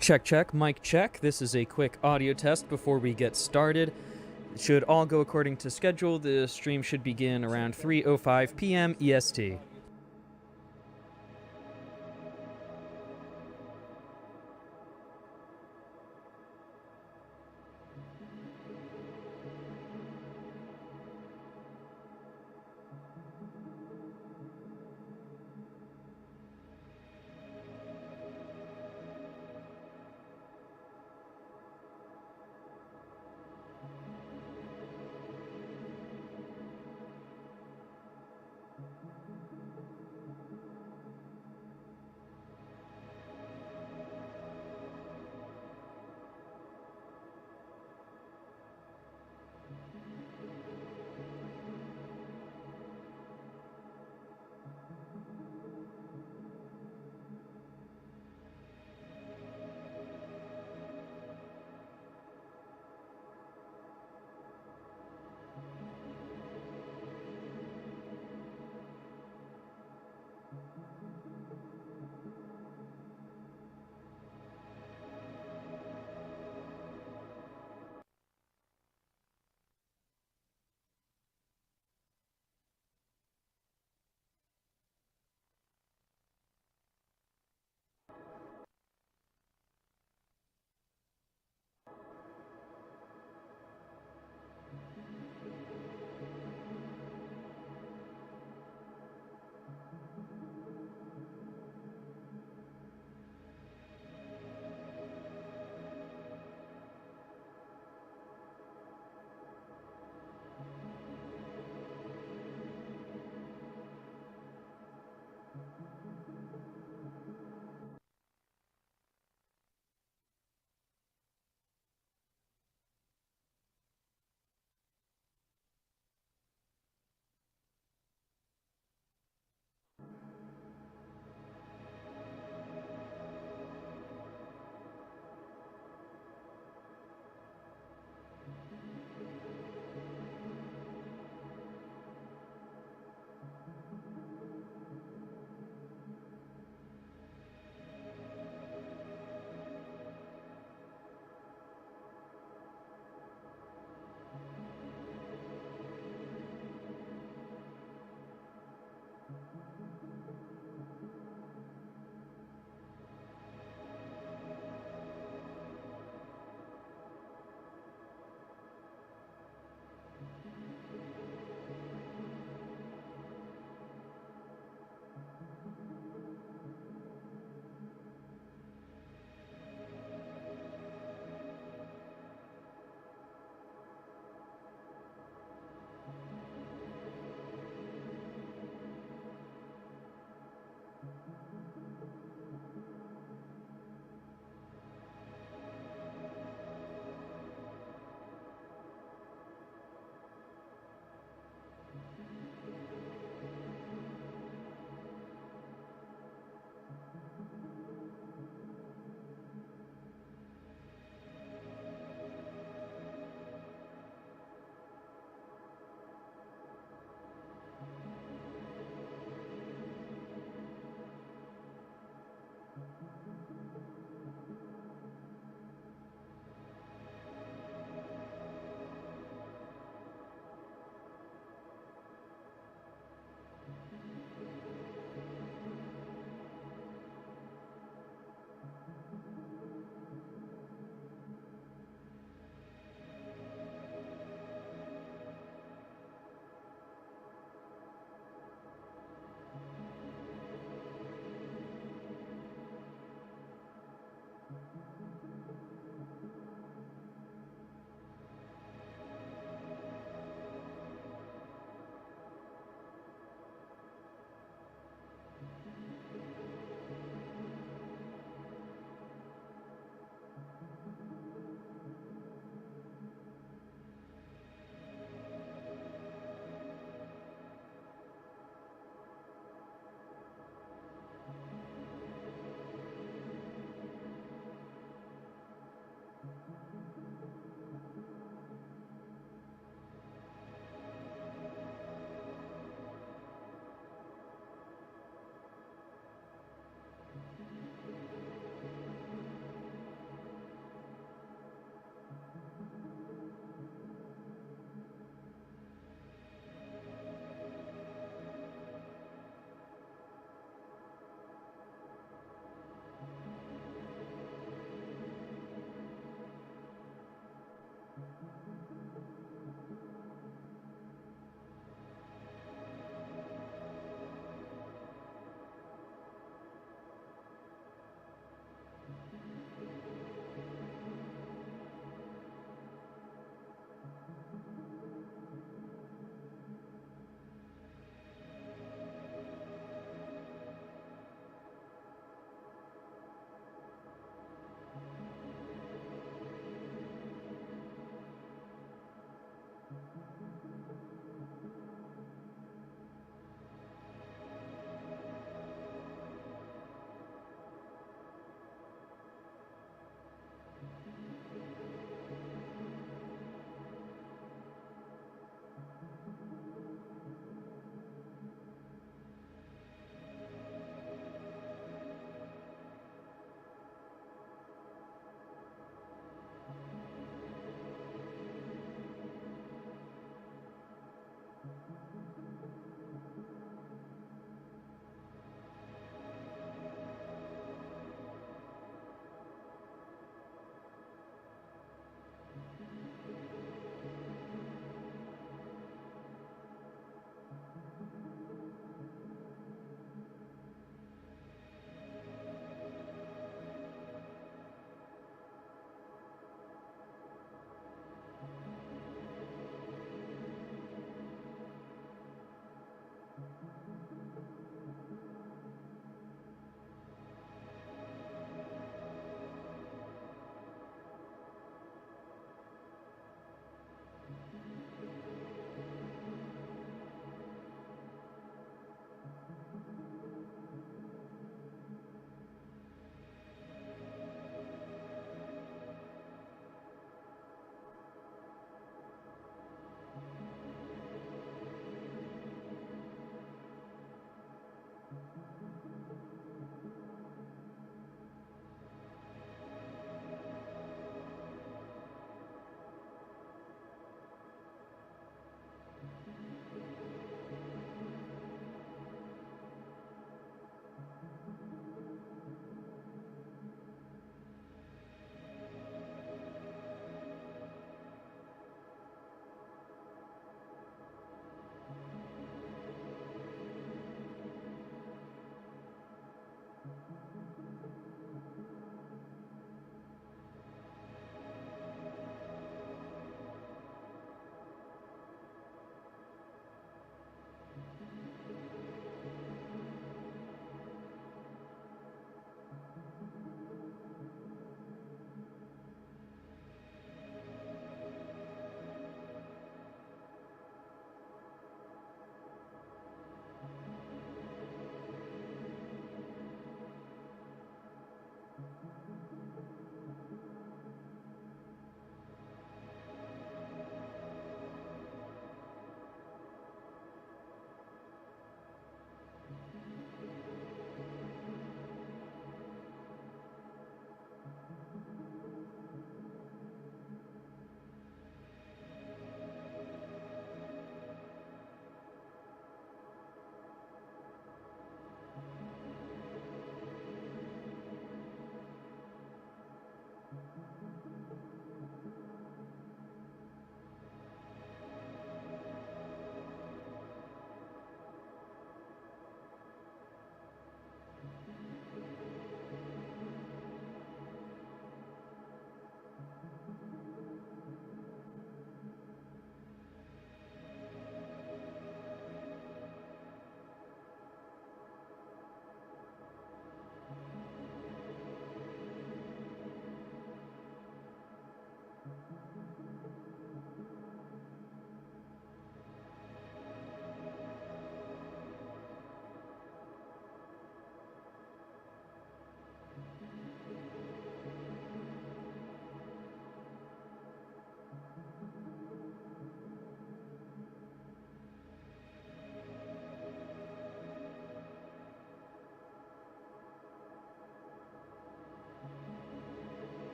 Check, check, mic check. This is a quick audio test before we get started. It should all go according to schedule. The stream should begin around 3:05 p.m. EST.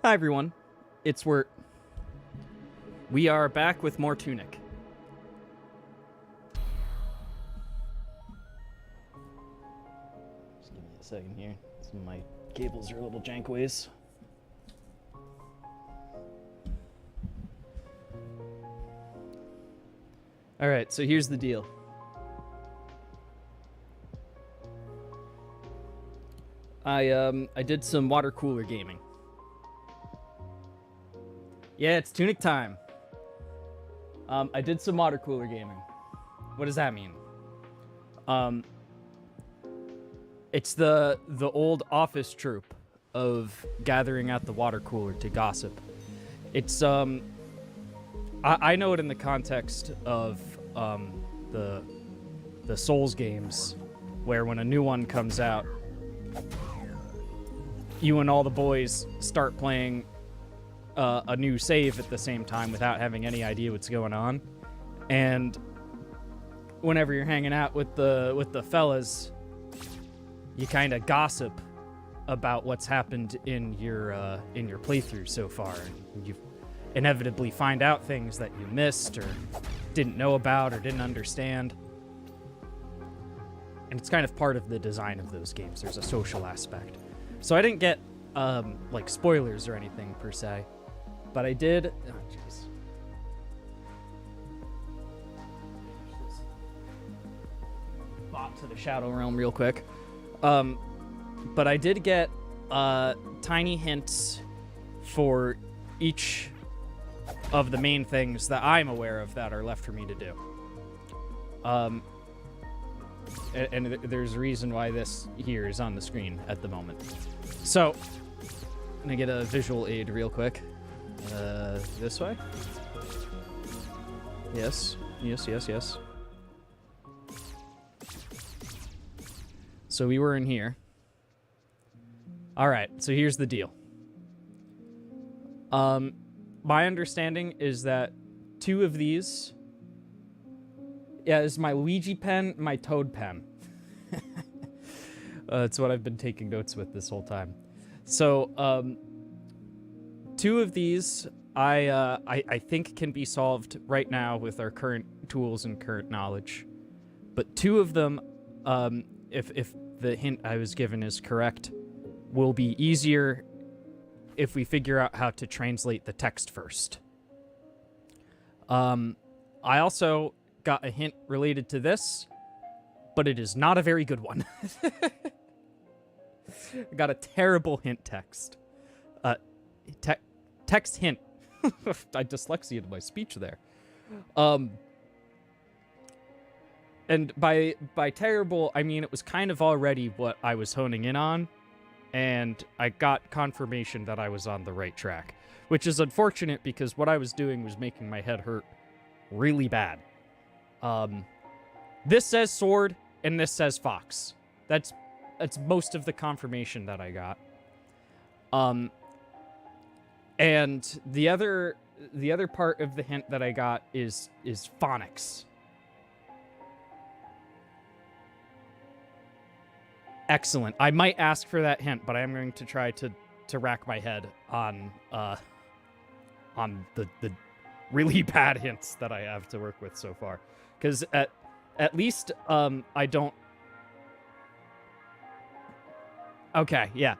Hi everyone, it's Wert. We are back with more Tunic. Just give me a second here. Some of my cables are a little jankways. Alright, so here's the deal. I did some water cooler gaming. Yeah, it's Tunic time. I did some water cooler gaming. What does that mean? It's the old office trope of gathering at the water cooler to gossip. It's I know it in the context of the Souls games, where when a new one comes out, you and all the boys start playing a new save at the same time without having any idea what's going on. And whenever you're hanging out with the fellas, you kind of gossip about what's happened in your playthrough so far. And you inevitably find out things that you missed or didn't know about or didn't understand. And it's kind of part of the design of those games. There's a social aspect. So I didn't get like spoilers or anything per se, but I did. Oh jeez. Bop to the Shadow Realm real quick. But I did get tiny hints for each of the main things that I'm aware of that are left for me to do. And there's a reason why this here is on the screen at the moment. So, I'm gonna get a visual aid real quick. This way? Yes. Yes. So we were in here. Alright, so here's the deal. My understanding is that 2 of these... Yeah, this is my Luigi pen, my Toad pen. That's what I've been taking notes with this whole time. So, 2 of these I think can be solved right now with our current tools and current knowledge. But 2 of them, if the hint I was given is correct, will be easier if we figure out how to translate the text first. I also got a hint related to this, but it is not a very good one. I got a terrible hint text. Text hint. I dyslexiated my speech there. And by terrible, I mean it was kind of already what I was honing in on, and I got confirmation that I was on the right track, which is unfortunate because what I was doing was making my head hurt really bad. This says sword and this says fox. That's most of the confirmation that I got. And the other part of the hint that I got is phonics. Excellent. I might ask for that hint, but I am going to try to rack my head on the really bad hints that I have to work with so far. Because at least I don't. Okay, yeah.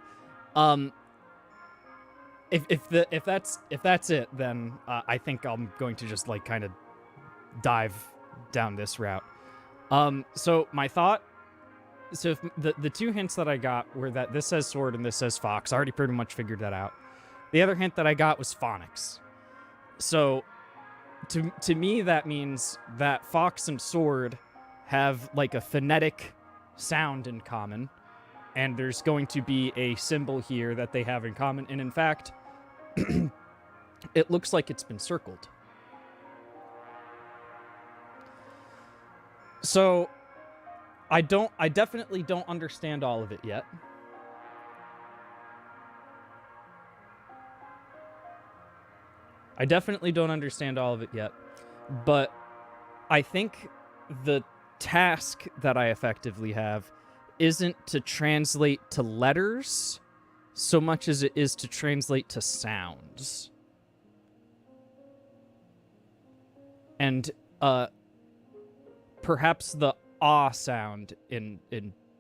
If that's it, then I think I'm going to just like kind of dive down this route. So my thought. So if the 2 hints that I got were that this says sword and this says fox. I already pretty much figured that out. The other hint that I got was phonics. So to me, that means that fox and sword have like a phonetic sound in common, and there's going to be a symbol here that they have in common. And in fact, it looks like it's been circled. So I definitely don't understand all of it yet. I definitely don't understand all of it yet, but I think the task that I effectively have isn't to translate to letters so much as it is to translate to sounds. And perhaps the ah sound in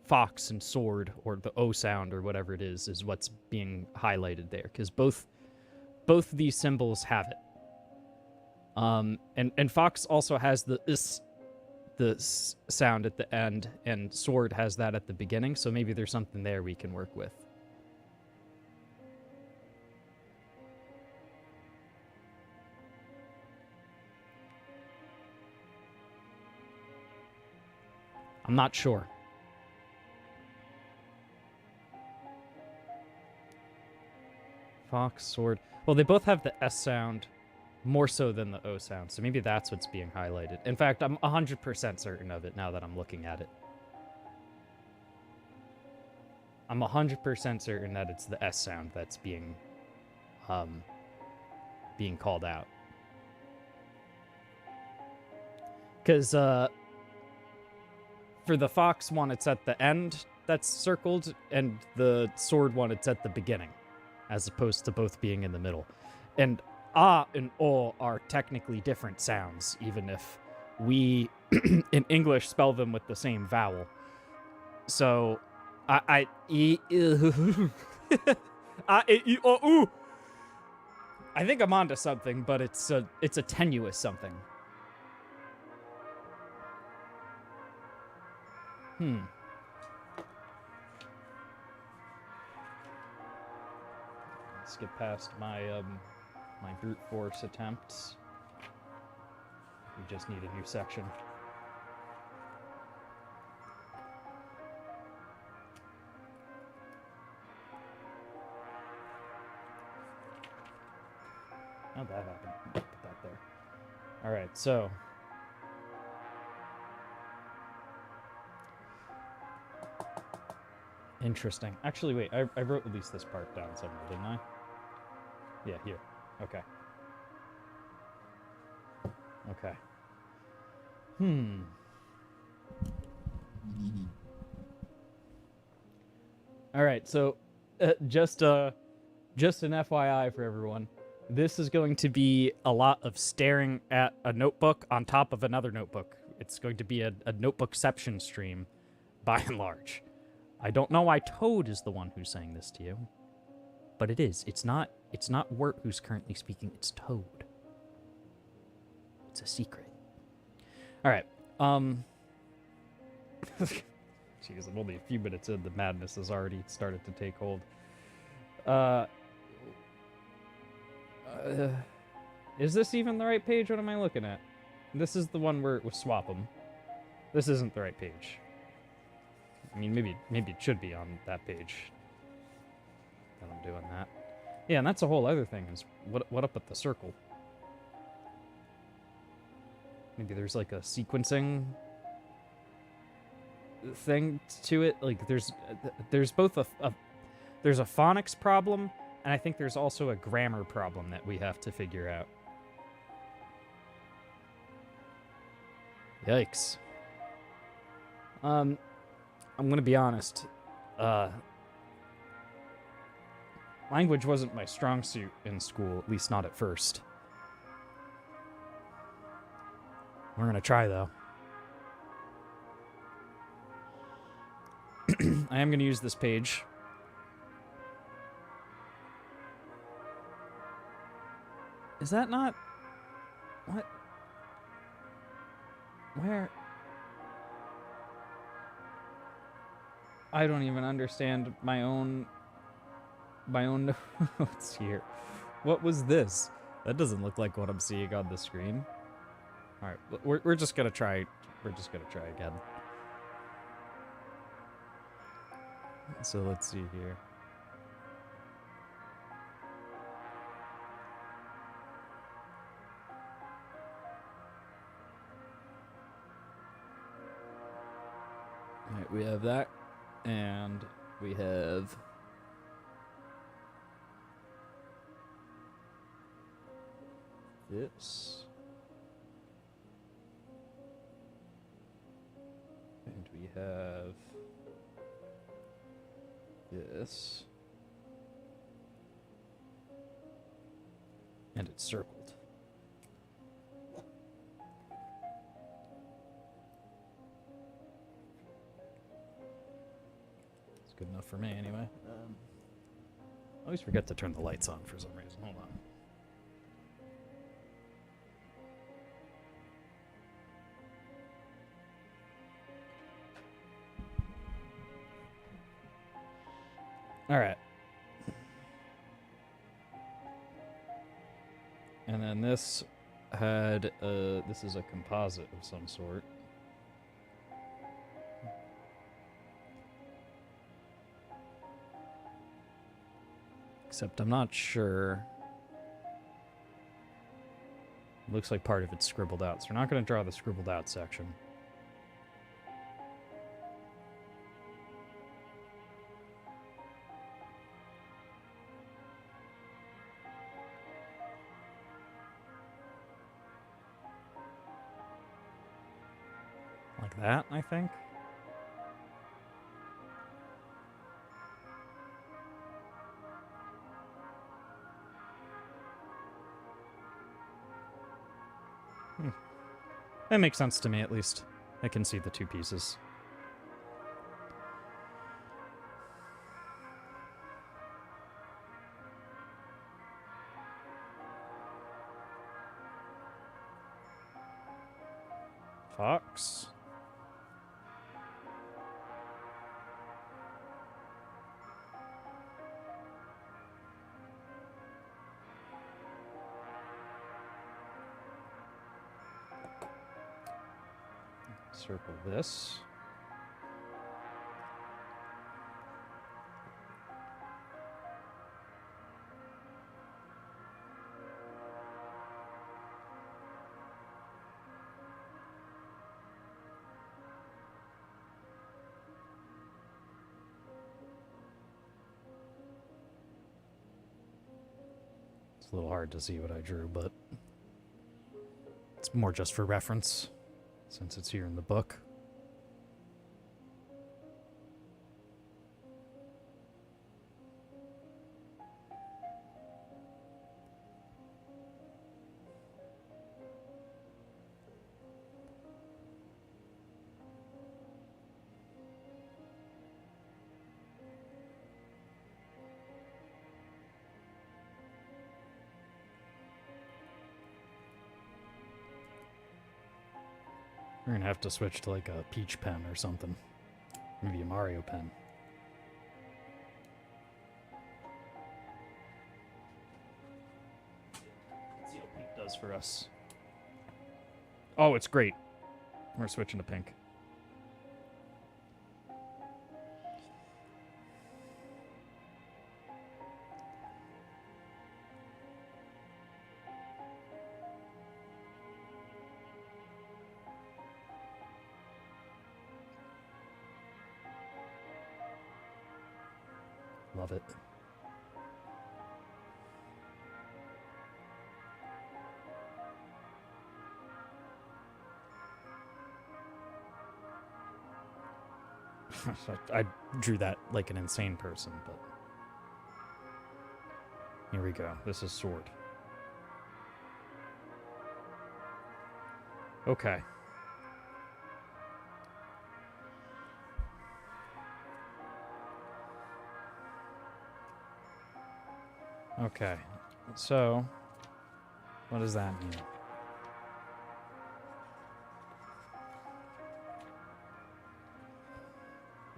fox and sword, or the o sound or whatever it is what's being highlighted there, because both these symbols have it. And fox also has the sound at the end, and sword has that at the beginning, so maybe there's something there we can work with. I'm not sure. Fox, sword. Well, they both have the S sound more so than the O sound, so maybe that's what's being highlighted. In fact, I'm 100% certain of it now that I'm looking at it. I'm 100% certain that it's the S sound that's being called out. Because for the fox one, it's at the end that's circled, and the sword one, it's at the beginning, as opposed to both being in the middle. And ah and o are technically different sounds, even if we in English spell them with the same vowel. So I think I'm onto something, but it's a tenuous something. Let's get past my my brute force attempts. We just need a new section. How'd that happen? Put that there. All right, so interesting. Actually, wait, I wrote at least this part down somewhere, didn't I? Yeah, here. Okay. Okay. All right, so just an FYI for everyone. This is going to be a lot of staring at a notebook on top of another notebook. It's going to be a notebookception stream, by and large. I don't know why Toad is the one who's saying this to you, but it is. It's not Wert who's currently speaking. It's Toad. It's a secret. All right. Jeez, I'm only a few minutes in. The madness has already started to take hold. Is this even the right page? What am I looking at? This is the one where it was swap them. This isn't the right page. I mean, maybe it should be on that page. That I'm doing that. Yeah, and that's a whole other thing. Is what up with the circle? Maybe there's like a sequencing thing to it. Like there's both there's a phonics problem, and I think there's also a grammar problem that we have to figure out. Yikes. I'm gonna be honest. Language wasn't my strong suit in school, at least not at first. We're gonna try, though. I am gonna use this page. Is that not... What? Where? I don't even understand my own notes here. What was this? That doesn't look like what I'm seeing on the screen. All right, we're just gonna try. We're just gonna try again. So let's see here. All right, we have that, and we have this. And we have this. And it's circled. It's good enough for me, anyway. I always forget to turn the lights on for some reason. Hold on. All right. And then this had, this is a composite of some sort. Except I'm not sure. Looks like part of it's scribbled out, so we're not going to draw the scribbled out section. Like that, I think. That makes sense to me, at least. I can see the two pieces. Fox. Circle this. It's a little hard to see what I drew, but it's more just for reference, since it's here in the book. We're gonna have to switch to like a peach pen or something. Maybe a Mario pen. Let's see what pink does for us. Oh, it's great. We're switching to pink. Love it. I drew that like an insane person, but here we go. This is sword. Okay. Okay, so what does that mean?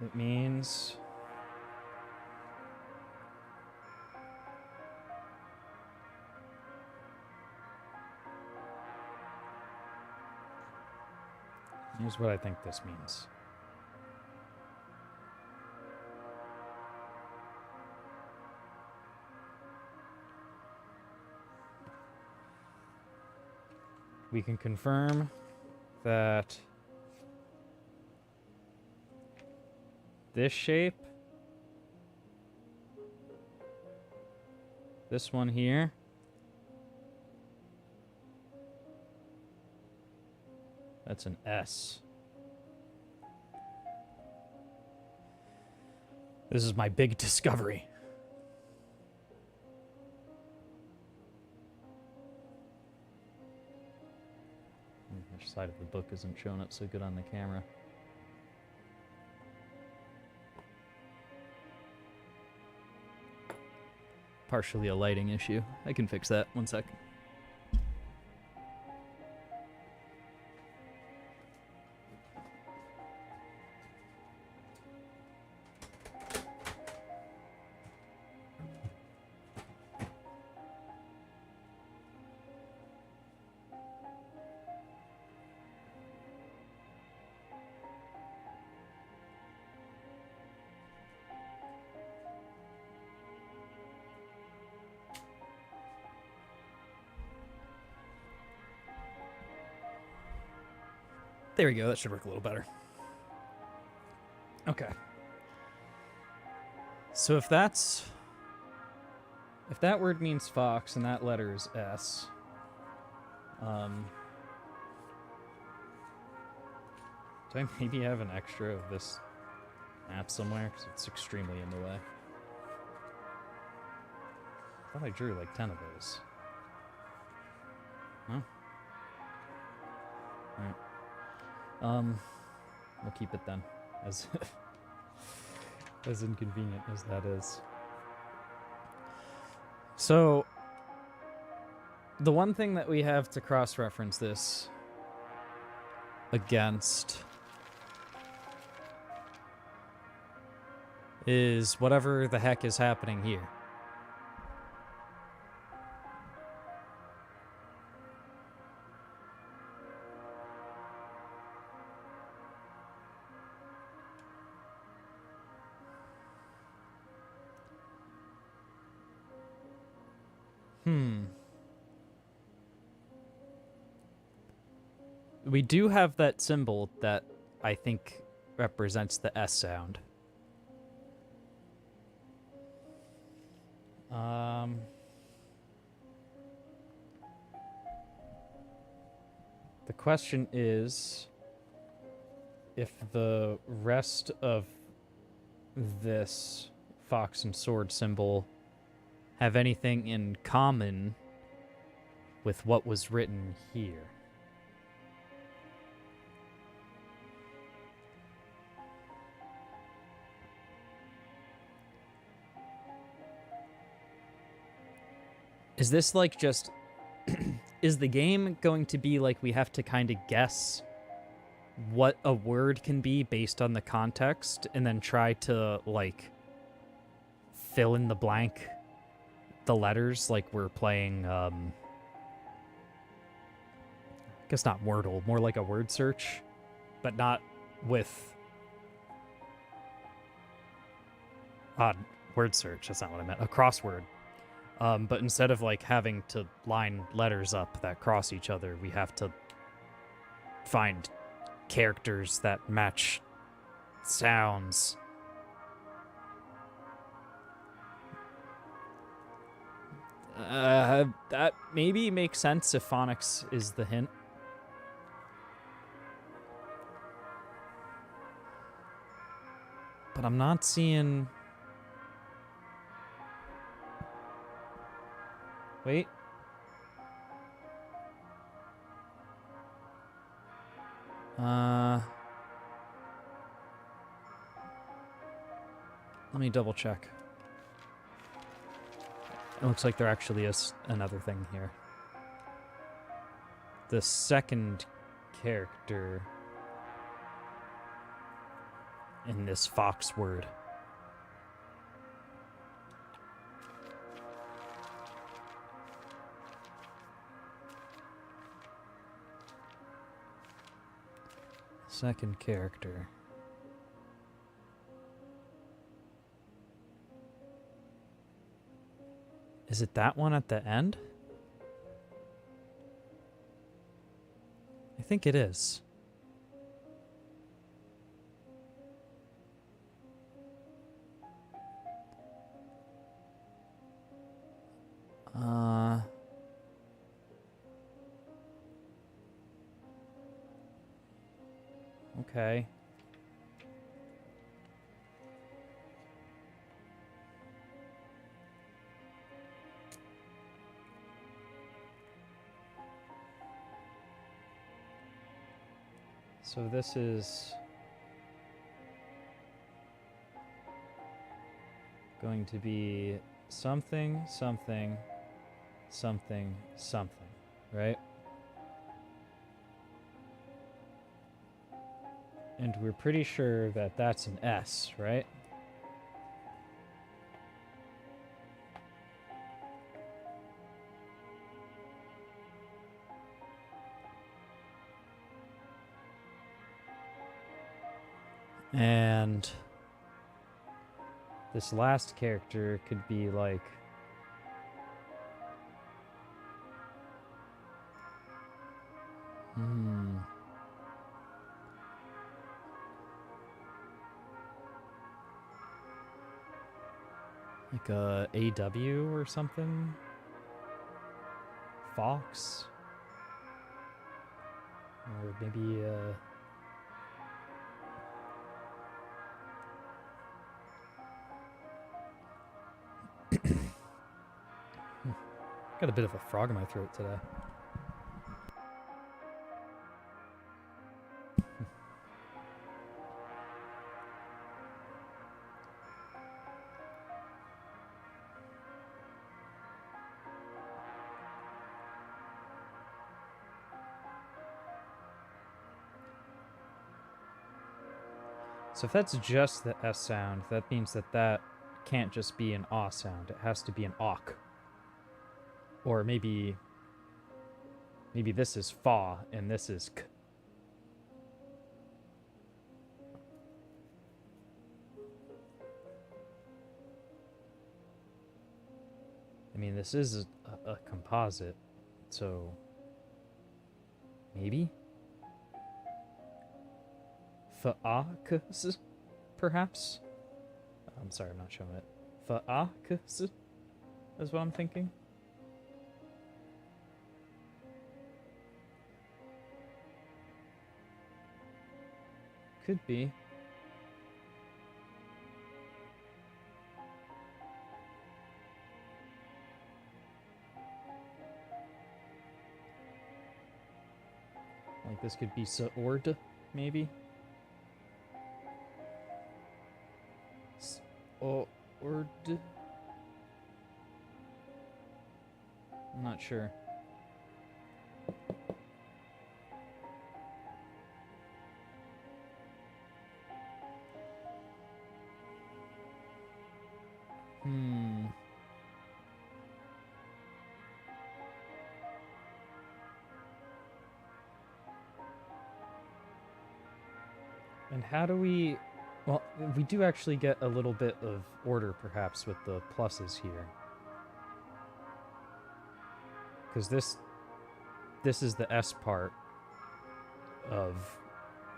It means here's what I think this means. We can confirm that this shape, this one here, that's an S. This is my big discovery. which side of the book isn't showing up so good on the camera. Partially a lighting issue. I can fix that. One sec. There we go. That should work a little better. Okay. So if that word means fox and that letter is S, do I maybe have an extra of this map somewhere? Because it's extremely in the way. I thought I drew like 10 of those. Huh? Alright. We'll keep it then, as as inconvenient as that is. So, the one thing that we have to cross-reference this against is whatever the heck is happening here. We do have that symbol that I think represents the S sound. The question is if the rest of this fox and sword symbol have anything in common with what was written here. Is this like just... is the game going to be like we have to kind of guess what a word can be based on the context and then try to, like, fill in the blank the letters like we're playing, I guess not Wordle, more like a word search, but not with... word search, that's not what I meant. A crossword. But instead of, like, having to line letters up that cross each other, we have to find characters that match sounds. That maybe makes sense if phonics is the hint. But I'm not seeing... Wait. Let me double check. It looks like there actually is another thing here. The second character in this fox word. Second character. Is it that one at the end? I think it is. Okay. So this is going to be something, something, something, something, right? And we're pretty sure that that's an S, right? And this last character could be like like a AW or something? Fox? Or maybe got a bit of a frog in my throat today. So if that's just the S sound, that means that that can't just be an ah sound. It has to be an awk. Or maybe this is fa and this is k. I mean, this is a composite, so maybe? Fa'akus, perhaps? I'm sorry, I'm not showing it. Fa'akus is what I'm thinking. Could be. Like this could be Sa'ord, maybe? Sa'ord? I'm not sure. And how do we... Well, we do actually get a little bit of order, perhaps, with the pluses here. Because this is the S part of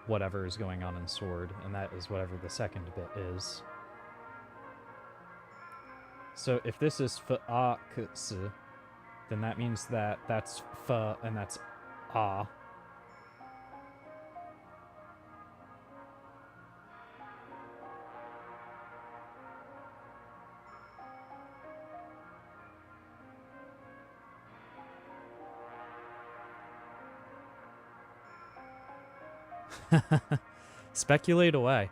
whatever is going on in Sword, and that is whatever the second bit is. So if this is fa'aks, then that means that that's fa and that's ah. Speculate away.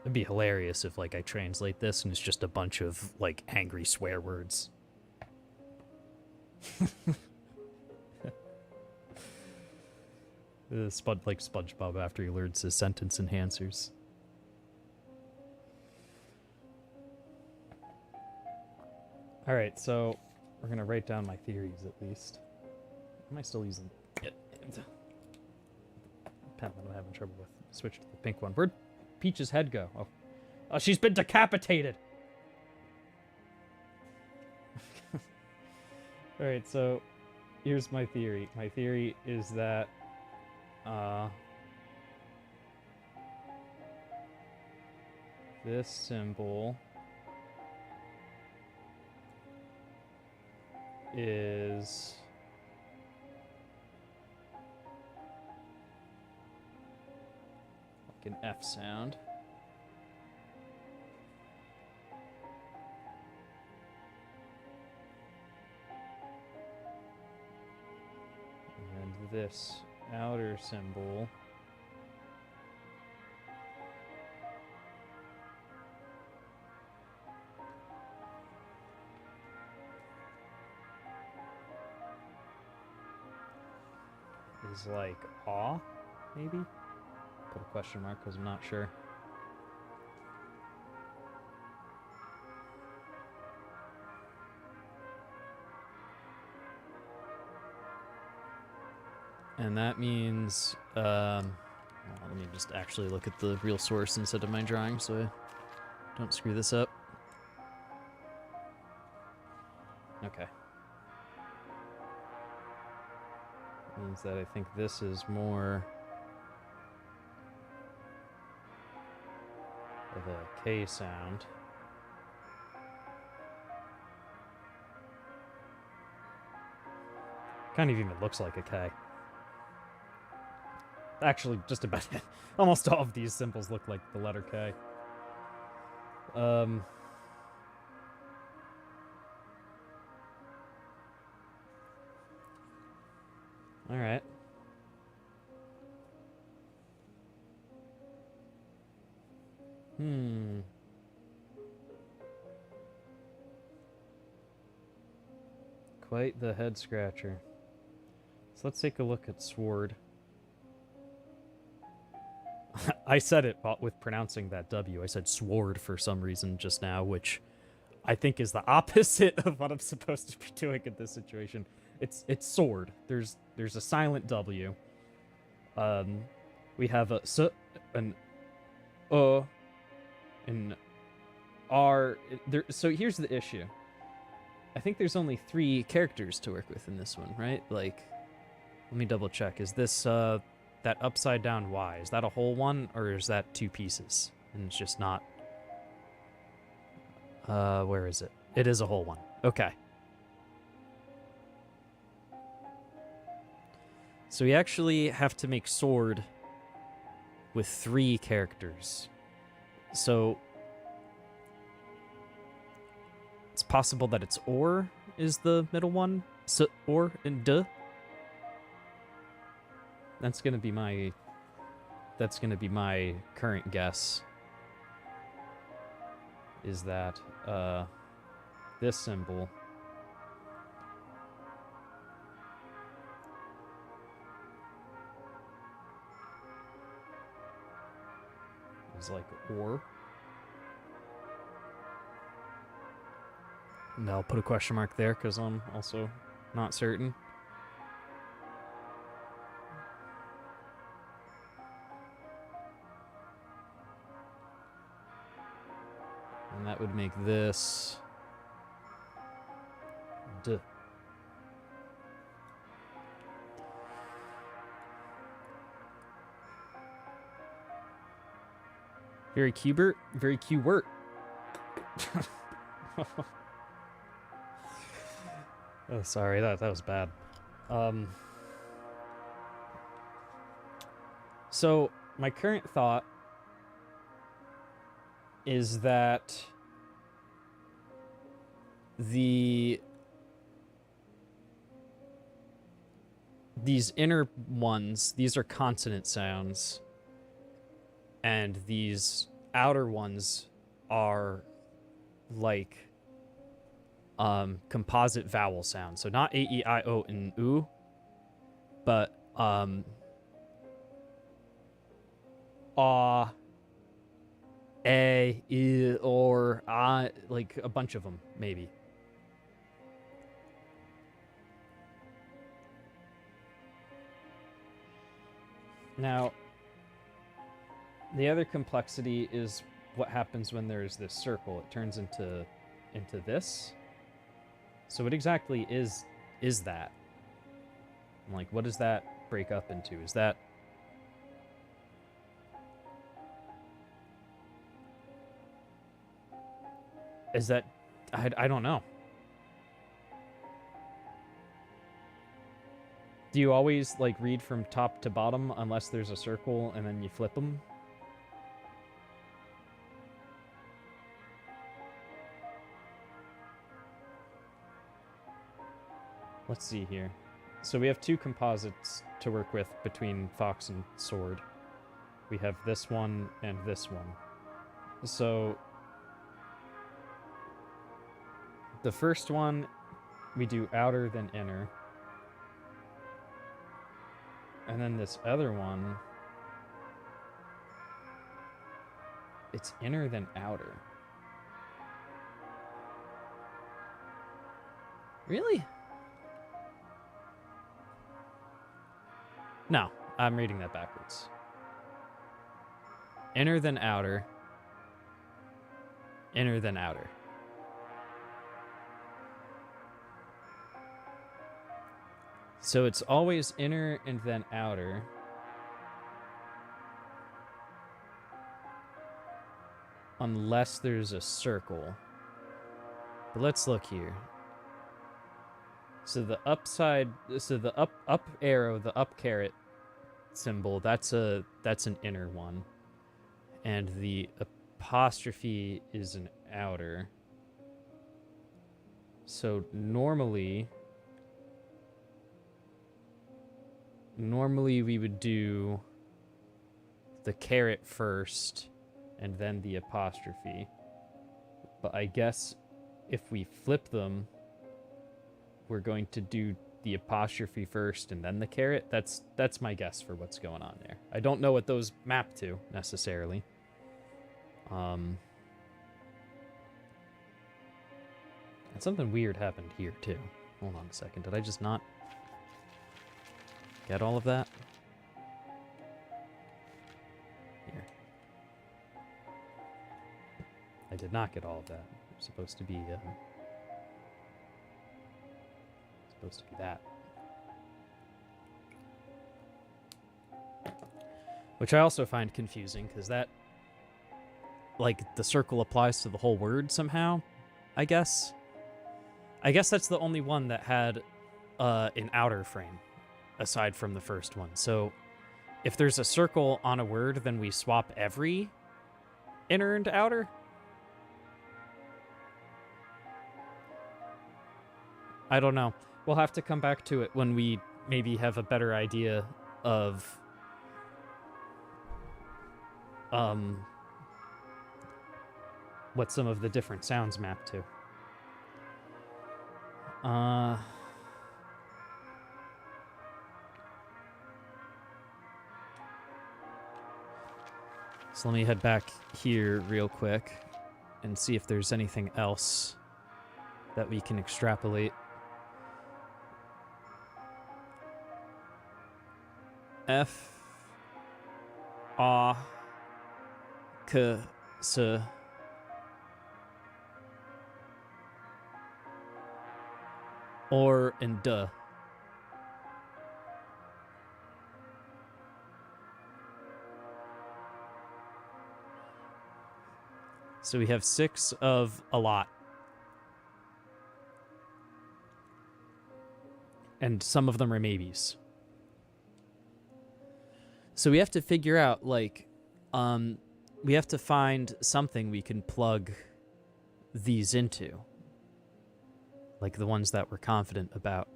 It'd be hilarious if, like, I translate this and it's just a bunch of, like, angry swear words. Like SpongeBob after he learns his sentence enhancers. Alright, so we're gonna write down my theories at least. Am I still using it? Pen that I'm having trouble with. Switch to the pink one. Where'd Peach's head go? Oh, she's been decapitated! Alright, so here's my theory. My theory is that this symbol is an F sound. And this outer symbol is like aw, maybe? Put a question mark because I'm not sure. And that means, well, let me just actually look at the real source instead of my drawing so I don't screw this up. Okay. Means that I think this is more of a K sound. Kind of even looks like a K. Actually, just about almost all of these symbols look like the letter K. All right. Quite the head scratcher. So let's take a look at sword. I said it with pronouncing that W. I said sword for some reason just now, which I think is the opposite of what I'm supposed to be doing in this situation. It's sword. There's a silent W. We have a S, an an R. So here's the issue. I think there's only 3 characters to work with in this one, right? Like, let me double check. Is this that upside down Y? Is that a whole one, or is that 2 pieces? And it's just not. Where is it? It is a whole one. Okay. So we actually have to make sword with 3 characters. So it's possible that it's or is the middle one. So or and duh. That's gonna be my current guess. Is that this symbol is like or. And I'll put a question mark there because I'm also not certain. And that would make this D. Very Q-Bert, very Q-Wert. Oh, sorry, that was bad. So my current thought is that these inner ones, these are consonant sounds, and these outer ones are like composite vowel sounds. So not A, E, I, O, and U, but A, I, or I, like a bunch of them, maybe. Now, the other complexity is what happens when there's this circle. It turns into this. So what exactly is that? Like, what does that break up into? Is that I don't know. Do you always like read from top to bottom unless there's a circle and then you flip them? Let's see here. So we have two composites to work with between fox and sword. We have this one and this one. So the first one, we do outer then inner. And then this other one, it's inner then outer. Really? No, I'm reading that backwards. Inner then outer. Inner then outer. So it's always inner and then outer. Unless there's a circle. But let's look here. So the upside, so the up arrow, the up caret symbol, that's an inner one. And the apostrophe is an outer. So normally we would do the caret first and then the apostrophe. But I guess if we flip them, we're going to do the apostrophe first and then the caret. That's my guess for what's going on there. I don't know what those map to necessarily. And something weird happened here too. Hold on a second. Did I just not get all of that? Here. I did not get all of that. It's supposed to be that. Which I also find confusing, because that, like, the circle applies to the whole word somehow, I guess. I guess that's the only one that had an outer frame, aside from the first one. So if there's a circle on a word, then we swap every inner and outer? I don't know. We'll have to come back to it when we maybe have a better idea of what some of the different sounds map to. So let me head back here real quick and see if there's anything else that we can extrapolate. F A K S or and duh. So we have 6 of a lot. And some of them are maybes. So we have to figure out, like, we have to find something we can plug these into. Like the ones that we're confident about.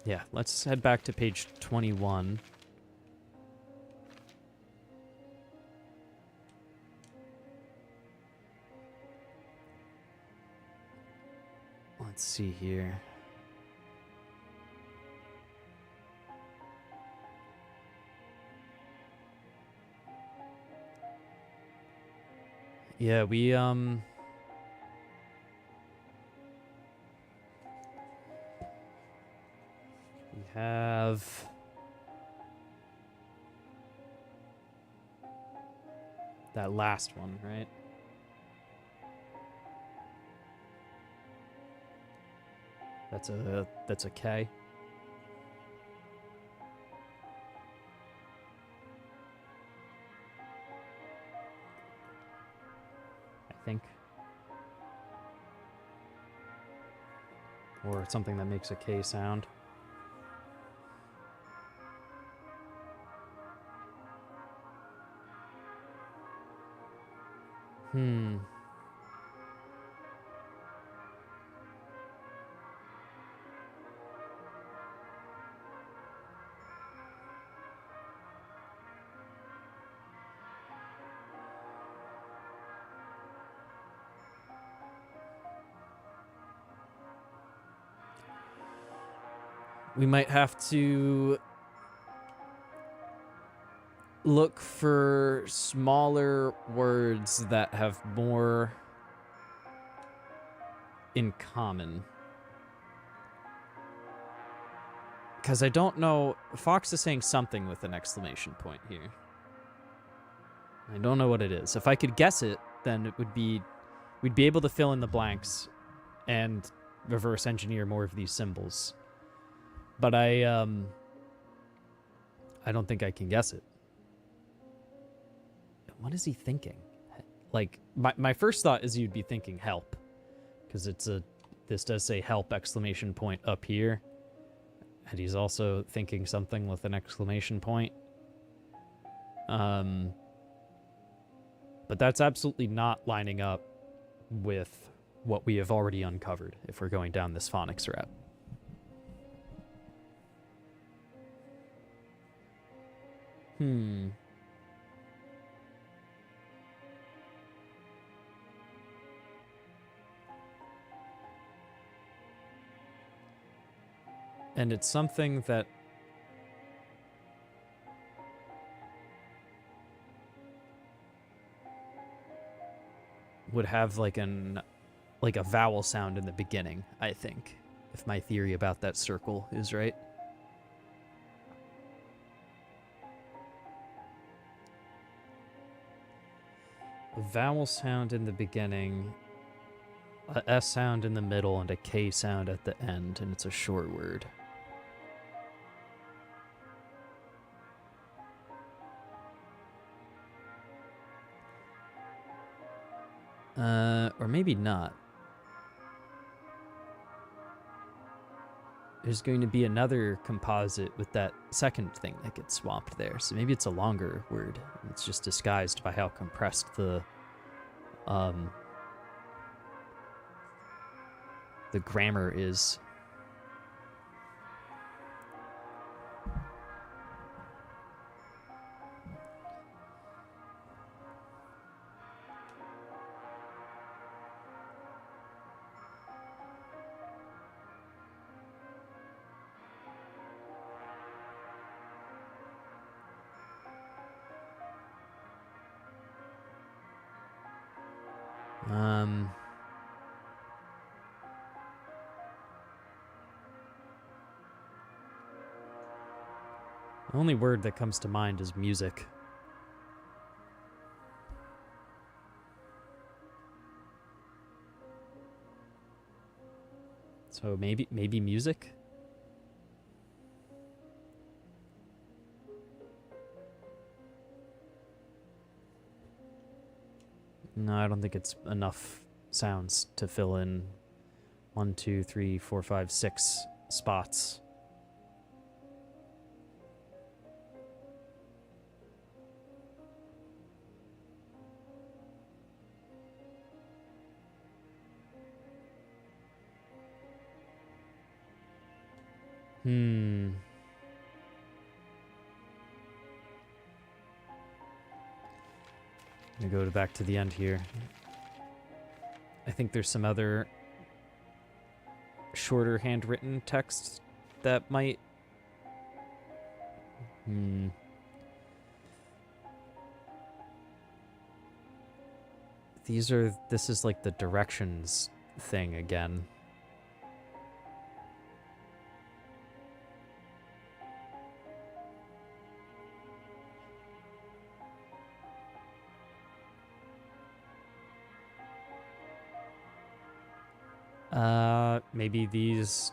Yeah, let's head back to page 21. Let's see here. Yeah, we have that last one, right? That's a K. I think. Or something that makes a K sound. Hmm. We might have to look for smaller words that have more in common. Because I don't know... Fox is saying something with an exclamation point here. I don't know what it is. If I could guess it, then it would be... We'd be able to fill in the blanks and reverse engineer more of these symbols. But I don't think I can guess it. What is he thinking? Like, my first thought is you'd be thinking help. Because this does say help exclamation point up here. And he's also thinking something with an exclamation point. But that's absolutely not lining up with what we have already uncovered if we're going down this phonics route. And it's something that would have like a vowel sound in the beginning, I think, if my theory about that circle is right. A vowel sound in the beginning, a S sound in the middle, and a K sound at the end, and it's a short word. Or maybe not. There's going to be another composite with that second thing that gets swapped there. So maybe it's a longer word. It's just disguised by how compressed the grammar is. The only word that comes to mind is music. So maybe music? No, I don't think it's enough sounds to fill in 1, 2, 3, 4, 5, 6 spots. I'm gonna go back to the end here. I think there's some other shorter handwritten text that might... This is like the directions thing again. Maybe these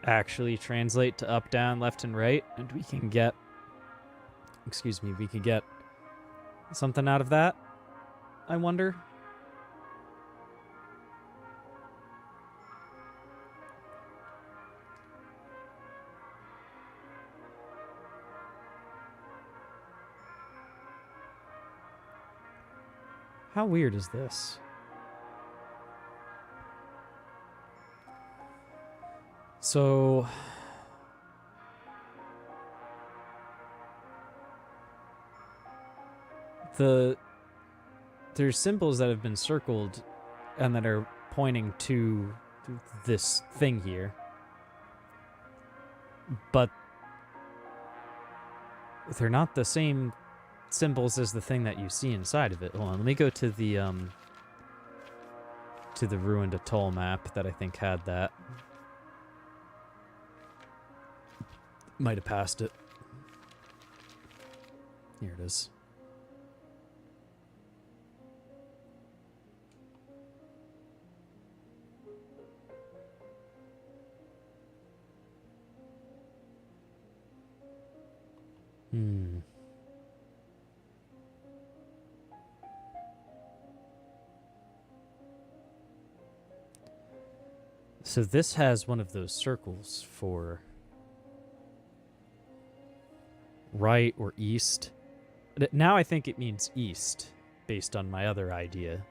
actually translate to up, down, left, and right, and we can get... Excuse me, we can get something out of that, I wonder. How weird is this? So... There's symbols that have been circled and that are pointing to this thing here. But they're not the same symbols as the thing that you see inside of it. Hold on, let me go to the ruined atoll map that I think had that. Might have passed it. Here it is. So this has one of those circles for right or east. Now I think it means east, based on my other idea.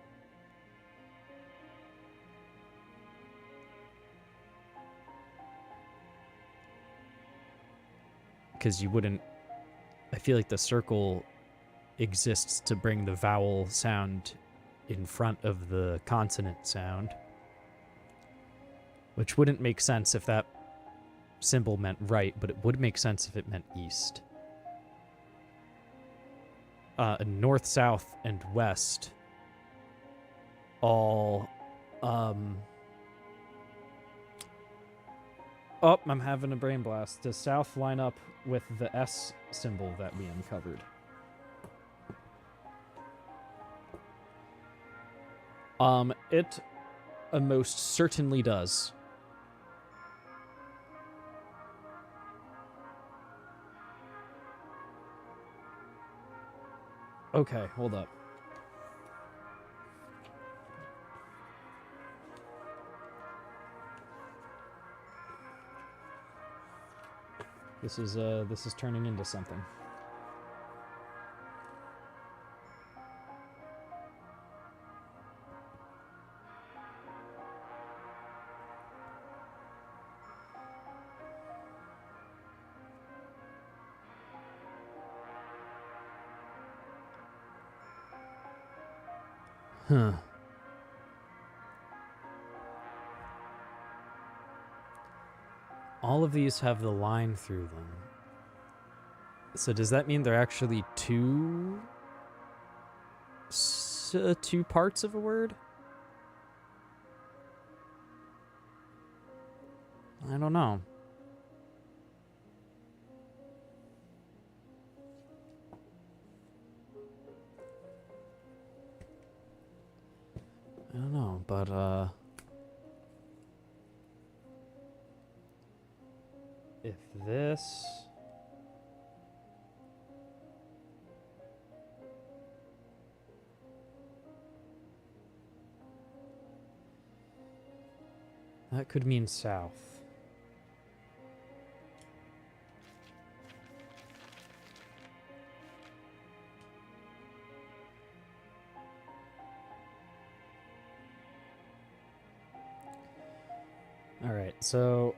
Because you wouldn't... I feel like the circle exists to bring the vowel sound in front of the consonant sound. Which wouldn't make sense if that symbol meant right, but it would make sense if it meant east. North, south, and west all... Oh, I'm having a brain blast. Does south line up with the S symbol that we uncovered? It most certainly does. Okay, hold up. This is turning into something. Huh. All of these have the line through them. So does that mean they're actually two parts of a word? I don't know. I don't know, but if this that could mean south. All right, so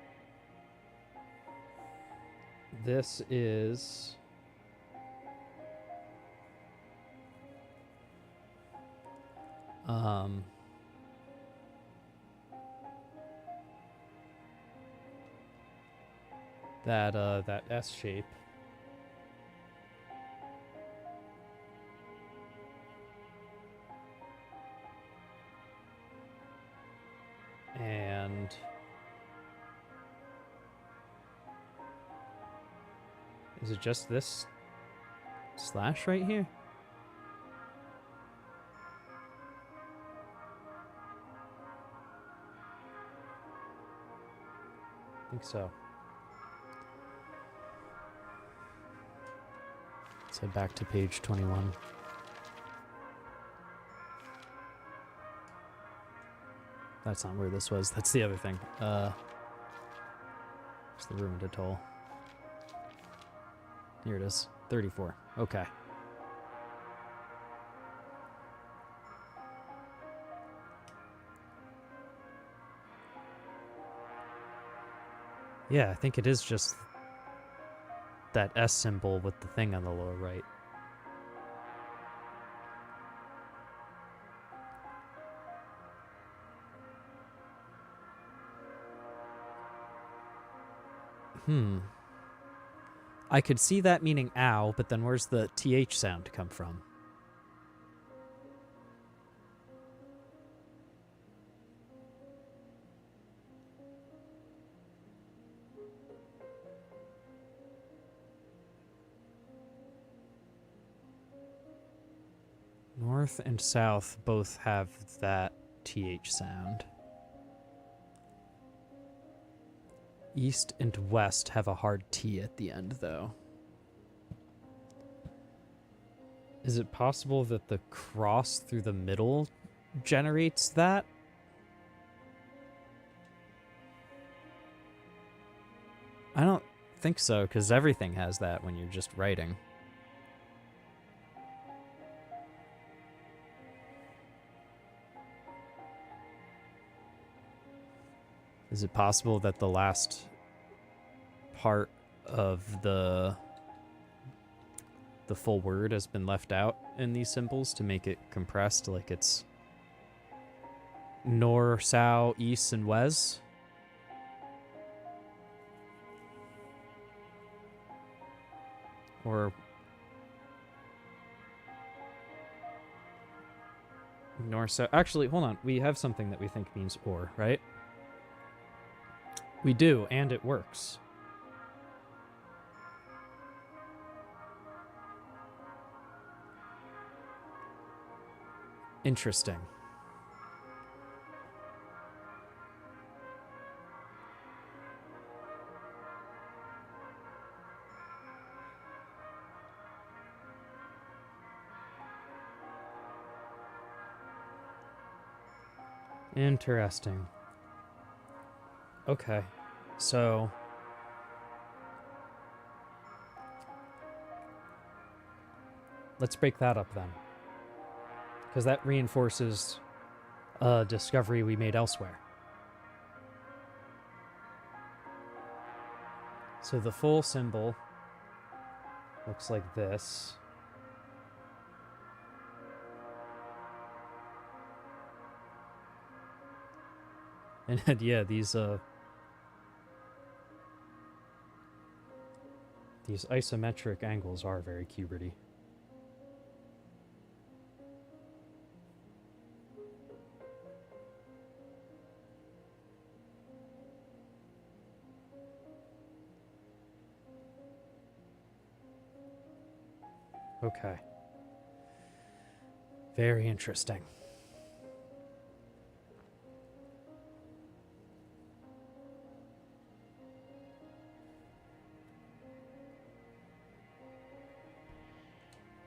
this is that S shape. And is it just this slash right here? I think so. Let's head back to page 21. That's not where this was. That's the other thing. It's the ruined atoll. Here it is. 34. Okay. Yeah, I think it is just that S symbol with the thing on the lower right. I could see that meaning ow, but then where's the TH sound come from? North and south both have that TH sound. East and west have a hard T at the end, though. Is it possible that the cross through the middle generates that? I don't think so, because everything has that when you're just writing. Is it possible that the last part of the full word has been left out in these symbols to make it compressed, like it's nor, sow, east, and wes? Or nor, so. Actually, hold on. We have something that we think means or, right? We do, and it works. Interesting. Interesting. Okay, so let's break that up then, because that reinforces a discovery we made elsewhere. So the full symbol looks like this. And yeah, these isometric angles are very cubidy. Okay. Very interesting.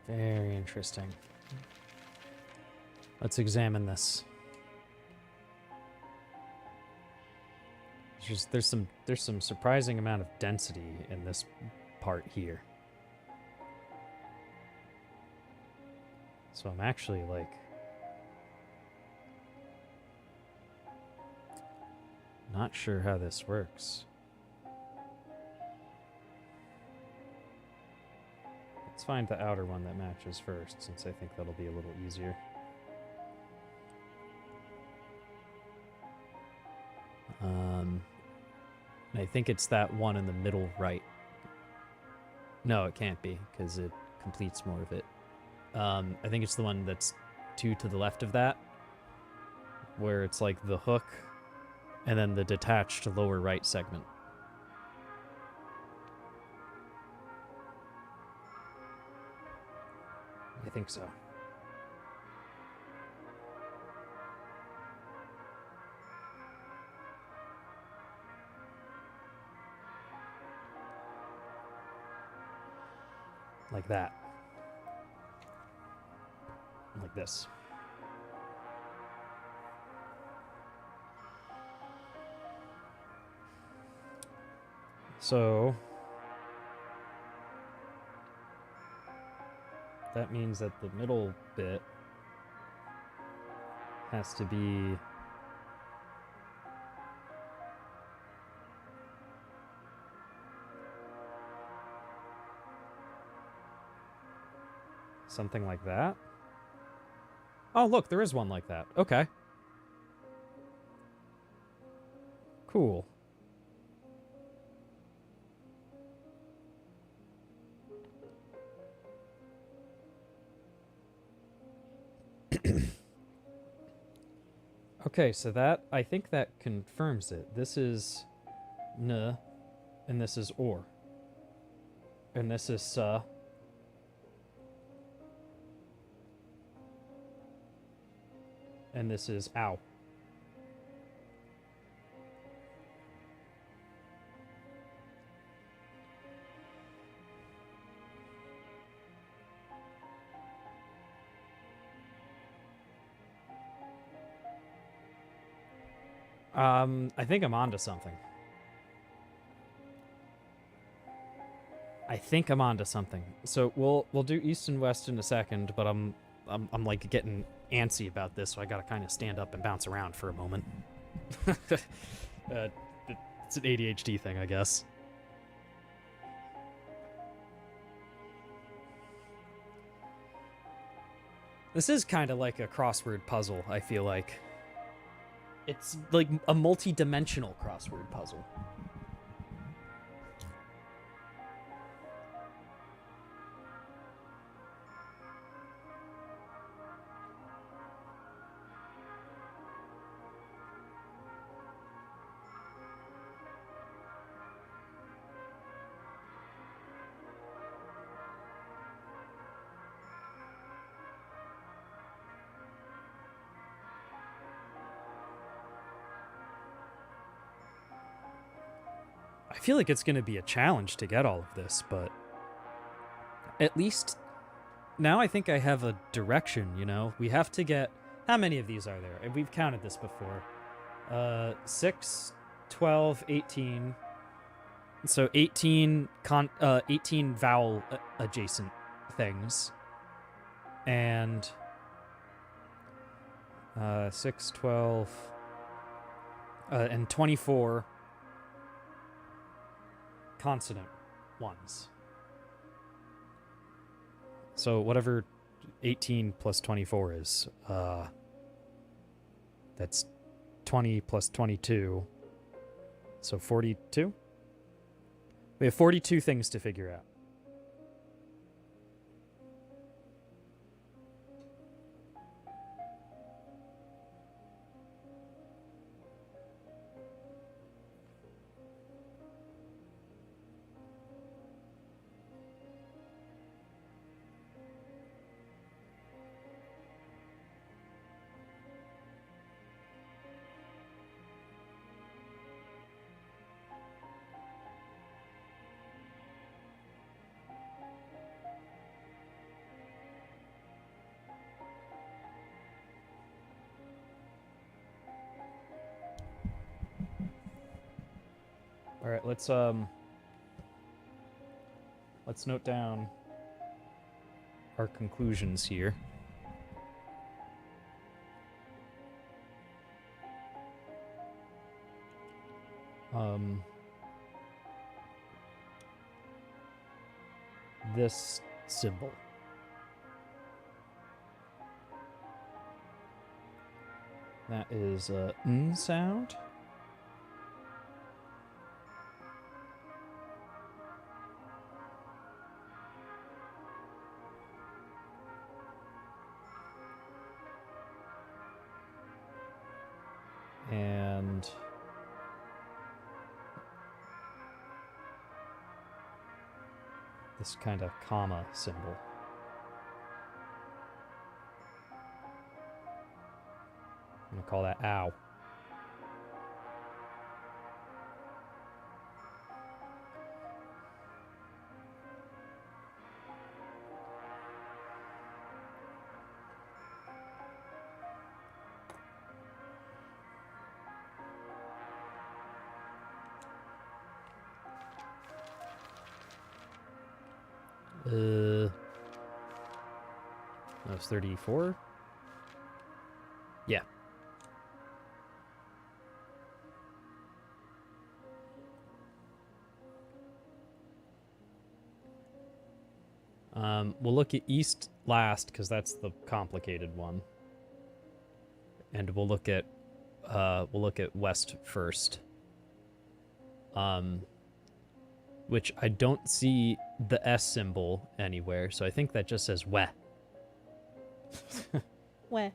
Very interesting. Let's examine this. There's some surprising amount of density in this part here. So I'm actually like not sure how this works. Let's find the outer one that matches first, since I think that'll be a little easier. I think it's that one in the middle right. No, it can't be, because it completes more of it. I think it's the one that's 2 to the left of that, where it's like the hook and then the detached lower right segment. I think so. Like that. Like this. So that means that the middle bit has to be Something like that. Oh, look, there is one like that. Okay. Cool. Okay, so that, I think that confirms it. This is N, and this is or. And this is and this is ow. I think I'm onto something. So we'll do east and west in a second, but I'm like getting antsy about this, so I gotta kind of stand up and bounce around for a moment. It's an ADHD thing, I guess. This is kind of like a crossword puzzle, I feel like. It's like a multi-dimensional crossword puzzle. I feel like it's going to be a challenge to get all of this, but at least now I think I have a direction, you know? We have to get... How many of these are there? We've counted this before. 6, 12, 18. So 18 18 vowel adjacent things. And 6, 12, and 24 consonant ones. So whatever 18 plus 24 is, that's 20 plus 22. So 42? We have 42 things to figure out. All right, let's note down our conclusions here. This symbol. That is a n sound. And this kind of comma symbol. I'm gonna call that ow. That was 34. Yeah. We'll look at east last because that's the complicated one, and we'll look at west first. Which I don't see the S symbol anywhere, so I think that just says "weh." Where?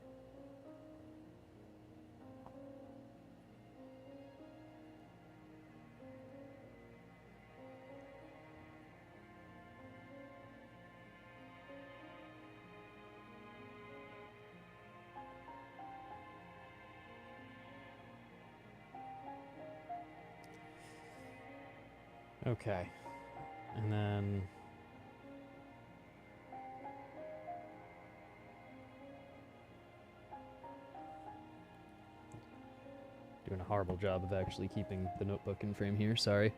Okay, and then doing a horrible job of actually keeping the notebook in frame here. Sorry.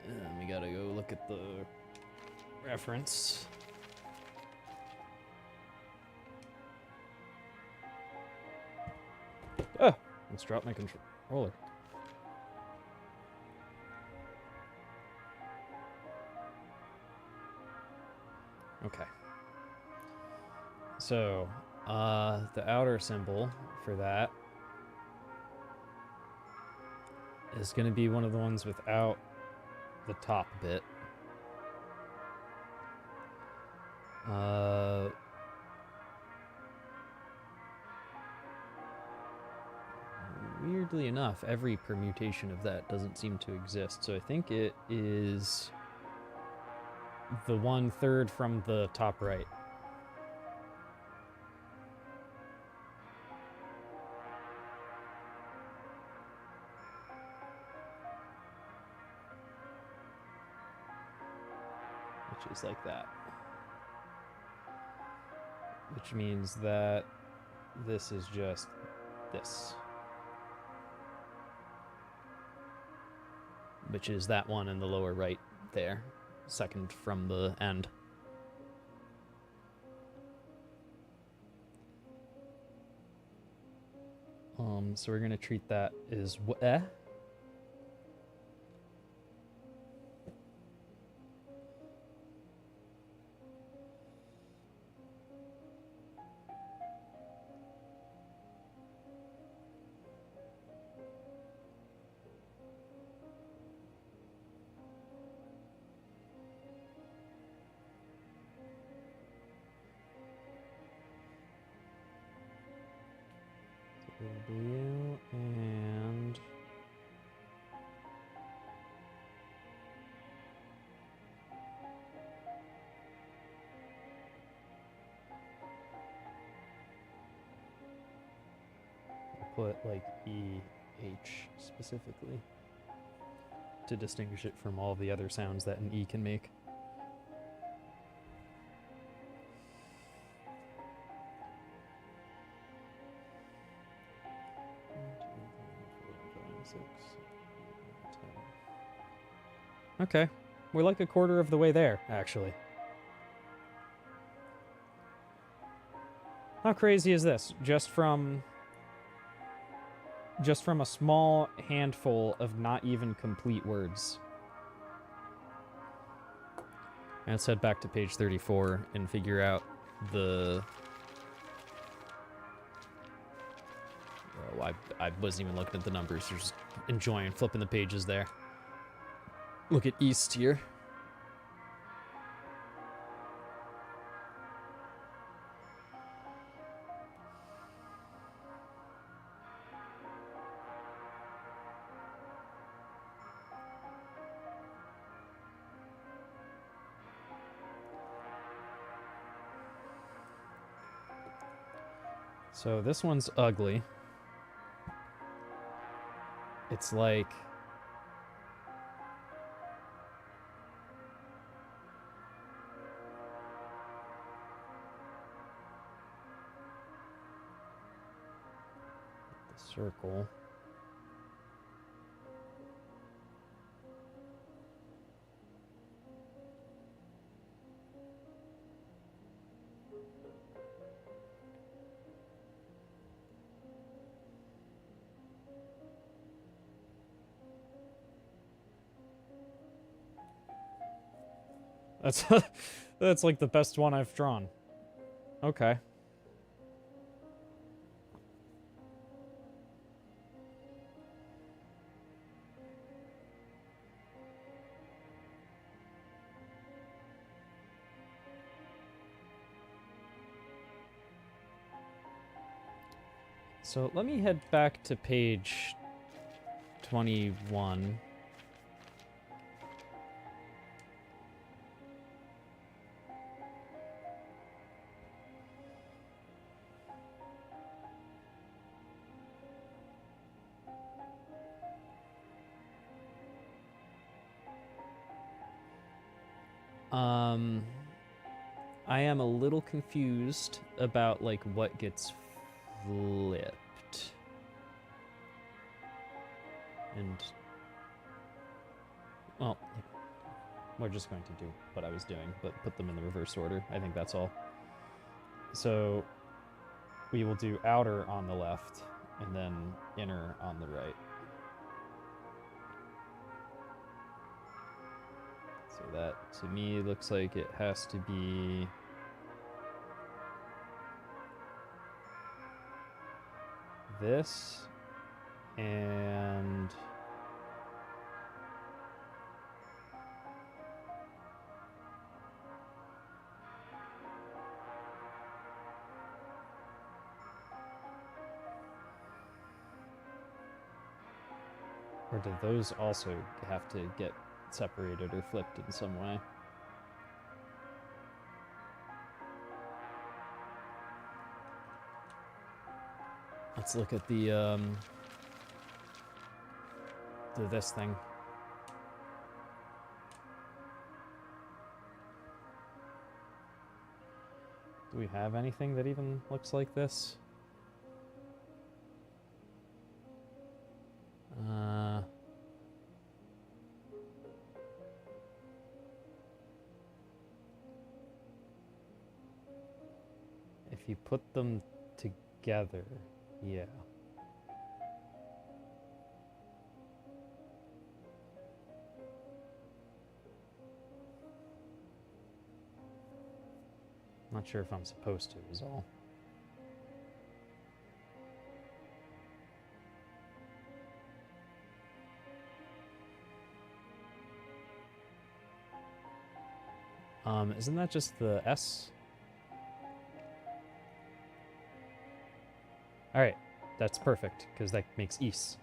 And we gotta go look at the reference. Oh, let's drop my controller. Okay. So, the outer symbol for that is going to be one of the ones without the top bit. Weirdly enough, every permutation of that doesn't seem to exist, so I think it is the 1/3 from the top right. Which is like that. Which means that this is just this. Which is that one in the lower right there, second from the end. So we're gonna treat that as weh. W and put like EH specifically to distinguish it from all the other sounds that an E can make. Okay, we're like a quarter of the way there, actually. How crazy is this? Just from a small handful of not even complete words. And let's head back to page 34 and figure out the... Oh, I wasn't even looking at the numbers, just enjoying flipping the pages there. Look at east here. So this one's ugly. It's like... the circle. That's that's like the best one I've drawn. Okay. So let me head back to page 21. I am a little confused about, like, what gets flipped. And, well, we're just going to do what I was doing, but put them in the reverse order. I think that's all. So, we will do outer on the left, and then inner on the right. So that, to me, looks like it has to be... this, and... or do those also have to get separated or flipped in some way? Let's look at the this thing. Do we have anything that even looks like this? If you put them together, yeah. Not sure if I'm supposed to, is all. Isn't that just the S? Alright, that's perfect, because that makes Is.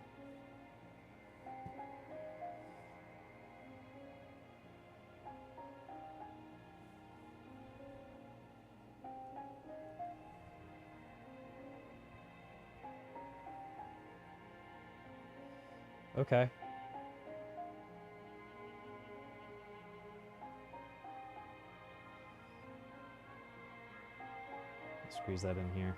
Okay. Squeeze that in here.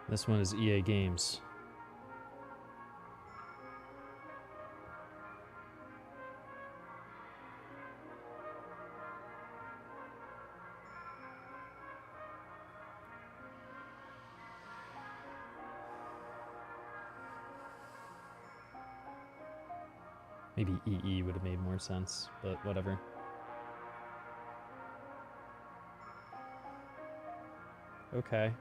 This one is EA Games. Maybe EE would have made more sense, but whatever. Okay.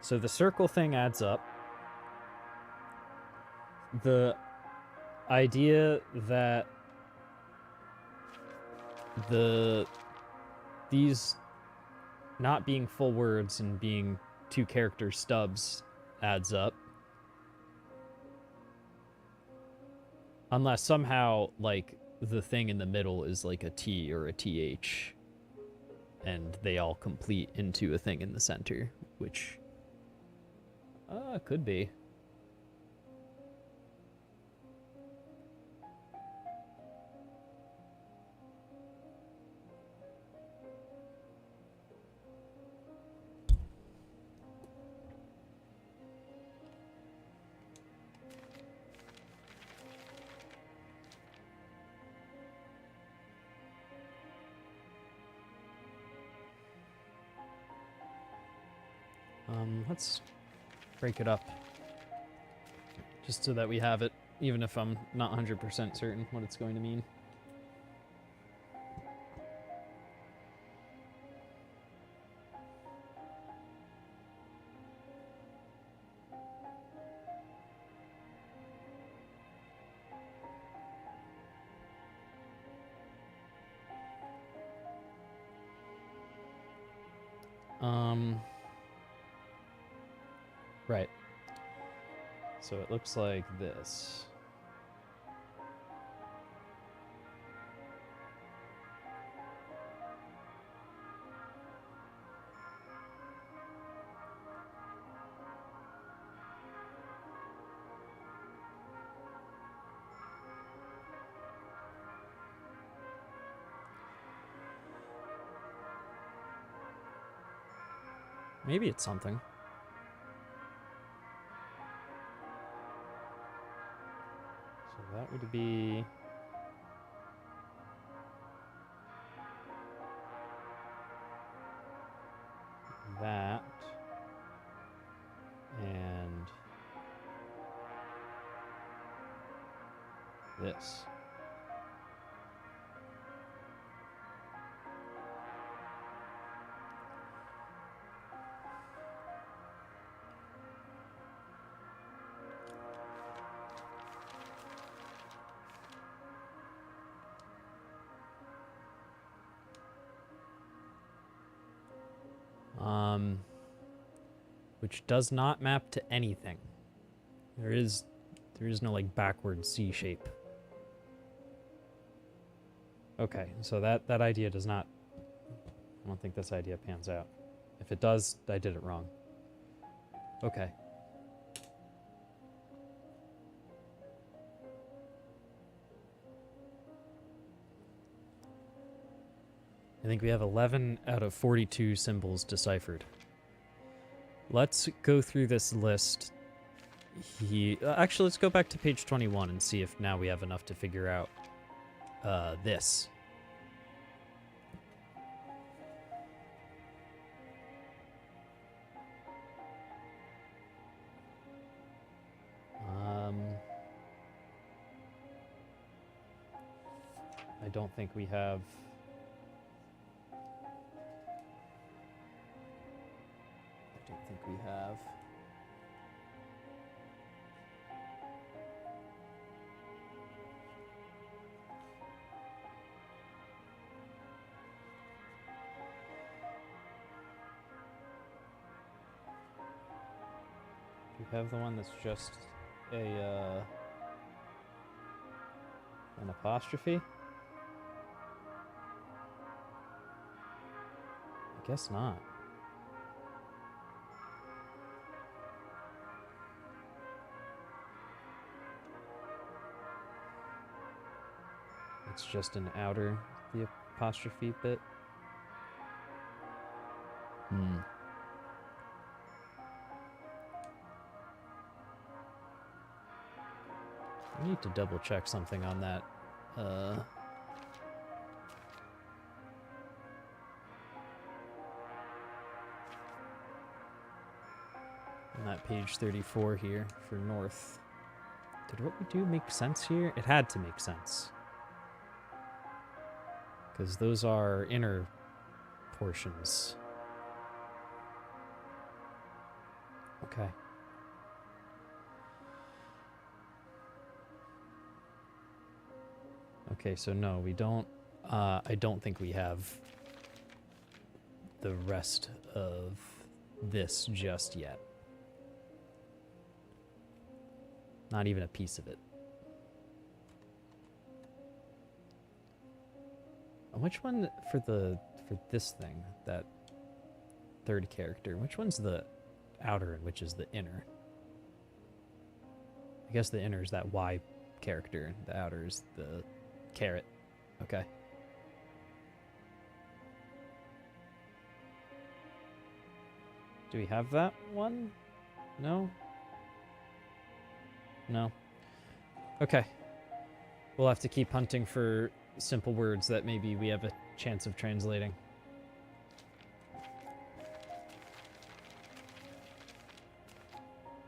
So the circle thing adds up. The idea that these not being full words and being 2-character stubs adds up. Unless somehow, like, the thing in the middle is like a T or a TH, and they all complete into a thing in the center, which could be. Let's break it up. Just so that we have it, even if I'm not 100% certain what it's going to mean. Right. So it looks like this. Maybe it's something. So that would be... that. And... this. Which does not map to anything. There is no like backward C shape. Okay, so that idea does not... I don't think this idea pans out. If it does, I did it wrong. Okay. I think we have 11 out of 42 symbols deciphered. Let's go through this list. Actually, let's go back to page 21 and see if now we have enough to figure out this. I don't think we have... I don't think we have... Do we have the one that's just a, an apostrophe? I guess not. It's just an outer, the apostrophe bit. I need to double check something on that. On that page 34 here for north. Did what we do make sense here? It had to make sense. Because those are inner portions. Okay. Okay, so no, we don't... I don't think we have the rest of this just yet. Not even a piece of it. Which one for this thing, that third character, which one's the outer and which is the inner? I guess the inner is that Y character, the outer is the caret. Okay. Do we have that one? No? No. Okay. We'll have to keep hunting for simple words that maybe we have a chance of translating.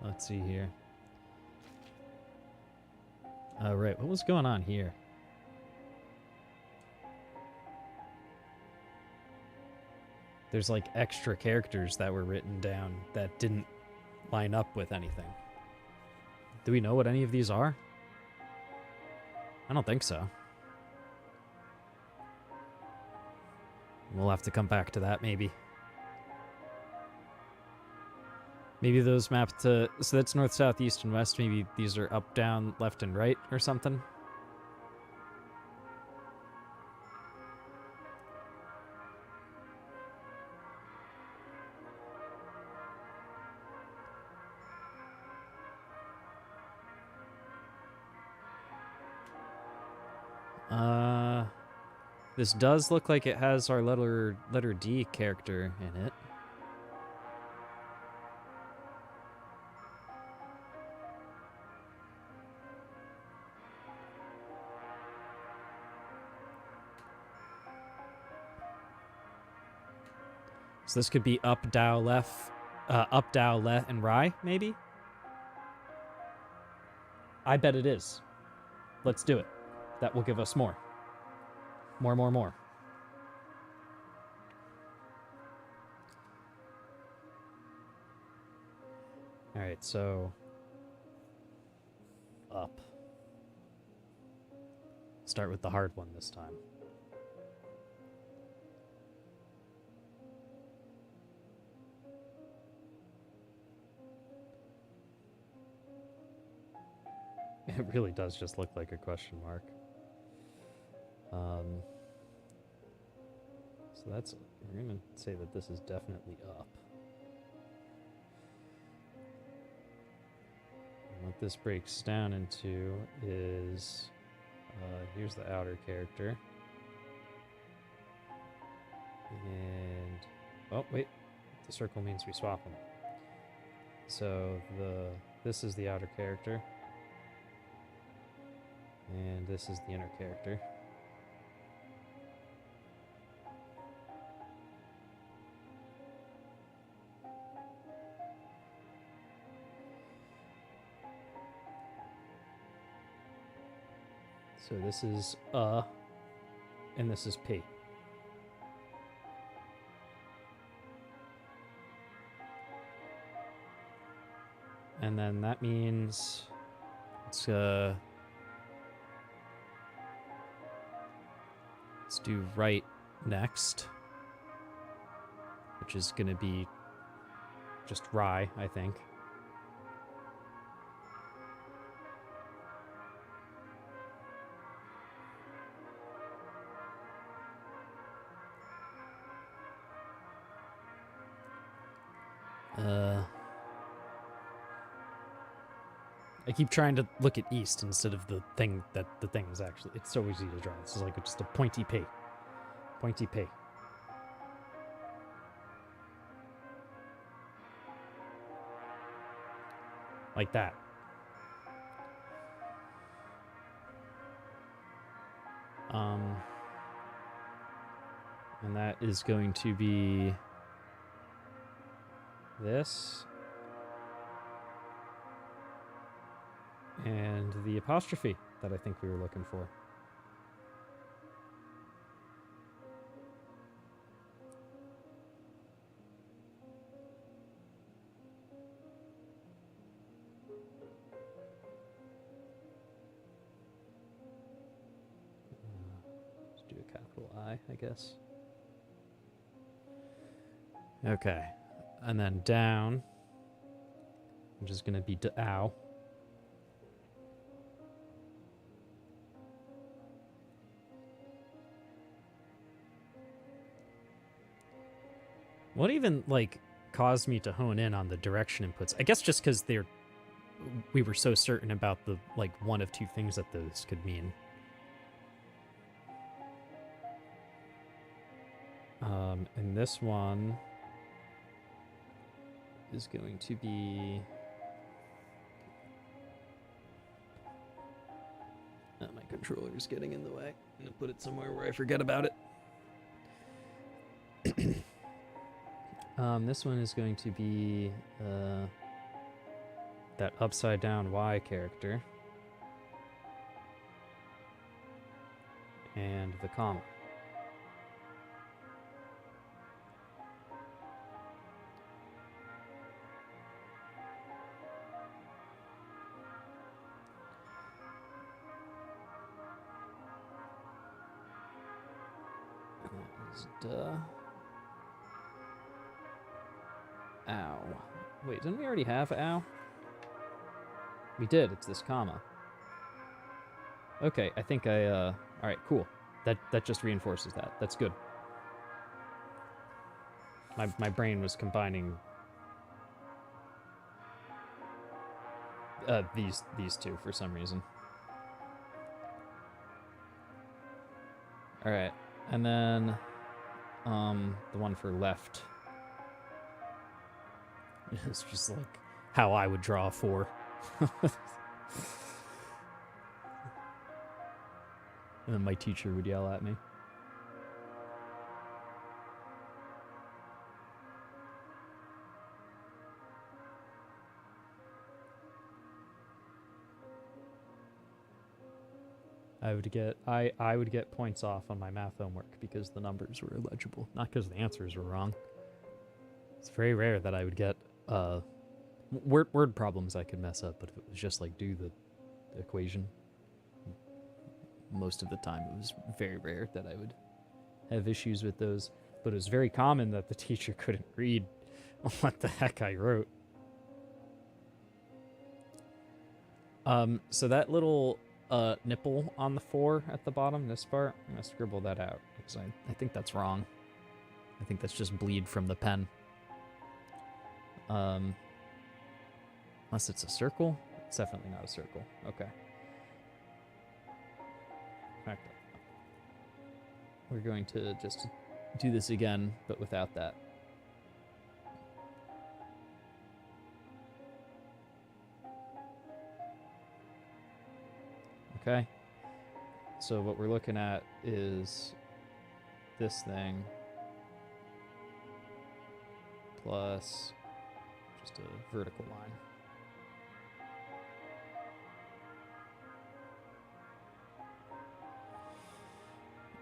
Let's see here. Right, what was going on here? There's like extra characters that were written down that didn't line up with anything. Do we know what any of these are? I don't think so. We'll have to come back to that, maybe. Maybe those map to... So that's north, south, east, and west. Maybe these are up, down, left, and right or something. This does look like it has our letter D character in it. So this could be up, down, left, up, down, left, and right, maybe? I bet it is. Let's do it. That will give us more. More. Alright, so... up. Start with the hard one this time. It really does just look like a question mark. So that's, we're gonna say that this is definitely up. And what this breaks down into is, here's the outer character. And, oh wait, the circle means we swap them. So this is the outer character. And this is the inner character. So this is and this is P. And then that means it's let's do right next, which is gonna be just rye, I think. I keep trying to look at east instead of the thing that the thing is actually. It's so easy to draw. This is like just a pointy P. Pointy P. Like that. And that is going to be this. And the apostrophe that I think we were looking for. Let's do a capital I guess. Okay. And then down, which is going to be ow. What even, like, caused me to hone in on the direction inputs? I guess just because we were so certain about the, like, one of two things that those could mean. And this one is going to be... my controller's getting in the way. I'm going to put it somewhere where I forget about it. This one is going to be that upside down Y character. And the comma. That is duh. Ow. Wait, didn't we already have ow? We did, it's this comma. Okay, I think alright, cool. That just reinforces that. That's good. My brain was combining these two for some reason. Alright, and then the one for left. It's just like how I would draw a 4. And then my teacher would yell at me. I would get points off on my math homework because the numbers were illegible, not because the answers were wrong. It's very rare that I would get word problems I could mess up, but if it was just like do the equation, most of the time it was very rare that I would have issues with those. But it was very common that the teacher couldn't read what the heck I wrote. So that little nipple on the 4 at the bottom, this part, I'm gonna scribble that out because I think that's wrong. I think that's just bleed from the pen. Unless it's a circle? It's definitely not a circle. Okay. Okay. We're going to just do this again, but without that. Okay. So what we're looking at is this thing plus just a vertical line.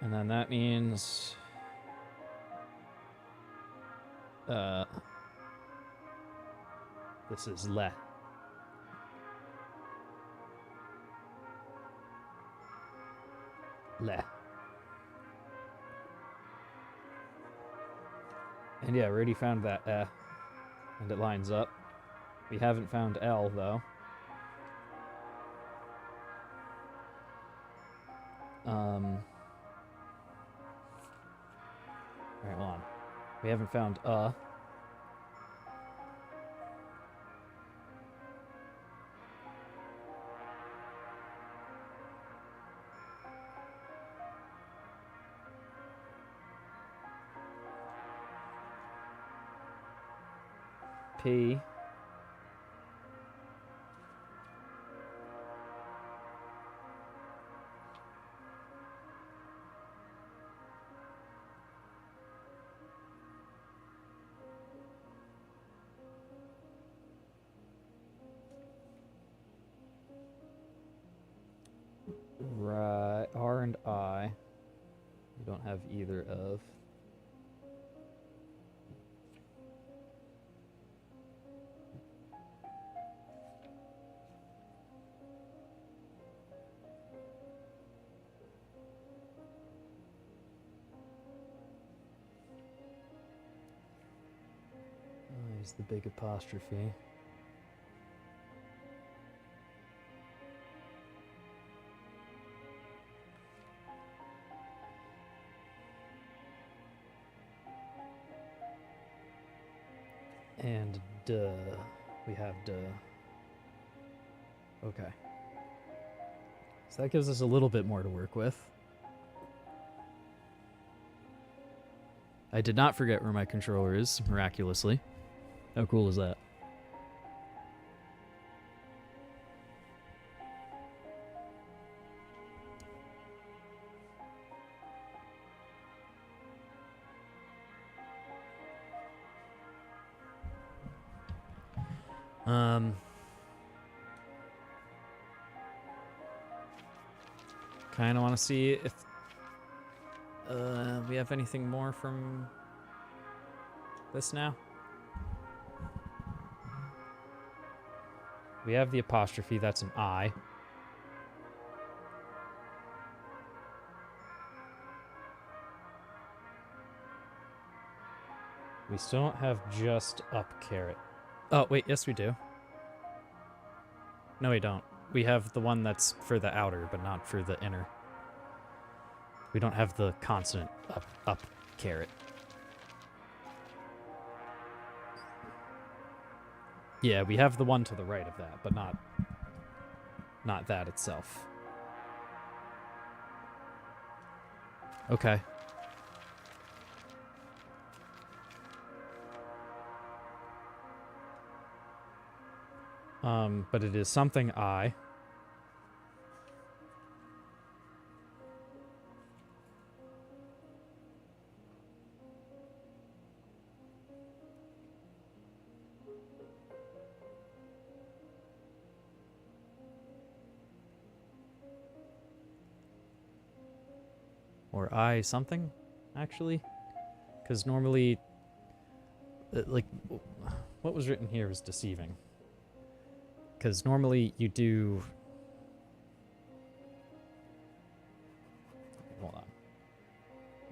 And then that means this is le. Le. And yeah, we already found that and it lines up. We haven't found L though. Alright, hold on. We haven't found P. Right, R and I. We don't have either of. There's the big apostrophe. And duh. We have duh. Okay. So that gives us a little bit more to work with. I did not forget where my controller is, miraculously. How cool is that? kind of want to see if we have anything more from this now. We have the apostrophe, that's an I. We still don't have just up caret. Oh, wait, yes we do. No, we don't. We have the one that's for the outer, but not for the inner. We don't have the consonant up caret. Yeah, we have the one to the right of that, but not that itself. Okay. But it is something I. Or I something, actually. Because normally, like, what was written here is deceiving. Because normally you do... Hold on.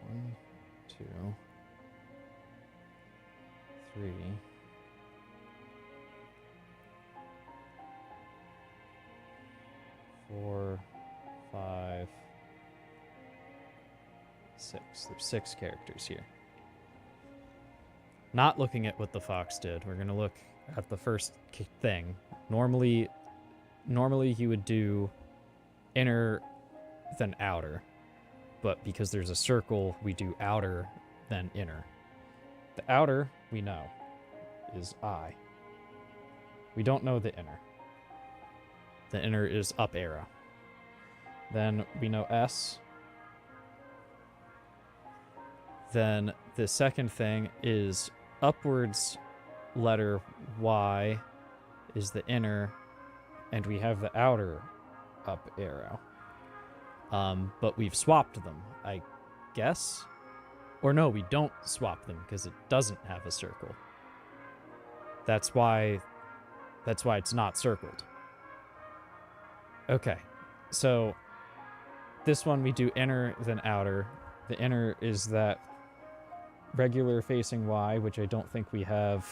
1, 2, 3... 4, 5, 6. There's 6 characters here. Not looking at what the fox did. We're going to look at the first thing. Normally you would do inner, then outer. But because there's a circle, we do outer, then inner. The outer, we know, is I. We don't know the inner. The inner is up arrow. Then we know S. Then the second thing is upwards letter Y is the inner, and we have the outer up arrow. But we've swapped them, I guess? Or no, we don't swap them because it doesn't have a circle. That's why it's not circled. Okay, so this one we do inner then outer. The inner is that regular facing Y, which I don't think we have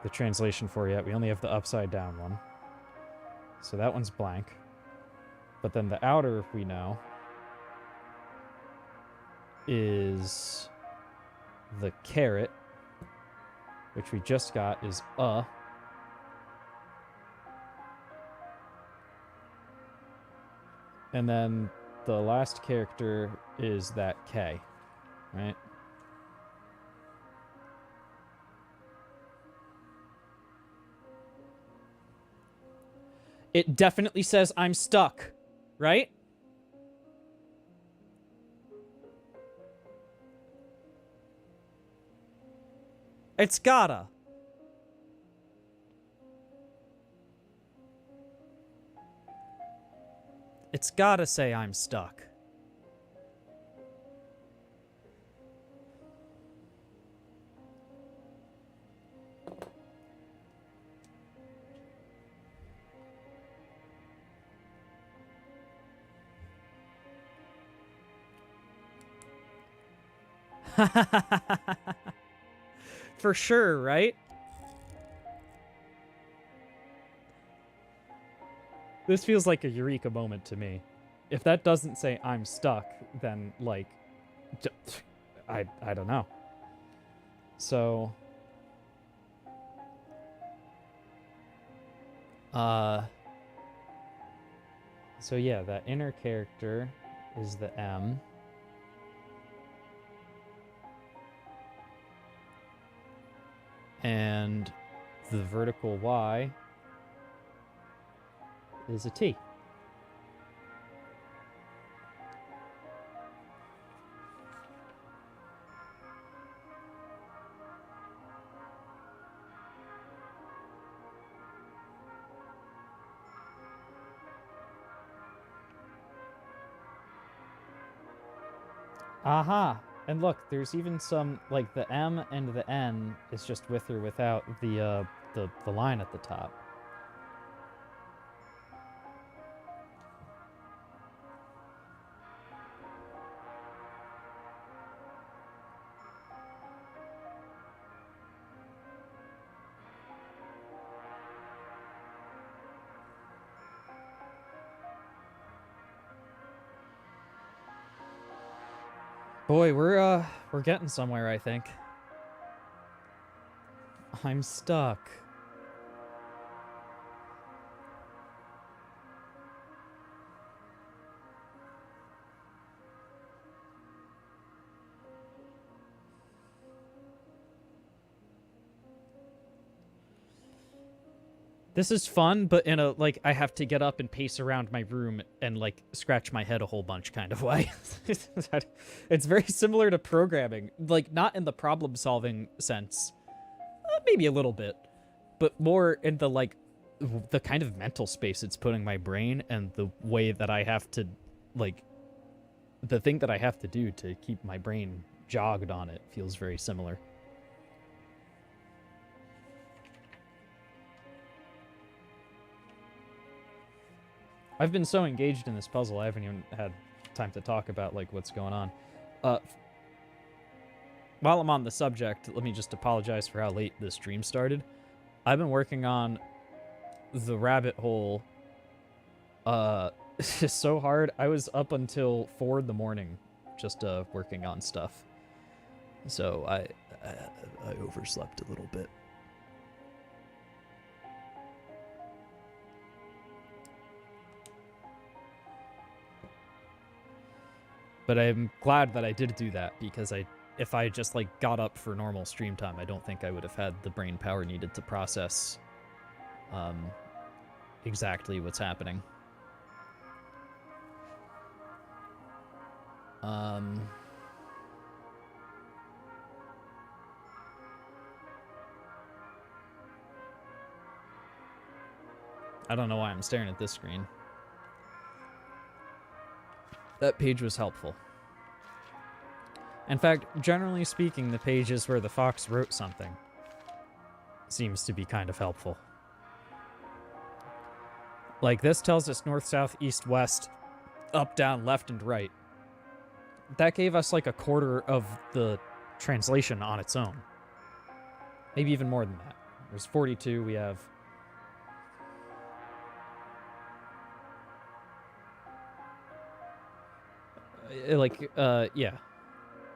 the translation for yet. We only have the upside down one. So that one's blank. But then the outer, we know, is the caret, which we just got is And then the last character is that K, right? It definitely says I'm stuck, right? It's gotta. It's gotta say I'm stuck. For sure, right? This feels like a eureka moment to me. If that doesn't say I'm stuck, then, like, I don't know. So, so yeah, that inner character is the M. And the vertical Y is a T. Aha! And look, there's even some, like, the M and the N is just with or without the line at the top. Boy, we're getting somewhere, I think. I'm stuck. This is fun, but in a, like, I have to get up and pace around my room and, like, scratch my head a whole bunch kind of way. It's very similar to programming. Like, not in the problem-solving sense. Maybe a little bit. But more in the, like, the kind of mental space it's putting my brain and the way that I have to, like, the thing that I have to do to keep my brain jogged on it feels very similar. I've been so engaged in this puzzle, I haven't even had time to talk about, like, what's going on. While I'm on the subject, let me just apologize for how late this stream started. I've been working on the rabbit hole, so hard. I was up until 4 in the morning just, working on stuff. So I overslept a little bit. But I'm glad that I did do that, because if I just, like, got up for normal stream time, I don't think I would have had the brain power needed to process exactly what's happening. I don't know why I'm staring at this screen. That page was helpful. In fact, generally speaking, the pages where the fox wrote something seems to be kind of helpful. Like, this tells us north, south, east, west, up, down, left, and right. That gave us, like, a quarter of the translation on its own. Maybe even more than that. There's 42, we have... yeah.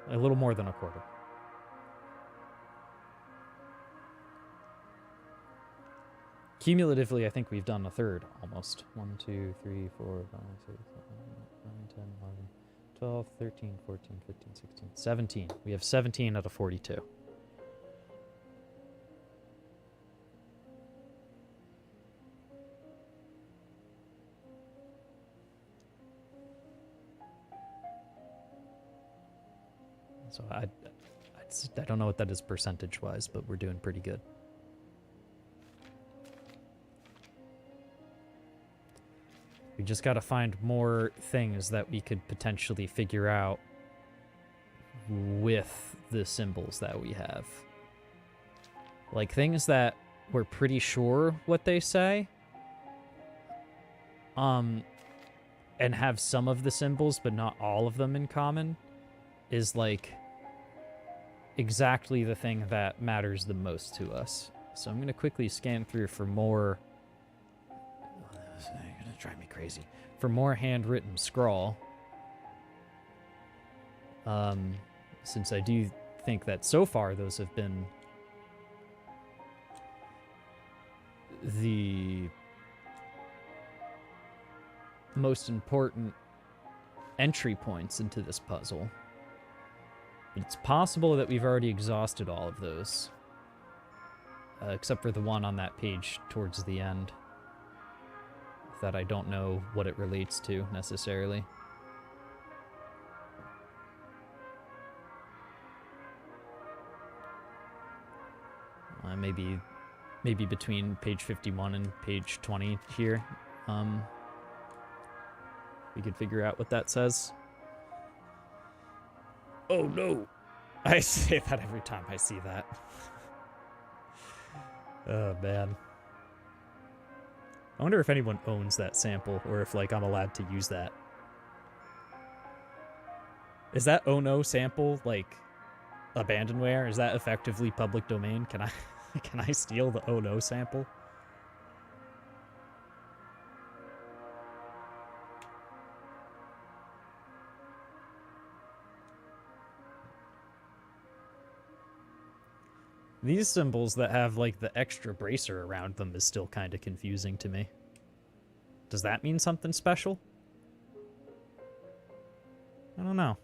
A little more than a quarter. Cumulatively, I think we've done a third, almost. 1, 2, 3, 4, 5, 6, 7, 8, 9, 10, 11, 12, 13, 14, 15, 16, 17. We have 17 out of 42. So I don't know what that is percentage-wise, but we're doing pretty good. We just got to find more things that we could potentially figure out with the symbols that we have. Like, things that we're pretty sure what they say. And have some of the symbols, but not all of them in common, is, like, exactly the thing that matters the most to us. So I'm going to quickly scan through for more... It's going to drive me crazy. For more handwritten scrawl. Since I do think that so far those have been the most important entry points into this puzzle. But it's possible that we've already exhausted all of those. Except for the one on that page towards the end. That I don't know what it relates to, necessarily. Maybe between page 51 and page 20 here. We could figure out what that says. Oh no! I say that every time I see that. Oh man. I wonder if anyone owns that sample, or if, like, I'm allowed to use that. Is that oh no sample, like, abandonware? Is that effectively public domain? Can I can I steal the oh no sample? These symbols that have, like, the extra bracer around them is still kind of confusing to me. Does that mean something special? I don't know.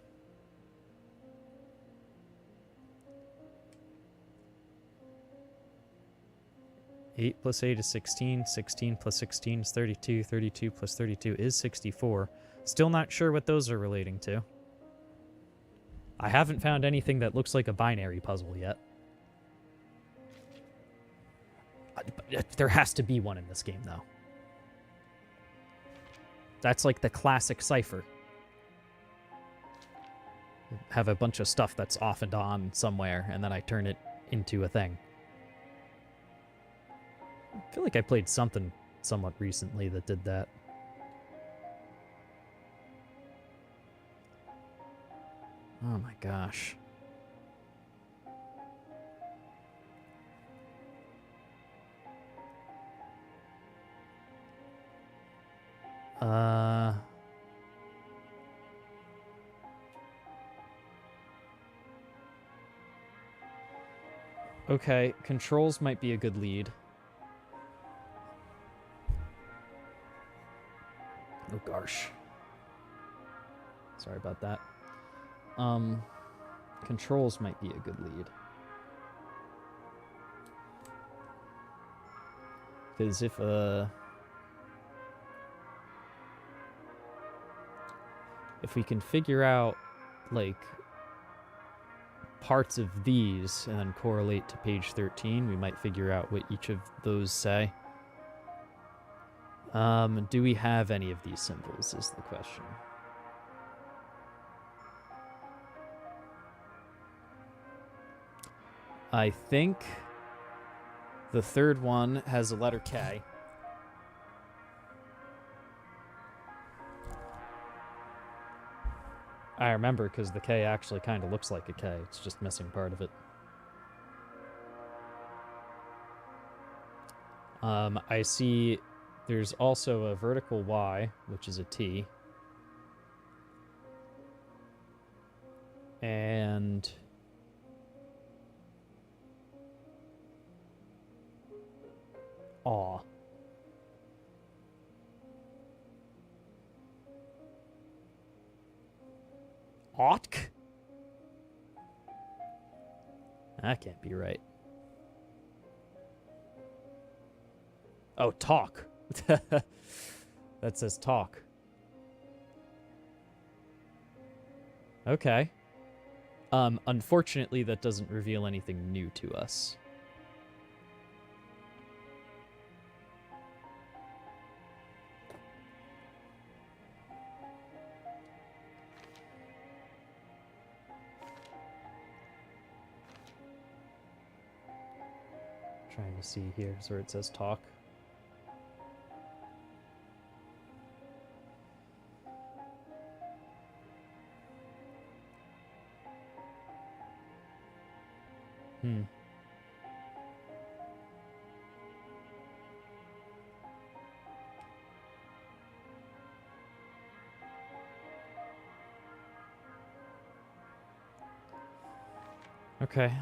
Eight plus 8 is 16. 16 plus 16 is 32. 32 plus 32 is 64. Still not sure what those are relating to. I haven't found anything that looks like a binary puzzle yet. There has to be one in this game, though. That's like the classic cipher. Have a bunch of stuff that's off and on somewhere, and then I turn it into a thing. I feel like I played something somewhat recently that did that. Oh my gosh. Okay, controls might be a good lead. Oh gosh. Sorry about that. Controls might be a good lead. Because if we can figure out, like, parts of these and then correlate to page 13, we might figure out what each of those say. Do we have any of these symbols is the question. I think the third one has a letter K. I remember because the K actually kind of looks like a K. It's just missing part of it. I see there's also a vertical Y, which is a T. And aw. Otk? That can't be right. Oh, talk. That says talk. Okay. Unfortunately, that doesn't reveal anything new to us. Trying to see here where it says talk. Okay.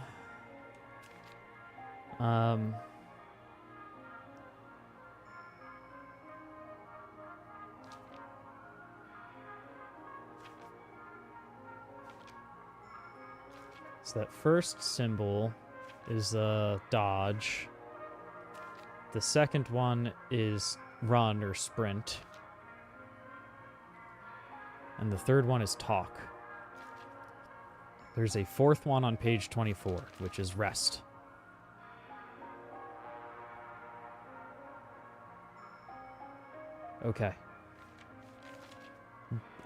So that first symbol is dodge. The second one is run or sprint. And the third one is talk. There's a fourth one on page 24, which is rest. Okay.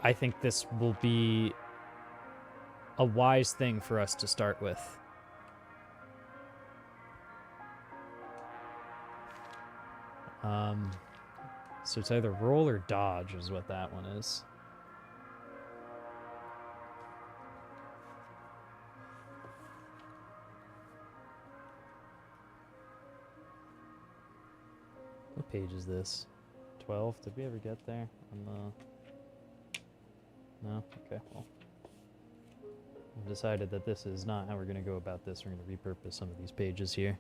I think this will be a wise thing for us to start with. So it's either roll or dodge is what that one is. What page is this? 12? Did we ever get there? On the... No? Okay, well. I've decided that this is not how we're going to go about this. We're going to repurpose some of these pages here.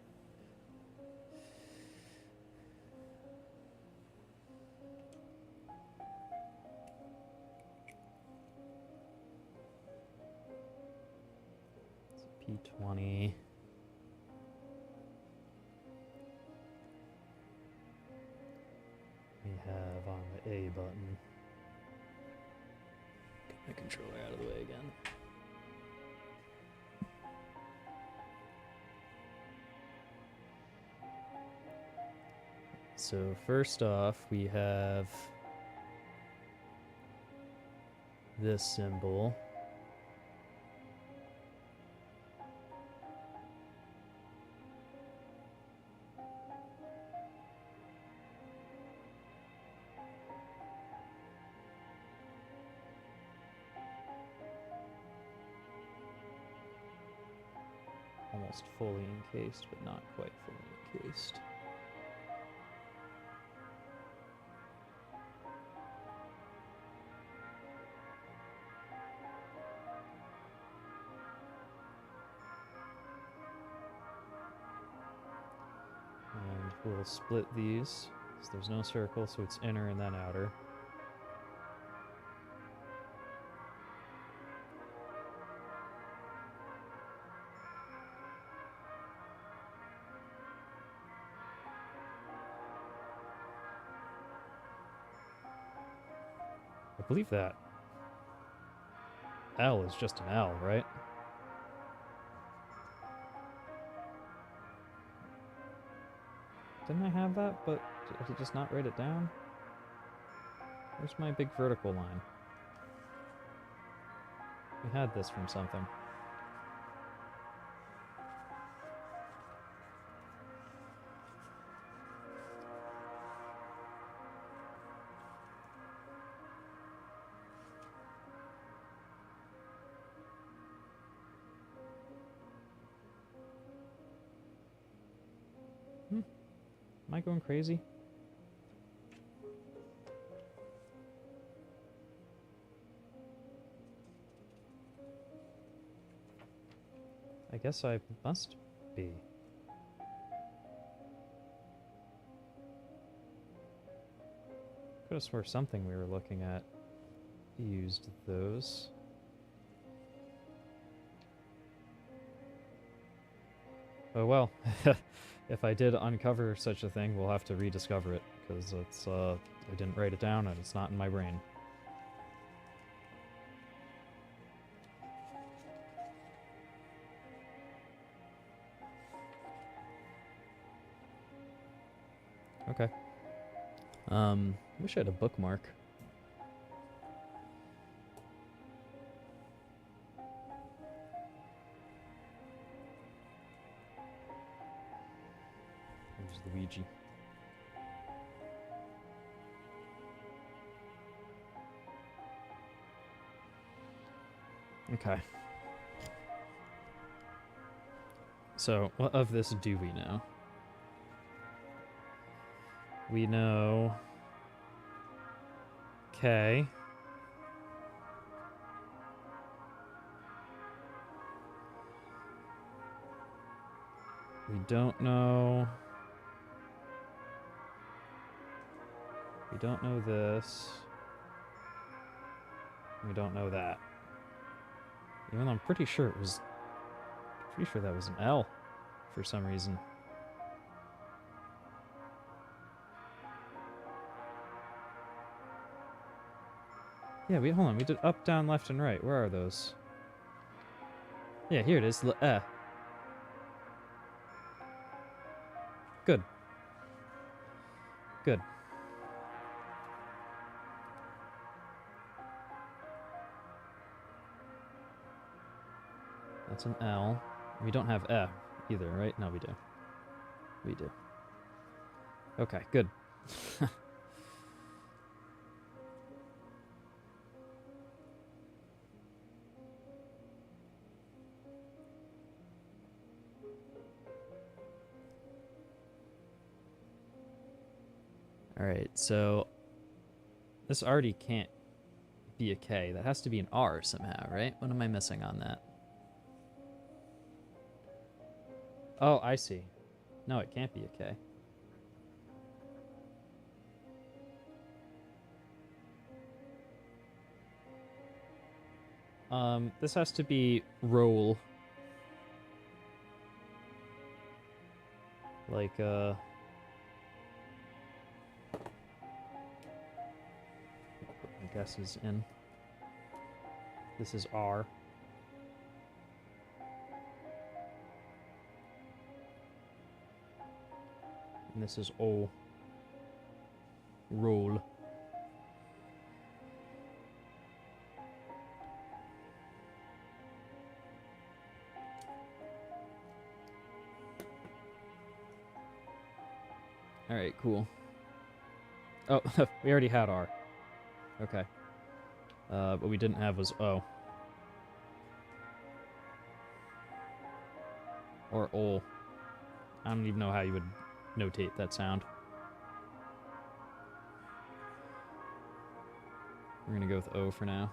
P20. We have on the A button. Get my controller out of the way again. So first off, we have this symbol. Almost fully encased, but not quite fully encased. And we'll split these. So there's no circle, so it's inner and then outer. I believe that L is just an L, right? Didn't I have that, but did I just not write it down? Where's my big vertical line? We had this from something. Am I going crazy? I guess I must be. Could have swore something we were looking at used those. Oh well. If I did uncover such a thing, we'll have to rediscover it, because it's, I didn't write it down and it's not in my brain. Okay. Wish I had a bookmark. Luigi. Okay. So, what of this do we know? We know K. We don't know... We don't know this. We don't know that. Even though I'm pretty sure it was... Pretty sure that was an L for some reason. Yeah, hold on. We did up, down, left, and right. Where are those? Yeah, here it is. Good. Good. That's an L. We don't have F either, right? No, we do. We do. Okay, good. Alright, so this already can't be a K. That has to be an R somehow, right? What am I missing on that? Oh, I see. No, it can't be a K. This has to be roll. Like, put my guesses in. This is R. And this is O. Roll. Alright, cool. Oh, we already had R. Okay. What we didn't have was O. Or O. I don't even know how you would notate that sound. We're gonna go with O for now.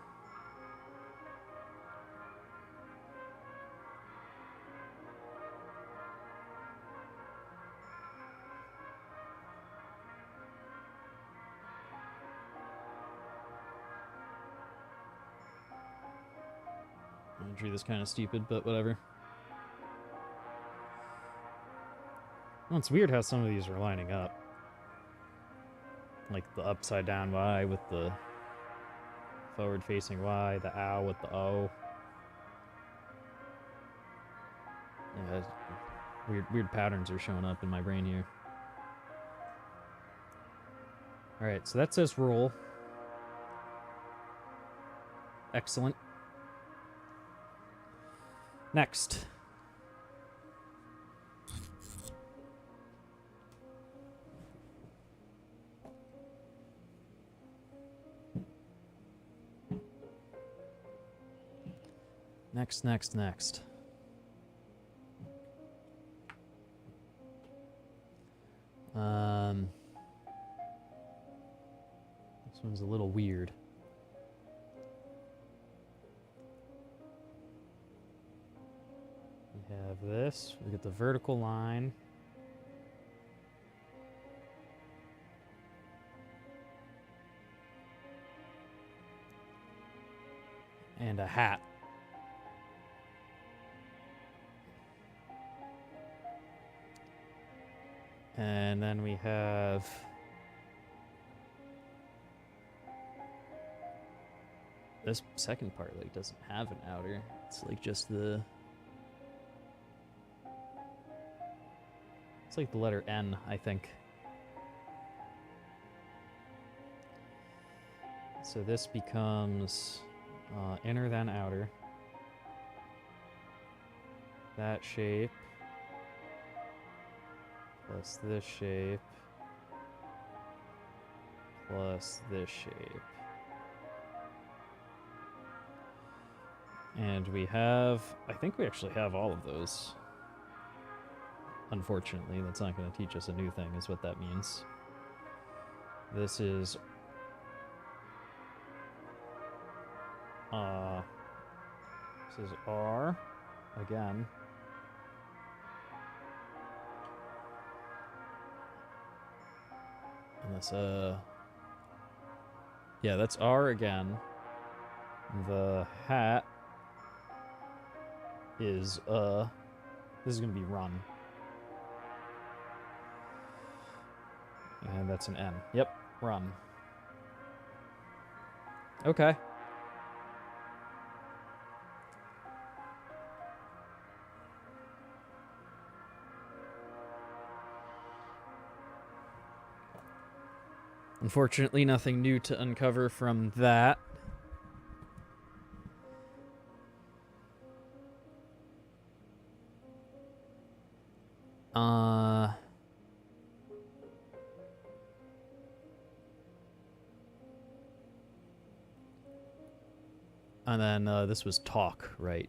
I drew this kind of stupid, but whatever. Well, it's weird how some of these are lining up. Like the upside down Y with the forward facing Y, the ow with the O. Yeah, weird patterns are showing up in my brain here. Alright, so that says roll. Excellent. Next. Next. This one's a little weird. We have this. We get the vertical line. And a hat. And then we have this second part like doesn't have an outer. It's like just the it's like the letter N, I think. So this becomes inner then outer. That shape plus this shape plus this shape. And we have, I think we actually have all of those. Unfortunately, that's not going to teach us a new thing, is what that means. This is R again. And this yeah, that's R again. The hat is this is gonna be run. And that's an N. Yep, run. Okay. Unfortunately, nothing new to uncover from that. And then this was talk, right?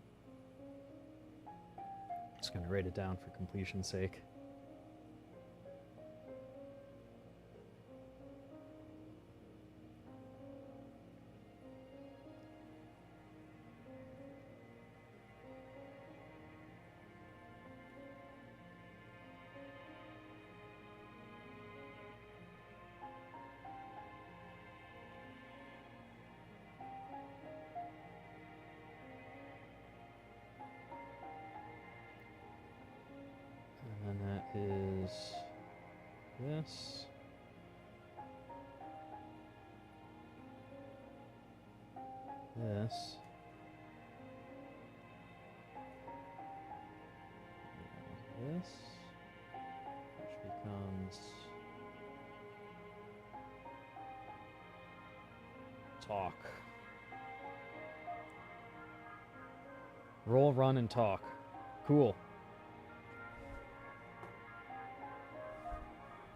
Just gonna write it down for completion's sake. And then that is this. This. And this. Which becomes talk. Roll, run, and talk. Cool.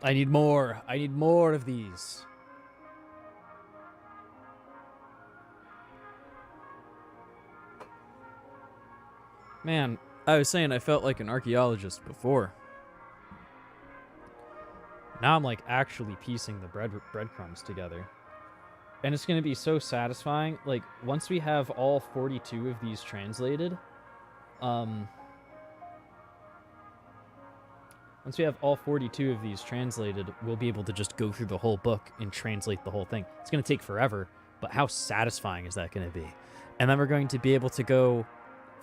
I need more. I need more of these. Man, I was saying I felt like an archaeologist before. Now I'm like actually piecing the breadcrumbs together. And it's going to be so satisfying. Like, once we have all 42 of these translated, once we have all 42 of these translated, we'll be able to just go through the whole book and translate the whole thing. It's going to take forever, but how satisfying is that going to be? And then we're going to be able to go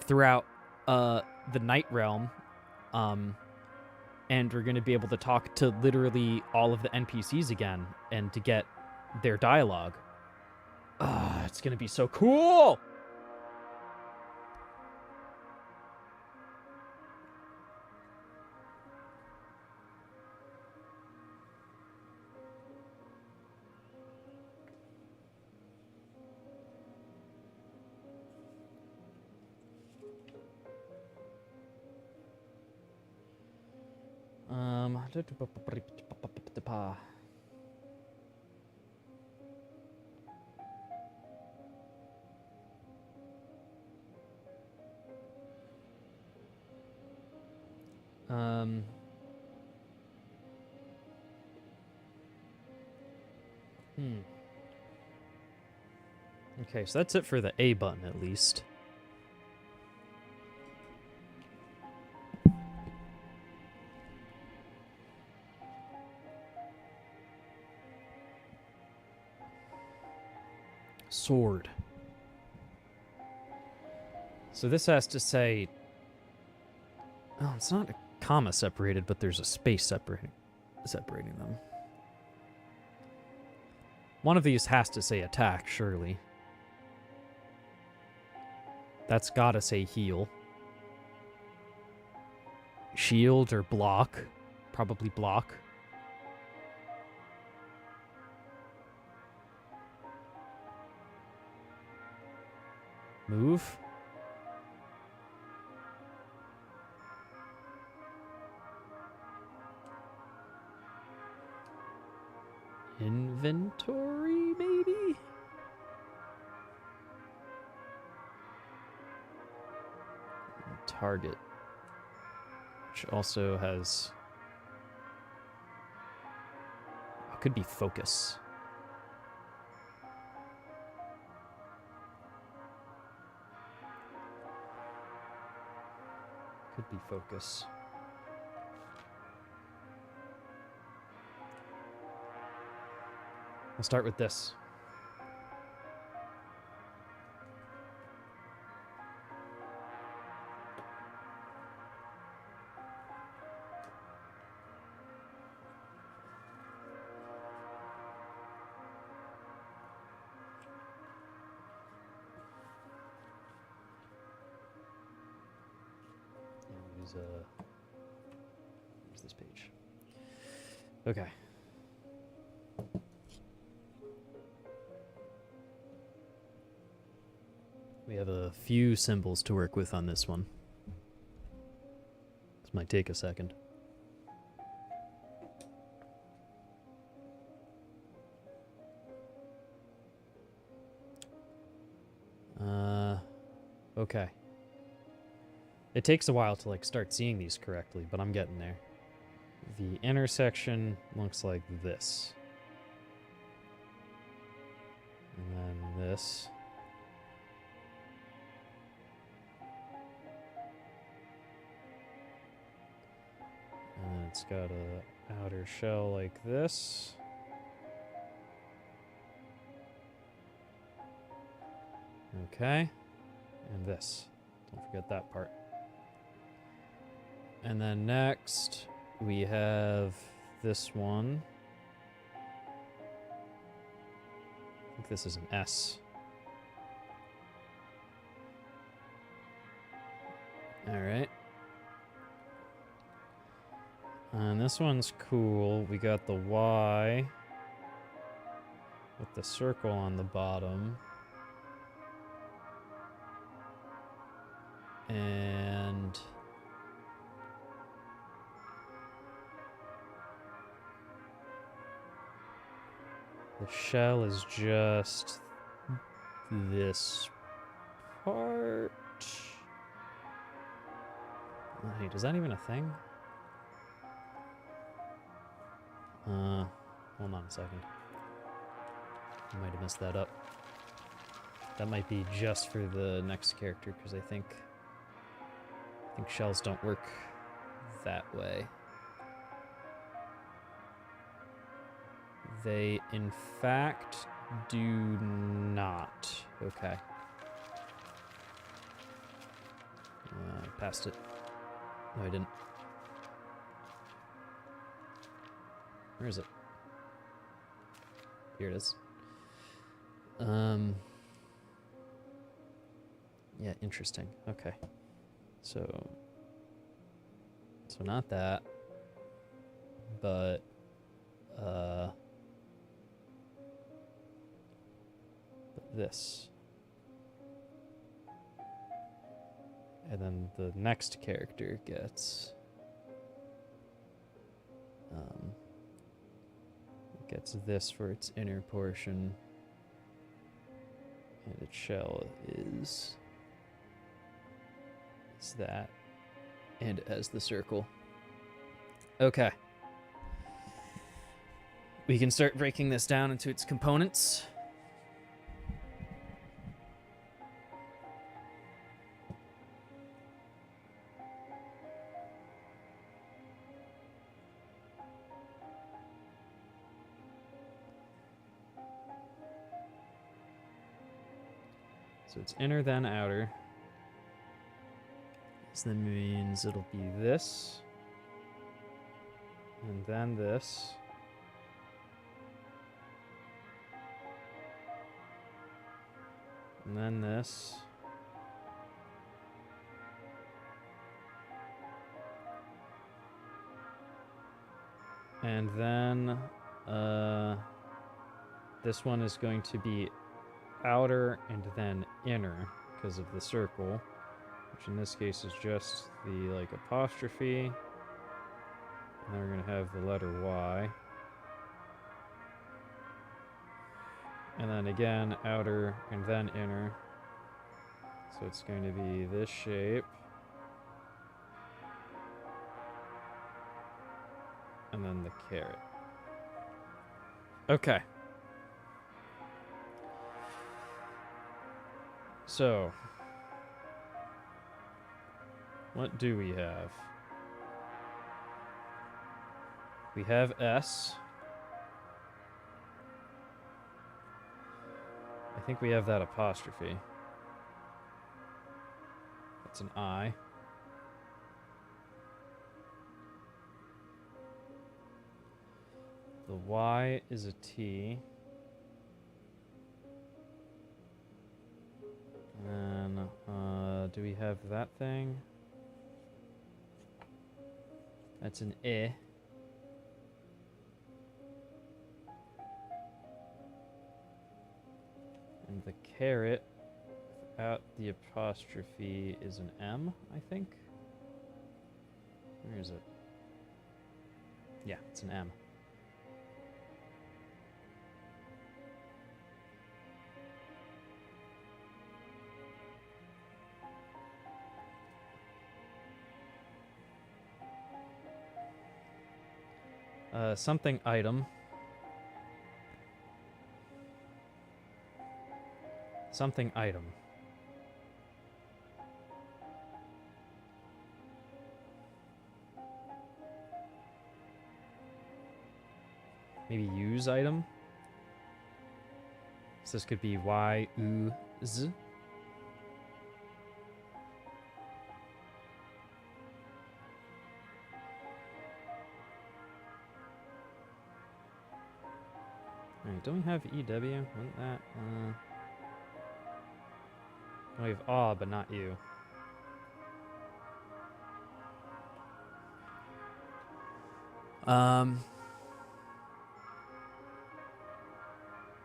throughout the Night Realm, and we're going to be able to talk to literally all of the NPCs again and to get their dialogue. It's going to be so cool! Okay, so that's it for the A button, at least. Sword. So this has to say... Oh, it's not a comma separated, but there's a space separating them. One of these has to say attack, surely. That's gotta say heal. Shield or block. Probably block. Move. Inventory, maybe? Target. Which also has... Oh, could be focus. Could be focus. I'll start with this. Use this page. Okay. We have a few symbols to work with on this one. This might take a second. Okay. It takes a while to like start seeing these correctly, but I'm getting there. The intersection looks like this. And then this. And then it's got a outer shell like this. Okay. And this. Don't forget that part. And then next, we have this one. I think this is an S. Alright. And this one's cool. We got the Y with the circle on the bottom. And the shell is just this part. Hey, is that even a thing? Hold on a second. I might have messed that up. That might be just for the next character, because I think shells don't work that way. They, in fact, do not. Okay. I passed it. No, I didn't. Where is it? Here it is. Yeah, interesting. Okay. So not that, but this. And then the next character gets this for its inner portion, and its shell is that, and it has the circle. Okay. We can start breaking this down into its components. So it's inner, then outer. So that means it'll be this, and then this, and then this, and then this one is going to be outer and then inner because of the circle, which in this case is just the like apostrophe. And then we're going to have the letter Y. And then again, outer and then inner. So it's going to be this shape. And then the caret. Okay. So, what do we have? We have S. I think we have that apostrophe. That's an I. The Y is a T. And do we have that thing? That's an I. And the caret without the apostrophe is an M, I think. Where is it? Yeah, it's an M. Something item. Something item. Maybe use item? So this could be Y, U, Z. Alright, don't we have EW? Wasn't that? We have aw, but not you.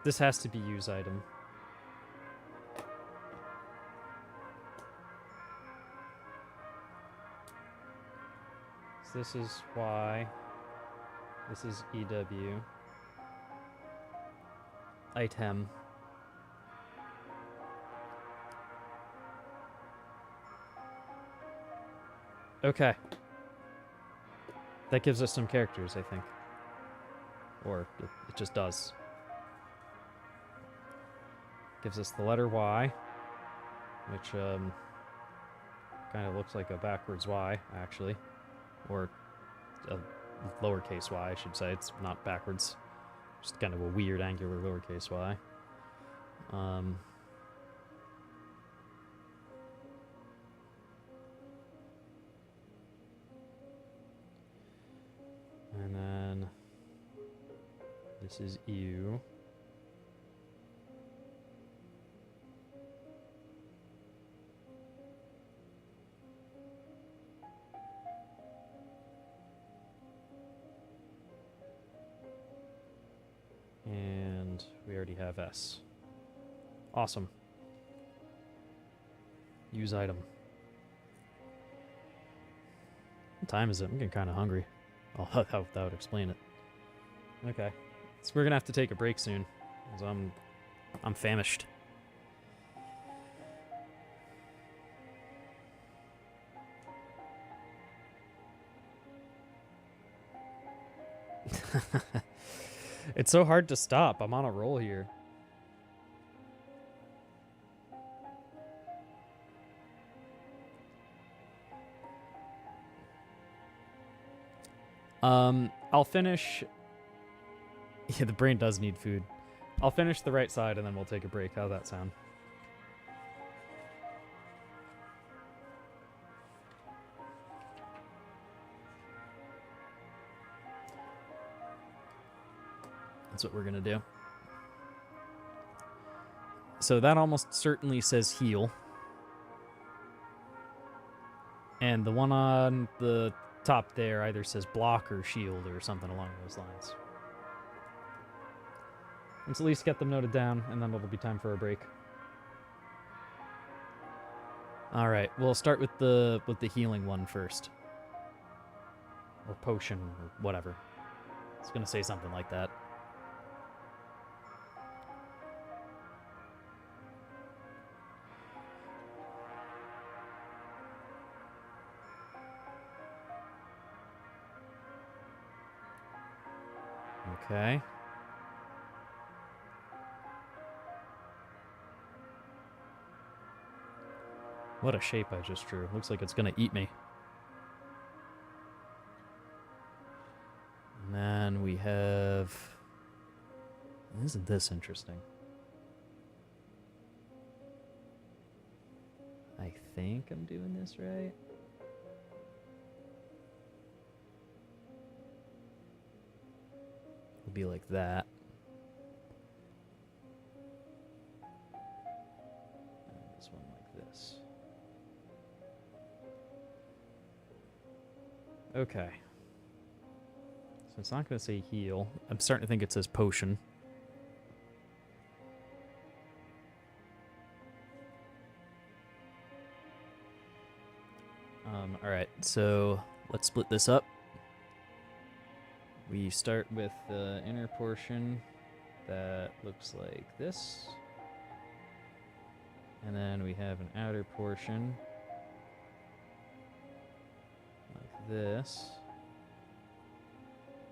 This has to be use item. So this is Y. This is EW. Item. Okay. That gives us some characters, I think. Or it just does. Gives us the letter Y, which kind of looks like a backwards Y, actually. Or a lowercase y, I should say. It's not backwards. Just kind of a weird angular lowercase y. And then this is U. And we already have S. Awesome. Use item. What time is it? I'm getting kind of hungry. Oh, that would explain it. Okay. So we're going to have to take a break soon. Because I'm famished. It's so hard to stop. I'm on a roll here. I'll finish... Yeah, the brain does need food. I'll finish the right side and then we'll take a break. How's that sound? That's what we're gonna do. So that almost certainly says heal. And the one on the top there either says block or shield or something along those lines. Let's at least get them noted down, and then it'll be time for a break. Alright, we'll start with the healing one first. Or potion, or whatever. It's gonna say something like that. Okay. What a shape I just drew. Looks like it's gonna eat me. And then we have... Isn't this interesting? I think I'm doing this right. It'll be like that. And this one like this. Okay. So it's not going to say heal. I'm starting to think it says potion. Alright, so let's split this up. We start with the inner portion that looks like this. And then we have an outer portion like this.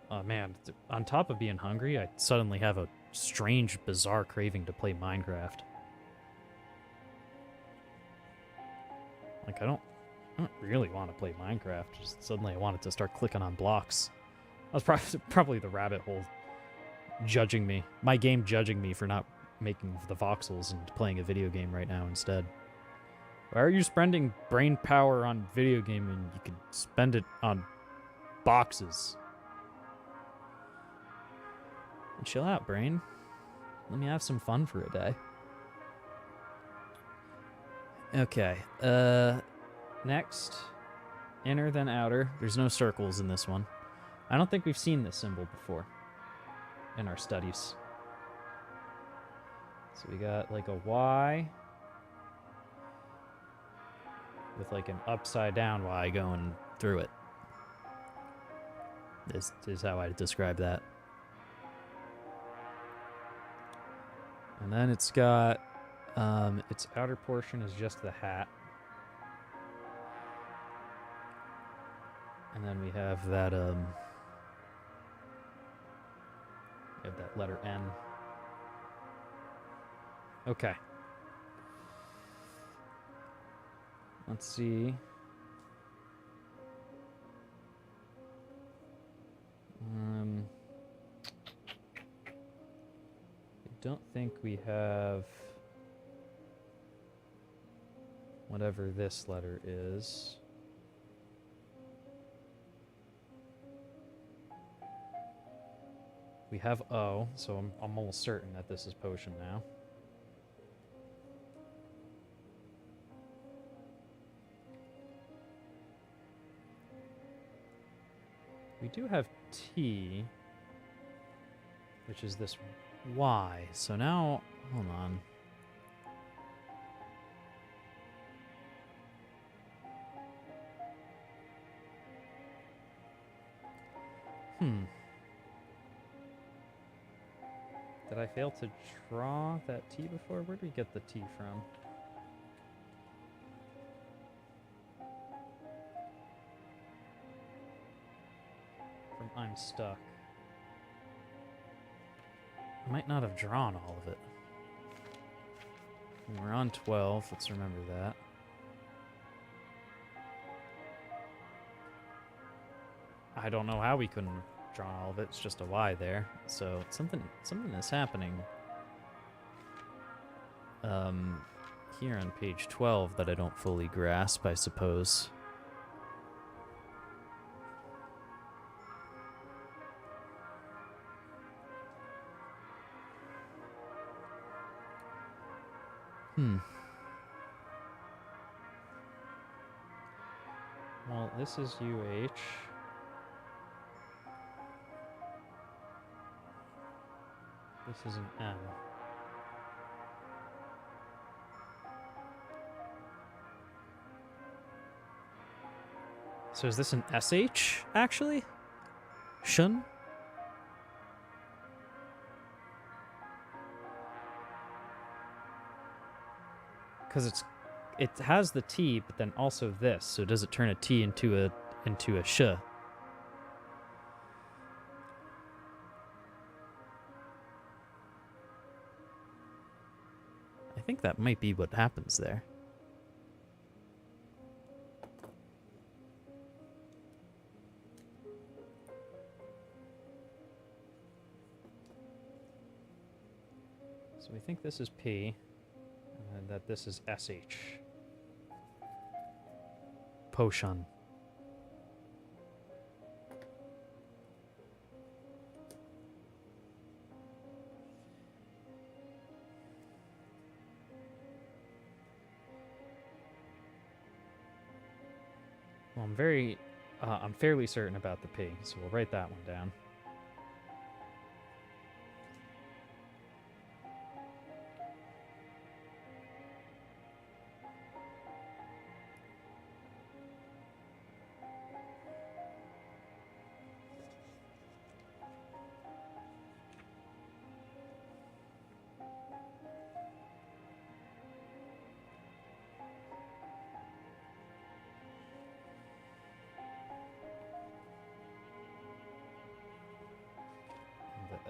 Oh man, on top of being hungry, I suddenly have a strange, bizarre craving to play Minecraft. Like, I don't really want to play Minecraft. Just suddenly I wanted to start clicking on blocks. That was probably the rabbit hole judging me. My game judging me for not making the voxels and playing a video game right now instead. Why are you spending brain power on video game when you could spend it on boxes? Chill out, brain. Let me have some fun for a day. Okay, next. Inner, then outer. There's no circles in this one. I don't think we've seen this symbol before in our studies. So we got like a Y with like an upside down Y going through it. This is how I describe that. And then it's got, its outer portion is just the hat. And then we have that, letter N. Okay. Let's see. I don't think we have whatever this letter is. We have O, so I'm almost certain that this is potion now. We do have T, which is this Y. So now, hold on. Did I fail to draw that T before? Where did we get the T from? From I'm stuck. I might not have drawn all of it. We're on 12, let's remember that. I don't know how we couldn't draw all of it, it's just a Y there. So something is happening here on page 12 that I don't fully grasp, I suppose. Well, this is UH. This is an M. So is this an SH, actually? Shun? Because it has the T, but then also this. So does it turn a T into a sh? I think that might be what happens there. So we think this is P, and that this is SH. Potion. Well, I'm fairly certain about the P, so we'll write that one down.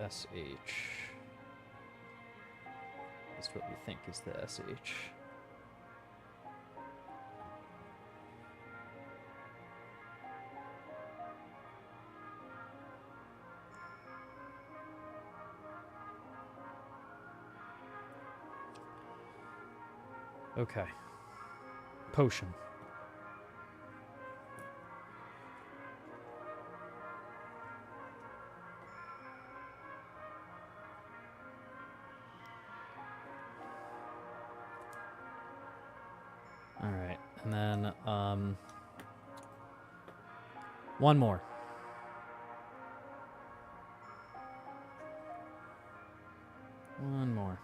SH. That's what we think is the SH. Okay. Potion. All right. And then one more. One more.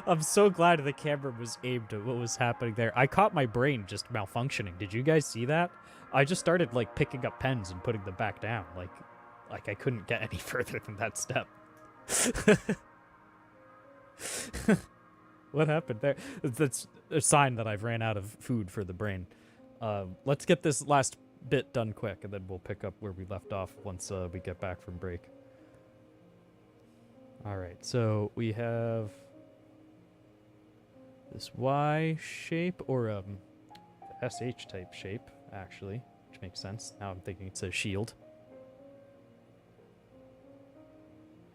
I'm so glad the camera was aimed at what was happening there. I caught my brain just malfunctioning. Did you guys see that? I just started like picking up pens and putting them back down. Like I couldn't get any further than that step. What happened there? That's a sign that I've ran out of food for the brain. Let's get this last bit done quick, and then we'll pick up where we left off once we get back from break. All right, so we have this Y shape, or SH type shape, actually, which makes sense. Now I'm thinking it's a shield.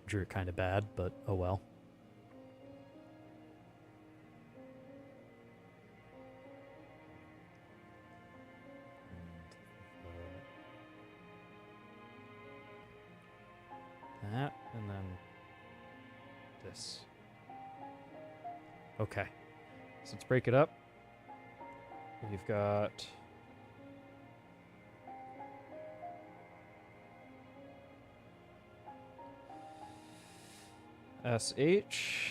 Drew it kind of bad, but oh well. That, and then this. Okay, so let's break it up. We've got SH.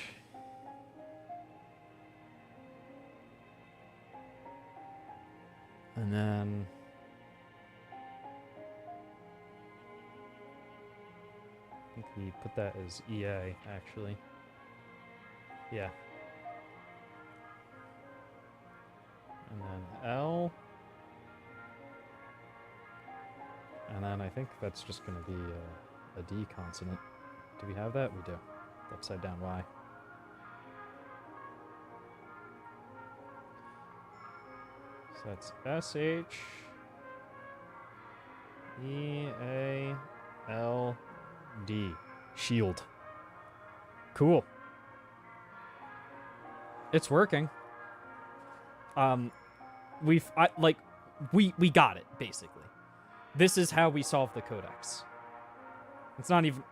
And then I think we put that as EA, actually. Yeah. And then L. And then I think that's just going to be a D consonant. Do we have that? We do. Upside down Y. So that's SH, E, A, L, D. Shield. Cool. It's working. We got it, basically. This is how we solve the codex. It's not even...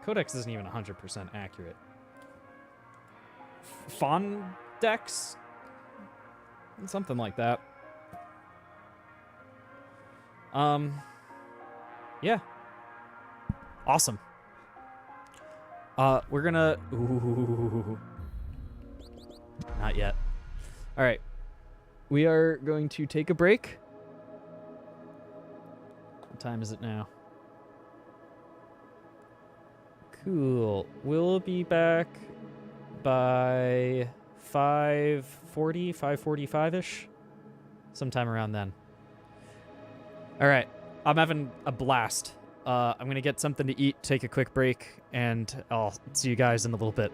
Codex isn't even 100% accurate. Fondex? Something like that. Yeah. Awesome. We're gonna... Ooh. Not yet. All right. We are going to take a break. What time is it now? Cool. We'll be back by 5:40, 5:45-ish. Sometime around then. All right. I'm having a blast. I'm going to get something to eat, take a quick break, and I'll see you guys in a little bit.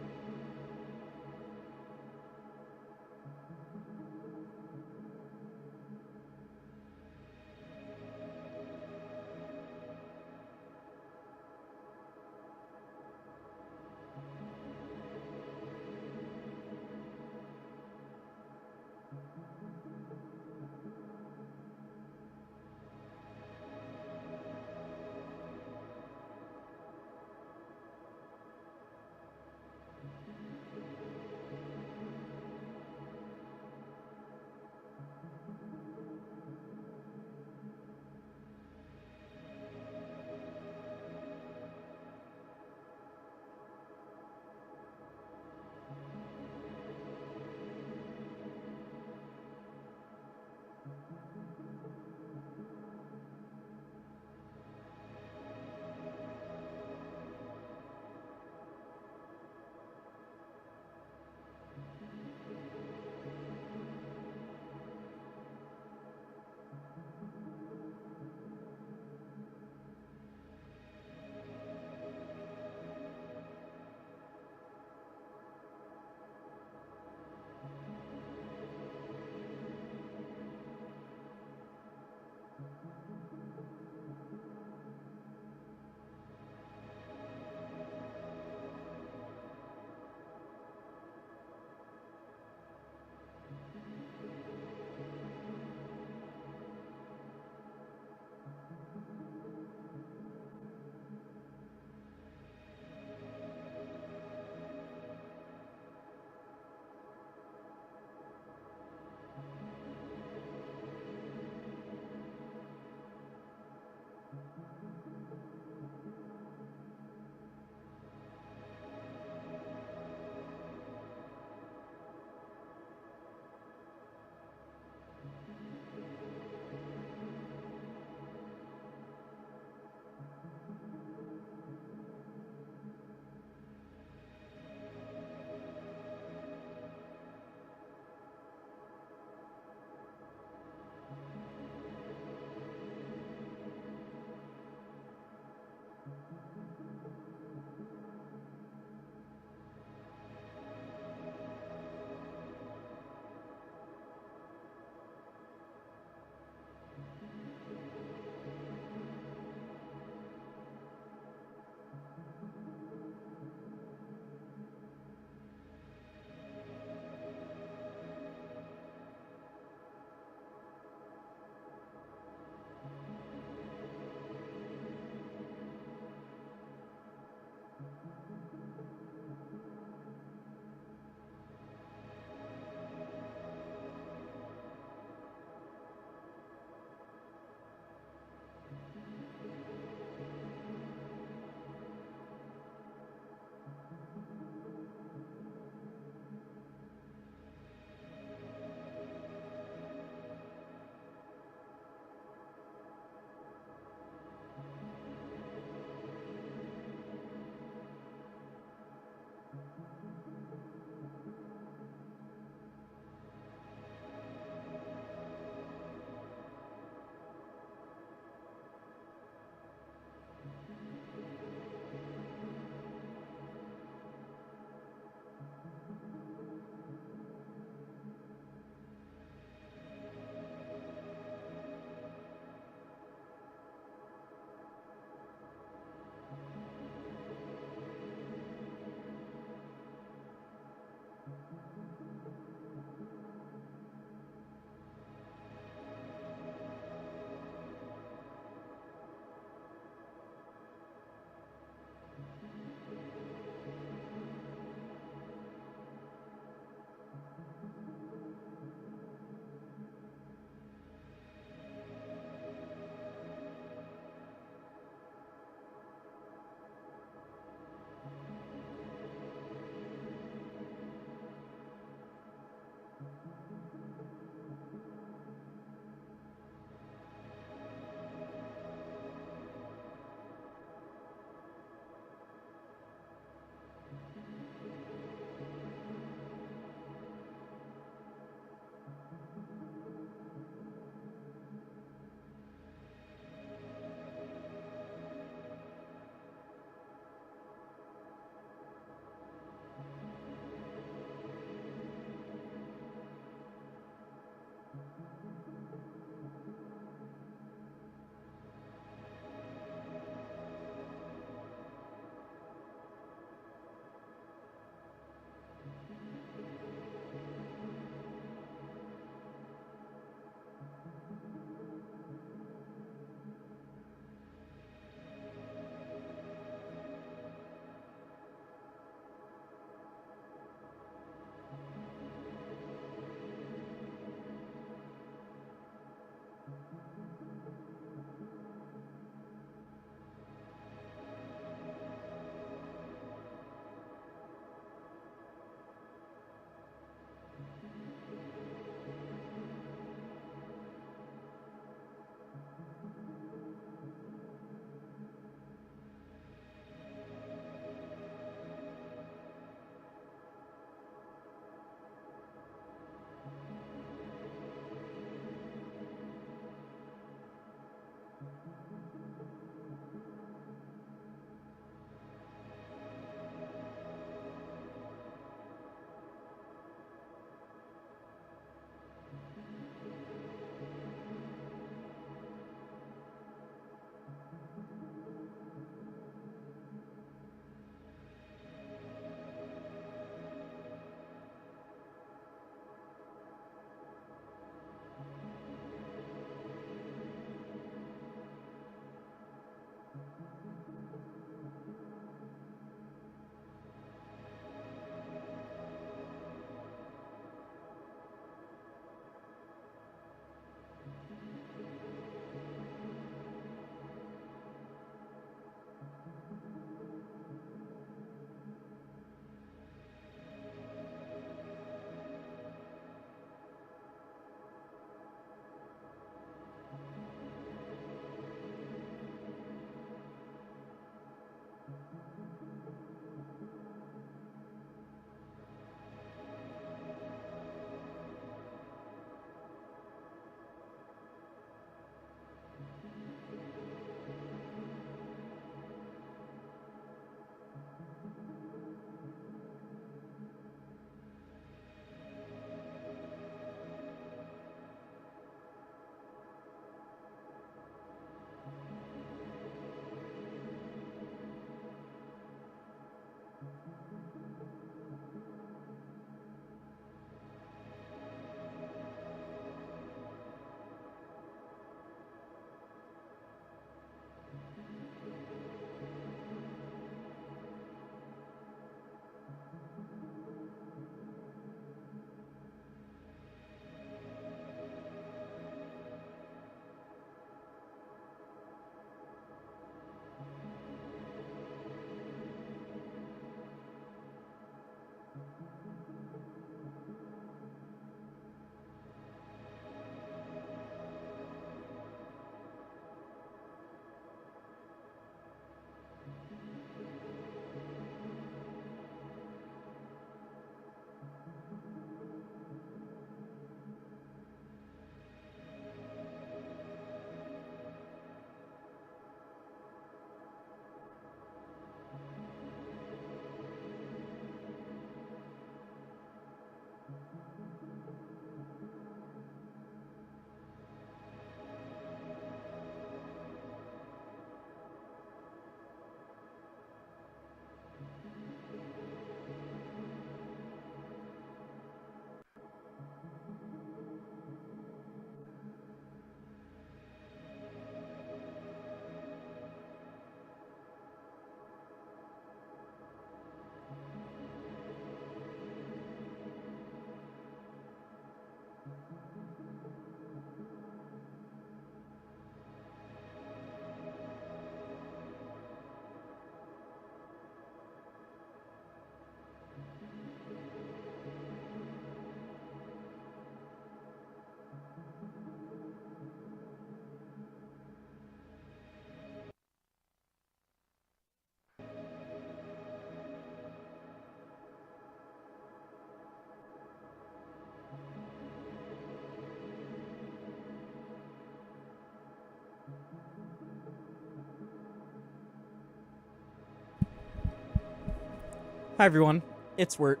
Hi everyone, it's Wert,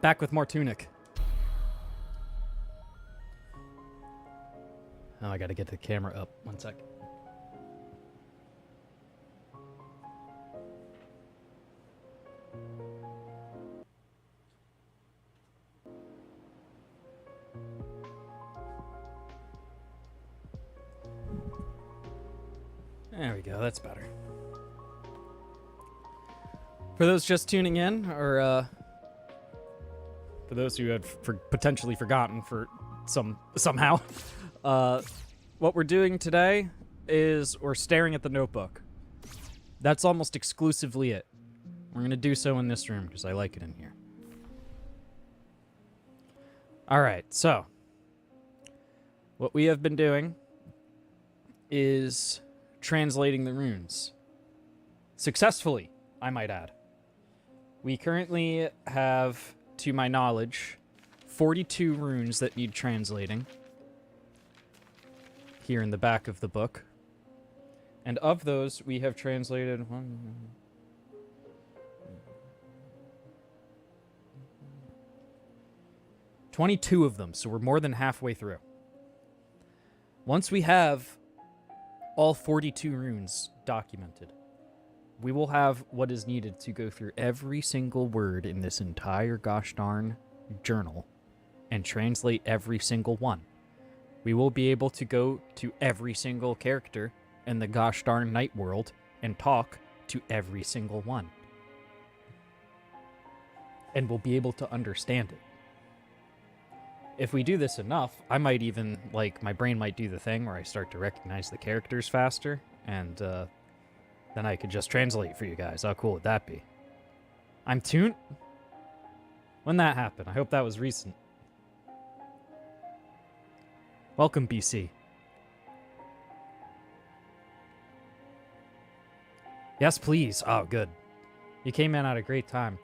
back with more Tunic. Oh, I gotta get the camera up, 1 sec. There we go, that's better. For those just tuning in, or for those who had potentially forgotten for somehow, what we're doing today is we're staring at the notebook. That's almost exclusively it. We're gonna do so in this room because I like it in here. Alright, so what we have been doing is translating the runes. Successfully, I might add. We currently have, to my knowledge, 42 runes that need translating here in the back of the book. And of those, we have translated 22 of them, so we're more than halfway through. Once we have all 42 runes documented, we will have what is needed to go through every single word in this entire gosh darn journal and translate every single one. We will be able to go to every single character in the gosh darn night world and talk to every single one. And we'll be able to understand it. If we do this enough, I might even, my brain might do the thing where I start to recognize the characters faster, and then I could just translate for you guys. How cool would that be? I'm Toon. When that happened? I hope that was recent. Welcome, BC. Yes, please. Oh, good. You came in at a great time.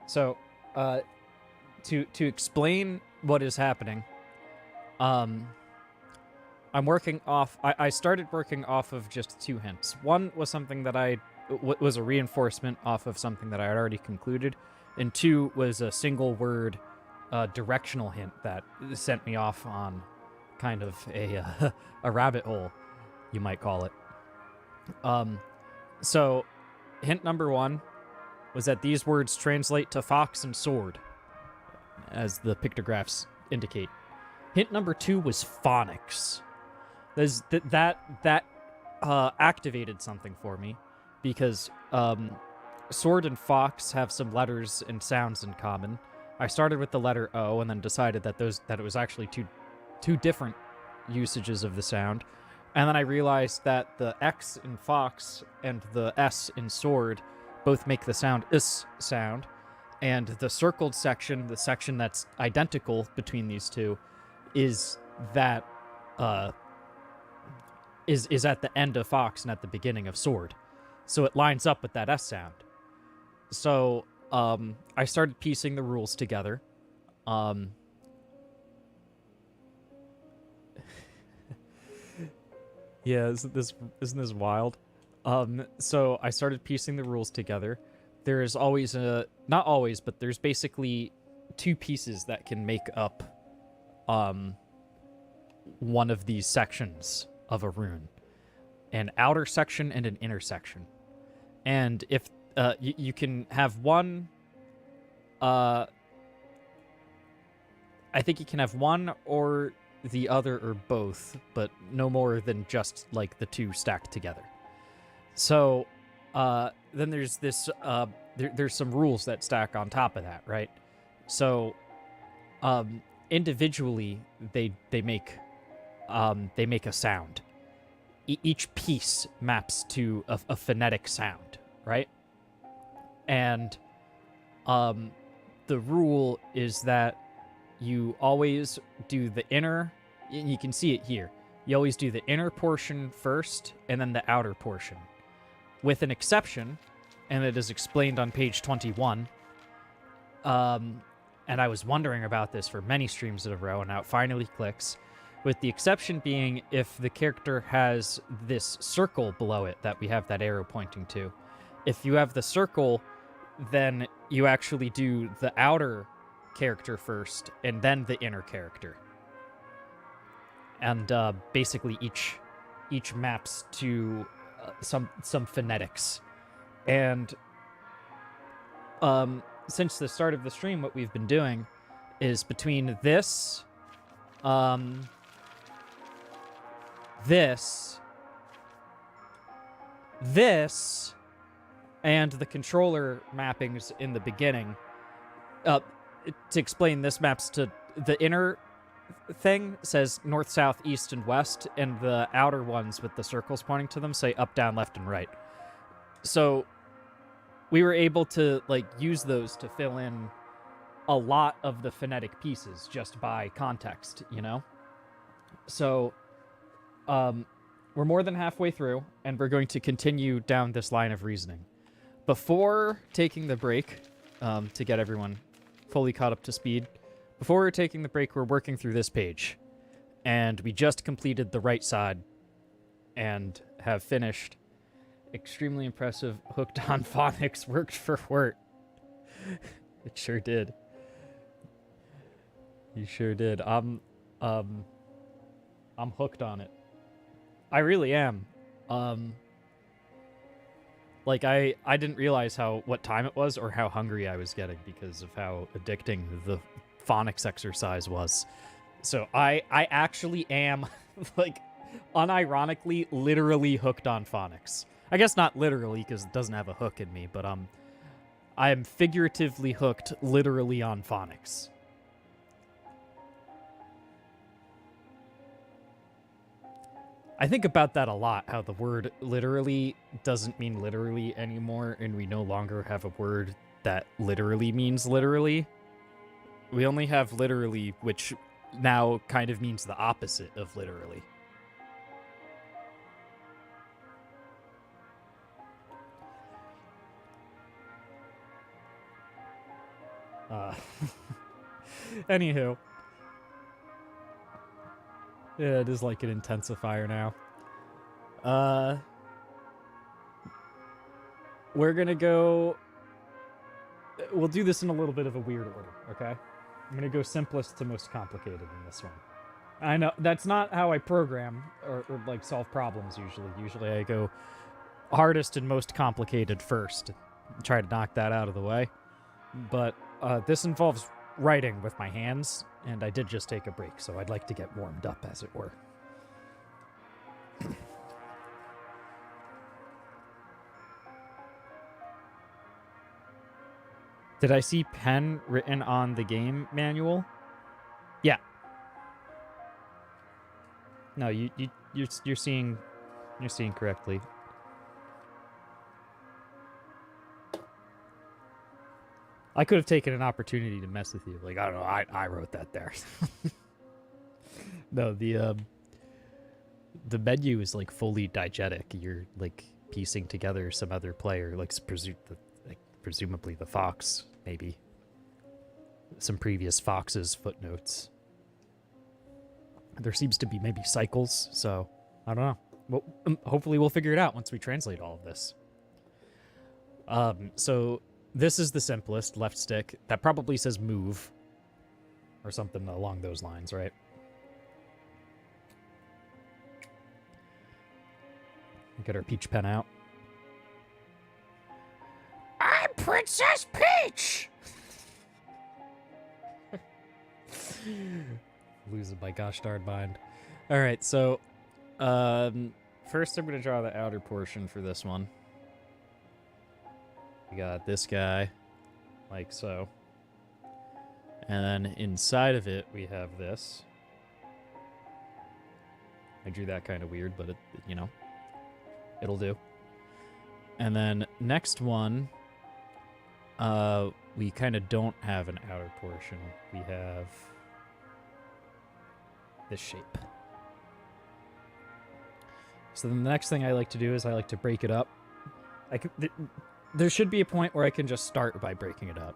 So, to explain what is happening, I'm working off... I started working off of just 2 hints. One was something that was a reinforcement off of something that I had already concluded, and 2 was a single word directional hint that sent me off on kind of a rabbit hole, you might call it. So, hint number 1 was that these words translate to fox and sword, as the pictographs indicate. Hint number 2 was phonics. That activated something for me, because sword and fox have some letters and sounds in common. I started with the letter O and then decided that it was actually two different usages of the sound. And then I realized that the X in fox and the S in sword both make the sound is sound. And the circled section, the section that's identical between these two, is that is at the end of fox and at the beginning of sword. So it lines up with that S sound. So I started piecing the rules together. Yeah, isn't this wild? So I started piecing the rules together. There is always not always, but there's basically 2 pieces that can make up one of these sections of a rune. An outer section and an inner section. And if you can have one, I think you can have one or the other or both, but no more than just the 2 stacked together. So then there's this there's some rules that stack on top of that, right? So individually they make a sound. Each piece maps to a phonetic sound, right? And the rule is that you always do the inner, and you can see it here. You always do the inner portion first and then the outer portion. With an exception, and it is explained on page 21. And I was wondering about this for many streams in a row, and now it finally clicks. With the exception being if the character has this circle below it that we have that arrow pointing to. If you have the circle then you actually do the outer character first and then the inner character. And basically each maps to some phonetics. And since the start of the stream, what we've been doing is between this, this, and the controller mappings in the beginning. To explain, this maps to the inner thing says north, south, east, and west, and the outer ones with the circles pointing to them say up, down, left, and right. So we were able to like use those to fill in a lot of the phonetic pieces just by context, you know? So we're more than halfway through, and we're going to continue down this line of reasoning. Before taking the break, to get everyone fully caught up to speed, before we're taking the break, we're working through this page. And we just completed the right side and have finished. Extremely impressive. Hooked on phonics worked for Wert. It sure did. You sure did. I'm hooked on it. I really am. Like I didn't realize what time it was or how hungry I was getting because of how addicting the phonics exercise was. So I actually am like unironically literally hooked on phonics. I guess not literally because it doesn't have a hook in me, but I am figuratively hooked literally on phonics. I think about that a lot, how the word literally doesn't mean literally anymore, and we no longer have a word that literally means literally. We only have literally, which now kind of means the opposite of literally. Anywho. Yeah, it is like an intensifier now. We're gonna go... We'll do this in a little bit of a weird order, okay? I'm gonna go simplest to most complicated in this one. I know, that's not how I program or like solve problems usually. Usually I go hardest and most complicated first. Try to knock that out of the way. But this involves writing with my hands, and I did just take a break, so I'd like to get warmed up, as it were. Did I see pen written on the game manual? Yeah. No, you're seeing correctly. I could have taken an opportunity to mess with you. Like, I don't know, I wrote that there. No, the menu is like fully diegetic. You're like piecing together some other player, like presumably the Fox, maybe. Some previous Fox's footnotes. There seems to be maybe cycles, so I don't know. Well, hopefully we'll figure it out once we translate all of this. So this is the simplest, left stick. That probably says move or something along those lines, right? Get our Peach pen out. I'm Princess Peach! Losing my gosh darn mind. Alright, so first I'm going to draw the outer portion for this one. We got this guy, like so. And then inside of it, we have this. I drew that kind of weird, but it, you know, it'll do. And then next one, we kind of don't have an outer portion. We have this shape. So then the next thing I like to do is I like to break it up. There should be a point where I can just start by breaking it up.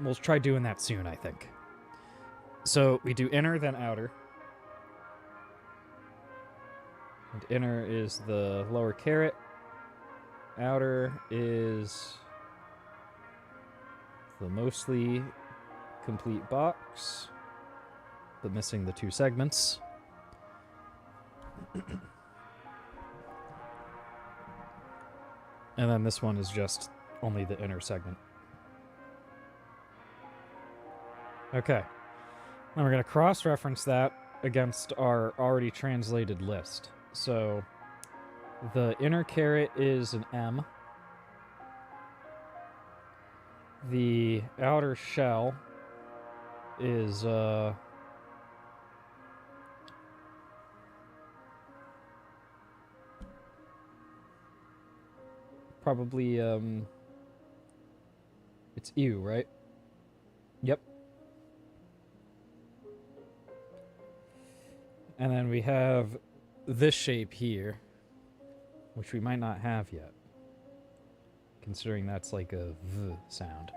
We'll try doing that soon, I think. So we do inner, then outer. And inner is the lower caret. Outer is the mostly complete box, but missing the 2 segments. And then this one is just only the inner segment. Okay. Now we're going to cross-reference that against our already translated list. So the inner caret is an M. The outer shell is probably it's U, right? Yep. And then we have this shape here, which we might not have yet, considering that's like a V sound.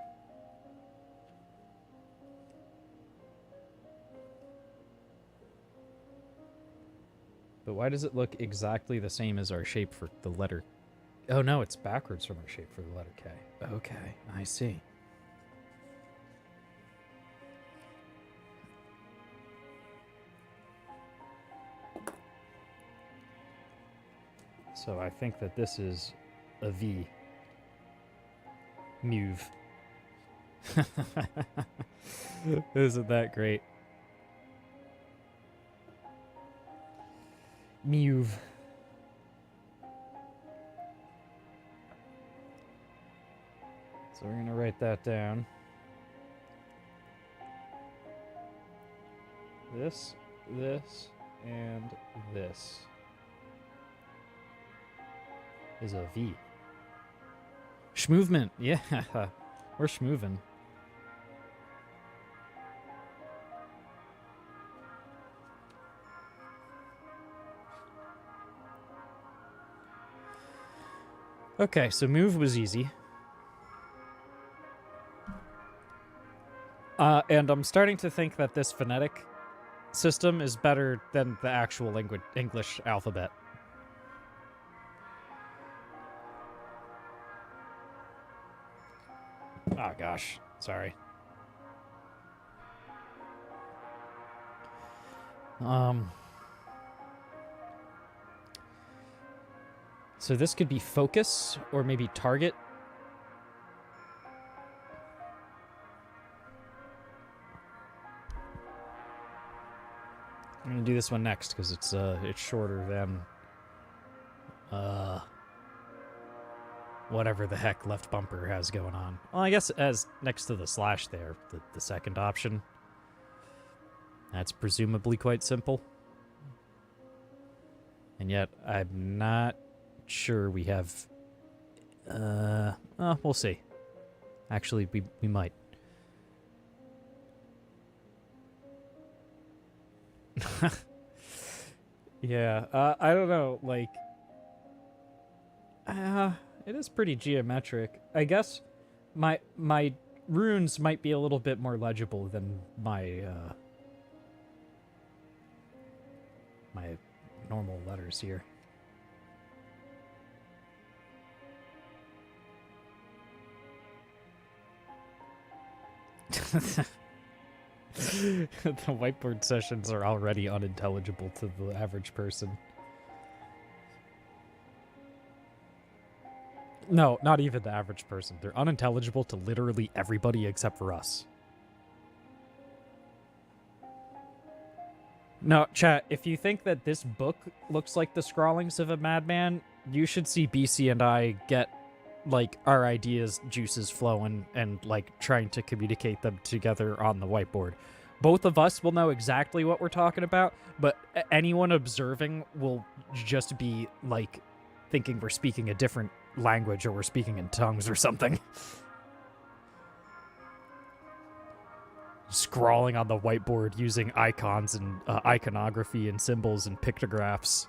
But why does it look exactly the same as our shape for the letter? Oh no, it's backwards from our shape for the letter K. Okay, I see. So I think that this is a V. Muv. Isn't that great? Muv. So we're going to write that down. This, and this is a V. Schmovement, yeah. We're schmovin'. Okay, so move was easy. And I'm starting to think that this phonetic system is better than the actual English alphabet. Oh gosh, sorry. So this could be focus or maybe target. I'm gonna do this one next because it's shorter than whatever the heck left bumper has going on. Well, I guess as next to the slash there, the second option. That's presumably quite simple. And yet I'm not sure we have we'll see. Actually, we might. Yeah, I don't know, like it is pretty geometric. I guess my runes might be a little bit more legible than my my normal letters here. The whiteboard sessions are already unintelligible to the average person. No, not even the average person. They're unintelligible to literally everybody except for us. No, chat, if you think that this book looks like the scrawlings of a madman, you should see BC and I get, like, our ideas, juices flowing and, like, trying to communicate them together on the whiteboard. Both of us will know exactly what we're talking about, but anyone observing will just be, like, thinking we're speaking a different language or we're speaking in tongues or something. Scrawling on the whiteboard using icons and iconography and symbols and pictographs.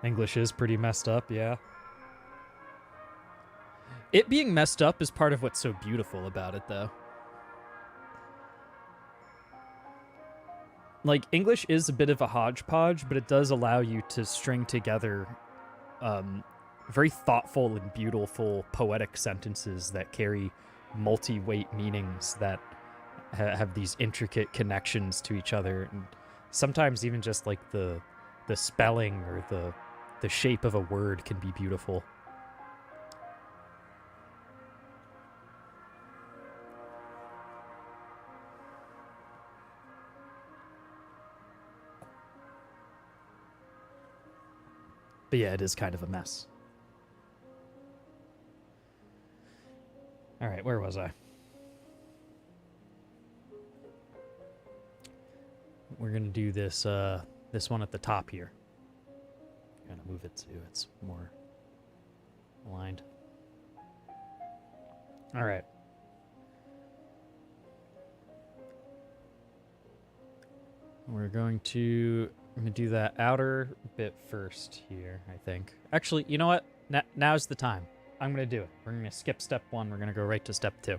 English is pretty messed up, yeah. It being messed up is part of what's so beautiful about it, though. Like, English is a bit of a hodgepodge, but it does allow you to string together very thoughtful and beautiful poetic sentences that carry multi-weight meanings that have these intricate connections to each other, and sometimes even just like the spelling or the shape of a word can be beautiful. But yeah, it is kind of a mess. All right, where was I? We're gonna do this this one at the top here. Gonna move it so it's more aligned. All right. I'm gonna do that outer bit first here, I think. Actually, you know what? Now's the time. I'm gonna do it. We're gonna skip step 1. We're gonna go right to step 2.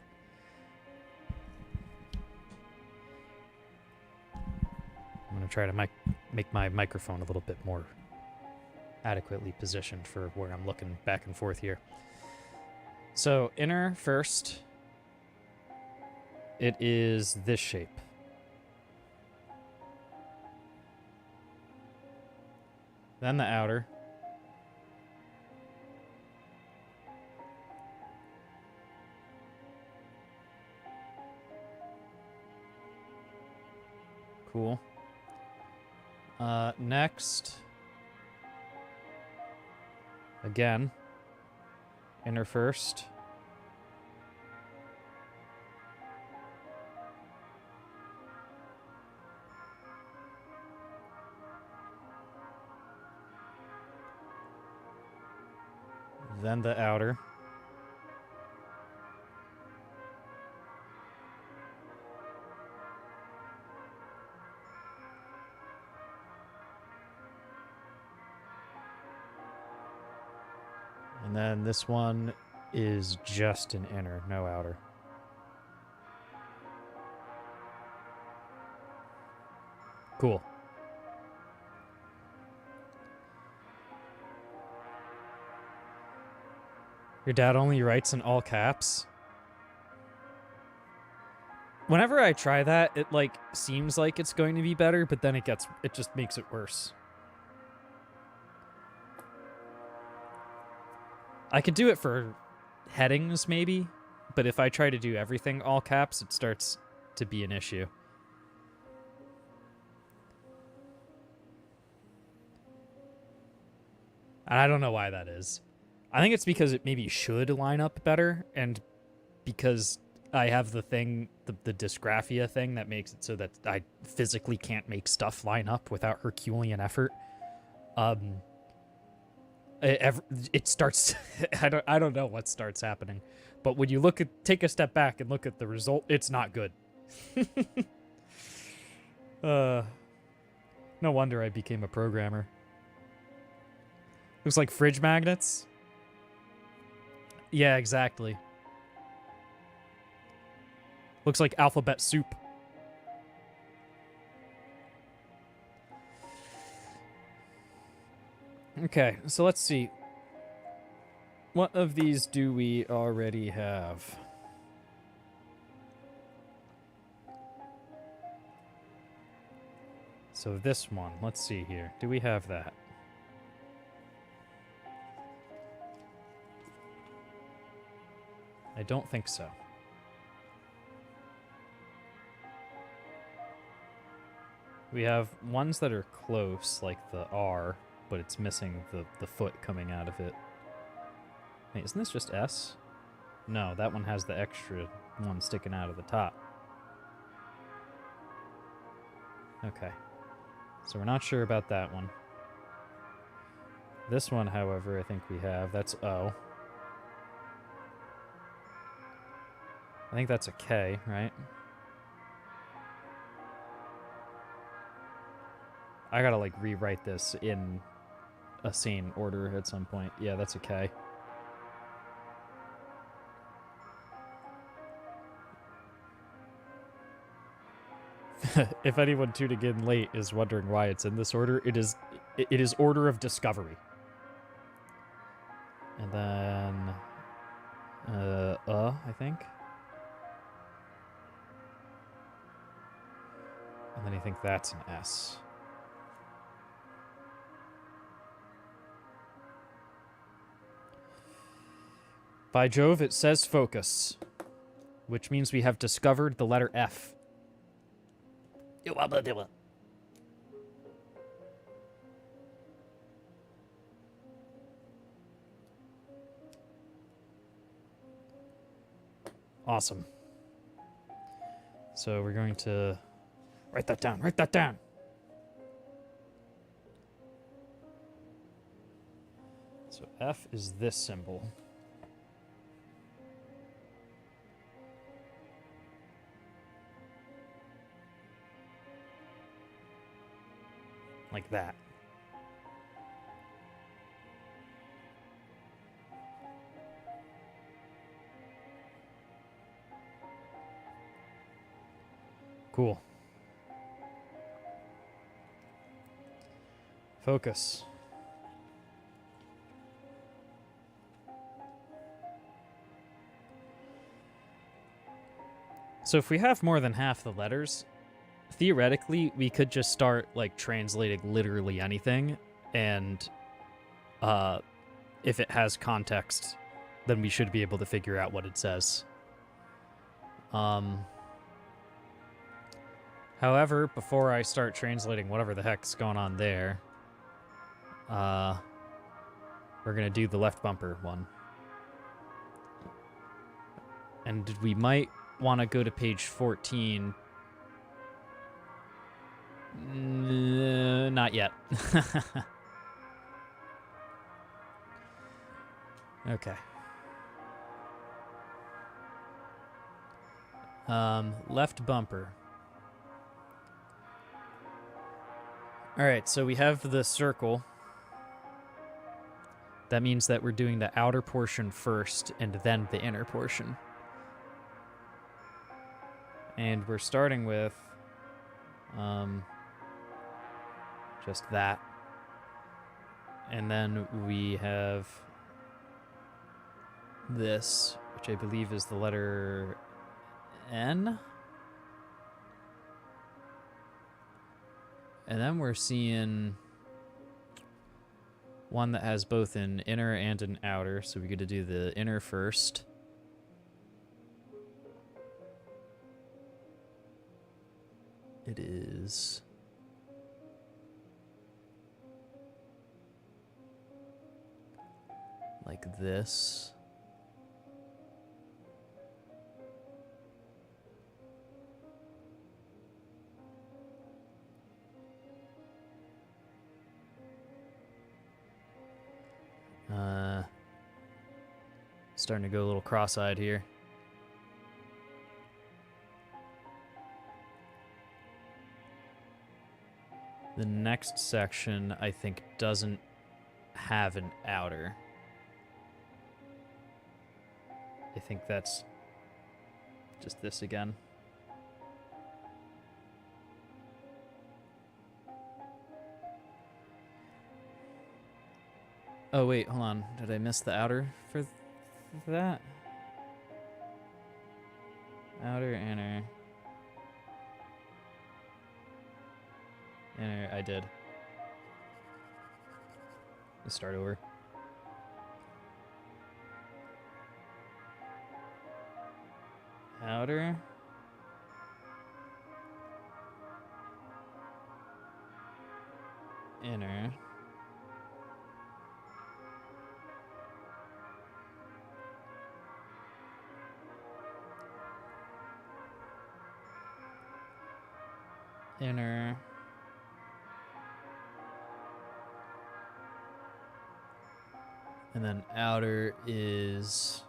I'm gonna try to make my microphone a little bit more adequately positioned for where I'm looking back and forth here. So inner first, it is this shape. Then the outer. Cool. Next, again, inner first. Then the outer. And then this one is just an inner, no outer. Cool. Your dad only writes in all caps? Whenever I try that, it like seems like it's going to be better, but then it just makes it worse. I could do it for headings maybe, but if I try to do everything all caps, it starts to be an issue. And I don't know why that is. I think it's because it maybe should line up better, and because I have the thing, the dysgraphia thing that makes it so that I physically can't make stuff line up without Herculean effort. It starts. I don't know what starts happening, but when you take a step back and look at the result, it's not good. No wonder I became a programmer. Looks like fridge magnets. Yeah, exactly. Looks like alphabet soup. Okay, so let's see. What of these do we already have? So this one, let's see here. Do we have that? I don't think so. We have ones that are close, like the R, but it's missing the foot coming out of it. Wait, isn't this just S? No, that one has the extra one sticking out of the top. Okay. So we're not sure about that one. This one, however, I think we have. That's O. I think that's a K, right? I gotta, like, rewrite this in a sane order at some point. Yeah, that's a K. If anyone tuning in late is wondering why it's in this order, it is order of discovery. And then, I think. And then I think that's an S. By Jove, it says focus, which means we have discovered the letter F. Awesome. So we're going to write that down. Write that down. So F is this symbol. Like that. Cool. Focus. So if we have more than half the letters, theoretically, we could just start, like, translating literally anything, and if it has context, then we should be able to figure out what it says. However, before I start translating whatever the heck's going on there, we're gonna do the left bumper one. And we might want to go to page 14. Not yet. Okay. Left bumper. Alright, so we have the circle. That means that we're doing the outer portion first and then the inner portion. And we're starting with just that. And then we have this, which I believe is the letter N. And then we're seeing one that has both an inner and an outer, so we get to do the inner first. It is like this. Starting to go a little cross-eyed here. The next section, I think, doesn't have an outer. I think that's just this again. Oh, wait, hold on. Did I miss the outer for that? Outer, inner. Inner, I did. Let's start over. Outer. Inner. Inner. And then outer is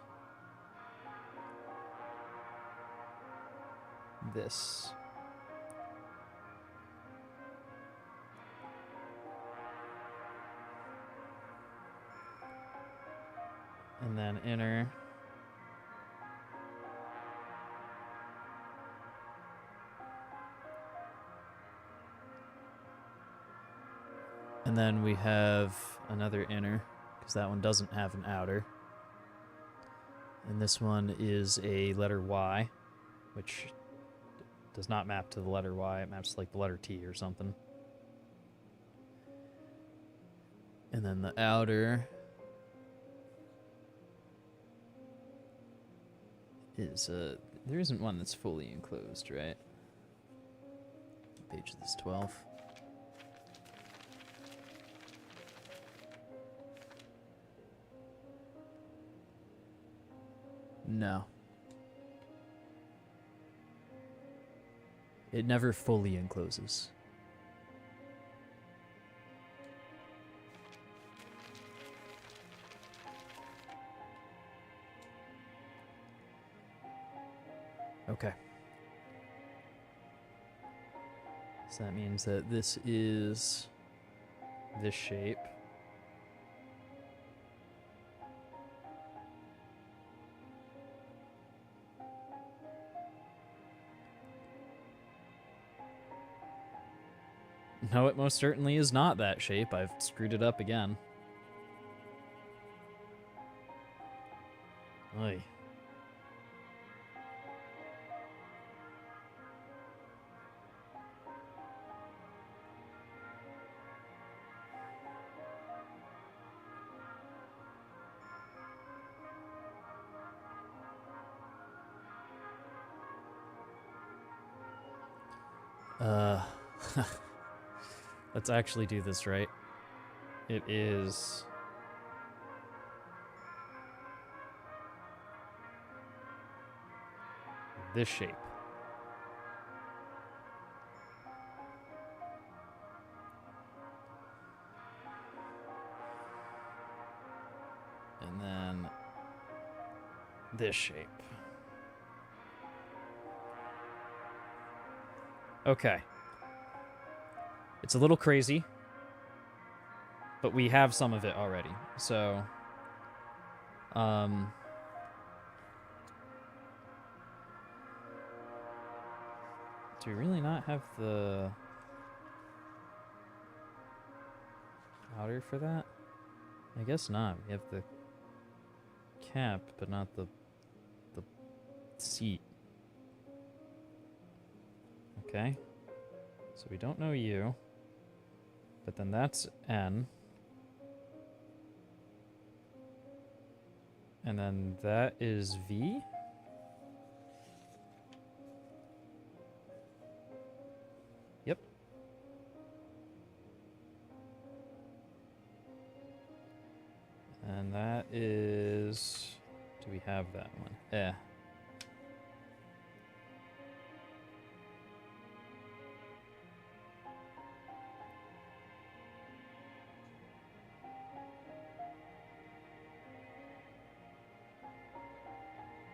this. And then inner. And then we have another inner, because that one doesn't have an outer. And this one is a letter Y, which does not map to the letter Y. It maps to like the letter T or something. And then the outer is there isn't one that's fully enclosed, right? What page is this? 12. No. It never fully encloses. Okay. So that means that this is this shape. No, it most certainly is not that shape. I've screwed it up again. Oy. Let's actually do this right. It is this shape. And then this shape. Okay. It's a little crazy, but we have some of it already. So, do we really not have the outer for that? I guess not. We have the cap, but not the seat. Okay. So we don't know you. But then that's N. And then that is V? Yep. And that is... Do we have that one? Eh.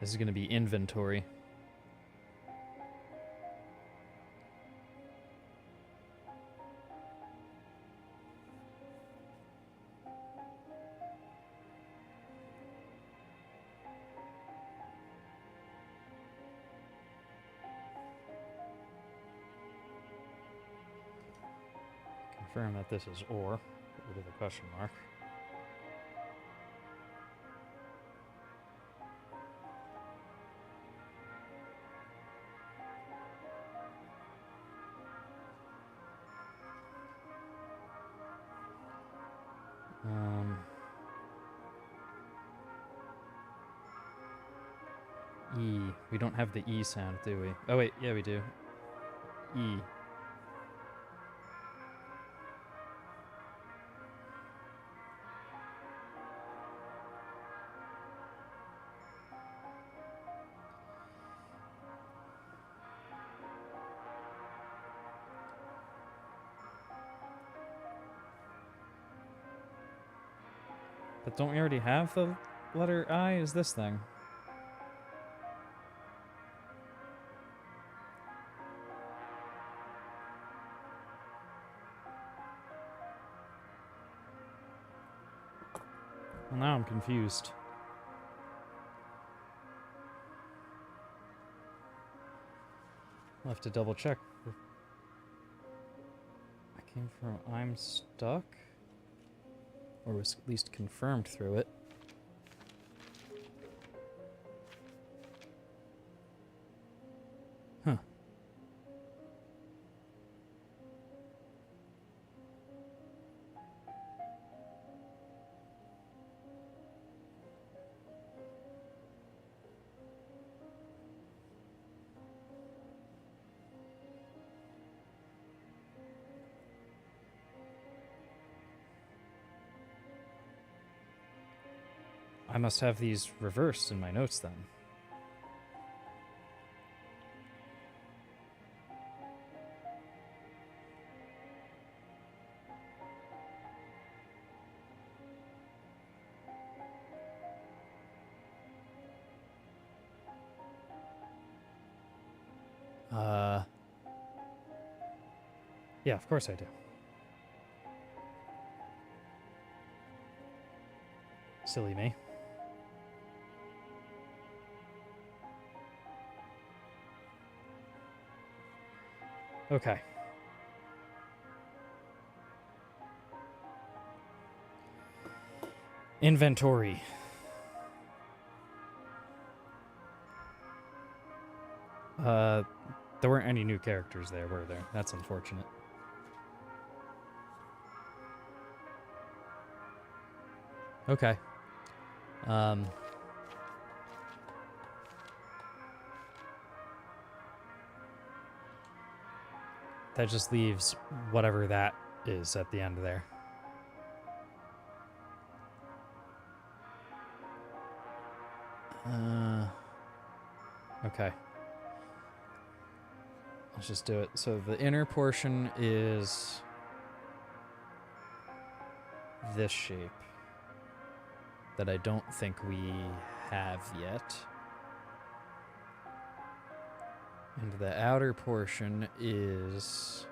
This is going to be inventory. Confirm that this is or. Get rid of the question mark. E. We don't have the E sound, do we? Oh wait, yeah we do. E. But don't we already have the letter I? Is this thing? Well, now I'm confused. I'll have to double check. I came from I'm stuck? or was at least confirmed through it. Huh. I must have these reversed in my notes then. Yeah, of course I do. Silly me. Okay. Inventory. There weren't any new characters there, were there? That's unfortunate. Okay. That just leaves whatever that is at the end there. Okay. Let's just do it. So the inner portion is this shape that I don't think we have yet. And the outer portion is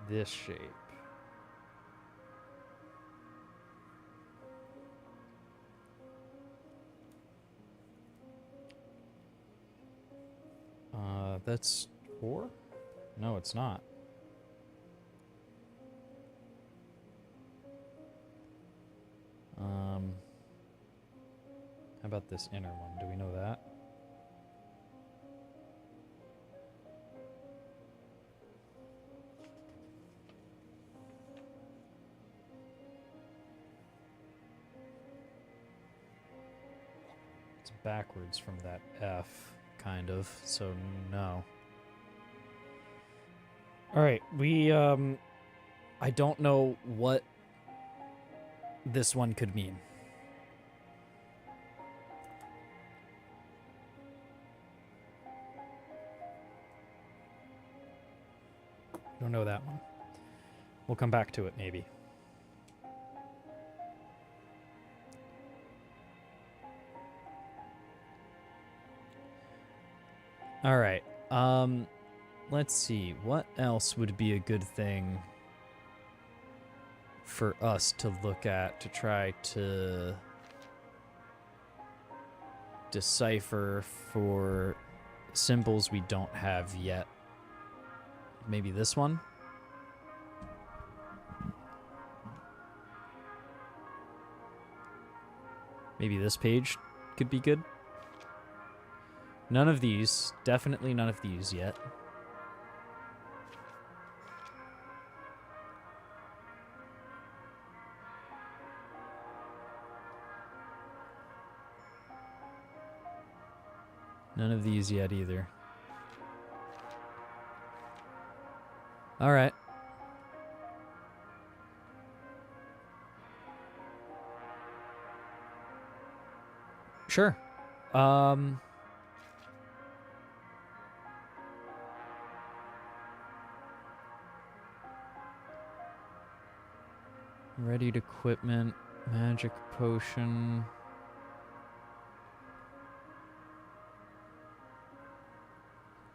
this shape. That's 4? No, it's not. How about this inner one? Do we know that? It's backwards from that F, kind of, so no. Alright, I don't know what this one could mean. Don't know that one. We'll come back to it, maybe. All right. Let's see. What else would be a good thing for us to look at to try to decipher for symbols we don't have yet? Maybe this one? Maybe this page could be good? None of these. Definitely none of these yet. None of these yet either. All right. Sure. Readied equipment, magic potion.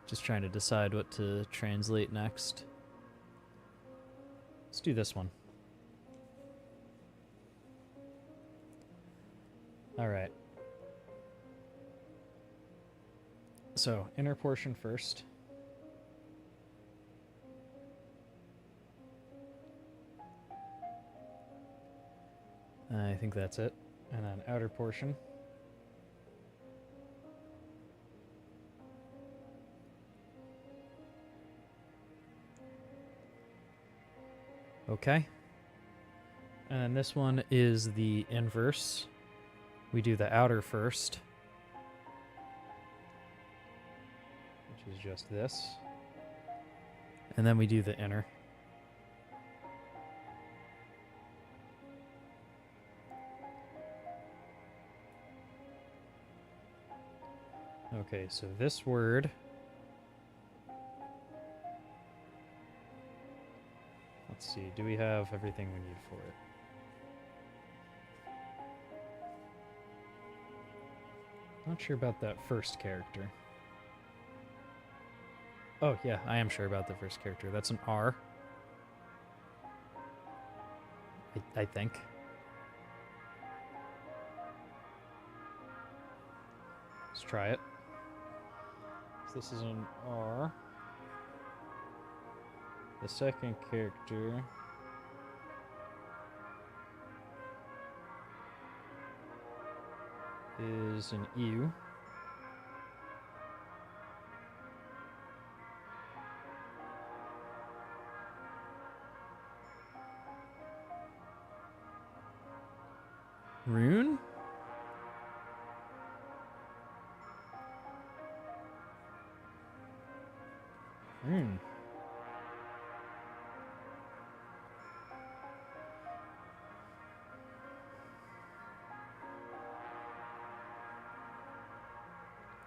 Just trying to decide what to translate next. Let's do this one. All right. So, inner portion first. I think that's it. And then outer portion. Okay. And then this one is the inverse. We do the outer first, which is just this. And then we do the inner. Okay, so this word, let's see, do we have everything we need for it? Not sure about that first character. Oh, yeah, I am sure about the first character. That's an R. I think. Let's try it. So this is an R. The second character is an U. Rune? Rune.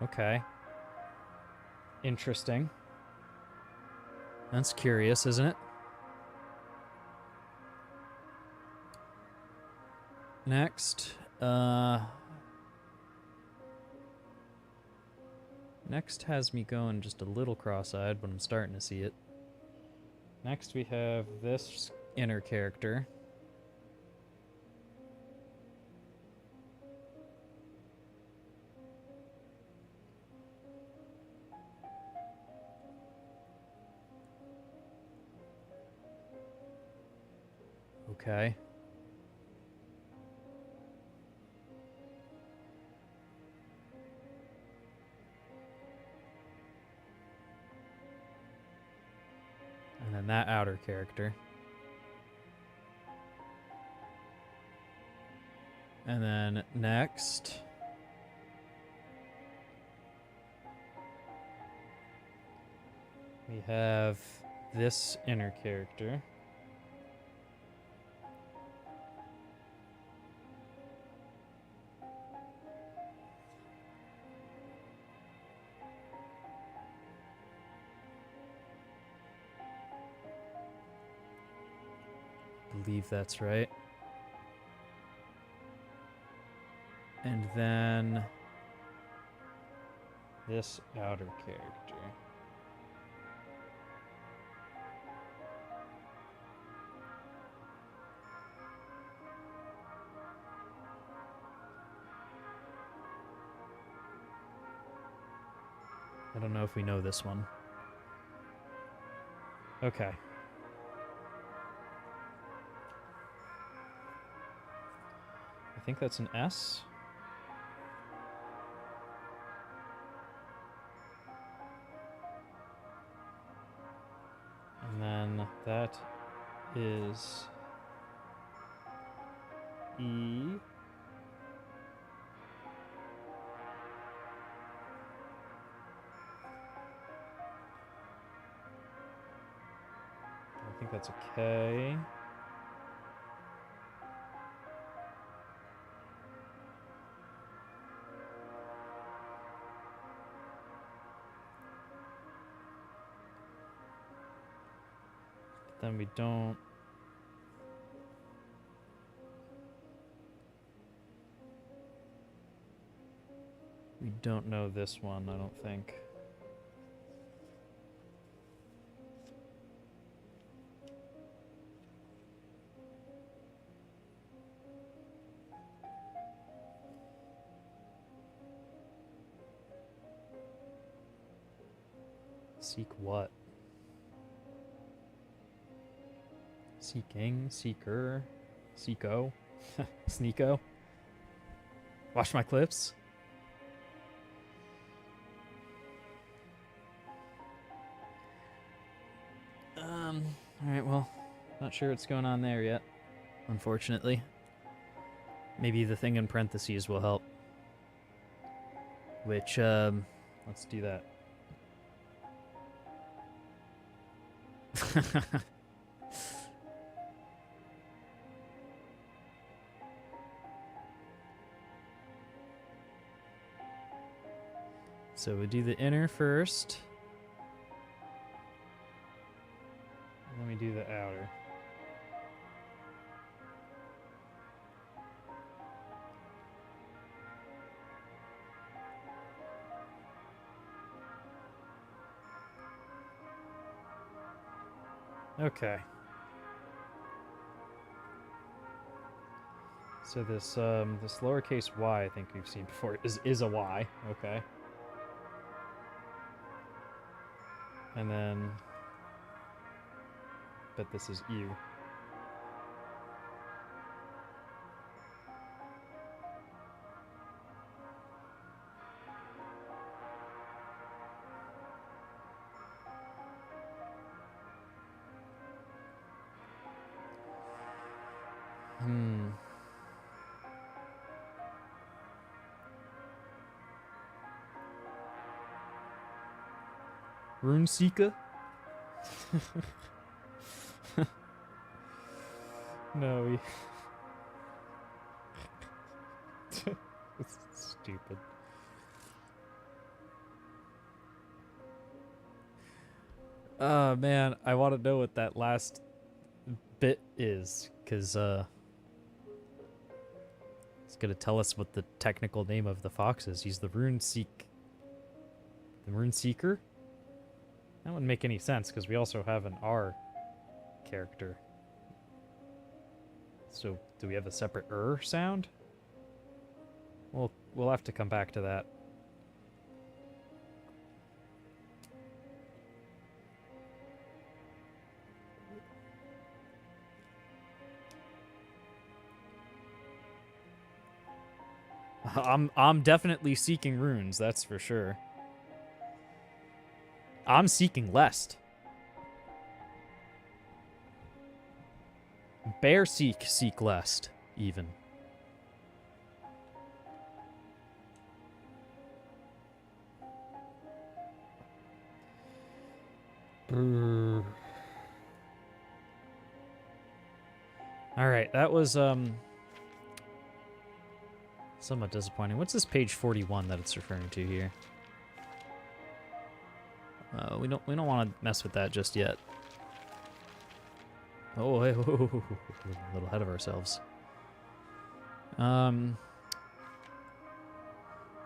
Okay. Interesting. That's curious, isn't it? Next, next has me going just a little cross-eyed, but I'm starting to see it. Next we have this inner character. Okay. And then that outer character. And then next, we have this inner character. I believe that's right. And then this outer character. I don't know if we know this one. Okay. I think that's an S. And then that is E. I think that's a K. Then we don't. We don't know this one, I don't think. Seek what? Seeking, seeker, seeko. Sneeko. Watch my clips. Alright, well, not sure what's going on there yet, unfortunately. Maybe the thing in parentheses will help. Which, let's do that. So we do the inner first. Let me do the outer. Okay. So this this lowercase y I think we've seen before is a y. Okay. And then but this is U. Runeseeker? No, we... It's stupid. Oh, man, I want to know what that last bit is, because, it's going to tell us what the technical name of the fox is. He's the Runeseeker? That wouldn't make any sense, because we also have an R character. So, do we have a separate sound? We'll have to come back to that. I'm definitely seeking runes, that's for sure. I'm seeking lest. Bear seek lest, even. Alright, that was somewhat disappointing. What's this page 41 that it's referring to here? We don't want to mess with that just yet. Oh, hey, a little ahead of ourselves.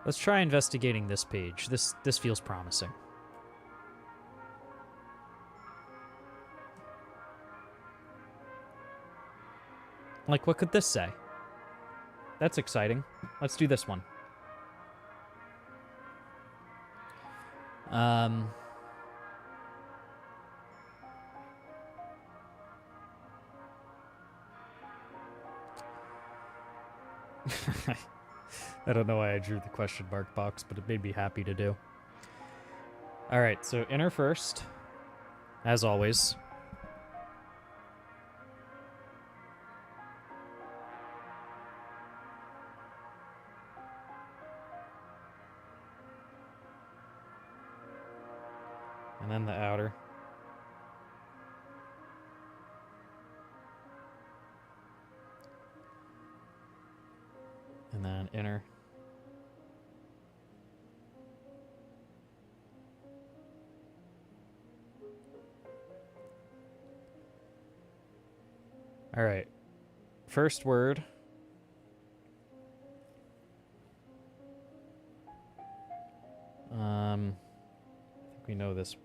Let's try investigating this page. This feels promising. Like, what could this say? That's exciting. Let's do this one. I don't know why I drew the question mark box, but it made me happy to do. Alright, so inner first, as always. And then the outer. And then inner. All right. First word. I think we know this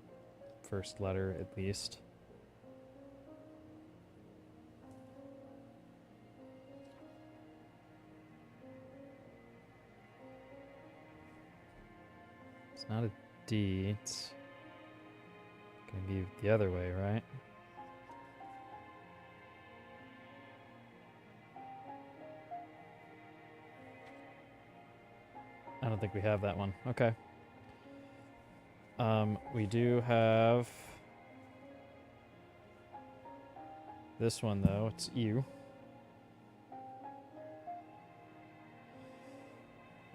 first letter at least. It's not a D, it's gonna be the other way, right? don't think we have that one. Okay. We do have this one, though. It's U.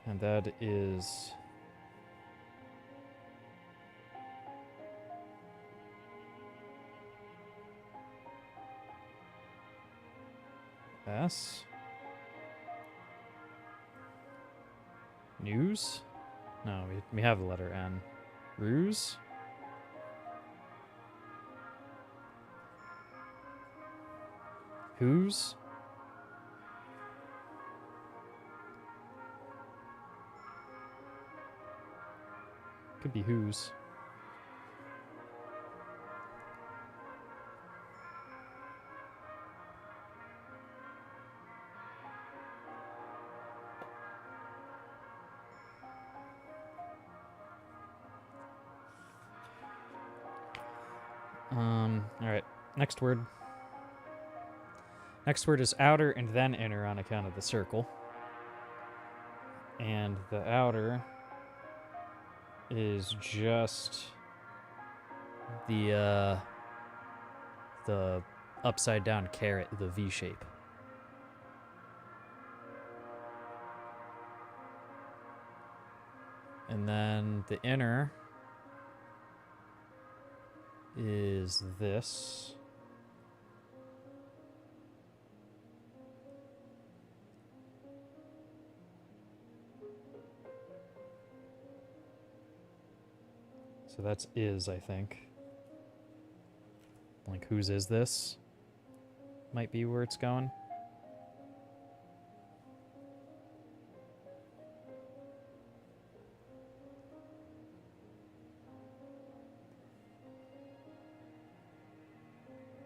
And that is... S. News? No, we have the letter N. Ruse? Whose? Could be whose. Alright. Next word. Next word is outer and then inner on account of the circle. And the outer is just the upside down caret, the V shape. And then the inner is this. So that's is, I think. Like, whose is this? Might be where it's going.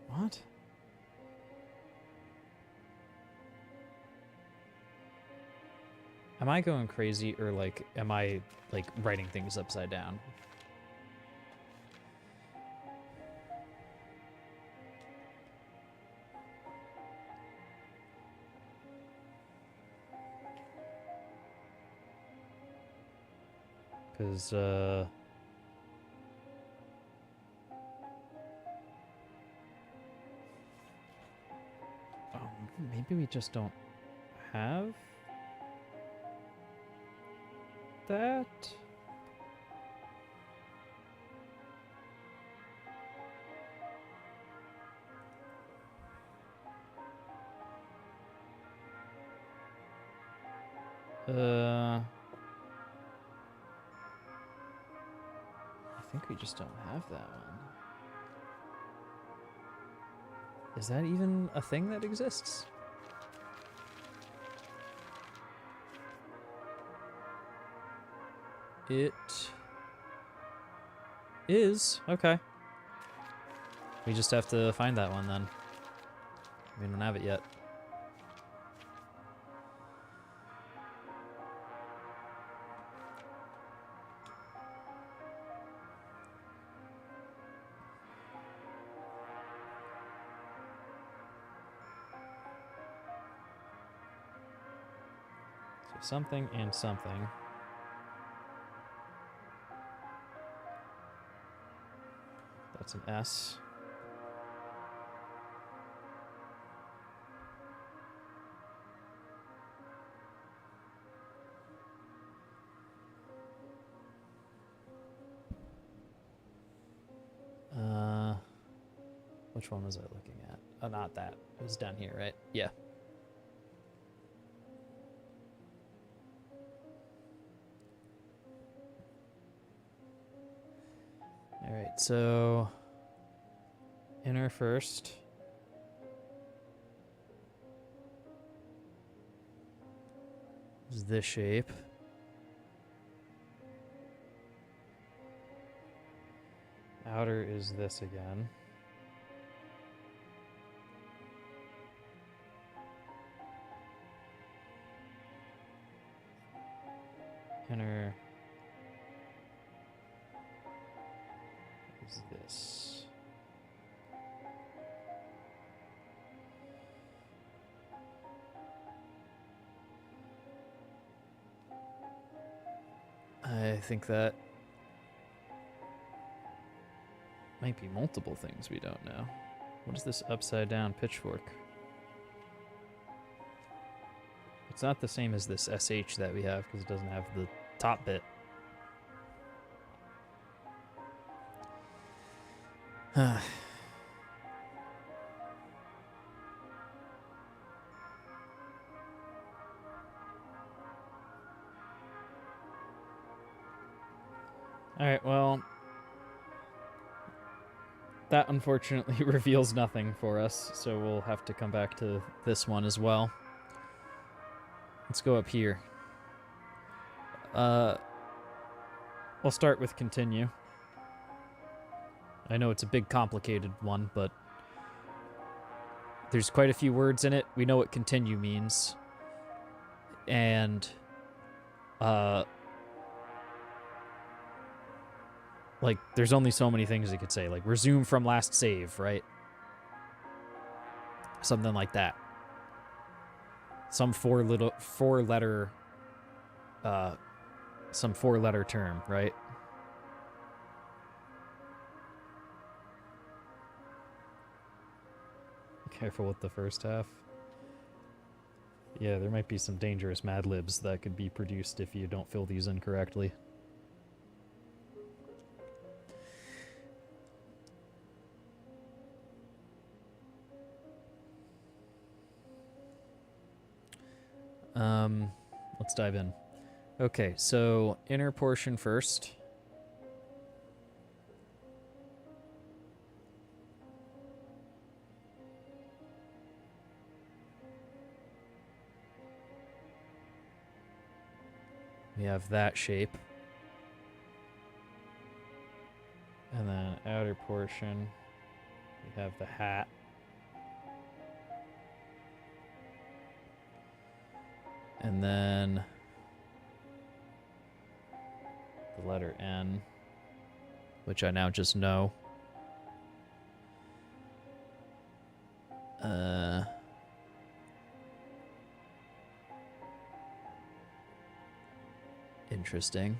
What? Am I going crazy, or, like, am I, like, writing things upside down? Because, maybe we just don't have that? I think we just don't have that one. Is that even a thing that exists? It is. Okay. We just have to find that one then. We don't have it yet. So something and something. That's an S. Which one was I looking at? Oh, not that. It was down here, right? Yeah. All right, so inner first. Is this shape. Outer is this again. Inner is this. think that might be multiple things we don't know. What is this upside down pitchfork? It's not the same as this SH that we have because it doesn't have the top bit. Alright, well, that unfortunately reveals nothing for us, so we'll have to come back to this one as well. Let's go up here. We'll start with continue. I know it's a big, complicated one, but there's quite a few words in it. We know what continue means. And, like, there's only so many things you could say. Like, resume from last save, right? Something like that. Some four-letter term, right? Careful with the first half. Yeah, there might be some dangerous Mad Libs that could be produced if you don't fill these in correctly. Let's dive in. Okay, so inner portion first. We have that shape. And then outer portion, we have the hat. And then the letter N, which I now just know. Interesting.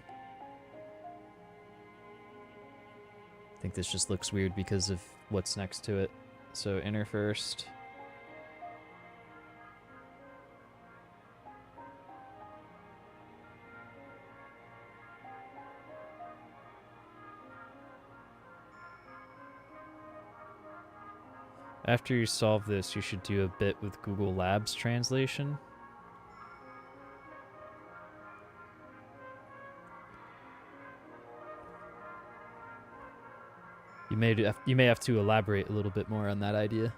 I think this just looks weird because of what's next to it. So inner first. After you solve this, you should do a bit with Google Labs translation. You may have to elaborate a little bit more on that idea.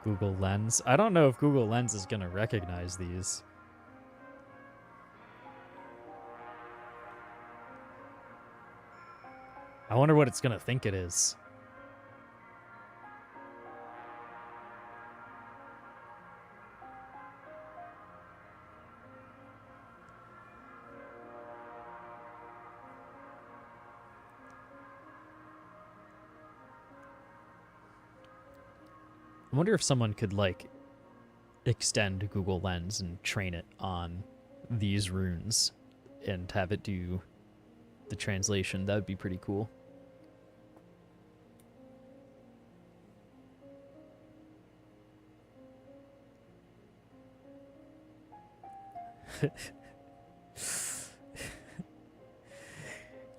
Google Lens. I don't know if Google Lens is going to recognize these. I wonder what it's going to think it is. I wonder if someone could, like, extend Google Lens and train it on these runes and have it do the translation. That would be pretty cool.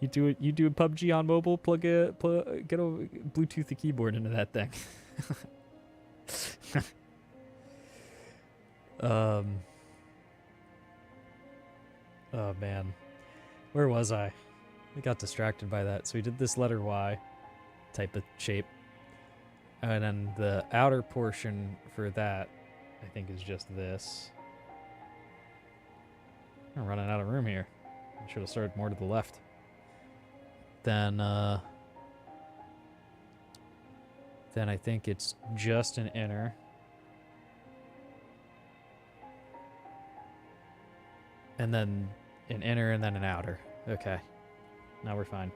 You do a PUBG on mobile, get a Bluetooth keyboard into that thing. Oh man, where was I got distracted by that. So we did this letter Y type of shape, and then the outer portion for that I think is just this. I'm running out of room here. I should have started more to the left. Then I think it's just an inner. And then an inner and then an outer. Okay. Now we're fine.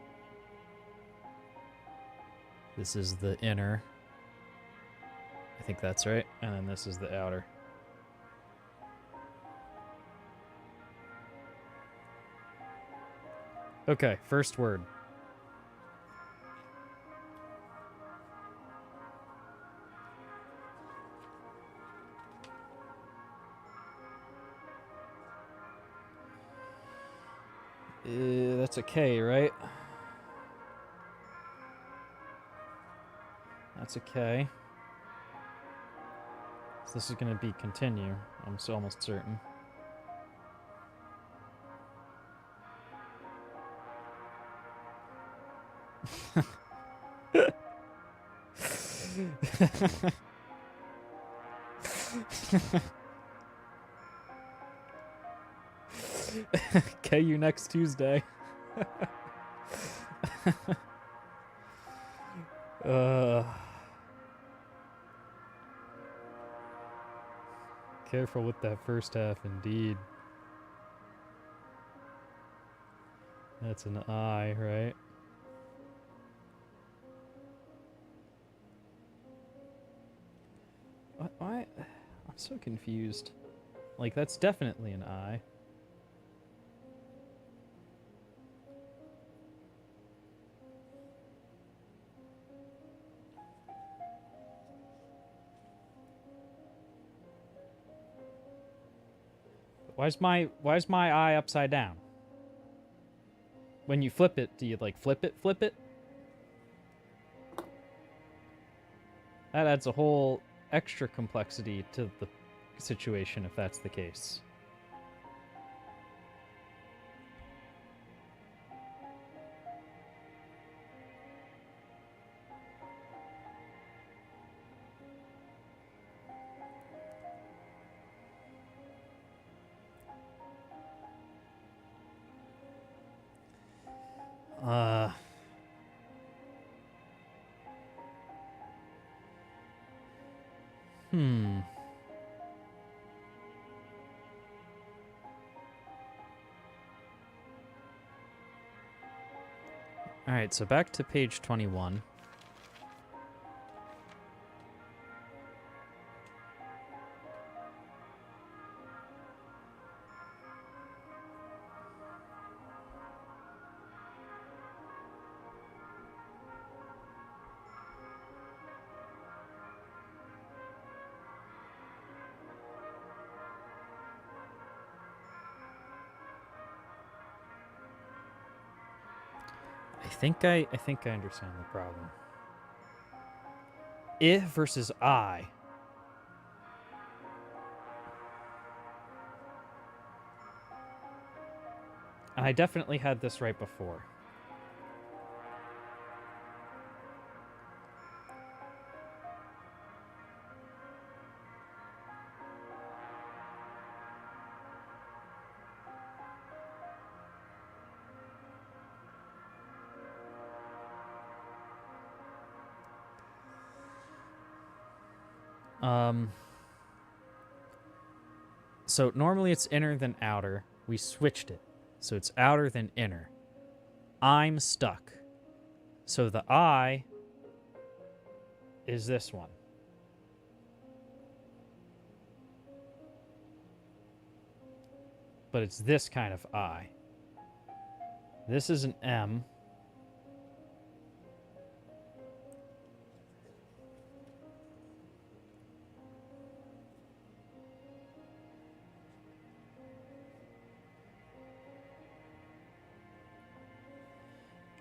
This is the inner. I think that's right. And then this is the outer. Okay, first word. That's a K, right? That's a K. So this is going to be continue. I'm so almost certain. K you next Tuesday. Careful with that first half, indeed. That's an I, right? What? Why? I'm so confused. Like, that's definitely an I. Why's my I upside down? When you flip it, do you like flip it? That adds a whole extra complexity to the situation if that's the case. All right, so back to page 21. I think I understand the problem. I versus I. And I definitely had this right before. So normally it's inner then outer. We switched it. So it's outer then inner. I'm stuck. So the I is this one. But it's this kind of I. This is an M.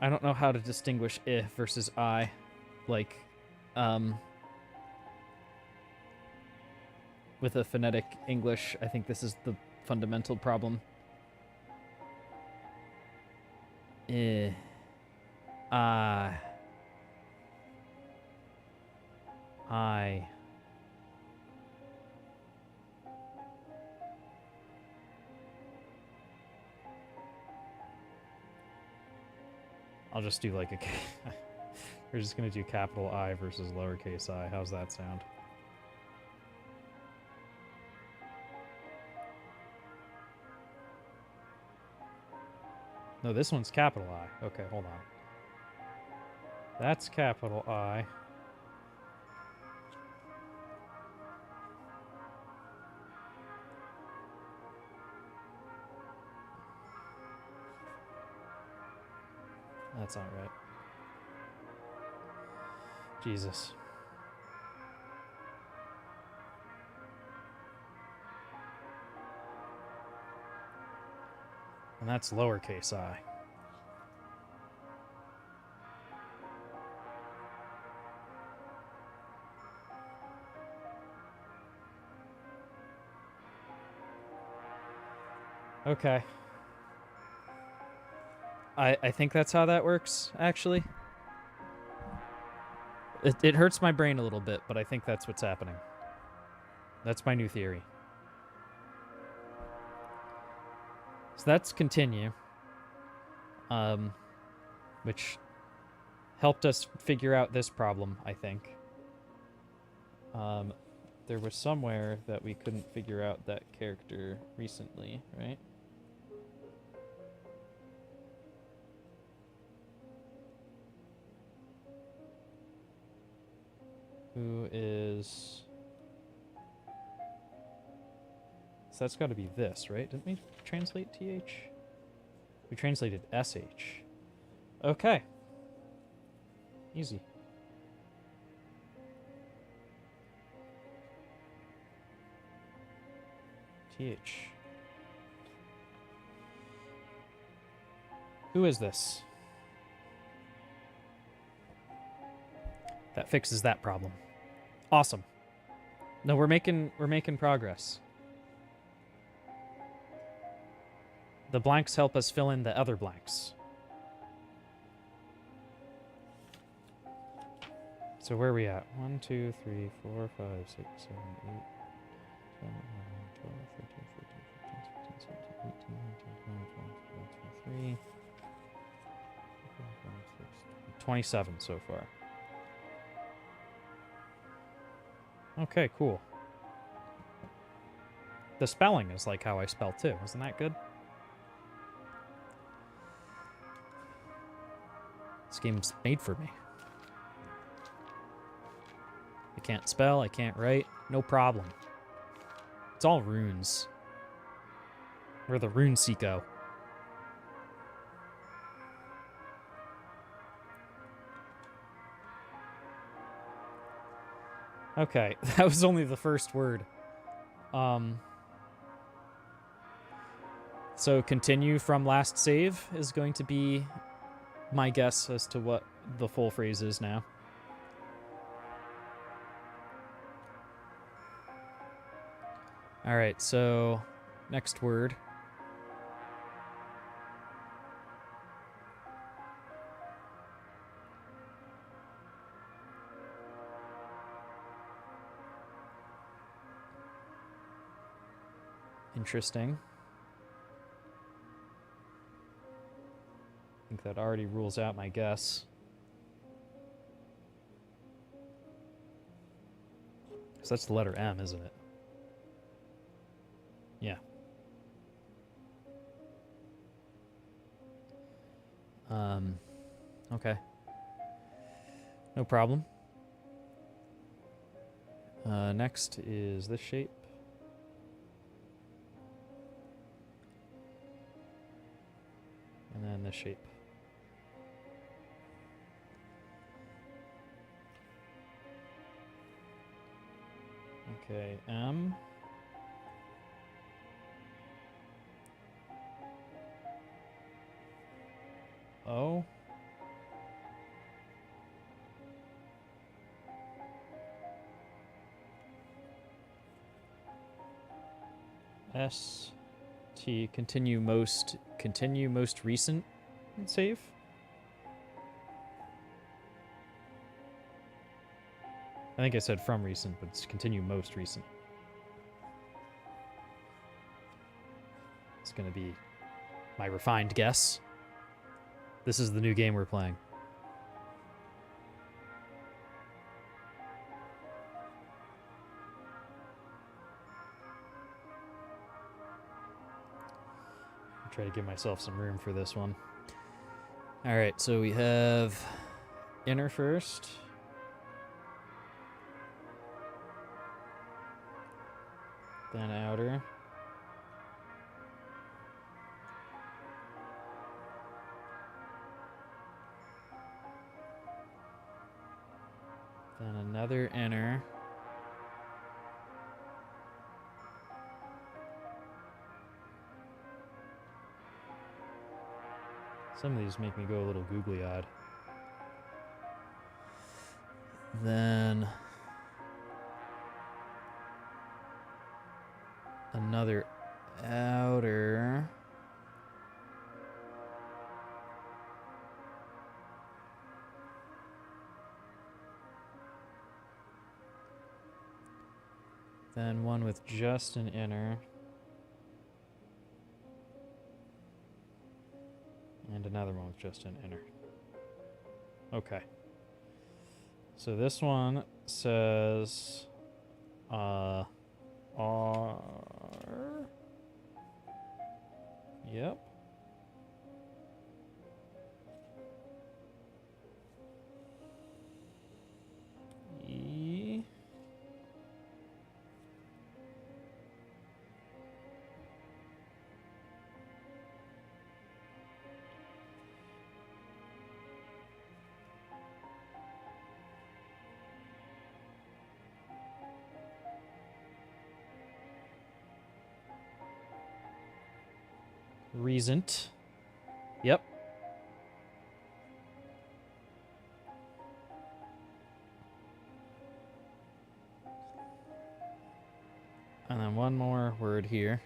I don't know how to distinguish I versus I. Like, with a phonetic English, I think this is the fundamental problem. I. I'll just do like a... We're just going to do capital I versus lowercase I. How's that sound? No, this one's capital I. Okay, hold on. That's capital I. That's not right. Jesus. And that's lowercase I. Okay. I think that's how that works, actually. It hurts my brain a little bit, but I think that's what's happening. That's my new theory. So that's continue. Which helped us figure out this problem, I think. There was somewhere that we couldn't figure out that character recently, right? Who is... So that's got to be this, right? Didn't we translate TH? We translated SH. Okay. Easy. TH. Who is this? That fixes that problem. Awesome. No, we're making progress. The blanks help us fill in the other blanks. So where are we at? 1, 2, 3, 4, 5, 6, 7, 8, 10, 11, 12, 13, 14, 15, 16, 17, 18, 19, 20, 21, 22, 23, 27 so far. Okay, cool. The spelling is like how I spell too. Isn't that good? This game's made for me. I can't spell, I can't write, no problem. It's all runes. We're the rune seeko. Okay, that was only the first word. So continue from last save is going to be my guess as to what the full phrase is now. All right, so next word. Interesting. I think that already rules out my guess. So that's the letter M, isn't it? Yeah. Okay. No problem. Next is this shape. And then this shape. Okay, M. O. S. T. Continue most recent save. I think I said from recent, but it's continue most recent. It's going to be my refined guess. This is the new game we're playing. I'll try to give myself some room for this one. All right, so we have inner first. Then outer. Then another inner. Some of these make me go a little googly-eyed. Then another outer. Then one with just an inner. And another one with just an inner. Okay. So this one says R. Yep. E. Recent. Yep. And then one more word here.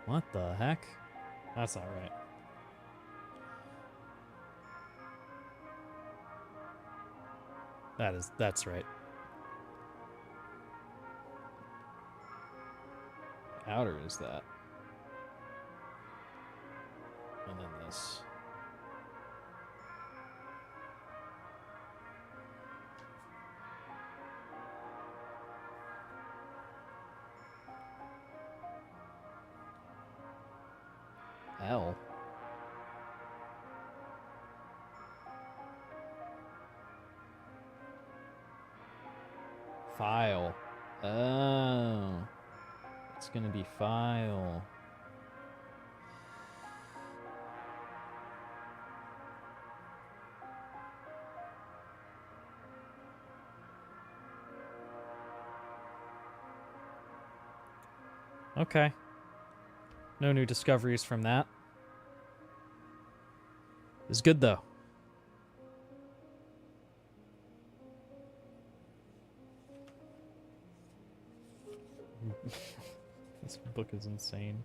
What the heck? That's not right. That's right. Outer is that. And then this. L. File. Oh. It's gonna be file. Okay. No new discoveries from that. It's good though. This book is insane.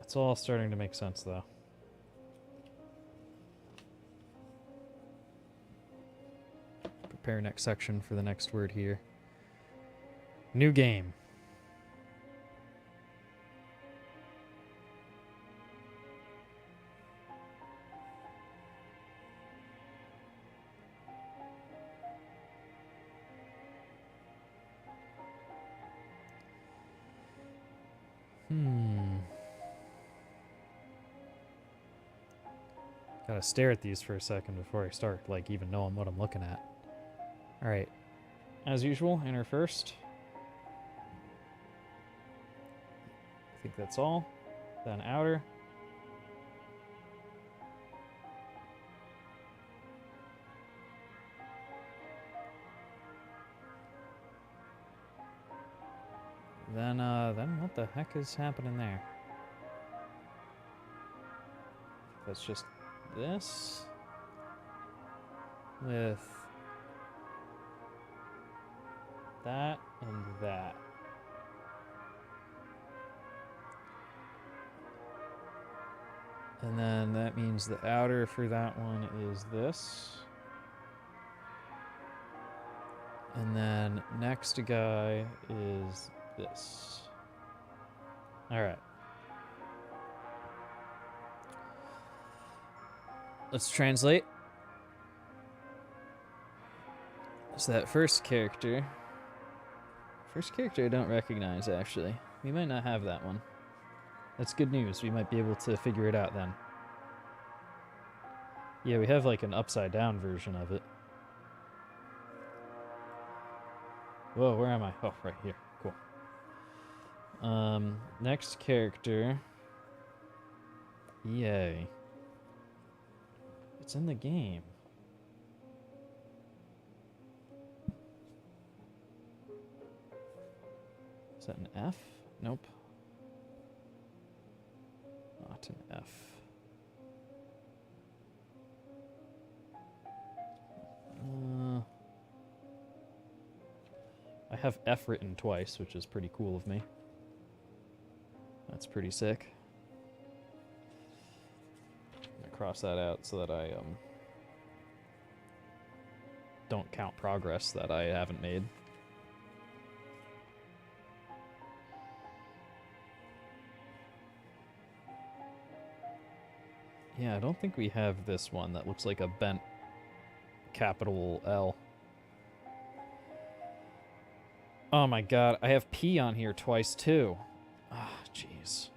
It's all starting to make sense though. Prepare next section for the next word here. New game. Gotta stare at these for a second before I start, like, even knowing what I'm looking at. Alright. As usual, inner first. I think that's all. Then outer. Then what the heck is happening there? That's just this with that and that. And then that means the outer for that one is this. And then next guy is this. All right. Let's translate. So that first character I don't recognize, actually. We might not have that one. That's good news. We might be able to figure it out then. Yeah, we have like an upside down version of it. Whoa, where am I? Oh, right here. Cool. Next character. Yay. It's in the game. Is that an F? Nope. Not an F. I have F written twice, which is pretty cool of me. That's pretty sick. I'm gonna cross that out so that I don't count progress that I haven't made. Yeah, I don't think we have this one that looks like a bent capital L. Oh my god, I have P on here twice too. Ah, jeez.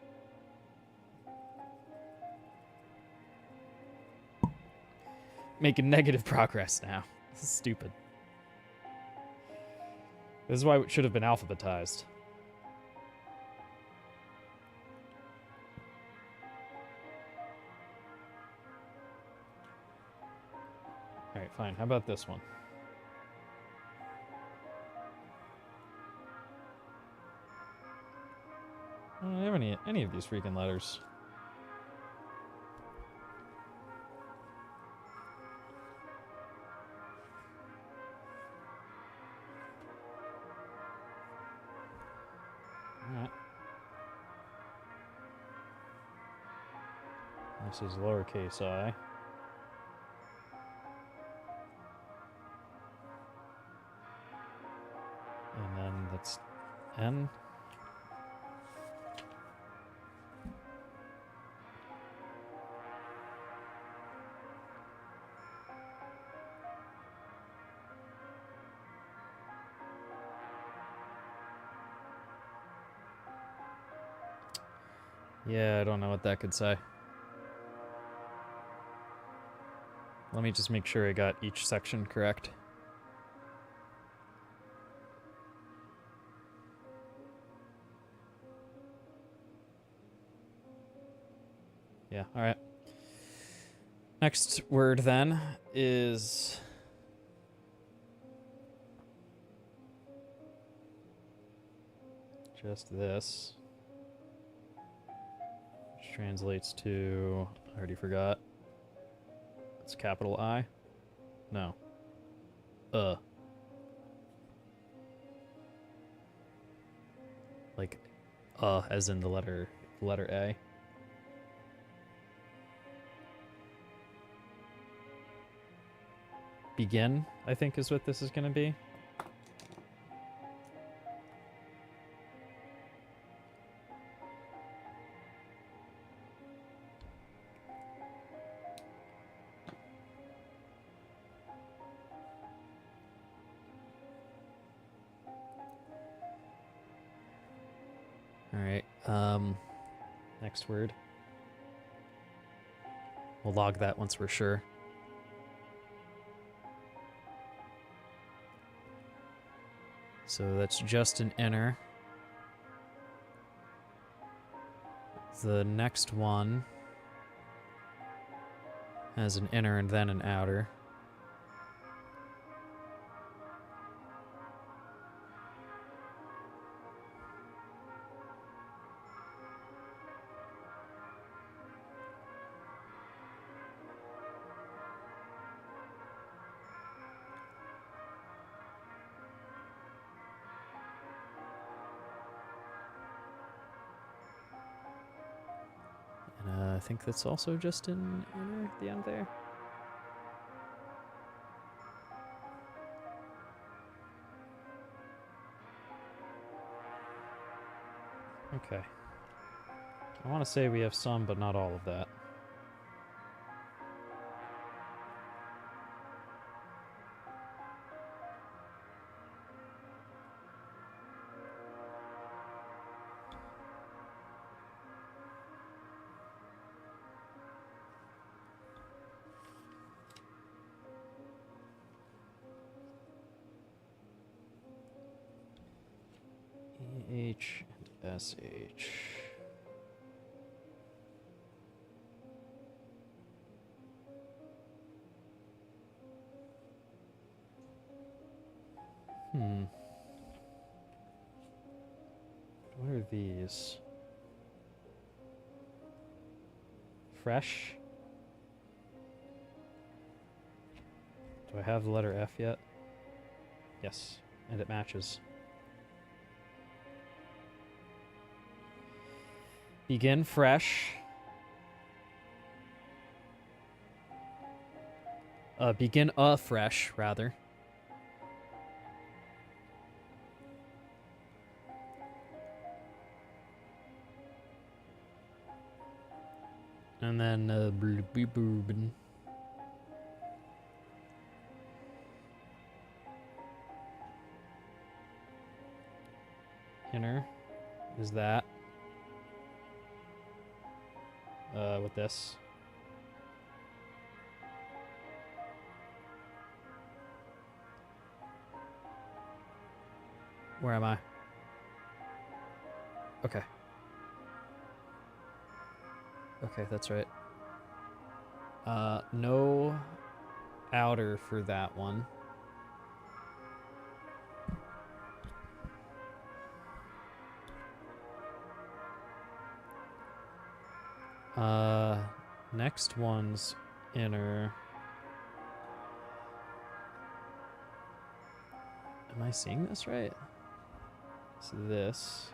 Making negative progress now. This is stupid. This is why it should have been alphabetized. Alright, fine. How about this one? I don't have any of these freaking letters. Alright. This is lowercase I. And then that's N. Yeah, I don't know what that could say. Let me just make sure I got each section correct. Yeah, alright. Next word then is just this. Which translates to, I already forgot. It's capital I? No. Like, as in the letter A. Begin, I think, is what this is gonna be. Alright, next word. We'll log that once we're sure. So that's just an inner. The next one has an inner and then an outer. I think that's also just an inner at the end there. Okay. I want to say we have some, but not all of that. EH and SH. What are these? Fresh? Do I have the letter F yet? Yes, and it matches. Begin fresh. Begin afresh, rather. And then, inner is that. With this. Where am I? Okay. Okay, that's right. No outer for that one. Next one's inner. Am I seeing this right? It's this.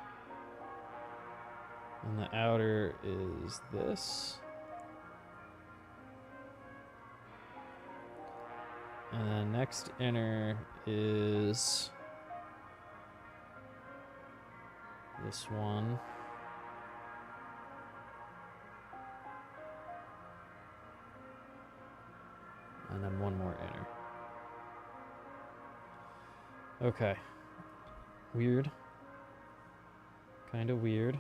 And the outer is this. And then next inner is this one. And then one more inner. Okay. Weird. Kind of weird.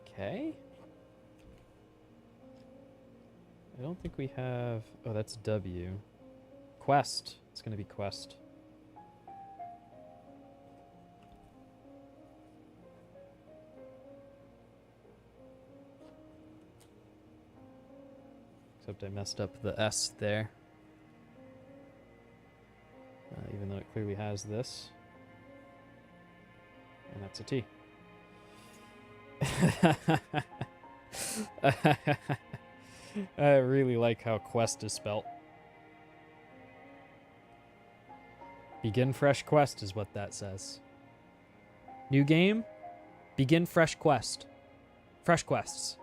Okay. I don't think we have... Oh, that's W. Quest. It's going to be quest. Except I messed up the S there. Even though it clearly has this. And that's a T. I really like how quest is spelt. Begin fresh quest is what that says. New game? Begin fresh quest. Fresh quests.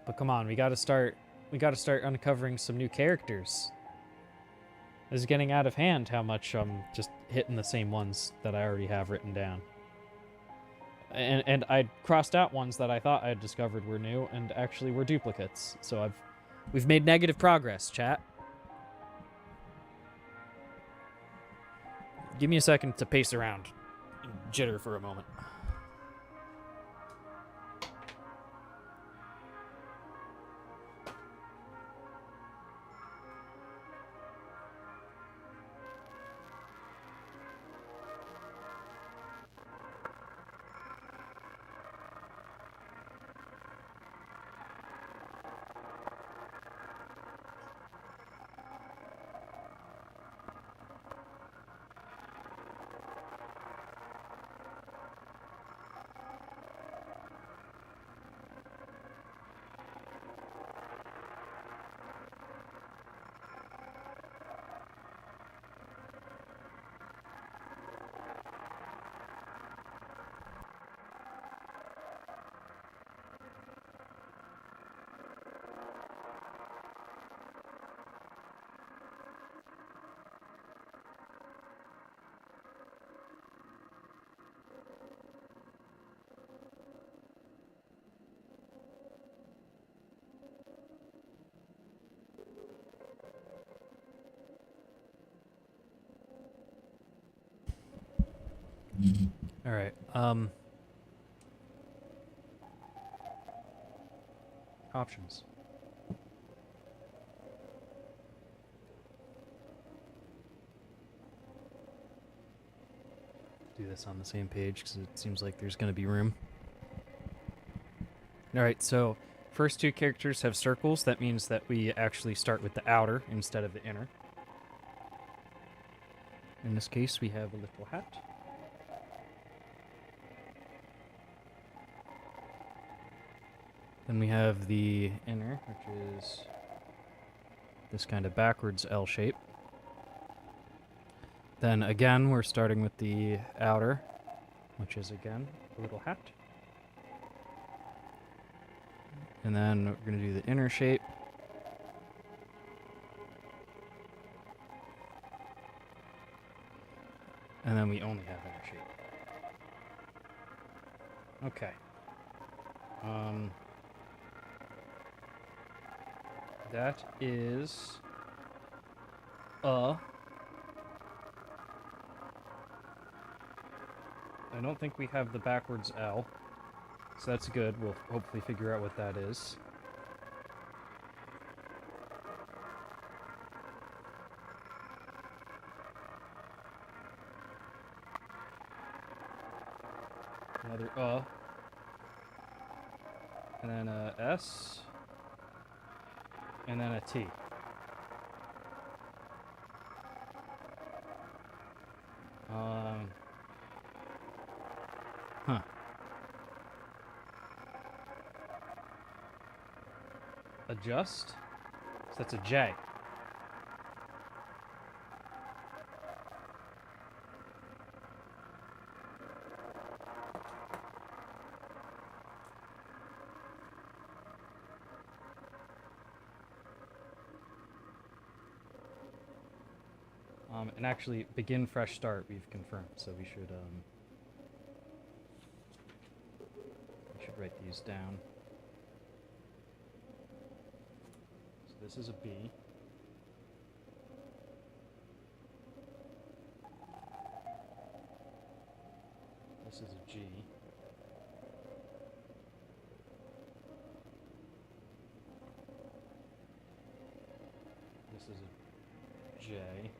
But come on, we gotta start uncovering some new characters. This is getting out of hand how much I'm just hitting the same ones that I already have written down. And I crossed out ones that I thought I had discovered were new and actually were duplicates. So we've made negative progress, chat. Give me a second to pace around and jitter for a moment. All right. Options. Do this on the same page because it seems like there's going to be room. All right, so first two characters have circles. That means that we actually start with the outer instead of the inner. In this case, we have a little hat. Then we have the inner, which is this kind of backwards L shape. Then again, we're starting with the outer, which is again a little hat. And then we're going to do the inner shape. And then we only have inner shape. Okay. That is I don't think we have the backwards L, so that's good. We'll hopefully figure out what that is. Another and then a S, and then a T. Adjust. So that's a J. And actually, begin fresh start we've confirmed, so we should write these down. So this is a B. This is a G. This is a J.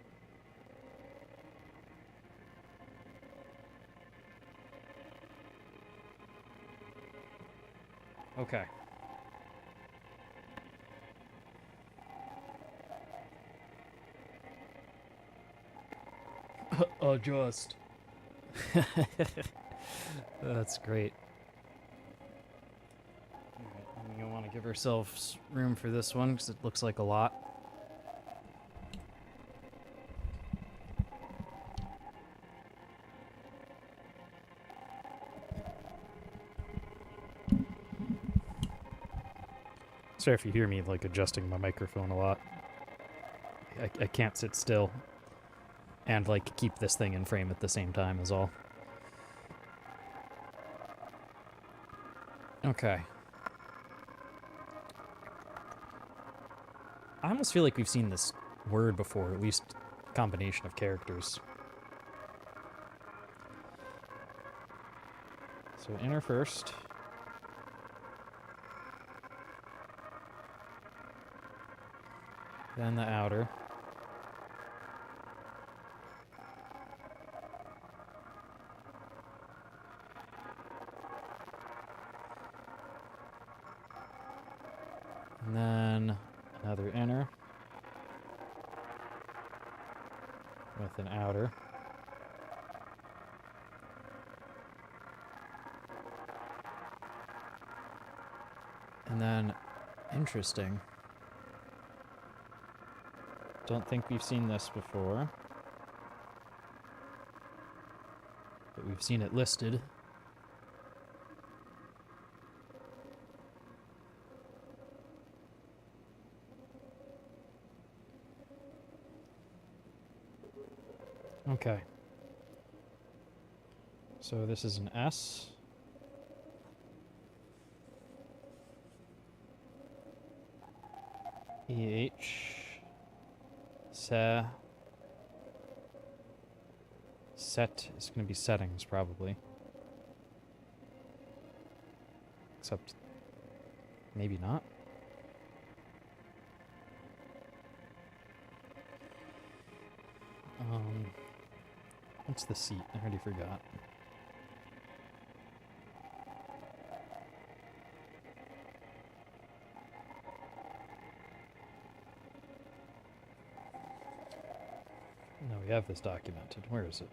Okay. Adjust. That's great. Alright, we want to give ourselves room for this one because it looks like a lot. Sorry if you hear me like adjusting my microphone a lot. I can't sit still and like keep this thing in frame at the same time is all. Okay. I almost feel like we've seen this word before, at least combination of characters. So inner first. Then the outer. And then another inner with an outer. And then, interesting. Don't think we've seen this before, but we've seen it listed. Okay. So this is an S. EH. Set is going to be settings, probably. except maybe not. What's the seat? I already forgot. No, we have this documented. Where is it?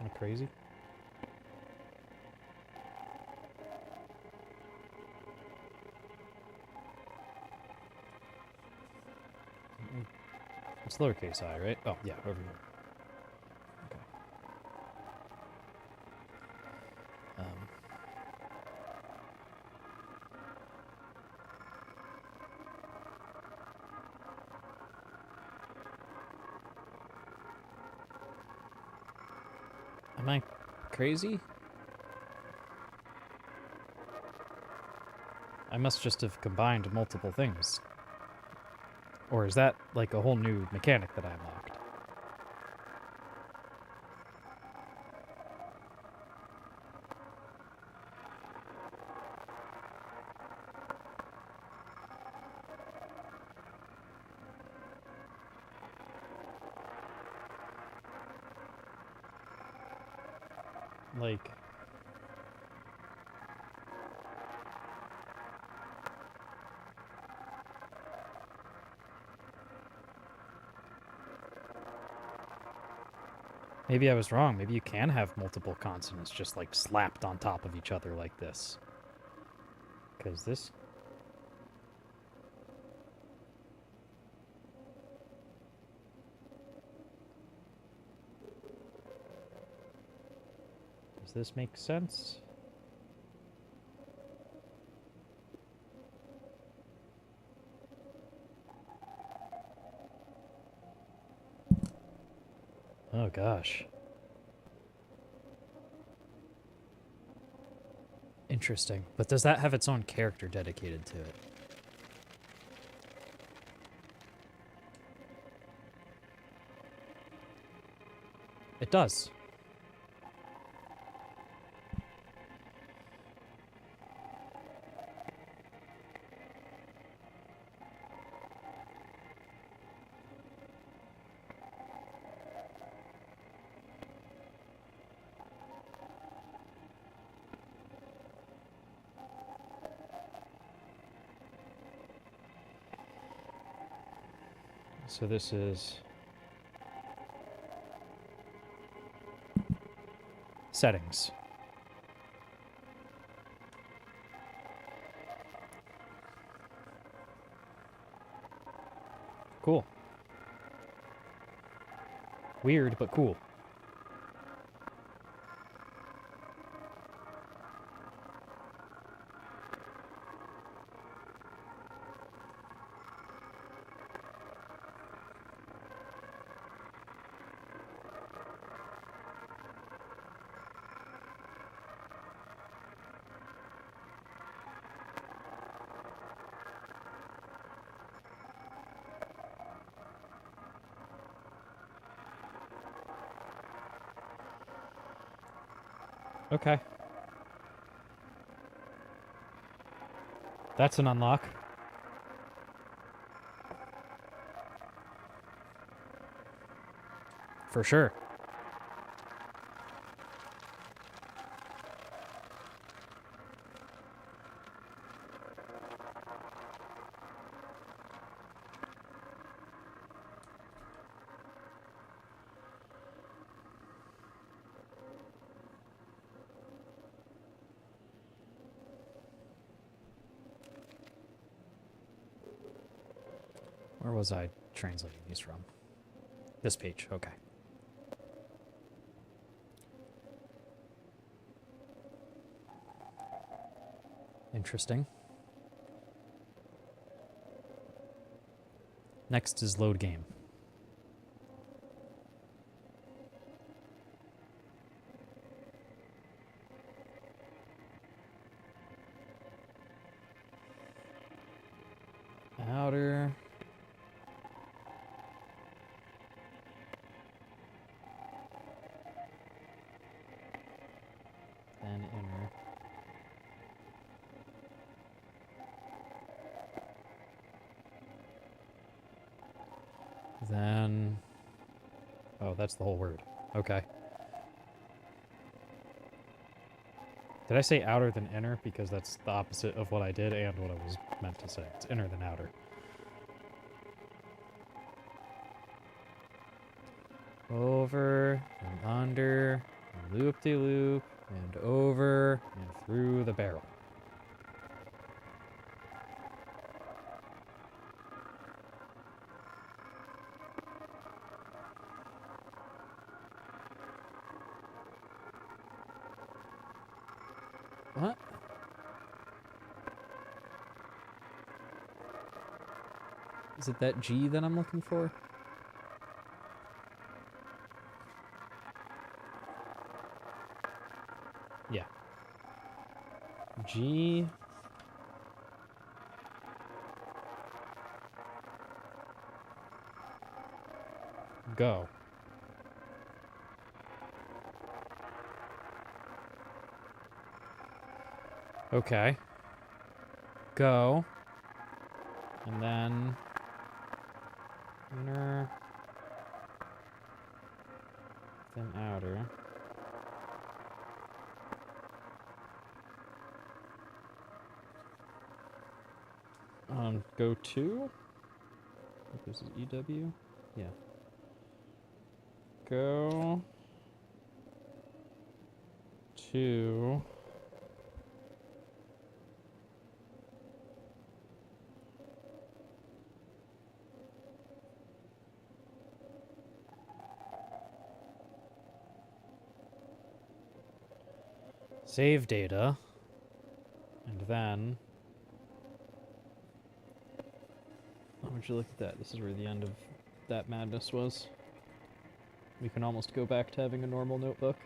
Am I crazy? It's lowercase I, right? Oh, yeah, over here. Okay. Am I crazy? I must just have combined multiple things. Or is that like a whole new mechanic that I unlocked? Like... Maybe I was wrong. Maybe you can have multiple consonants just, like, slapped on top of each other like this. Because this... Does this make sense? Oh, gosh. Interesting. But does that have its own character dedicated to it? It does. So this is... settings. Cool. Weird, but cool. Okay. That's an unlock. For sure. Where was I translating these from? This page, okay. Interesting. Next is load game. Outer. then inner. Then... Oh, that's the whole word. Okay. Did I say outer than inner? Because that's the opposite of what I did and what I was meant to say. It's inner than outer. Over, and under, and loop-de-loop, and over, and through the barrel. What? Is it that G that I'm looking for? Yeah. G. Go. Okay. Go. And then... Inner. Then outer. Go to? This is EW? Yeah. Go to save data, and then why don't you look at that? This is where the end of that madness was. We can almost go back to having a normal notebook.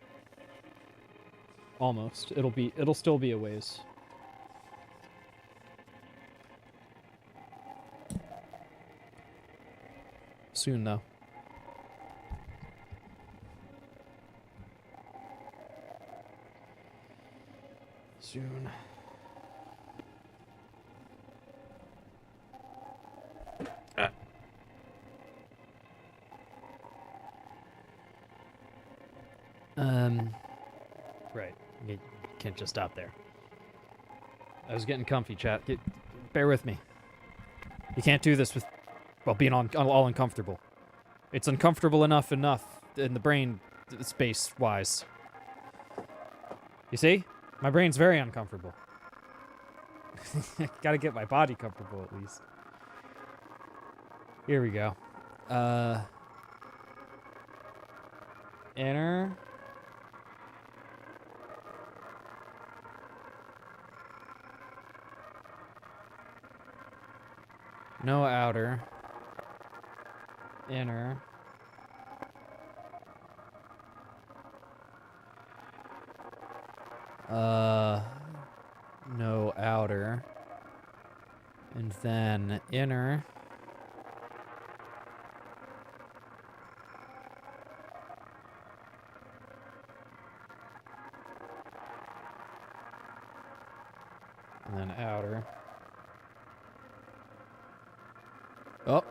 Almost. It'll still be a ways. Soon, though. Soon. Right. You can't just stop there. I was getting comfy, chat. Bear with me. You can't do this with, well, being all uncomfortable. It's uncomfortable enough in the brain space-wise. You see? My brain's very uncomfortable. Gotta get my body comfortable, at least. Here we go. Inner. No outer. Inner. No outer. And then inner. And then outer. Oh.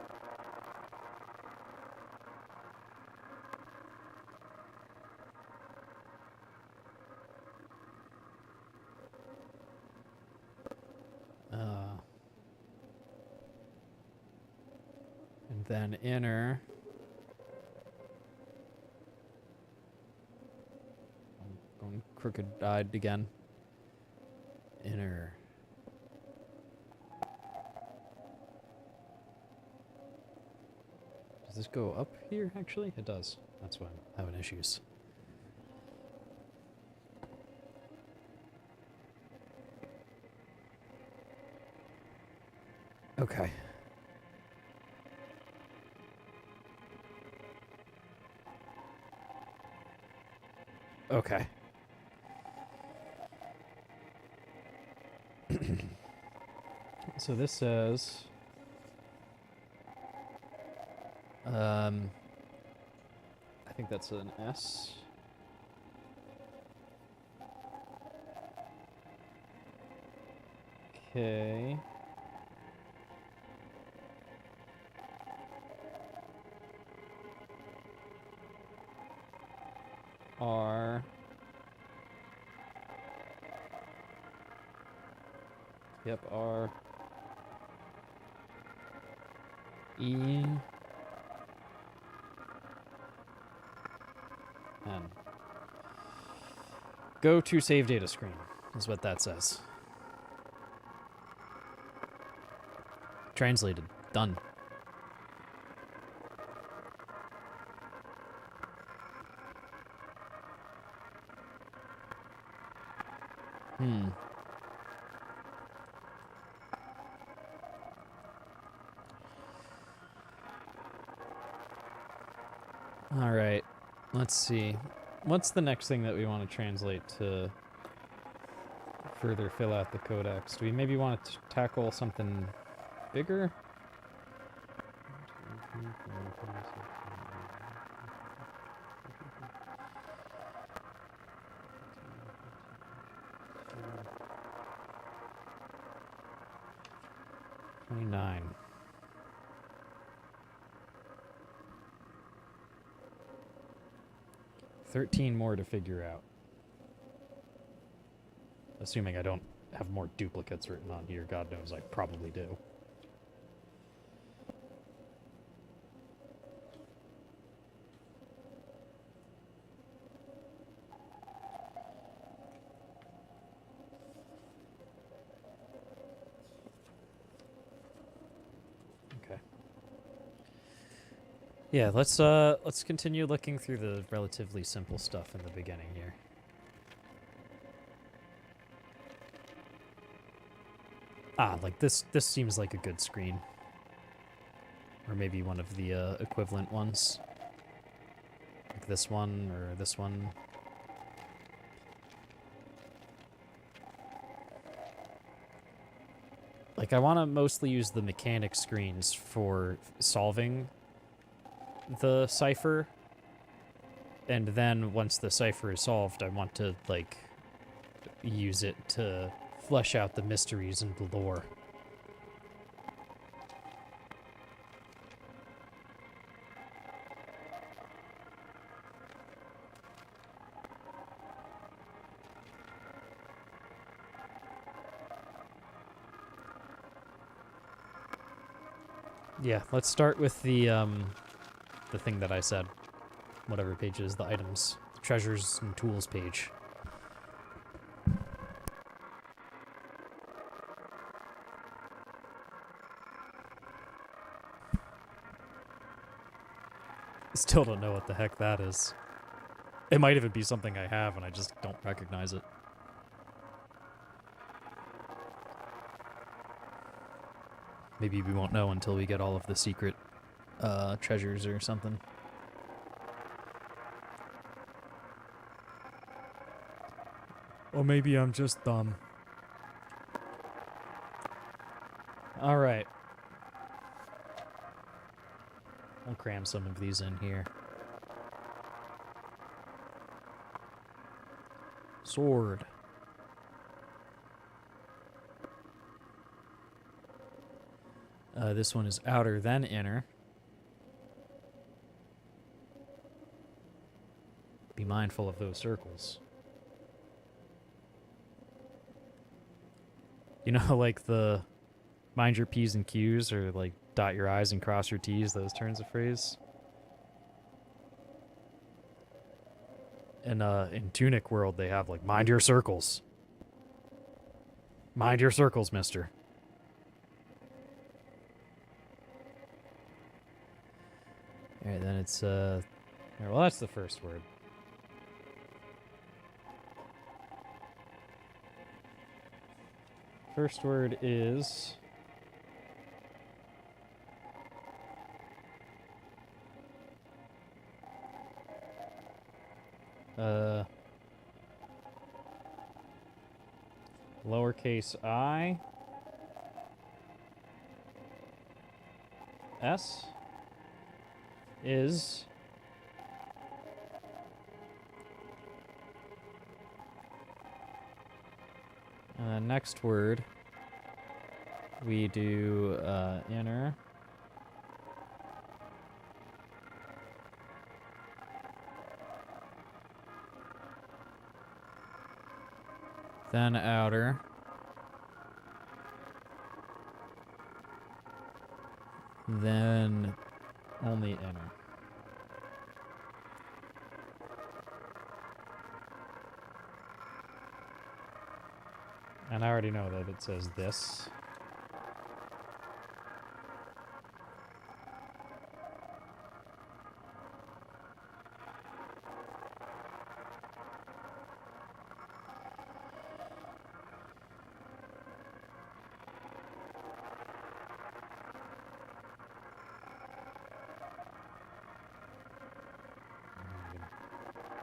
And then inner. I'm going crooked-eyed again. Inner. Does this go up here, actually? It does. That's why I'm having issues. Okay. Okay. So this says... I think that's an S. Okay. R. Yep, R. E. N. Go to save data screen, is what that says. Translated. Done. All right. Let's see. What's the next thing that we want to translate to further fill out the codex? Do we maybe want to tackle something bigger? $29. 13 more to figure out. Assuming I don't have more duplicates written on here. God knows I probably do. Okay. Yeah, let's continue looking through the relatively simple stuff in the beginning here. Like this seems like a good screen. Or maybe one of the equivalent ones. Like this one or this one. Like I want to mostly use the mechanic screens for solving the cipher. And then once the cipher is solved, I want to like use it to flesh out the mysteries and the lore. Yeah, let's start with the thing that I said. Whatever page is, the items, the treasures and tools page. Still don't know what the heck that is. It might even be something I have and I just don't recognize it. Maybe we won't know until we get all of the secret treasures or something. Or maybe I'm just dumb. Alright. I'll cram some of these in here. Sword. This one is outer, then inner. Be mindful of those circles. You know, like the mind your P's and Q's, or like dot your I's and cross your T's, those turns of phrase. In Tunic world, they have like, mind your circles. Mind your circles, mister. Alright, then it's, well, that's the first word. First word is... lowercase I... S... is... next word we do inner. Then outer. Then only inner. And I already know that it says this.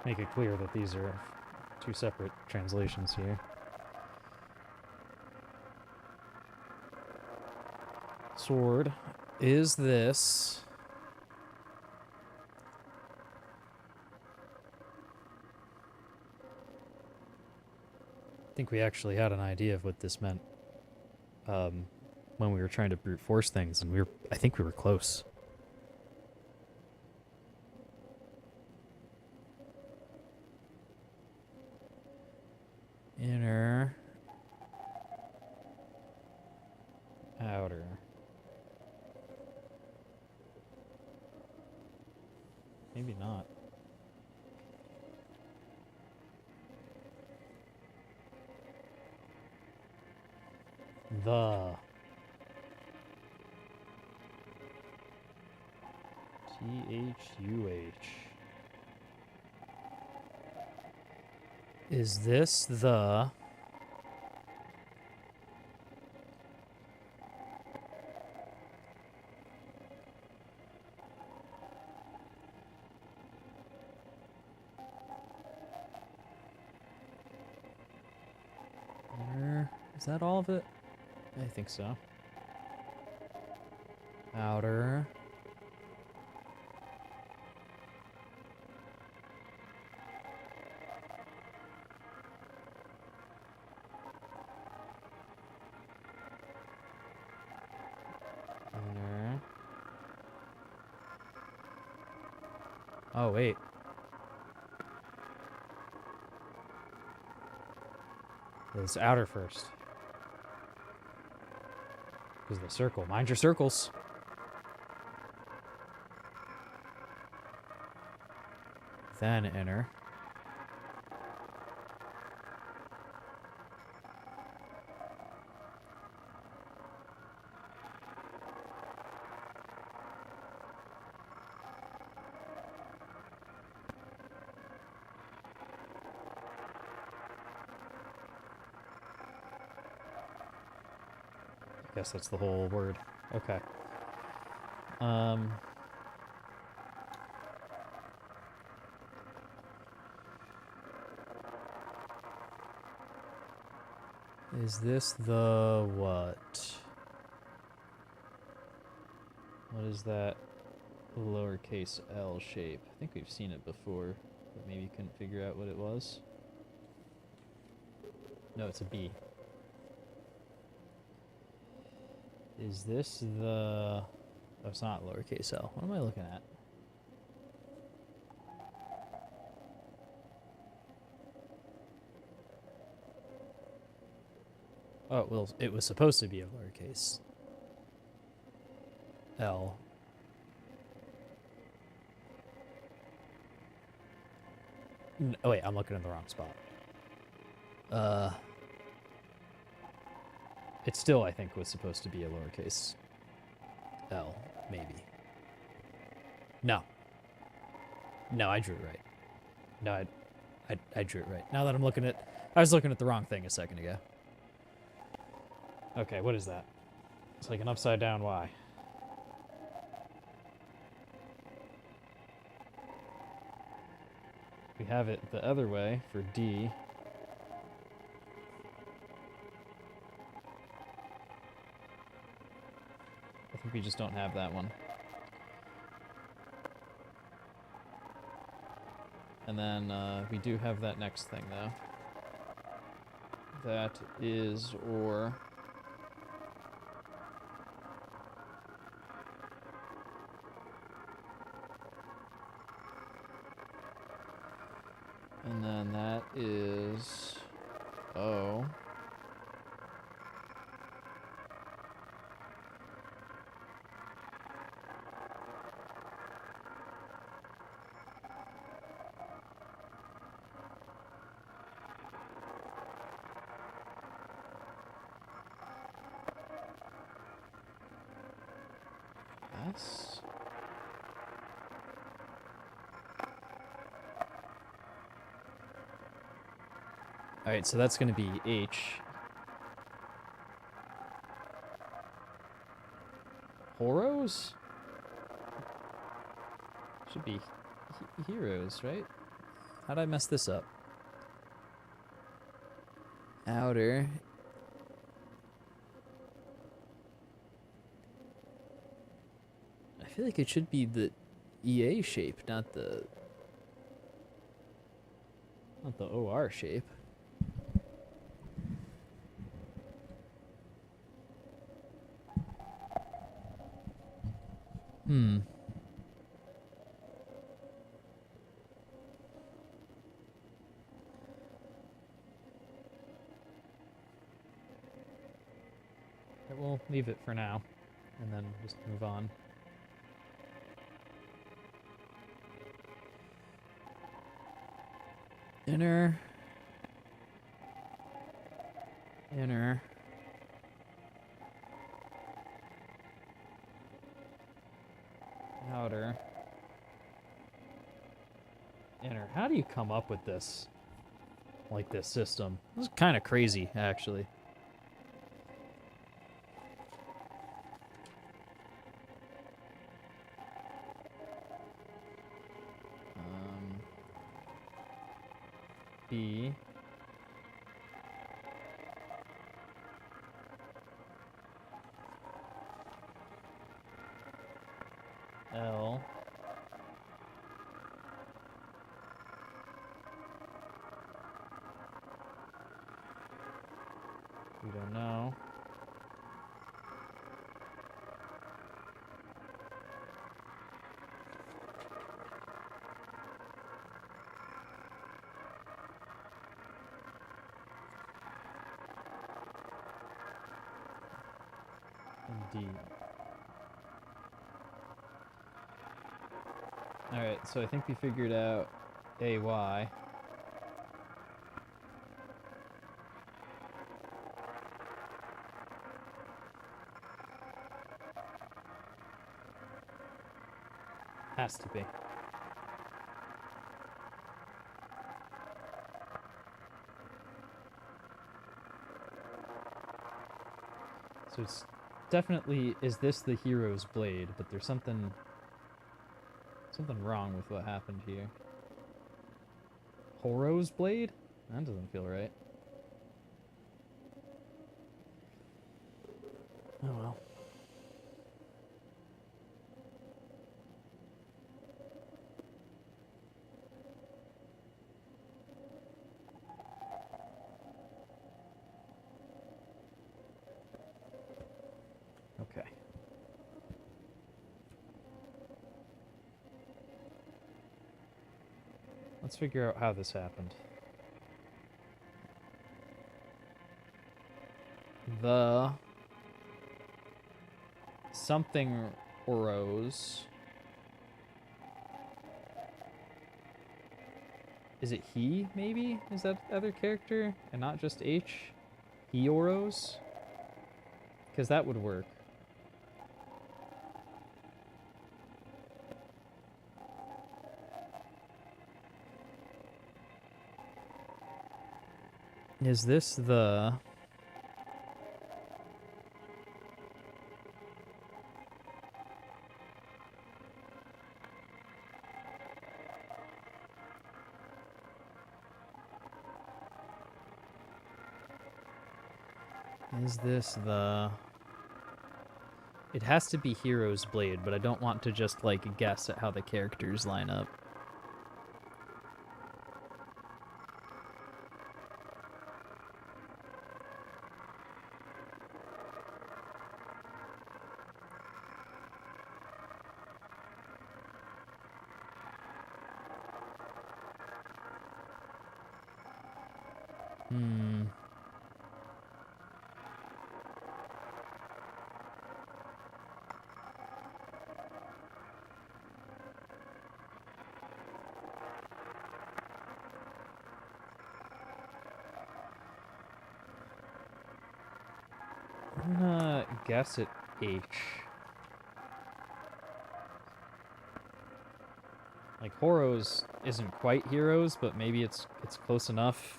Make it clear that these are two separate translations here. Sword is this. I think we actually had an idea of what this meant when we were trying to brute force things, and I think we were close. Inner. Outer. Maybe not. The. T-H-U-H. Is this the... Is that all of it? I think so. Outer. Inner. Oh, wait. It's outer first. Because the circle. Mind your circles. Then inner. Guess that's the whole word. Okay. Is this the what? What is that lowercase L shape? I think we've seen it before, but maybe couldn't figure out what it was. No, it's a B. Is this the... Oh, it's not lowercase L. What am I looking at? Oh, well, it was supposed to be a lowercase L. Oh, wait, I'm looking in the wrong spot. It still, I think, was supposed to be a lowercase L, maybe. No. No, I drew it right. No, I drew it right. Now that I'm looking at... I was looking at the wrong thing a second ago. Okay, what is that? It's like an upside down Y. We have it the other way for D. I think we just don't have that one. And then we do have that next thing, though. That is or... And then that is O. S. All right, so that's going to be H. Horos? Should be heroes, right? How'd I mess this up? Outer. I feel like it should be the EA shape, not the OR shape. Hmm. We'll leave it for now, and then just move on. Inner. Outer. Inner. How do you come up with this? Like this system? This is kind of crazy, actually. B. L. We don't know. Indeed. Alright, so I think we figured out AY. Has to be. So it's definitely, is this the hero's blade? But there's something wrong with what happened here. Horo's blade? That doesn't feel right. Oh well. Okay. Let's figure out how this happened. The something arose. Is it he, maybe? Is that other character? And not just H? He arose? Because that would work. Is this the... Is this the... It has to be Hero's Blade, but I don't want to just, like, guess at how the characters line up. Hmm. I'm gonna guess at H. Like, Horos isn't quite heroes, but maybe it's close enough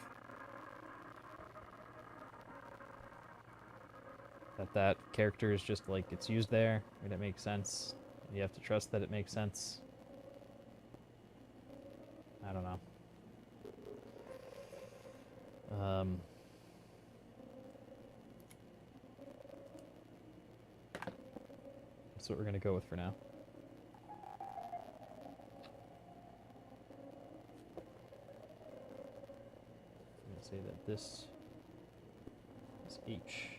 that character is just, like, it's used there, and it makes sense. You have to trust that it makes sense. I don't know. That's what we're gonna go with for now. I'm gonna say that this is H.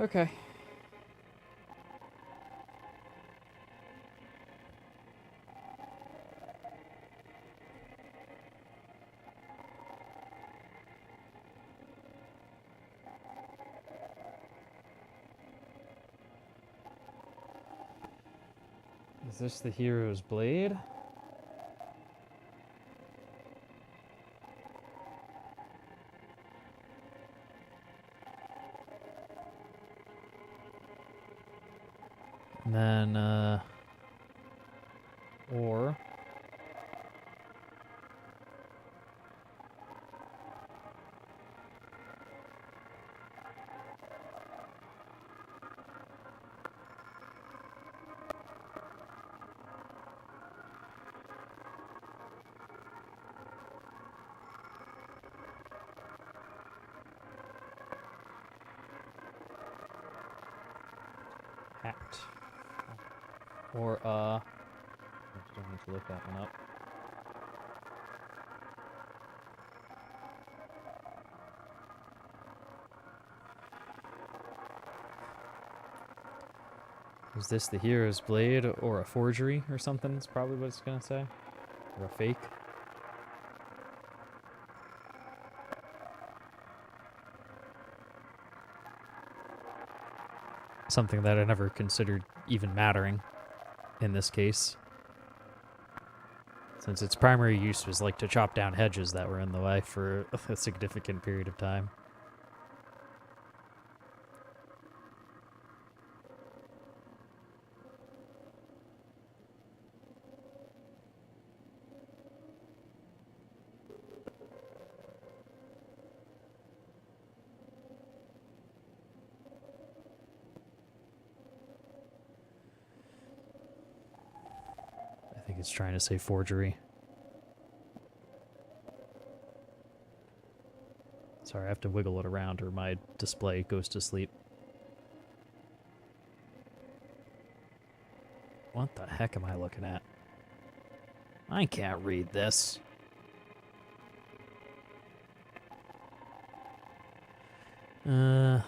Okay. Is this the hero's blade? And then, or... hat. Or, I don't need to look that one up. Is this the hero's blade or a forgery or something? Is probably what it's gonna say. Or a fake. Something that I never considered even mattering in this case, since its primary use was like to chop down hedges that were in the way for a significant period of time. I think it's trying to say forgery. Sorry, I have to wiggle it around or my display goes to sleep. What the heck am I looking at? I can't read this. Did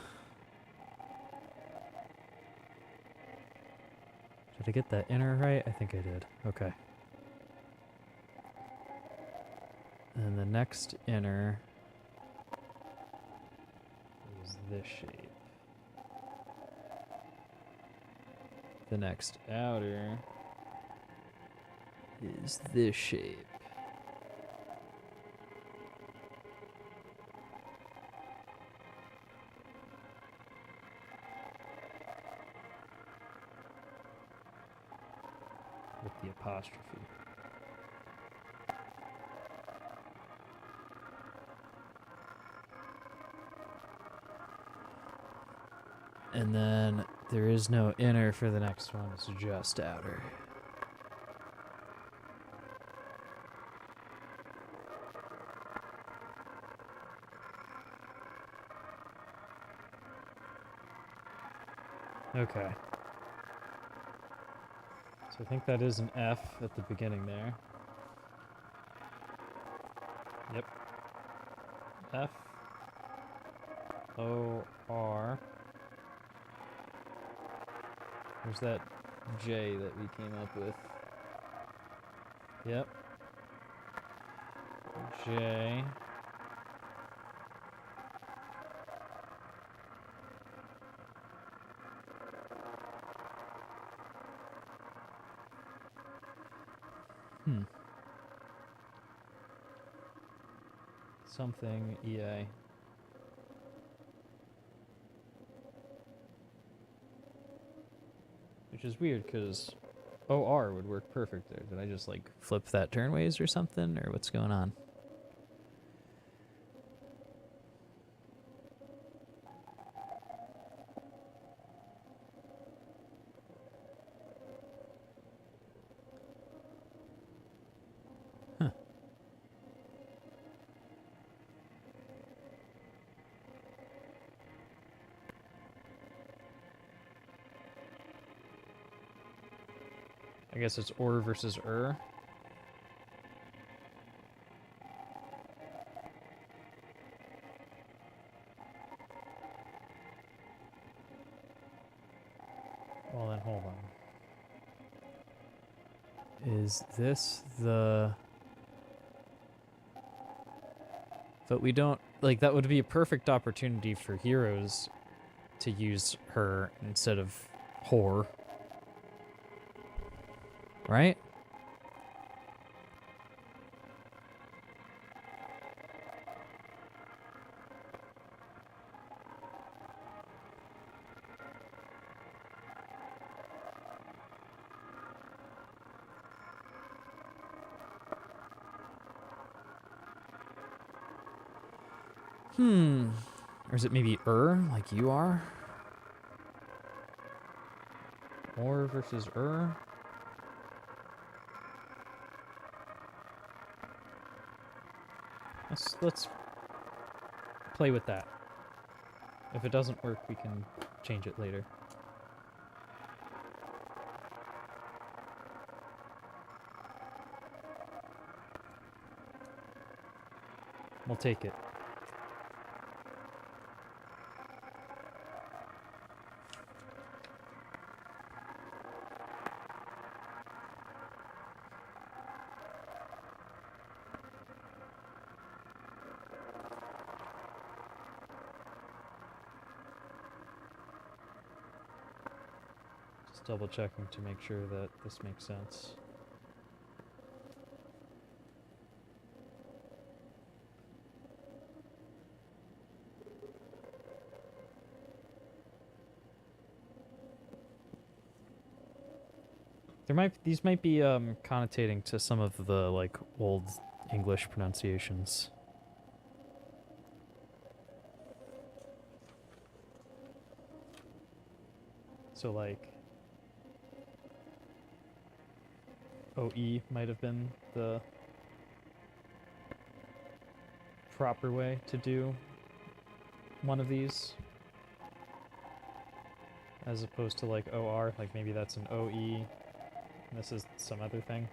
I get that inner right? I think I did. Okay. And the next inner is this shape. The next outer is this shape. With the apostrophe. And then there is no inner for the next one, it's just outer. Okay. So I think that is an F at the beginning there. Yep. F O R There's that J that we came up with. Yep. J. Something EA. Which is weird, because OR would work perfect there. Did I just, like, flip that turnways or something? Or what's going on? Huh. I guess it's or versus er. Well, then hold on. Is this the... But we don't... Like, that would be a perfect opportunity for heroes to use her instead of whore. Right? Or is it maybe like you are? Or versus Let's play with that. If it doesn't work, we can change it later. We'll take it. Just double checking to make sure that this makes sense. These might be connotating to some of the like old English pronunciations. So like OE might have been the proper way to do one of these, as opposed to like OR, like maybe that's an OE. This is some other thing.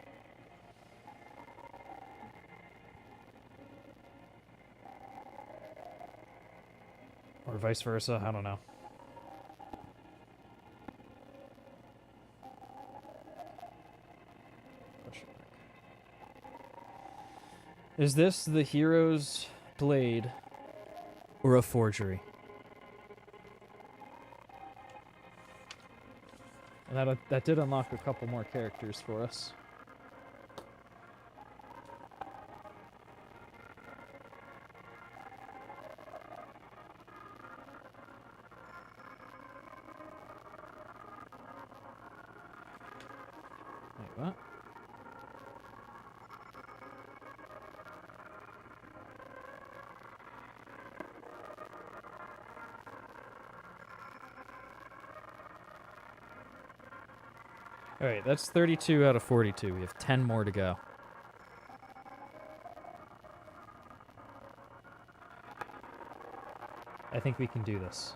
Or vice versa, I don't know. Is this the hero's blade or a forgery? And that did unlock a couple more characters for us. Wait, what? Alright, that's 32 out of 42. We have 10 more to go. I think we can do this.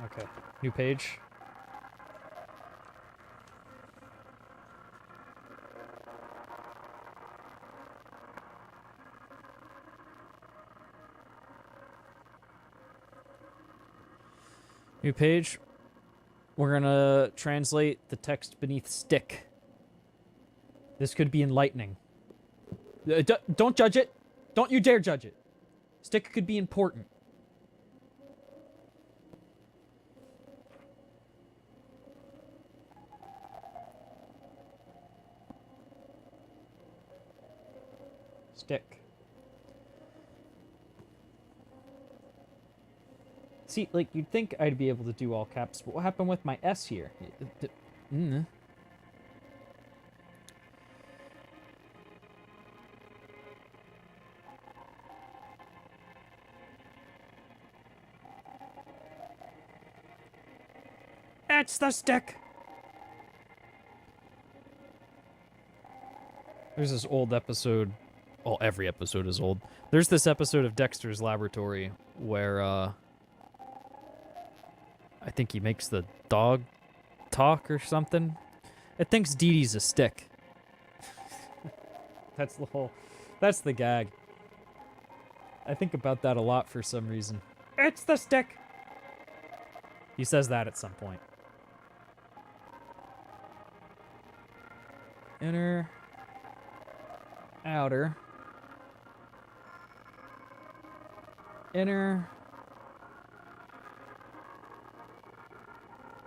Okay, new page. New page. We're gonna translate the text beneath stick. This could be enlightening. Don't judge it. Don't you dare judge it. Stick could be important. Stick. See, like, you'd think I'd be able to do all caps, but what happened with my S here? It's the stick! There's this old episode. Well, every episode is old. There's this episode of Dexter's Laboratory where, I think he makes the dog talk or something. It thinks Dee Dee's a stick. That's the gag. I think about that a lot for some reason. It's the stick! He says that at some point. Inner. Outer. Inner.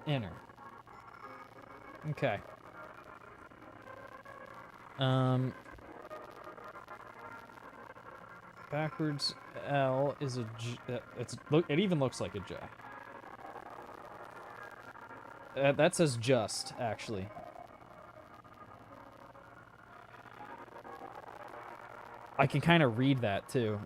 Inner. Okay. Backwards L is a J. It even looks like a J. That says just, actually. I can kind of read that, too.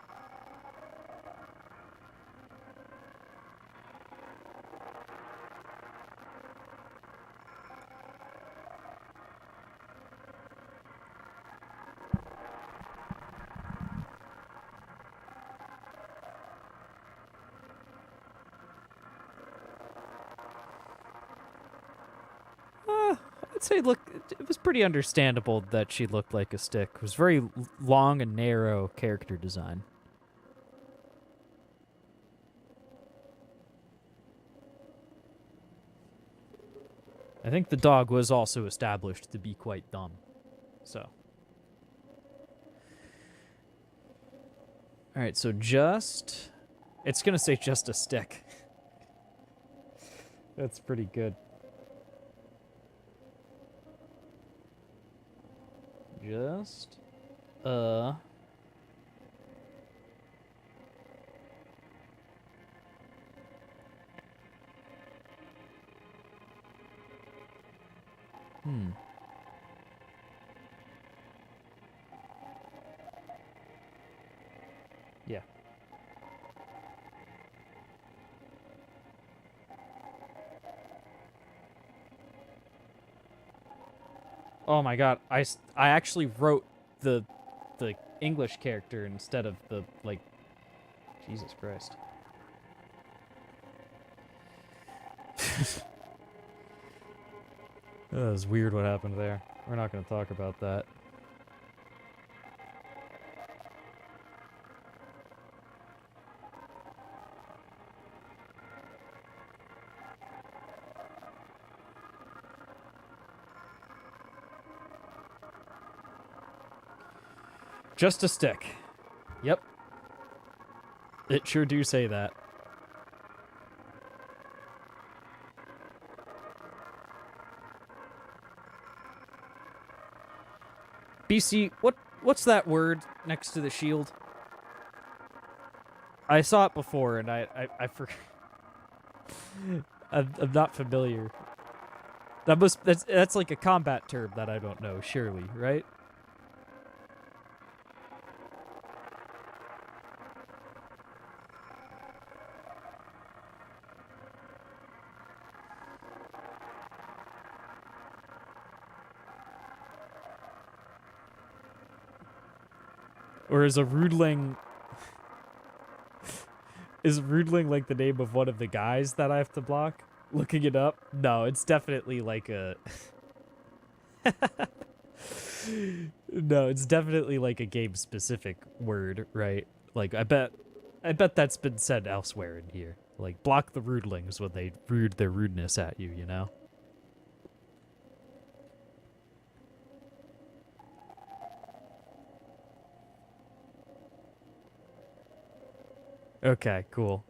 I'd say, look, it was pretty understandable that she looked like a stick. It was very long and narrow character design. I think the dog was also established to be quite dumb. So. Alright, so just... It's gonna say just a stick. That's pretty good. Just Yeah. Oh my god, I actually wrote the English character instead of the, like, Jesus Christ. That was weird what happened there. We're not going to talk about that. Just a stick. Yep. It sure do say that. BC, what's that word next to the shield? I saw it before and I forgot. I'm not familiar. That's like a combat term that I don't know, surely, right? Or is a Rudling... Is Rudling like the name of one of the guys that I have to block? Looking it up? No, it's definitely like a... No, it's definitely like a game-specific word, right? Like, I bet that's been said elsewhere in here. Like, block the rudelings when they rude their rudeness at you, you know? Okay, cool.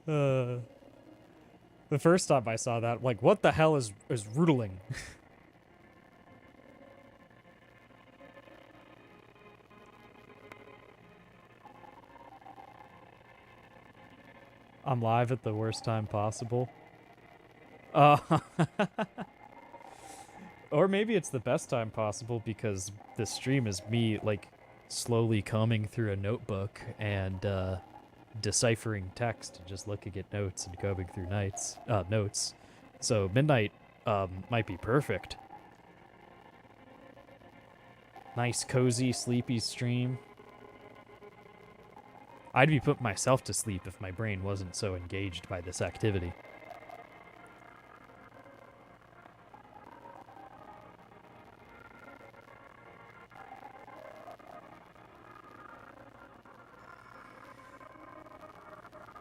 The first time I saw that, like, what the hell is rudling? I'm live at the worst time possible. Or maybe it's the best time possible because this stream is me, like, slowly combing through a notebook and, deciphering text and just looking at notes and combing through notes. So midnight, might be perfect. Nice, cozy, sleepy stream. I'd be putting myself to sleep if my brain wasn't so engaged by this activity.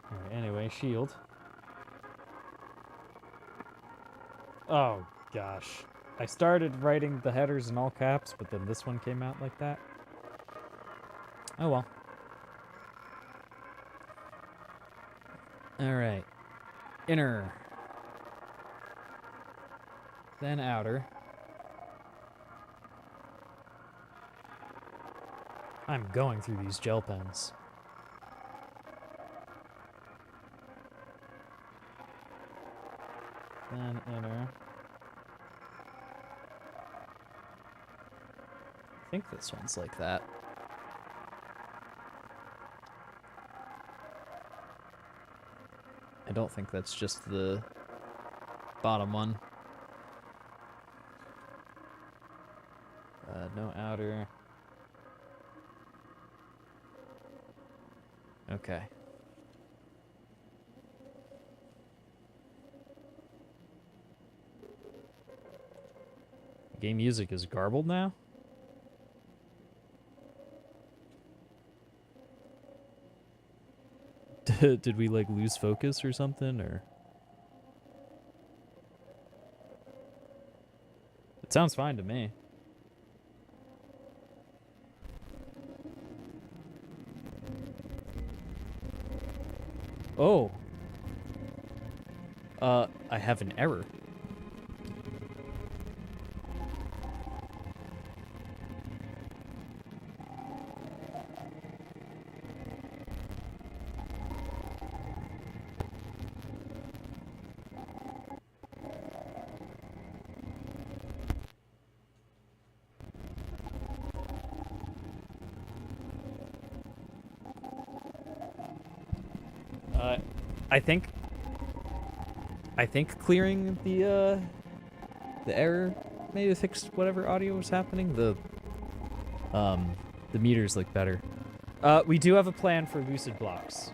Alright, anyway, shield. Oh, gosh. I started writing the headers in all caps, but then this one came out like that. Oh well. Alright. Inner. Then outer. I'm going through these gel pens. Then inner. I think this one's like that. I don't think that's just the bottom one. No outer. Okay. Game music is garbled now? Did we, like, lose focus or something, or? It sounds fine to me. Oh. I have an error. I think clearing the error maybe fixed whatever audio was happening. The meters look better. We do have a plan for Lucid Blocks.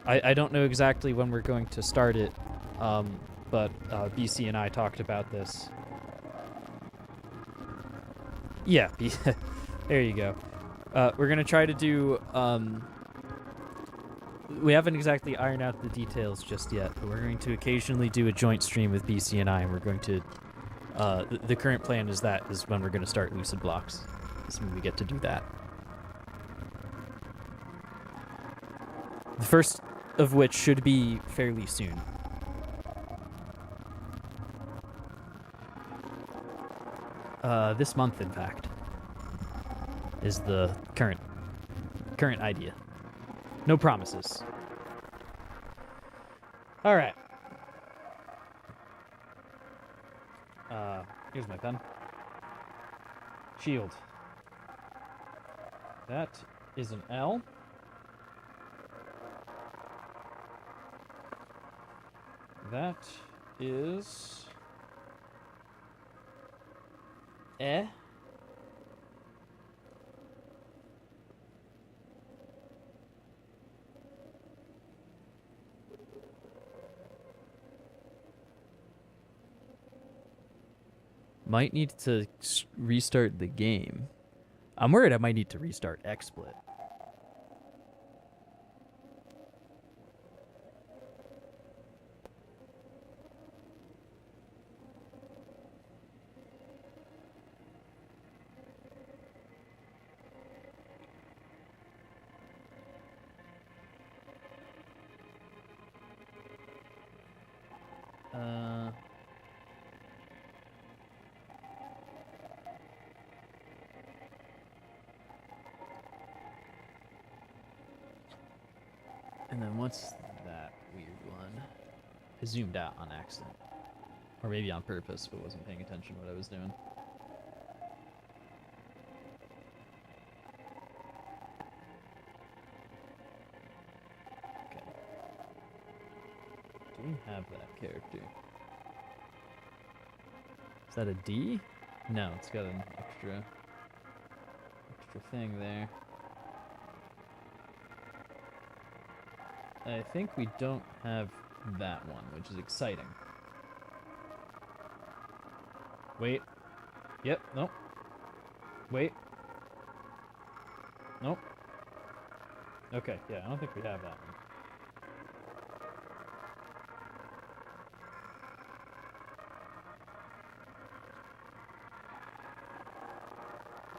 I don't know exactly when we're going to start it, but BC and I talked about this. Yeah, there you go. We're gonna try to do. We haven't exactly ironed out the details just yet, but we're going to occasionally do a joint stream with BC and I, and we're going to. The current plan is when we're going to start Lucid Blocks. Is when we get to do that. The first of which should be fairly soon. This month, in fact, is the current idea. No promises. All right. Here's my pen. Shield. That is an L. That is E. Might need to restart the game. I'm worried I might need to restart XSplit. Uh... And then what's that weird one? I zoomed out on accident. Or maybe on purpose, but wasn't paying attention to what I was doing. Okay. Do we have that character? Is that a D? No, it's got an extra thing there. I think we don't have that one, which is exciting. Wait. Yep, nope. Wait. Nope. Okay, yeah, I don't think we have that one.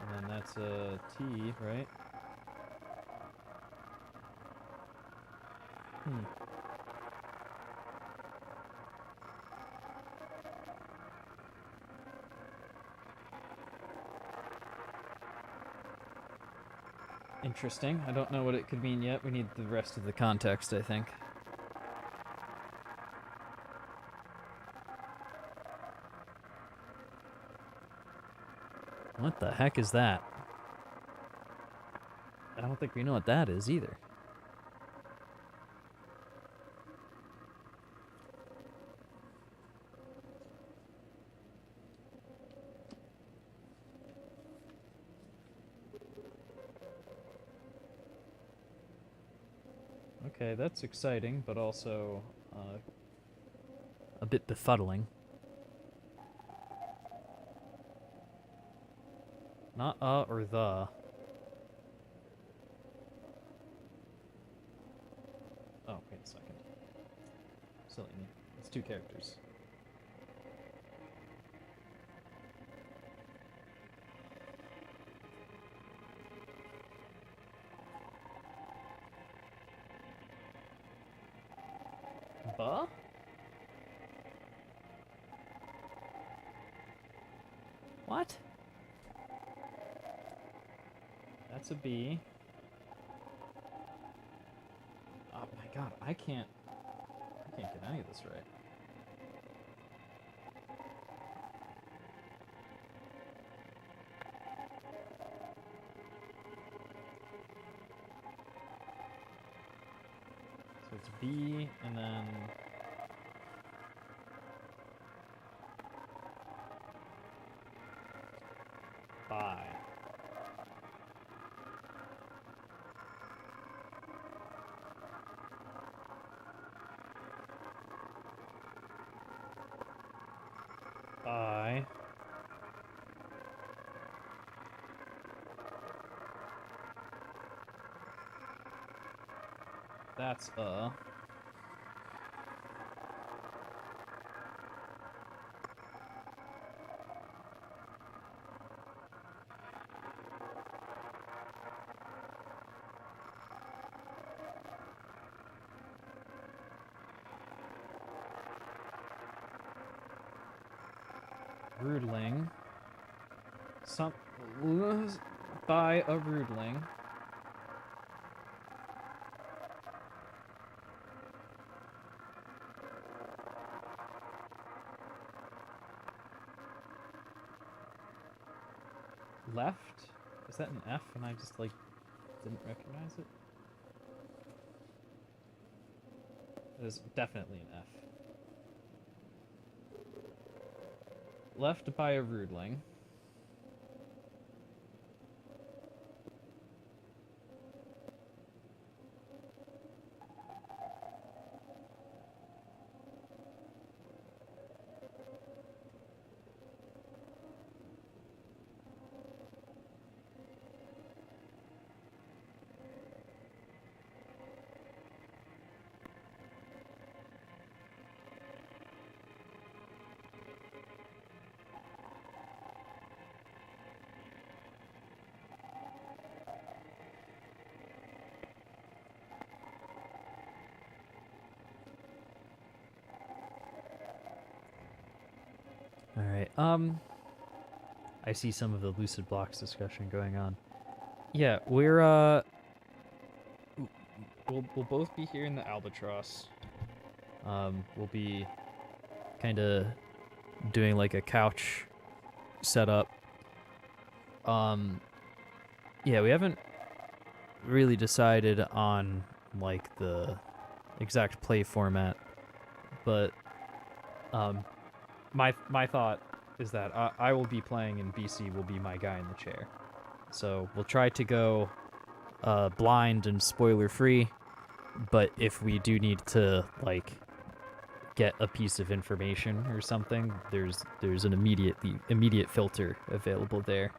And then that's a T, right? Interesting. I don't know what it could mean yet. We need the rest of the context, I think. What the heck is that? I don't think we know what that is either. Okay, that's exciting, but also a bit befuddling. Not or the. Oh, wait a second. Silly me. It's two characters. Buh? What? That's a B. Oh my god, I can't get any of this right. So it's B and then by. By. That's Rudling. By a rudling. Left? Is that an F and I just, like, didn't recognize it? It is definitely an F. Left by a rudling. All right. I see some of the Lucid Blocks discussion going on. Yeah, we're we'll both be here in the Albatross. We'll be kind of doing like a couch setup. Yeah, we haven't really decided on like the exact play format, but my thought is that I will be playing and BC will be my guy in the chair. So we'll try to go blind and spoiler free, but if we do need to like get a piece of information or something, there's an immediate filter available there.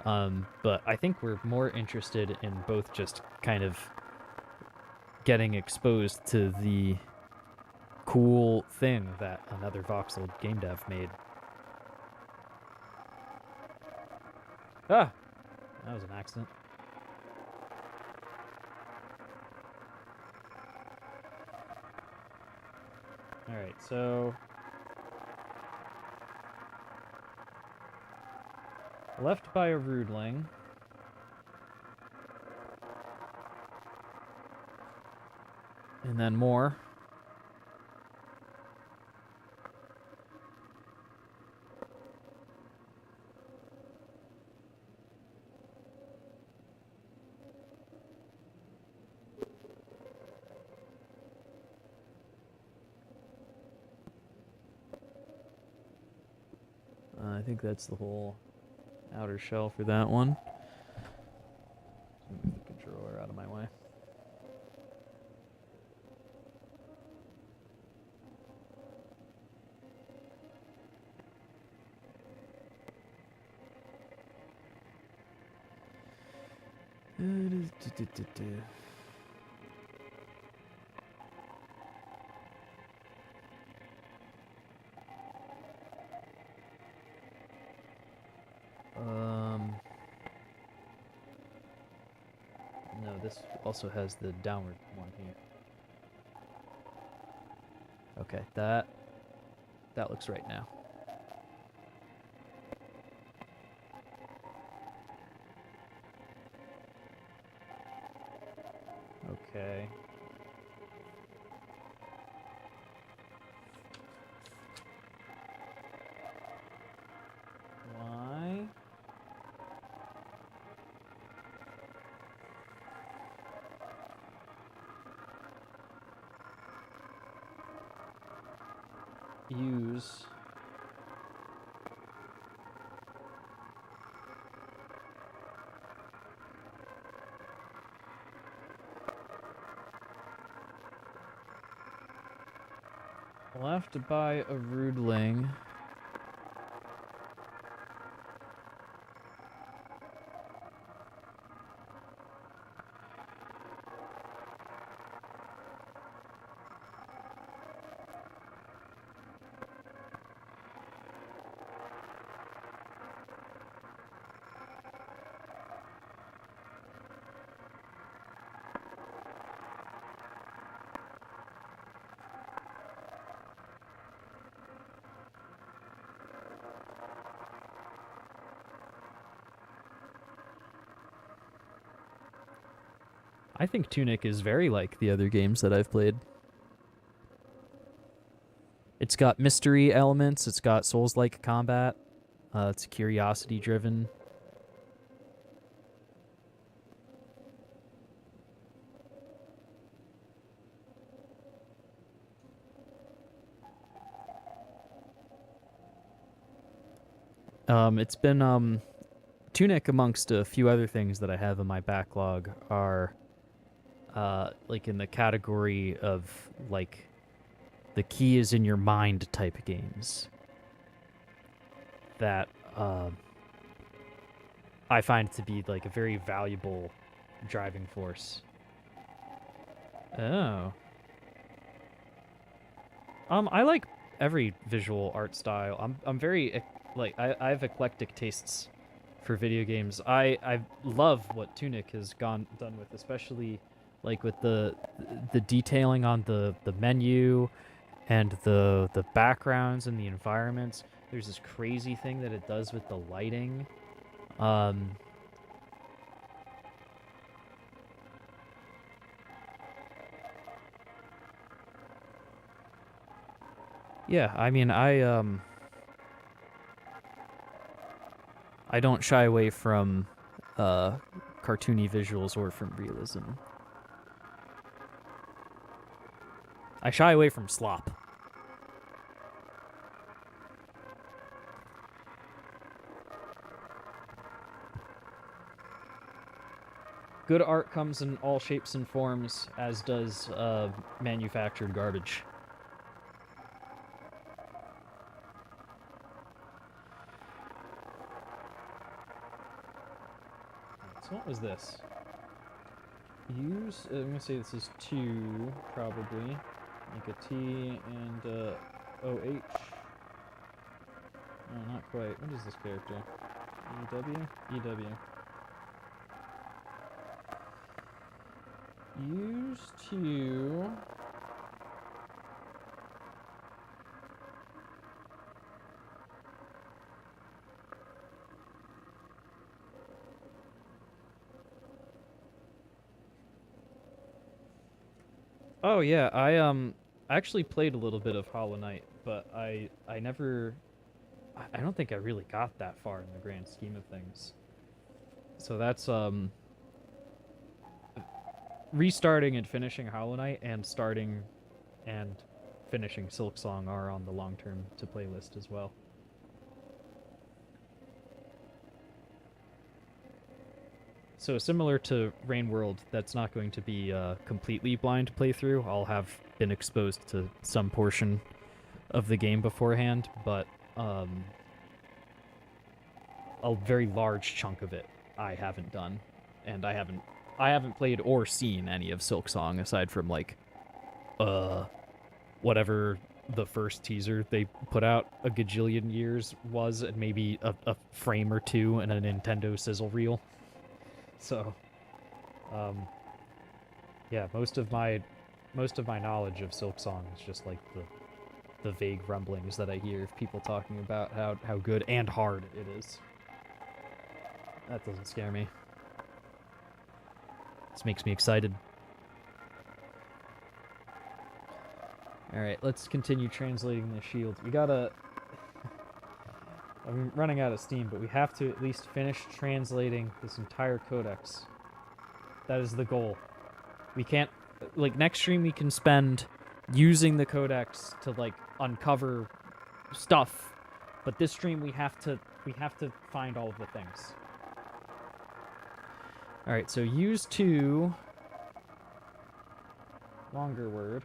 But I think we're more interested in both just kind of getting exposed to the cool thing that another voxel game dev made. Ah! That was an accident. Alright, so... left by a rudeling. And then more. I think that's the whole outer shell for that one. Move the controller out of my way. No, this also has the downward one here. Okay, that looks right now. Okay. Why? Use left by a rudeling. I think Tunic is very like the other games that I've played. It's got mystery elements, it's got Souls-like combat, it's curiosity-driven. It's been, Tunic, amongst a few other things that I have in my backlog, are like in the category of like the key is in your mind type games that I find to be like a very valuable driving force. Oh. I like every visual art style. I'm very like I have eclectic tastes for video games. I love what Tunic has done with, especially like with the detailing on the menu and the backgrounds and the environments. There's this crazy thing that it does with the lighting. Um, yeah, I mean, I don't shy away from cartoony visuals or from realism. I shy away from slop. Good art comes in all shapes and forms, as does manufactured garbage. So what was this? Use, I'm gonna say this is 2, probably. Like a T and OH. No, not quite. What is this character? EW? EW. Use 2. Oh yeah, I actually played a little bit of Hollow Knight, but I never I don't think I really got that far in the grand scheme of things. So that's restarting and finishing Hollow Knight and starting and finishing Silksong are on the long-term to play list as well. So similar to Rain World, that's not going to be a completely blind playthrough. I'll have been exposed to some portion of the game beforehand, but a very large chunk of it I haven't done, and I haven't played or seen any of Silksong aside from like whatever the first teaser they put out a gajillion years was, and maybe a frame or two in a Nintendo sizzle reel. So, yeah, most of my knowledge of Silksong is just like the vague rumblings that I hear of people talking about how good and hard it is. That doesn't scare me. This makes me excited. Alright, let's continue translating the shield. We gotta... I'm running out of steam, but we have to at least finish translating this entire codex. That is the goal. We can't... Like, next stream we can spend using the codex to, like, uncover stuff, but this stream we have to find all of the things. Alright, so use 2... Longer word.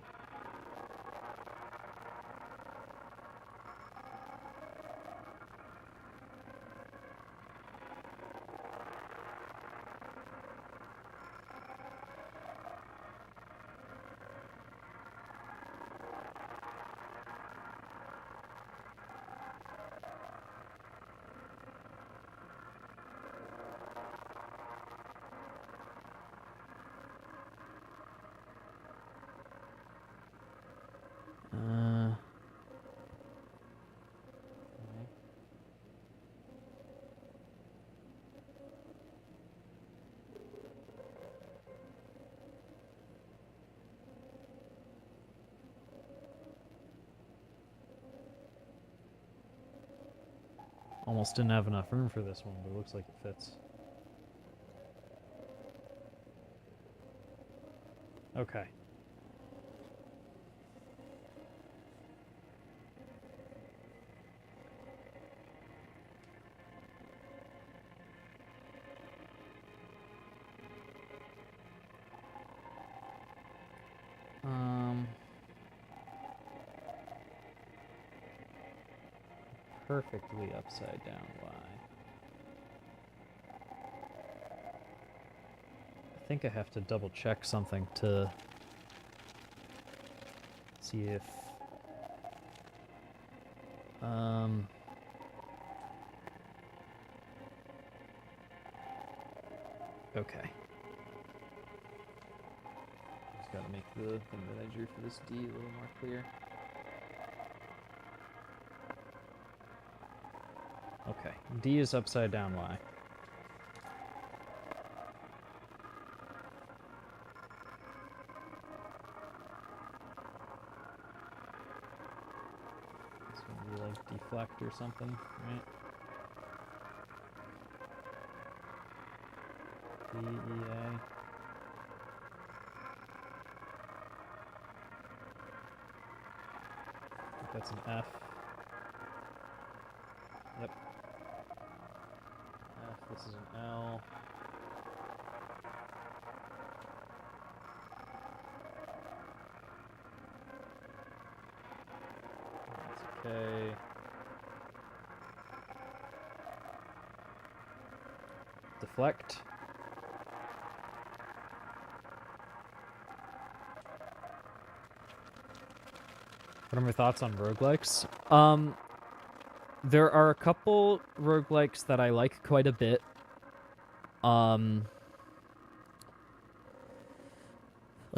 Almost didn't have enough room for this one, but it looks like it fits. Okay. Perfectly upside down Y. I think I have to double check something to see if okay. Just gotta make the thing that I drew for this D a little more clear. Okay. D is upside down Y. It's gonna be like deflect or something, right? D, E, A. I think that's an F. Yep. F, this is an L. That's K. Deflect. What are my thoughts on roguelikes? There are a couple roguelikes that I like quite a bit. Like,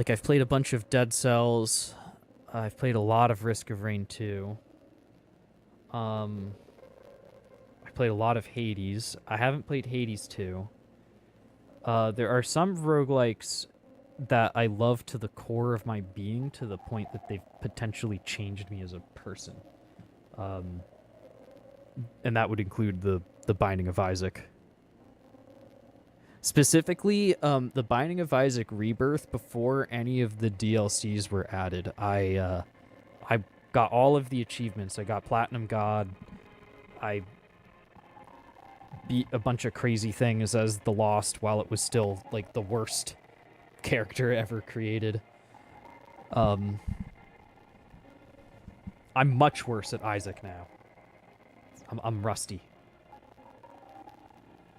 I've played a bunch of Dead Cells. I've played a lot of Risk of Rain 2. I played a lot of Hades. I haven't played Hades 2. There are some roguelikes that I love to the core of my being, to the point that they've potentially changed me as a person. And that would include the Binding of Isaac. Specifically, the Binding of Isaac Rebirth, before any of the DLCs were added, I got all of the achievements. I got Platinum God. I beat a bunch of crazy things as the Lost while it was still, like, the worst character ever created. I'm much worse at Isaac now. I'm rusty.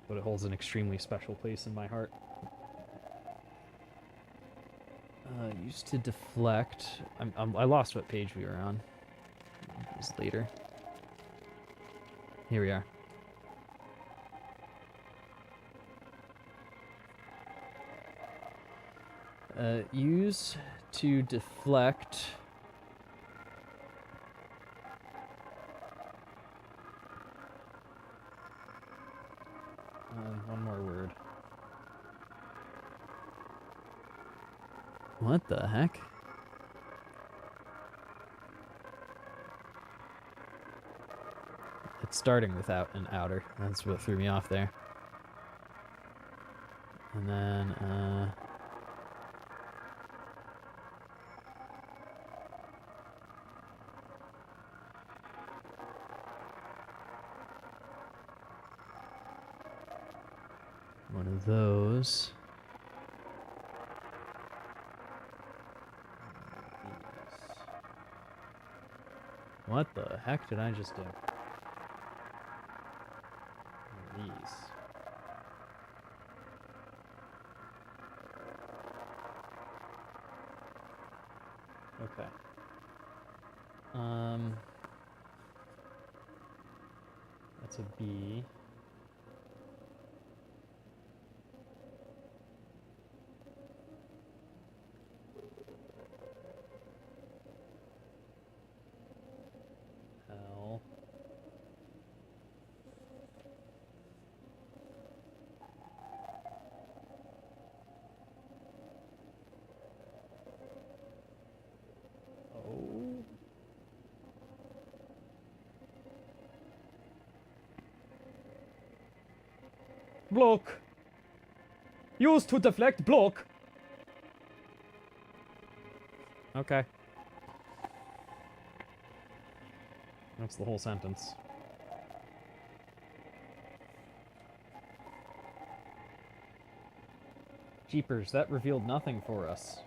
But it holds an extremely special place in my heart. Used to deflect. I lost what page we were on. It was later. Here we are. Use to deflect. One more word. What the heck? It's starting without an outer. That's what threw me off there. And then, one of those. What the heck did I just do? These. Okay. That's a B. L. O. Block. Use to deflect block. Okay. That's the whole sentence. Jeepers, that revealed nothing for us.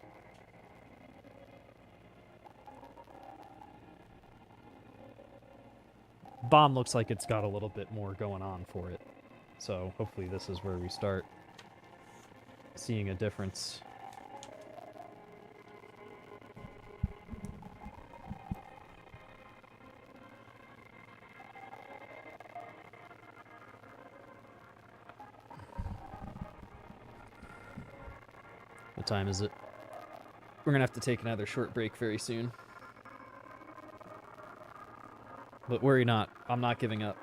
Bomb looks like it's got a little bit more going on for it. So hopefully this is where we start seeing a difference. What time is it? We're gonna have to take another short break very soon. But worry not, I'm not giving up.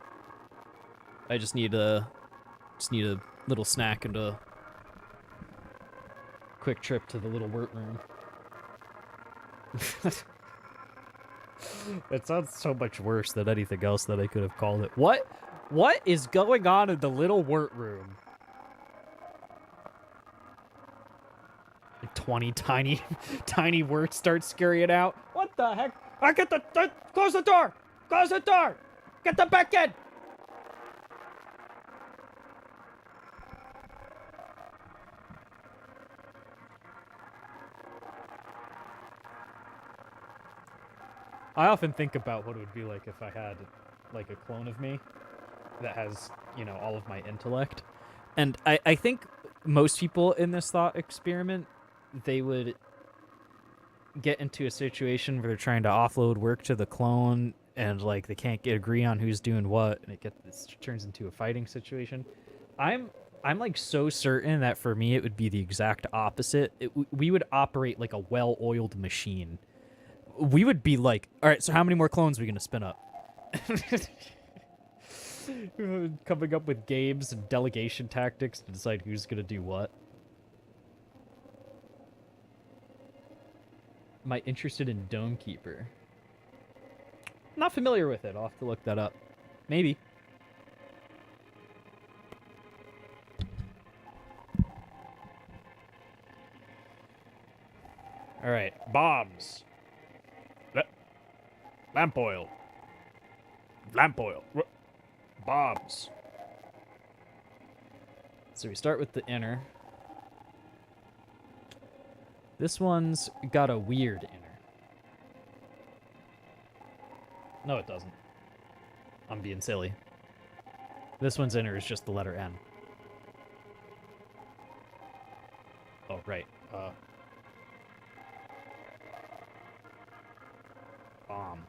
I just need a little snack and a quick trip to the little Wert room. It sounds so much worse than anything else that I could have called it. What is going on in the little Wert room? 20 tiny Werts start scurrying out. What the heck? I get the close the door! Close the door! Get them back in! I often think about what it would be like if I had, like, a clone of me that has, you know, all of my intellect. And I think most people in this thought experiment, they would get into a situation where they're trying to offload work to the clone, and, like, they can't agree on who's doing what, and it turns into a fighting situation. I'm like so certain that for me it would be the exact opposite. We would operate like a well-oiled machine. We would be like, all right, so how many more clones are we gonna spin up? Coming up with games and delegation tactics to decide who's gonna do what. Am I interested in Dome Keeper? Not familiar with it. I'll have to look that up. Maybe. All right, bombs. Lamp oil. Lamp oil. Bombs. So we start with the inner. This one's got a weird inner. No, it doesn't. I'm being silly. This one's inner is just the letter N. Oh, right. Bomb.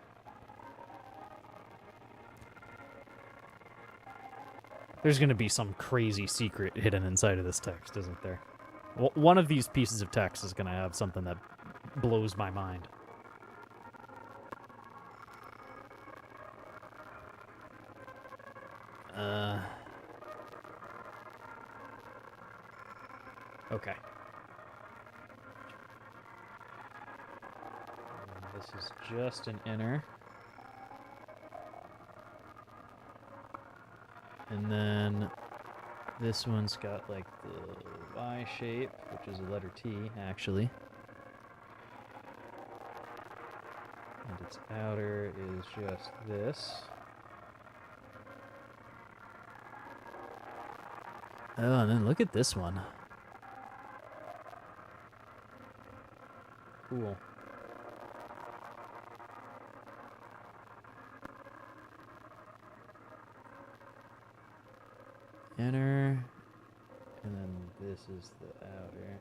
There's going to be some crazy secret hidden inside of this text, isn't there? Well, one of these pieces of text is going to have something that blows my mind. Okay. And this is just an inner. And then this one's got like the Y shape, which is a letter T, actually. And its outer is just this. Oh, and then look at this one. Cool. Inner, and then this is the outer.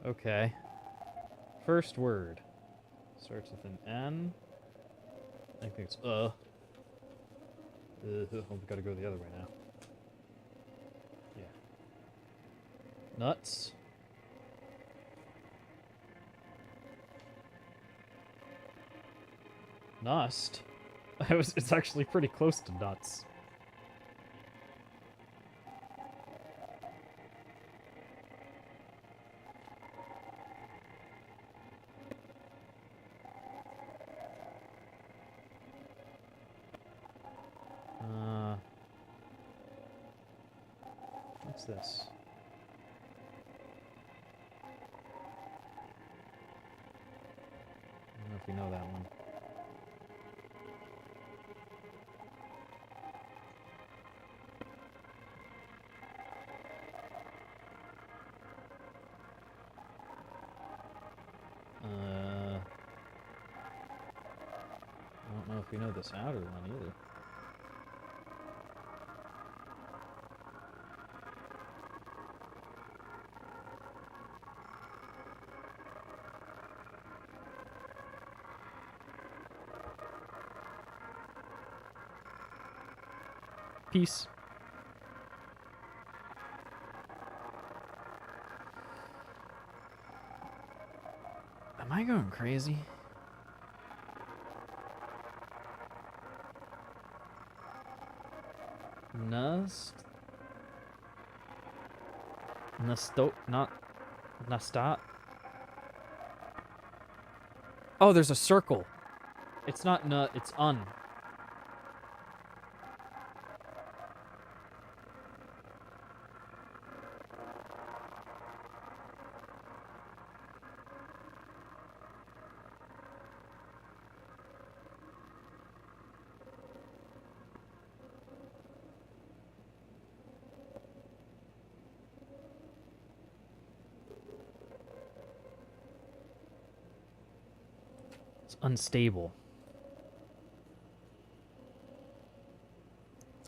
Okay. First word. Starts with an N. I think it's we gotta go the other way now. Yeah. Nuts. Nust. It's actually pretty close to nuts. What's this? I don't know if you know that one. I don't know if you know this outer one either. Peace. I going crazy? Not Nastat. Oh, there's a circle. It's not nut, it's un. It's unstable.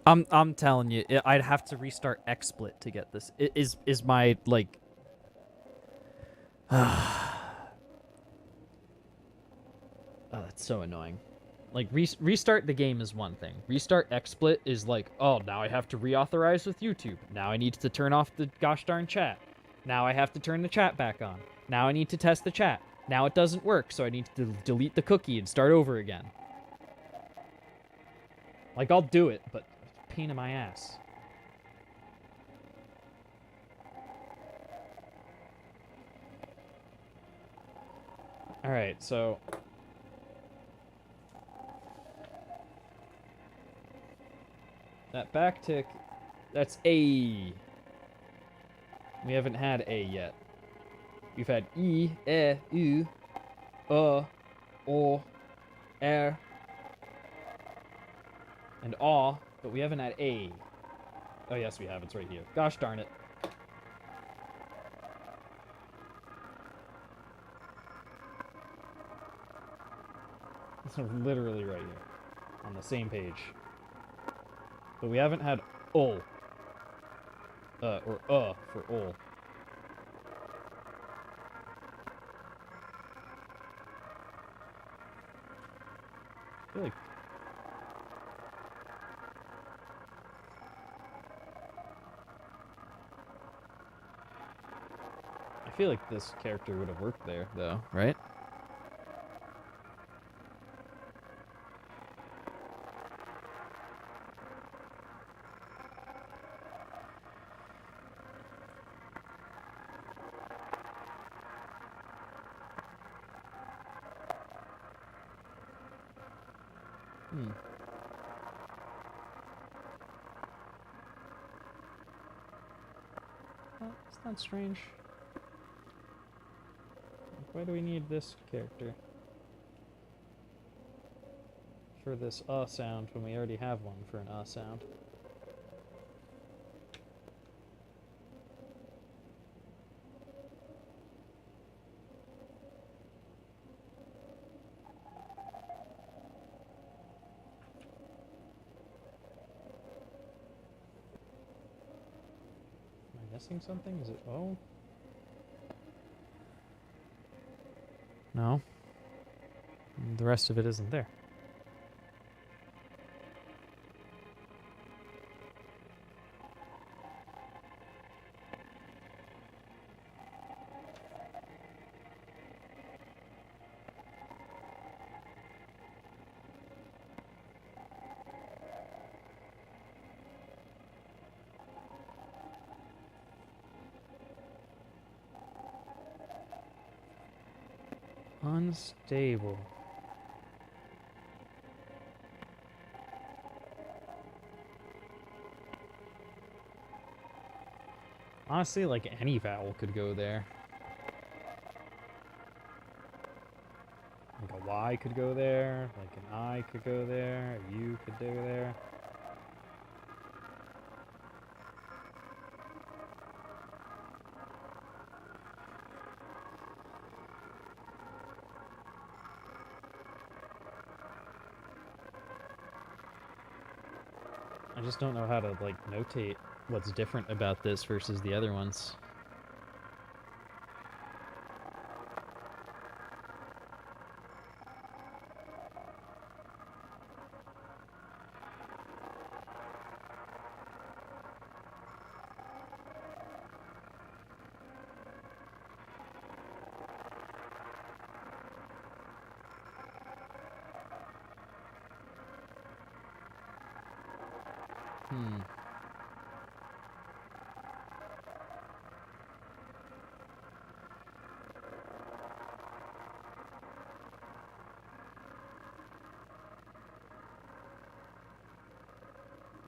I'm telling you, I'd have to restart XSplit to get this. Is my like oh, that's so annoying. Like restart the game is one thing. Restart XSplit is like, oh, now I have to reauthorize with YouTube. Now I need to turn off the gosh darn chat. Now I have to turn the chat back on. Now I need to test the chat. Now it doesn't work, so I need to delete the cookie and start over again. Like, I'll do it, but it's a pain in my ass. Alright, so... that backtick, that's A. We haven't had A yet. We've had E, U, O, R, and aw, but we haven't had A. Oh yes, we have. It's right here. Gosh darn it. It's literally right here. On the same page. But we haven't had O. Or for O. I feel like... I feel like this character would have worked there, though, right? Oh, it's not strange. Why do we need this character for this sound when we already have one for an sound? Am I missing something? Is it O? No. The rest of it isn't there. Unstable. Honestly, like any vowel could go there. Like a Y could go there, like an I could go there, a U could go there. I just don't know how to, like, notate what's different about this versus the other ones. Hmm.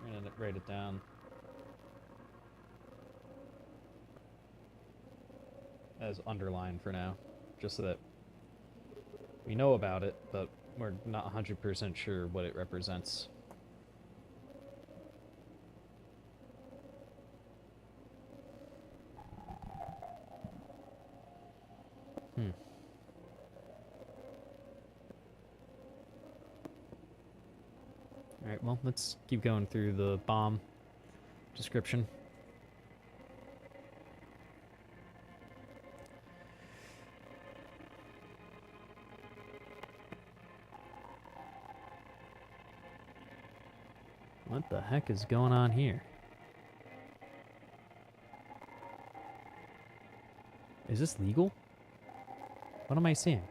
I'm gonna write it down as underlined for now, just so that we know about it, but we're not 100% sure what it represents. Hmm. Alright, well, let's keep going through the bomb description. What the heck is going on here? Is this legal? What am I seeing?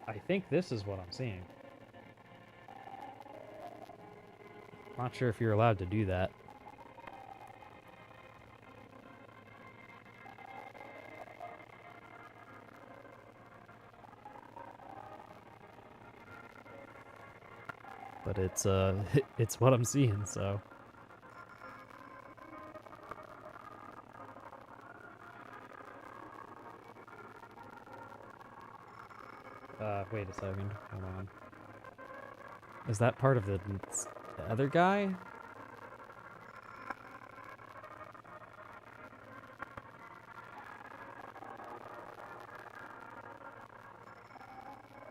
I think this is what I'm seeing. Not sure if you're allowed to do that. But it's it's what I'm seeing, so. Wait a second. Hold on. Is that part of the other guy?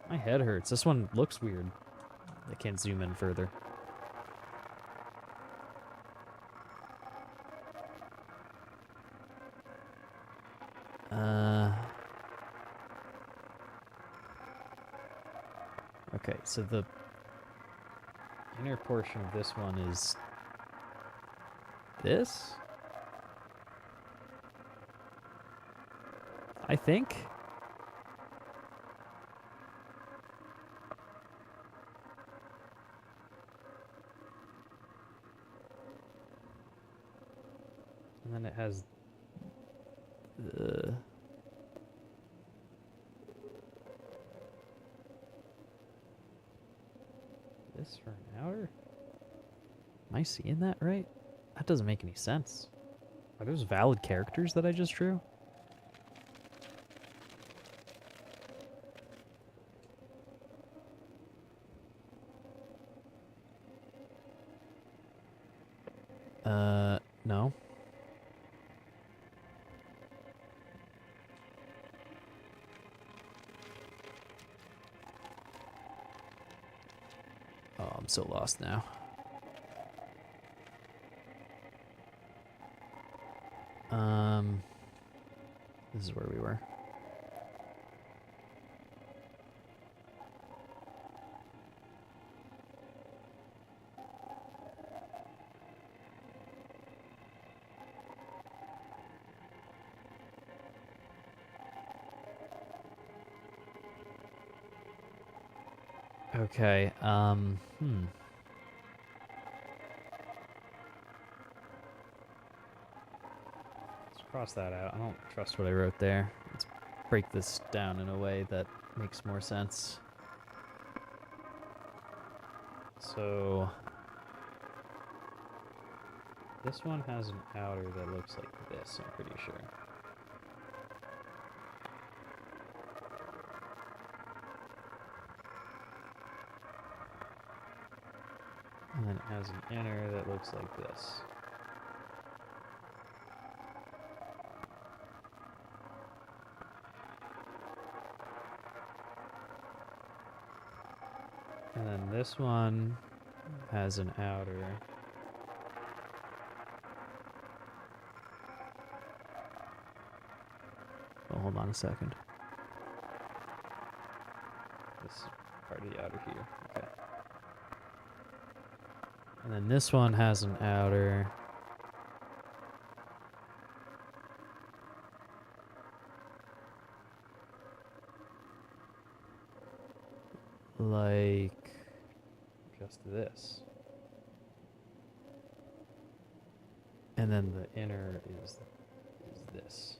My head hurts. This one looks weird. I can't zoom in further. Okay, so the inner portion of this one is this? I think. And then it has the this for an outer? Am I seeing that right? That doesn't make any sense. Are those valid characters that I just drew? No. Oh, I'm so lost now. This is where we were. Okay, Let's cross that out. I don't trust what I wrote there. Let's break this down in a way that makes more sense. So this one has an outer that looks like this, I'm pretty sure. And then it has an inner that looks like this. And then this one has an outer. Oh, hold on a second. This is part of the outer here. Okay. And then this one has an outer. like just this. And then the inner is this.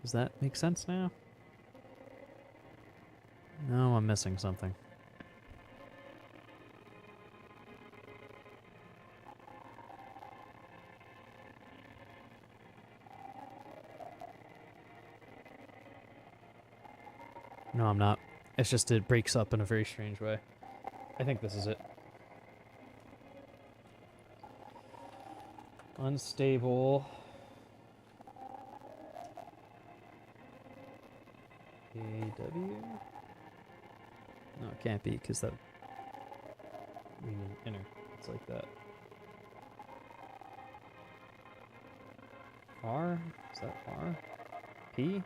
Does that make sense now? No, I'm missing something. No, I'm not. It's just it breaks up in a very strange way. I think this is it. Unstable. AW? No, it can't be, because that would mean an inner. It's like that. R? Is that R? P?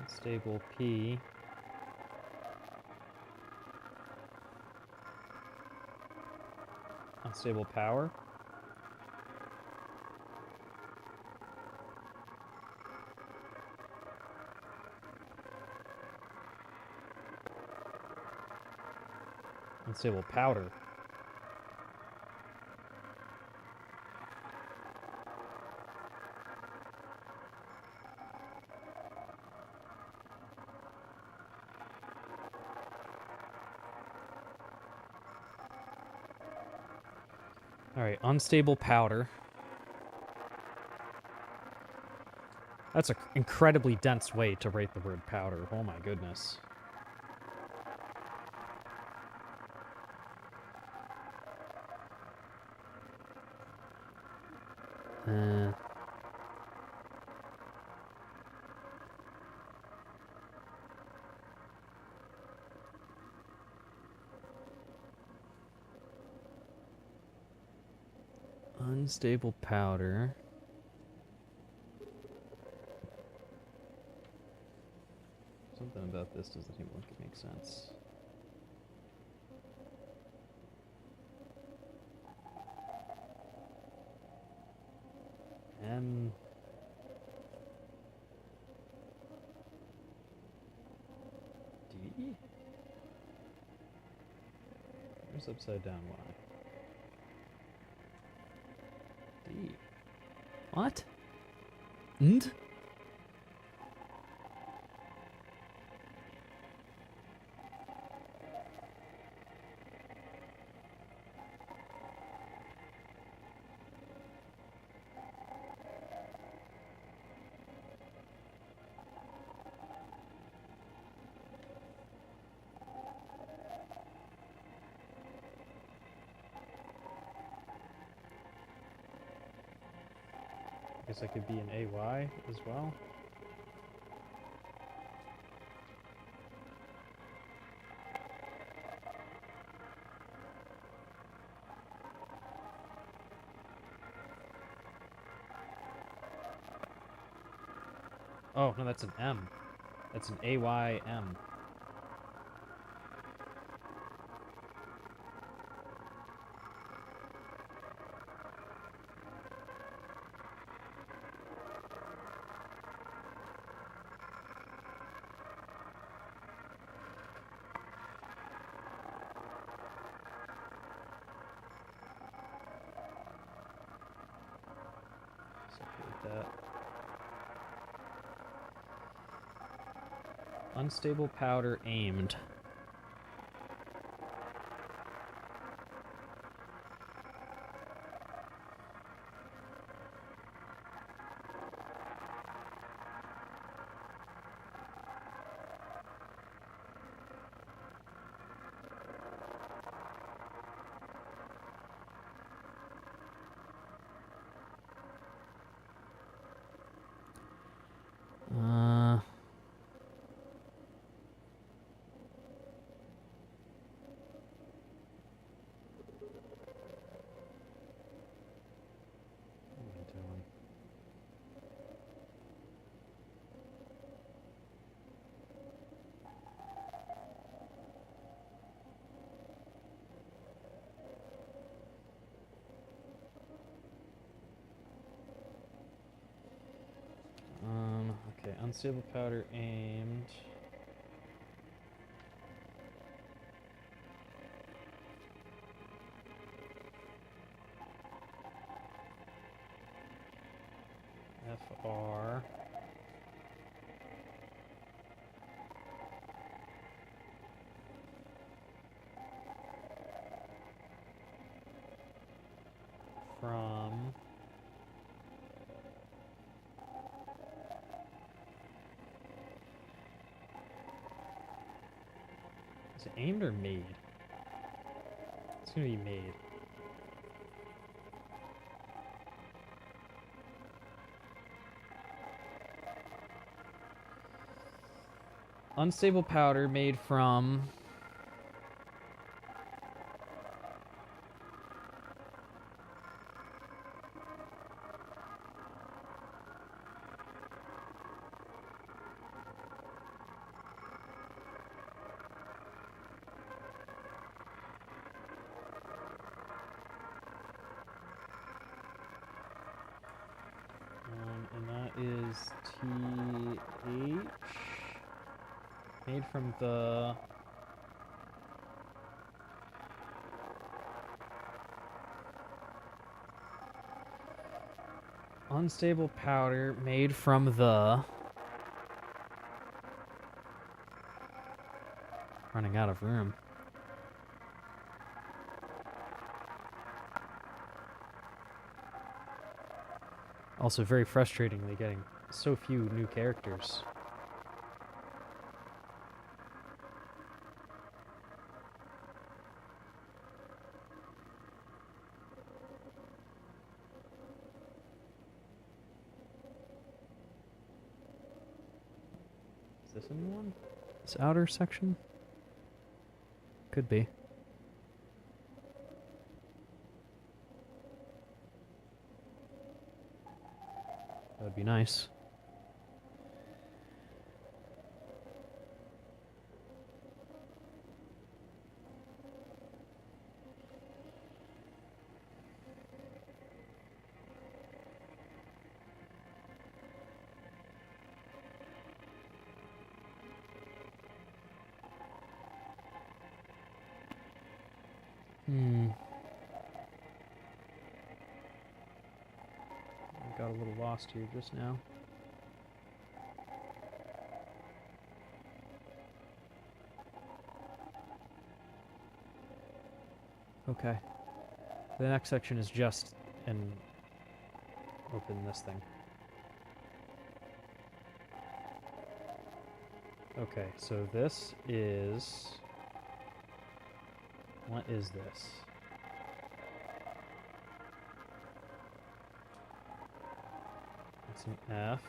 Unstable P. Unstable power. Unstable powder. Alright, unstable powder. That's an incredibly dense way to write the word powder. Oh my goodness. Unstable powder. Something about this doesn't even make sense. M. D? Where's upside down Y? D. What? And? I guess I could be an AY as well. Oh, no, that's an M. That's an AYM. That. Unstable powder aimed. Unstable powder aimed. FR. From is it aimed or made? It's gonna be made. Unstable powder made from and that is TH made from the unstable powder made from the running out of room. Also very frustratingly getting so few new characters. Is this a new one? This outer section? Could be. That would be nice. I got a little lost here just now. Okay. The next section is just an open this thing. Okay, so this is... What is this? It's an F.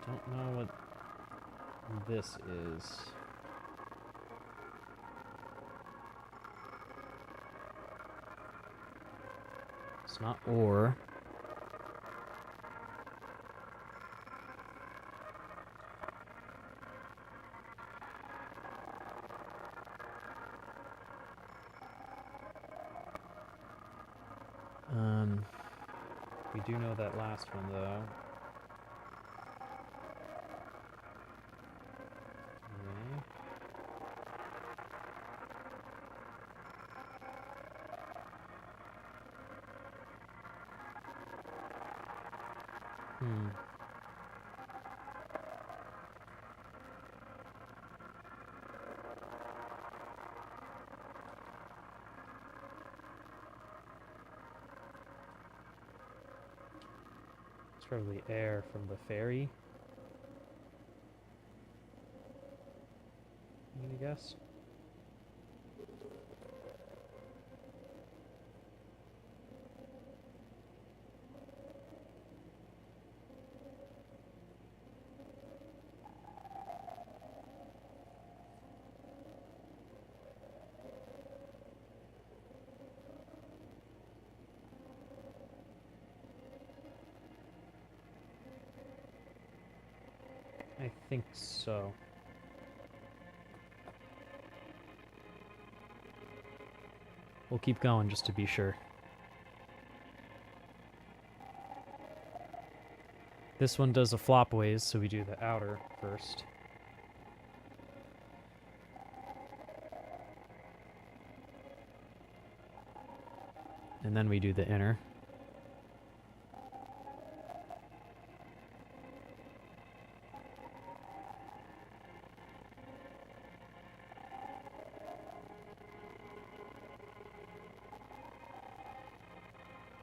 Don't know what this is. It's not or. We do know that last one though. It's probably air from the ferry. I'm gonna guess. I think so. We'll keep going just to be sure. This one does a flopways, so we do the outer first. And then we do the inner.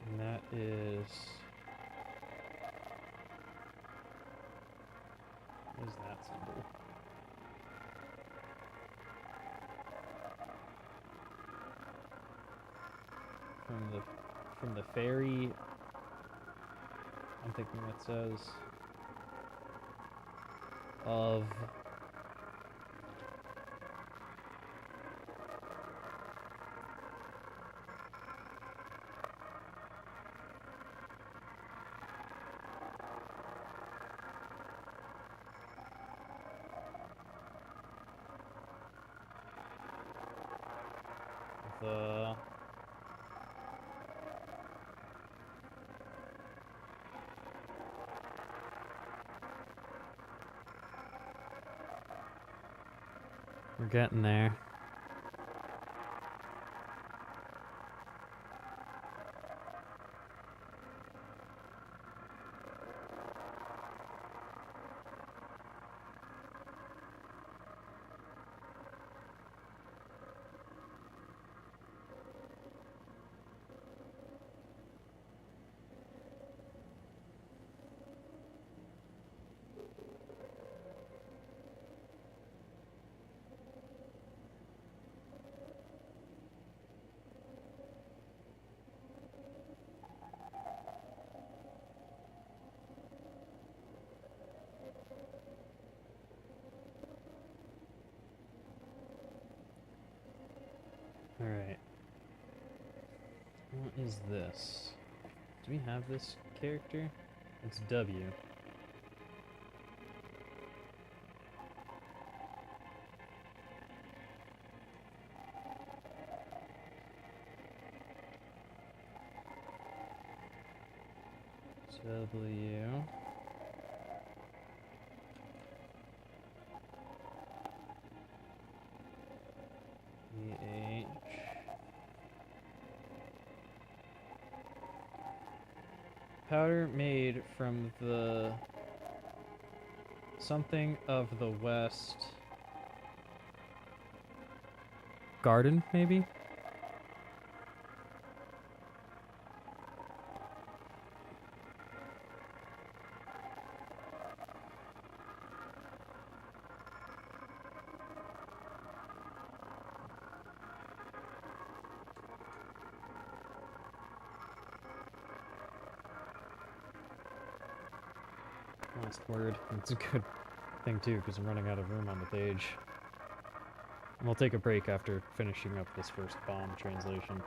And that is... what is that symbol? From the ferry, I'm thinking it says of the we're getting there. Alright. What is this? Do we have this character? It's W. W. EH. Powder made from the something of the West garden, maybe? Last word. It's a good thing too, because I'm running out of room on the page. And we'll take a break after finishing up this first bomb translation.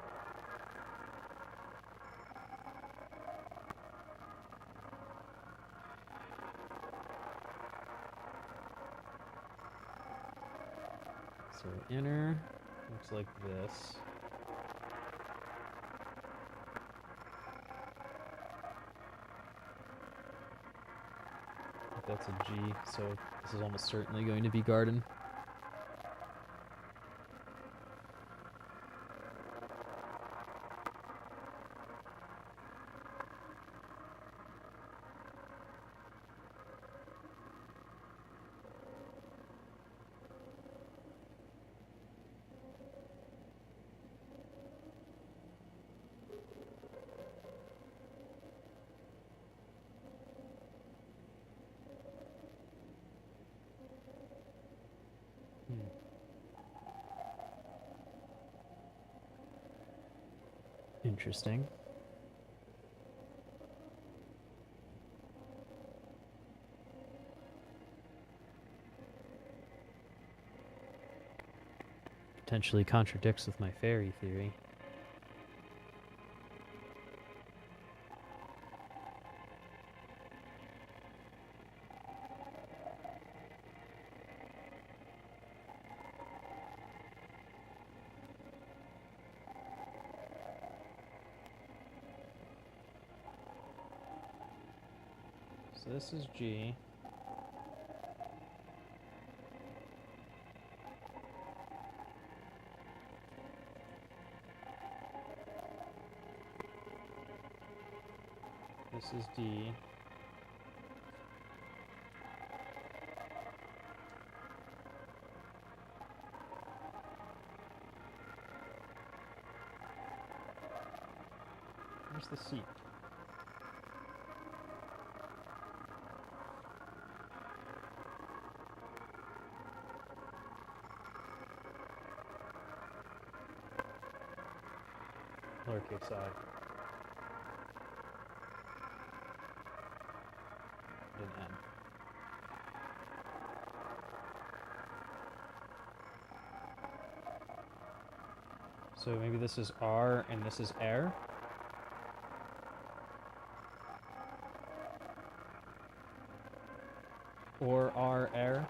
So inner looks like this. That's a G, so this is almost certainly going to be garden. Interesting. Potentially contradicts with my fairy theory. So this is G. This is D. Where's the C? Lowercase I. And N. So maybe this is R and this is air. Or R air.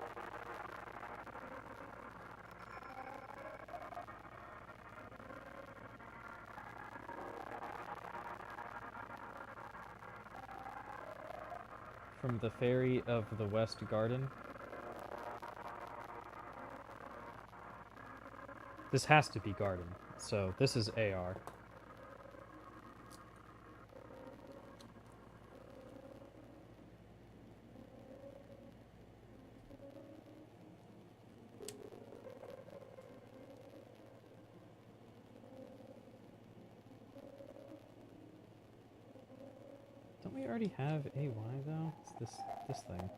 From the ferry of the West Garden. This has to be garden, so this is AR. Don't we already have AY though? It's this thing.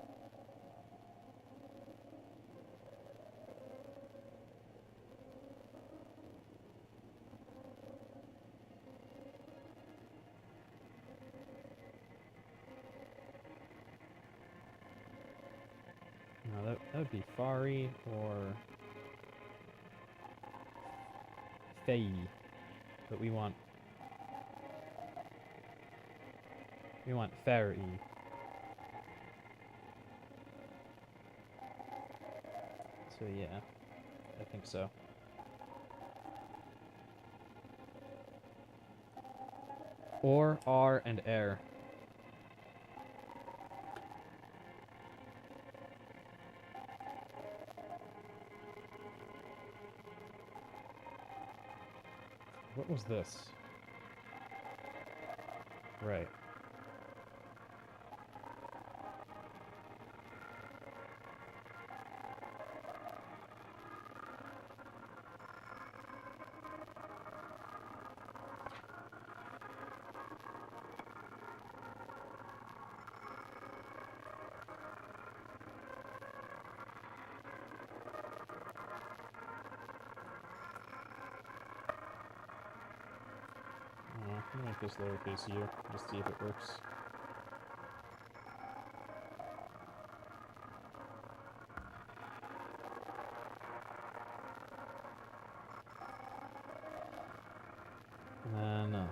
No, that would be Fari or Fei, but we want Fairy. So yeah, I think so. Or R and air. What was this? Right. I'm gonna make this lowercase u, just see if it works. No.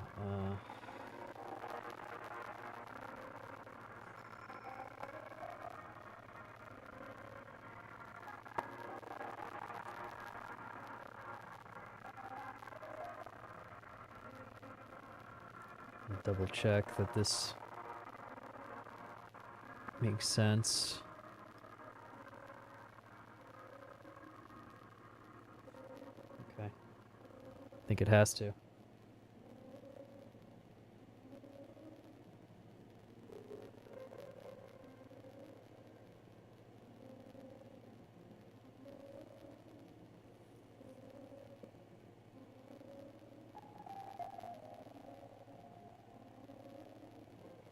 Double check that this makes sense. Okay. I think it has to.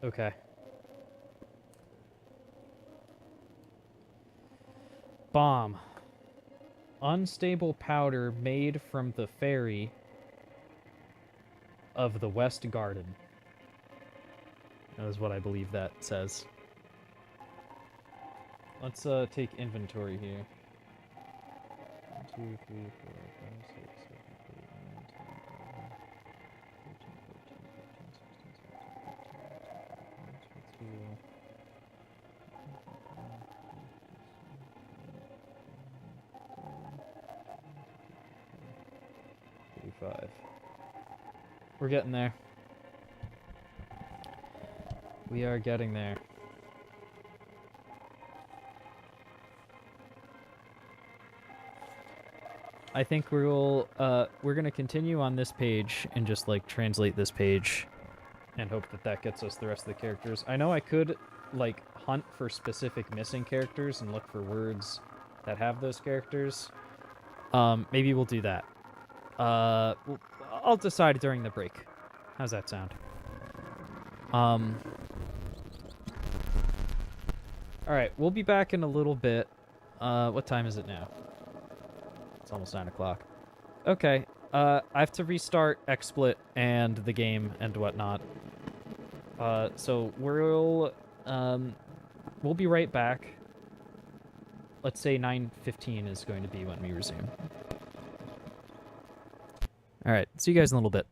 Okay. Bomb. Unstable powder made from the ferry of the West Garden. That is what I believe that says. Let's take inventory here. 1, 2, 3, 4, 5, 6, 7, 8, 9, 10, 11, 13, 14, 15, 16, 17, 35. We're getting there. We are getting there. I think we're gonna continue on this page and just like translate this page and hope that that gets us the rest of the characters. I know I could like hunt for specific missing characters and look for words that have those characters. Maybe we'll do that. I'll decide during the break. How's that sound? All right, we'll be back in a little bit. What time is it now? It's almost 9 o'clock. Okay, I have to restart XSplit and the game and whatnot. So we'll be right back. Let's say 9:15 is going to be when we resume. All right, see you guys in a little bit.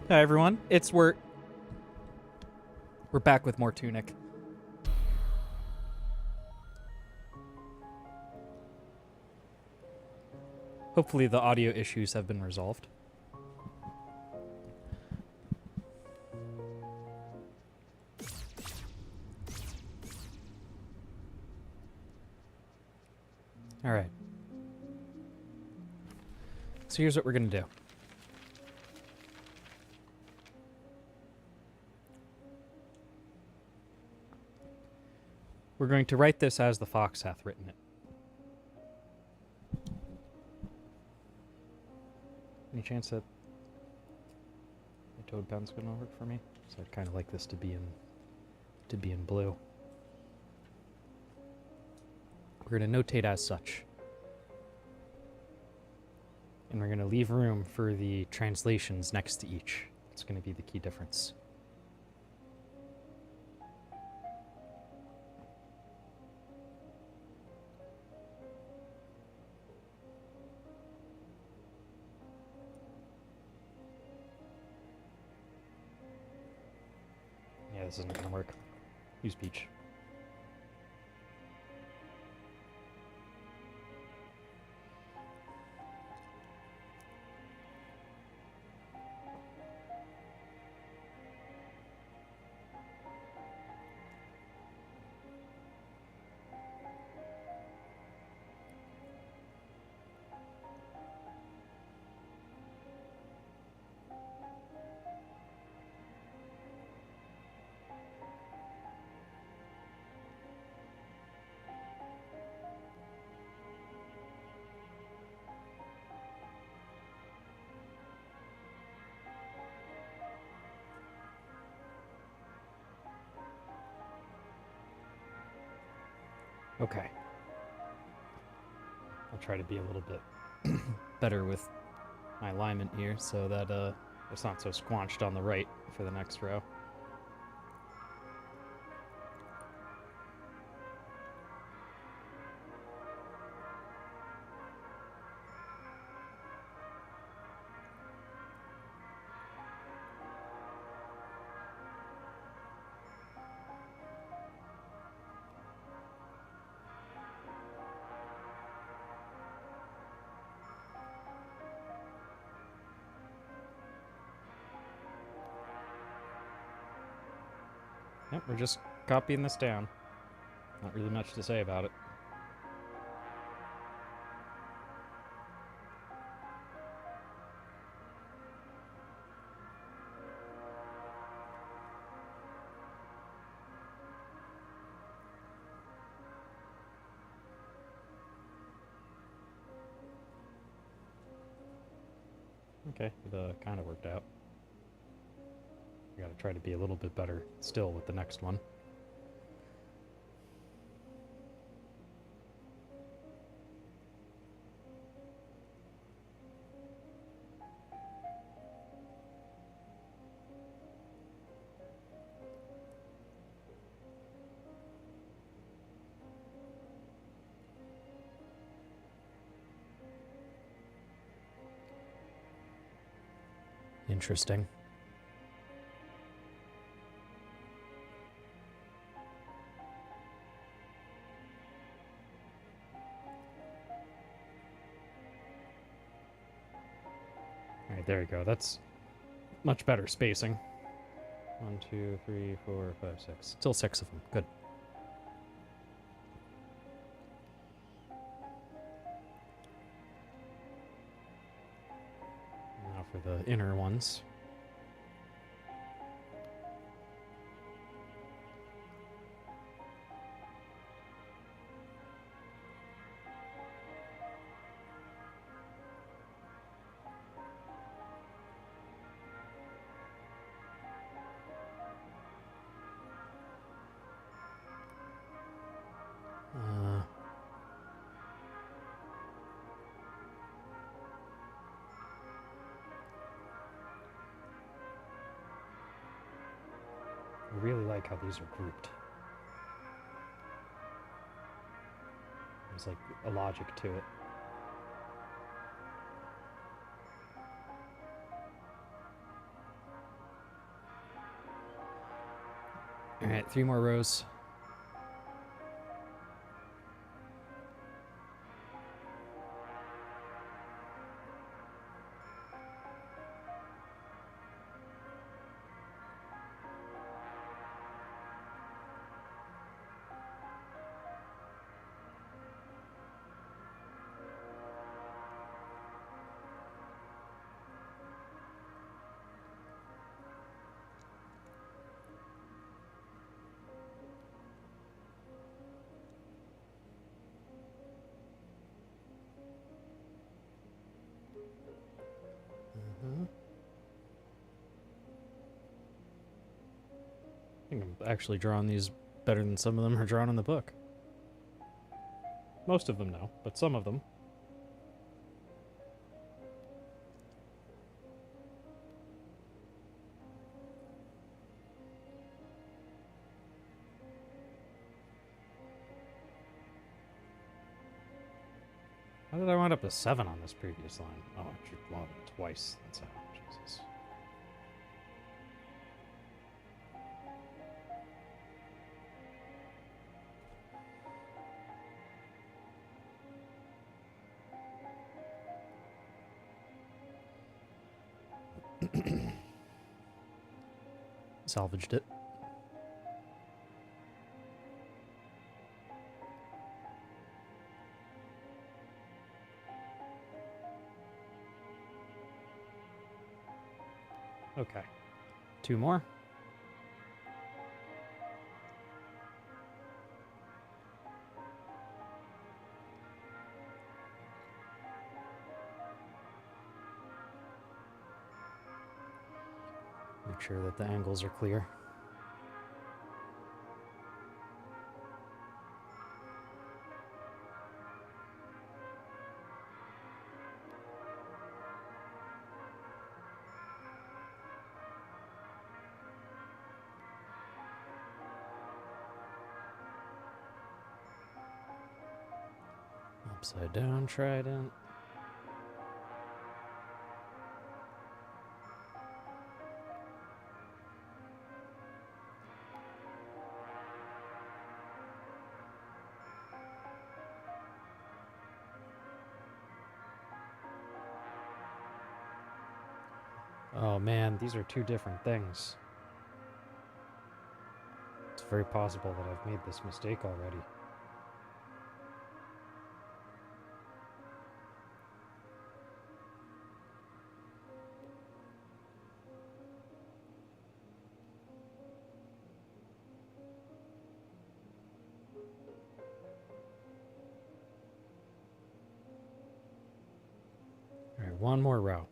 Hi everyone, it's Wert. We're back with more Tunic. Hopefully the audio issues have been resolved. Alright. So here's what we're going to do. We're going to write this as the fox hath written it. Any chance that the toad pen's going to work for me? So I'd kind of like this to be in blue. We're going to notate as such. And we're going to leave room for the translations next to each. It's going to be the key difference. Yeah, this isn't going to work. Use peach. Okay. I'll try to be a little bit better with my alignment here so that it's not so squanched on the right for the next row. Yep, we're just copying this down. Not really much to say about it. Okay, it kind of worked out. I gotta try to be a little bit better still with the next one. Interesting. Alright, there you go. That's much better spacing. 1, 2, 3, 4, 5, 6. Still 6 of them. Good. Now for the inner ones. I really like how these are grouped. There's like a logic to it. All right, 3 more rows. I think I'm actually drawing these better than some of them are drawn in the book. Most of them, no, but some of them. How did I wind up with 7 on this previous line? Oh, I drew one of them twice. That's how. Jesus. Salvaged it. Okay. 2 more. Make sure that the angles are clear. Upside down trident. Oh man, these are 2 different things. It's very possible that I've made this mistake already. All right, 1 more row.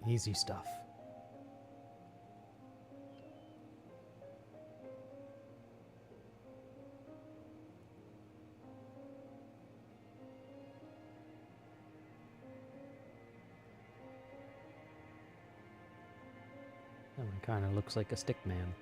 Easy stuff. That one kind of looks like a stick man.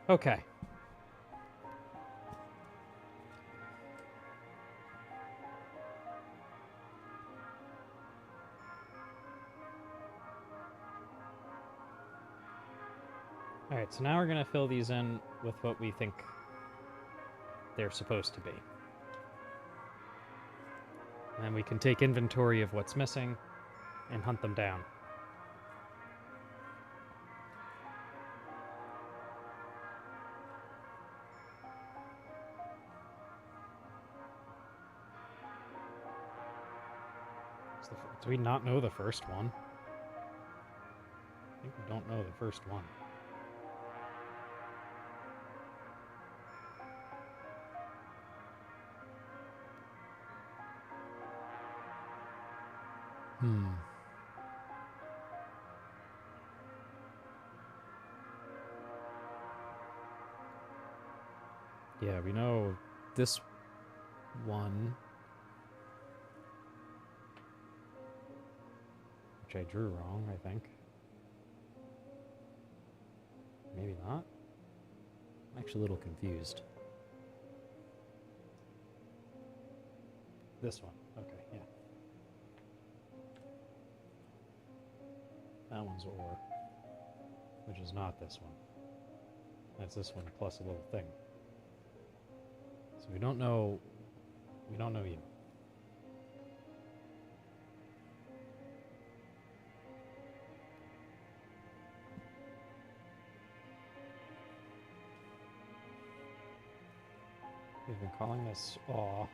Okay. All right, so now we're going to fill these in with what we think they're supposed to be. And then we can take inventory of what's missing and hunt them down. Do we not know the first one? I think we don't know the first one. Yeah, we know this one, which I drew wrong, I think. Maybe not. I'm actually a little confused. This one. Okay, yeah. That one's or, which is not this one. That's this one plus a little thing. So we don't know you. We've been calling this aw.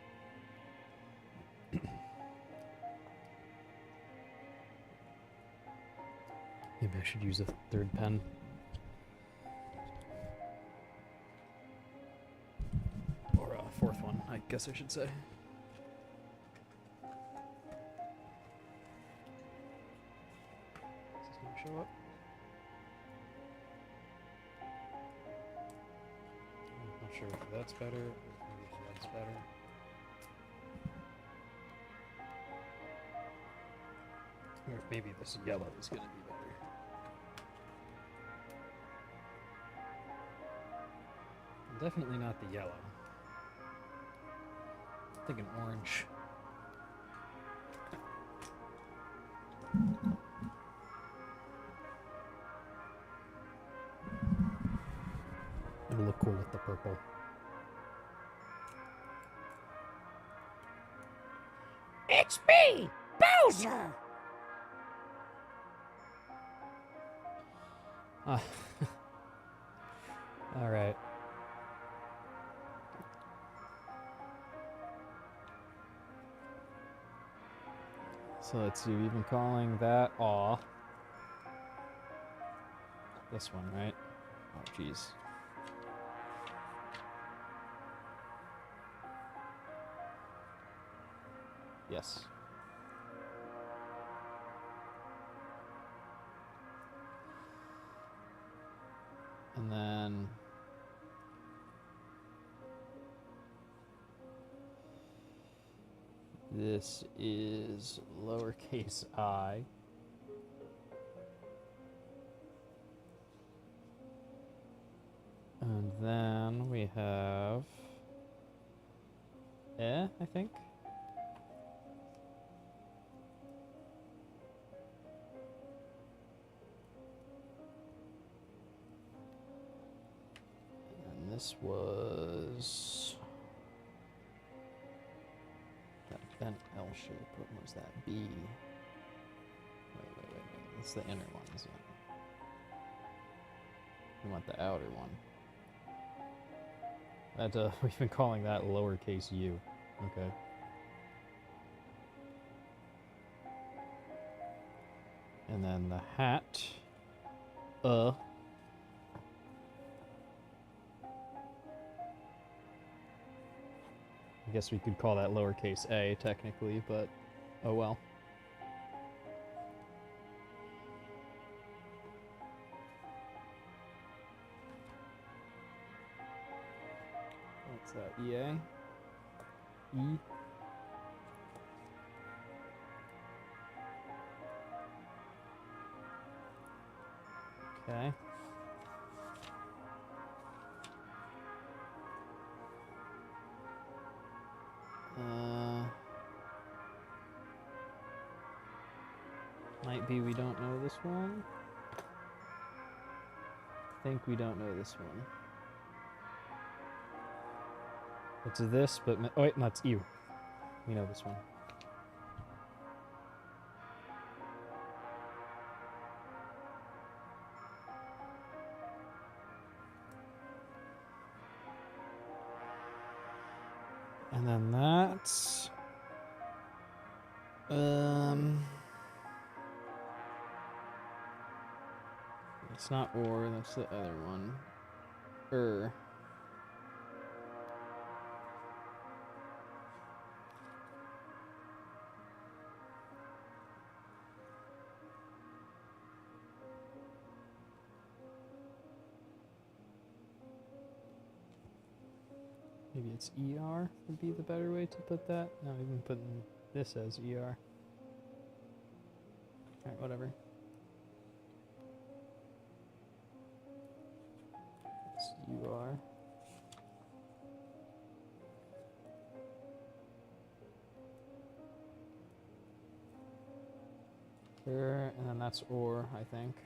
Maybe I should use a third pen. Or a fourth one, I guess I should say. Is this gonna show up? I'm not sure if that's better, or maybe that's better. Or maybe this yellow is gonna be better. Definitely not the yellow. I'm thinking orange. It'll look cool with the purple. It's me, Bowser! All right. So let's see, we've been calling that aw. This one, right? Oh, jeez. Yes. And then this is lowercase I. And then we have I think. And this was that bent L shape. What was that? B. Wait. That's the inner one, isn't it? We want the outer one. That we've been calling that lowercase u. Okay. And then the hat. I guess we could call that lowercase a technically, but oh well. What's that? EA? E? Okay. Might be we don't know this one. I think we don't know this one. It's this, but oh wait, no, it's you. We know this one. And then that's it's not or, that's the other one. Maybe it's ER would be the better way to put that. No, even putting this as ER. Alright, whatever. It's UR. There, and then that's OR, I think.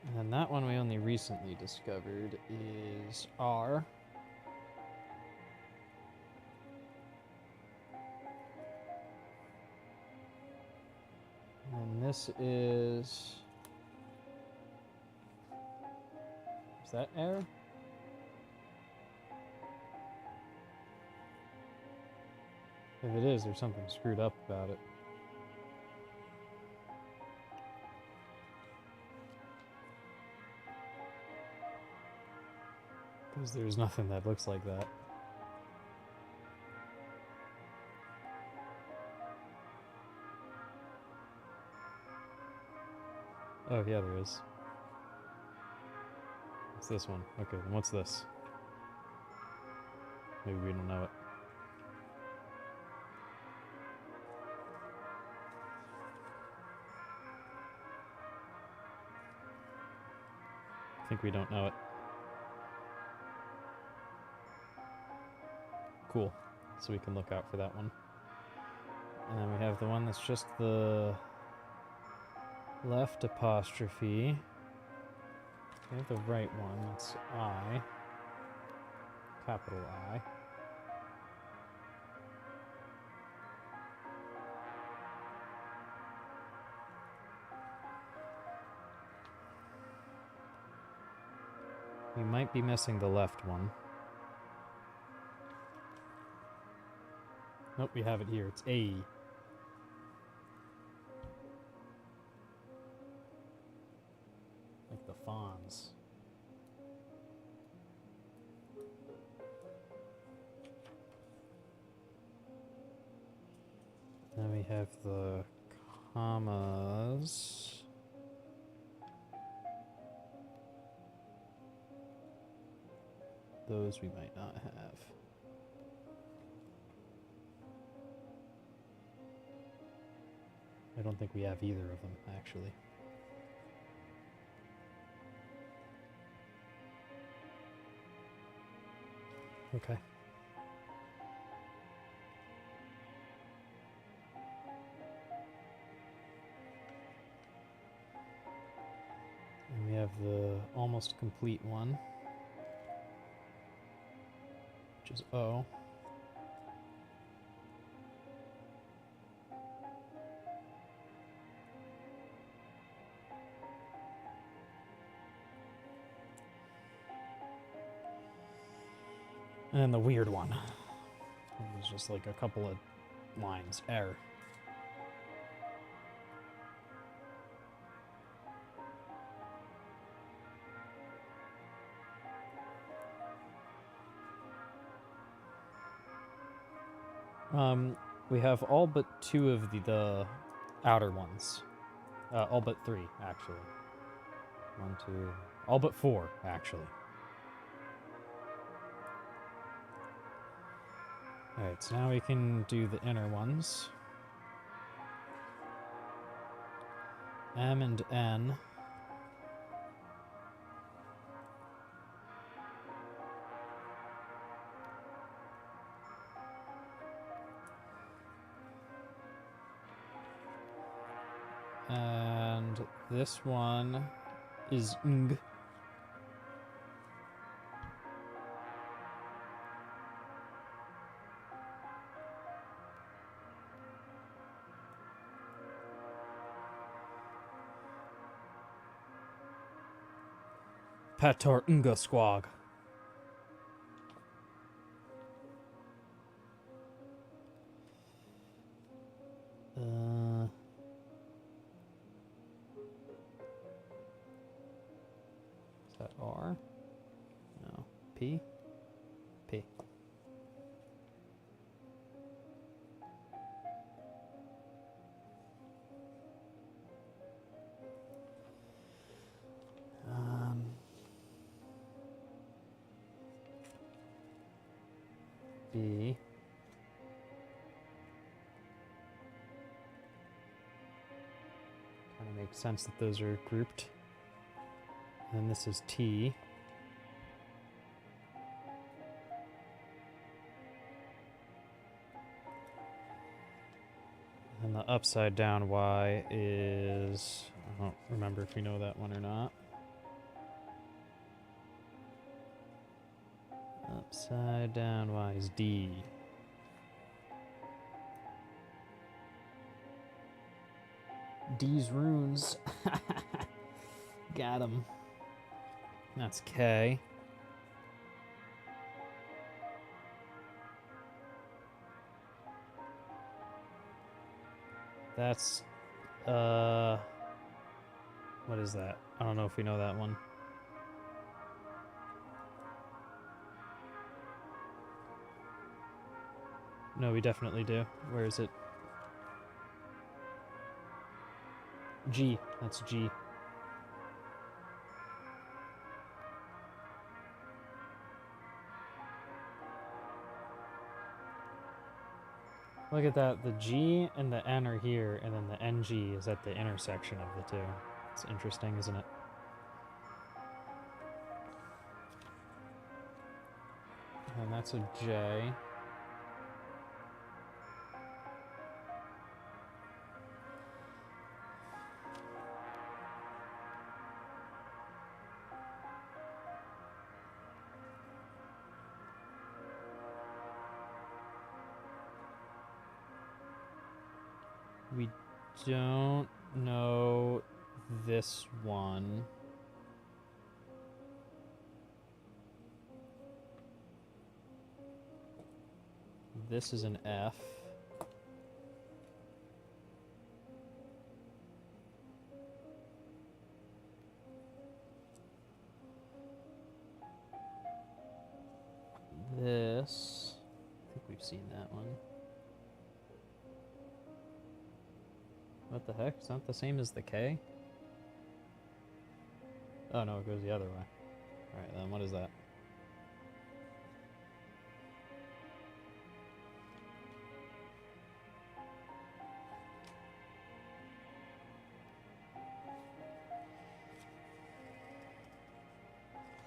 And then that one we only recently discovered is R. And this is that R? If it is, there's something screwed up about it. Because there's nothing that looks like that. Oh, yeah, there is. It's this one. Okay, then what's this? Maybe we don't know it. I think we don't know it. Cool. So we can look out for that one. And then we have the one that's just the left apostrophe. We have the right one. It's I. Capital I. We might be missing the left one. Nope, we have it here. It's A. Like the fawns. Then we have the commas. Those we might not have. I don't think we have either of them, actually. Okay. And we have the almost complete one, which is O. And then the weird one. It was just like a couple of lines. Error. We have all but two of the outer ones. All but three, actually. One, two... All but four, actually. Alright, so now we can do the inner ones. M and N. And this one is ng. Pator nga squag. Is that R? No. P? P. B. Kind of makes sense that those are grouped. And this is T. And the upside down Y is... I don't remember if we know that one or not. Upside down Y is D. D's runes. Got him. That's K. That's, what is that? I don't know if we know that one. No, we definitely do. Where is it? G. That's G. Look at that. The G and the N are here, and then the NG is at the intersection of the two. It's interesting, isn't it? And that's a J. We don't know this one. This is an F. This, I think we've seen that one. What the heck? It's not the same as the K? Oh no, it goes the other way. Alright, then what is that?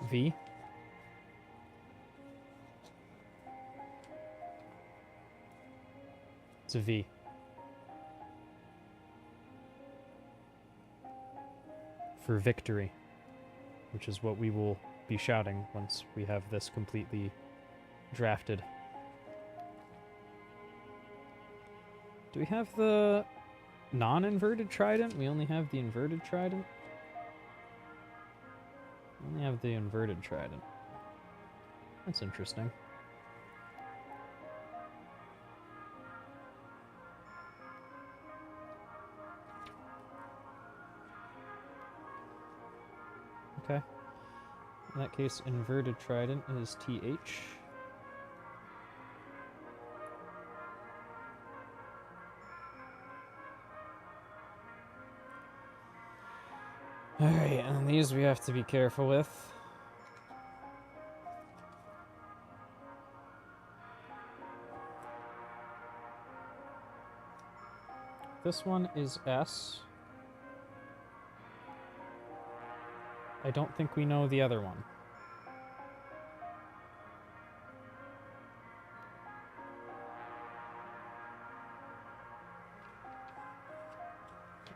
V? It's a V. For victory, which is what we will be shouting once we have this completely drafted. Do we have the non-inverted trident? We only have the inverted trident? We only have the inverted trident. That's interesting. Okay. In that case, inverted trident is TH. Alright, and these we have to be careful with. This one is S. I don't think we know the other one.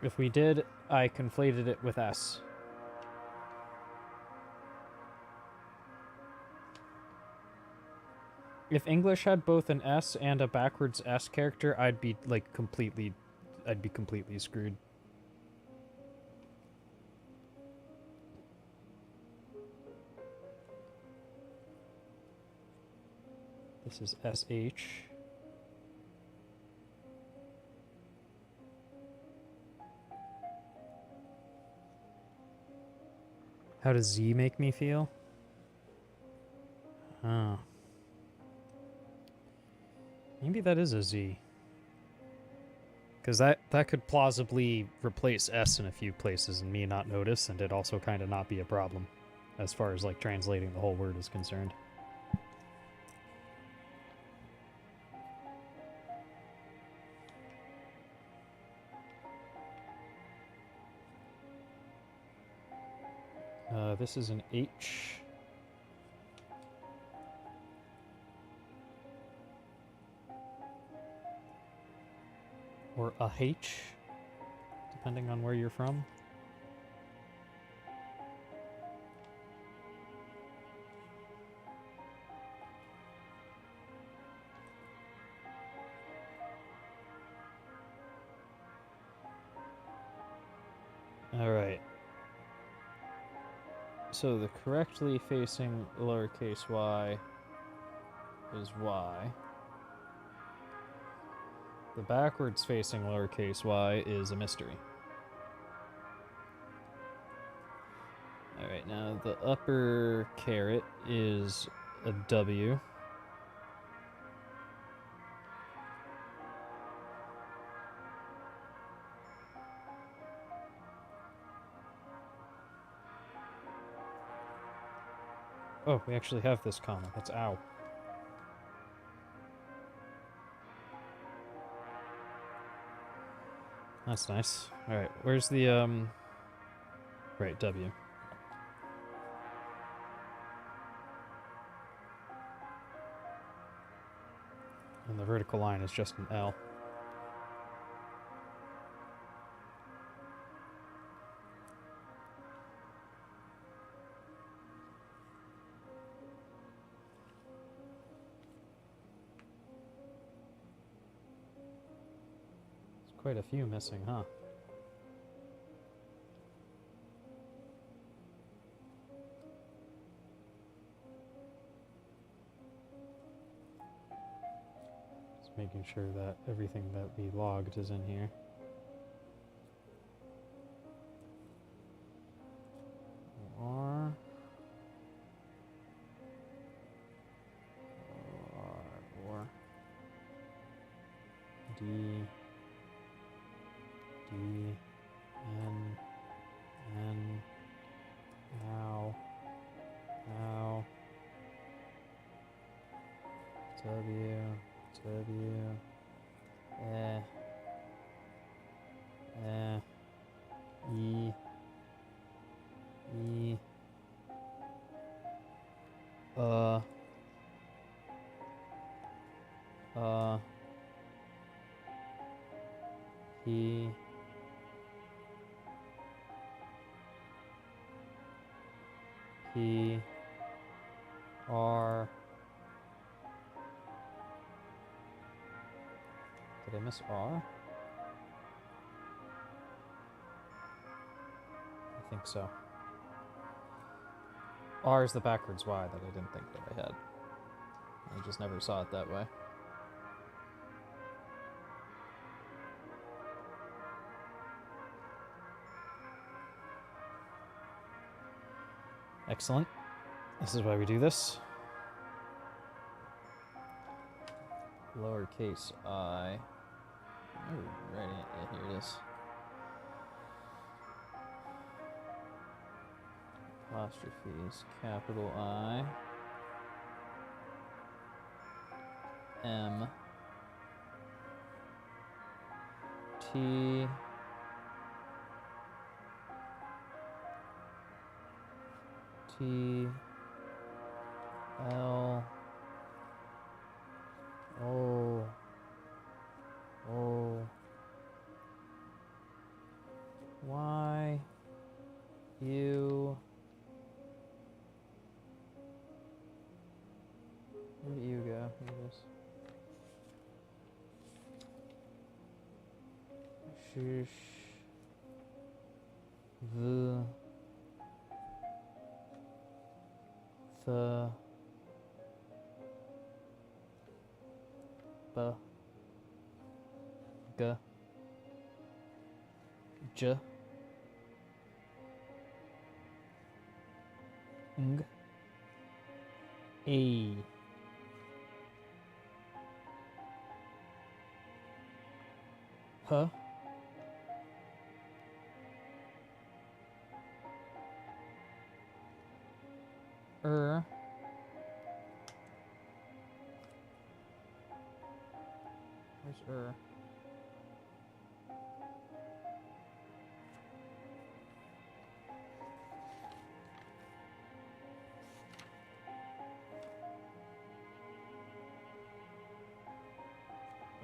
If we did, I conflated it with S. If English had both an S and a backwards S character, I'd be like completely screwed. This is SH. How does Z make me feel? Oh. Maybe that is a Z. Because that could plausibly replace S in a few places and me not notice, and it also kind of not be a problem as far as like translating the whole word is concerned. This is an H. Or a H, depending on where you're from. Alright. So the correctly facing lowercase y is y. The backwards facing lowercase y is a mystery. Alright, now the upper caret is a W. Oh, we actually have this comma. That's ow. That's nice. Alright, where's the, right, W. And the vertical line is just an L. There's quite a few missing, huh? Making sure that everything that we logged is in here. R. Or. D. N. Ow. W. E. He. R. Did I miss R? I think so. R is the backwards Y that I didn't think that I had. I just never saw it that way. Excellent. This is why we do this. Lowercase I. Oh, right, yeah, here it is. Apostrophes, capital I. M. T. T. L. O. O. Y. U. Where did you go? Here it is. Shush. V. The. B. G. J. Ng. A. H. Er. Where's er?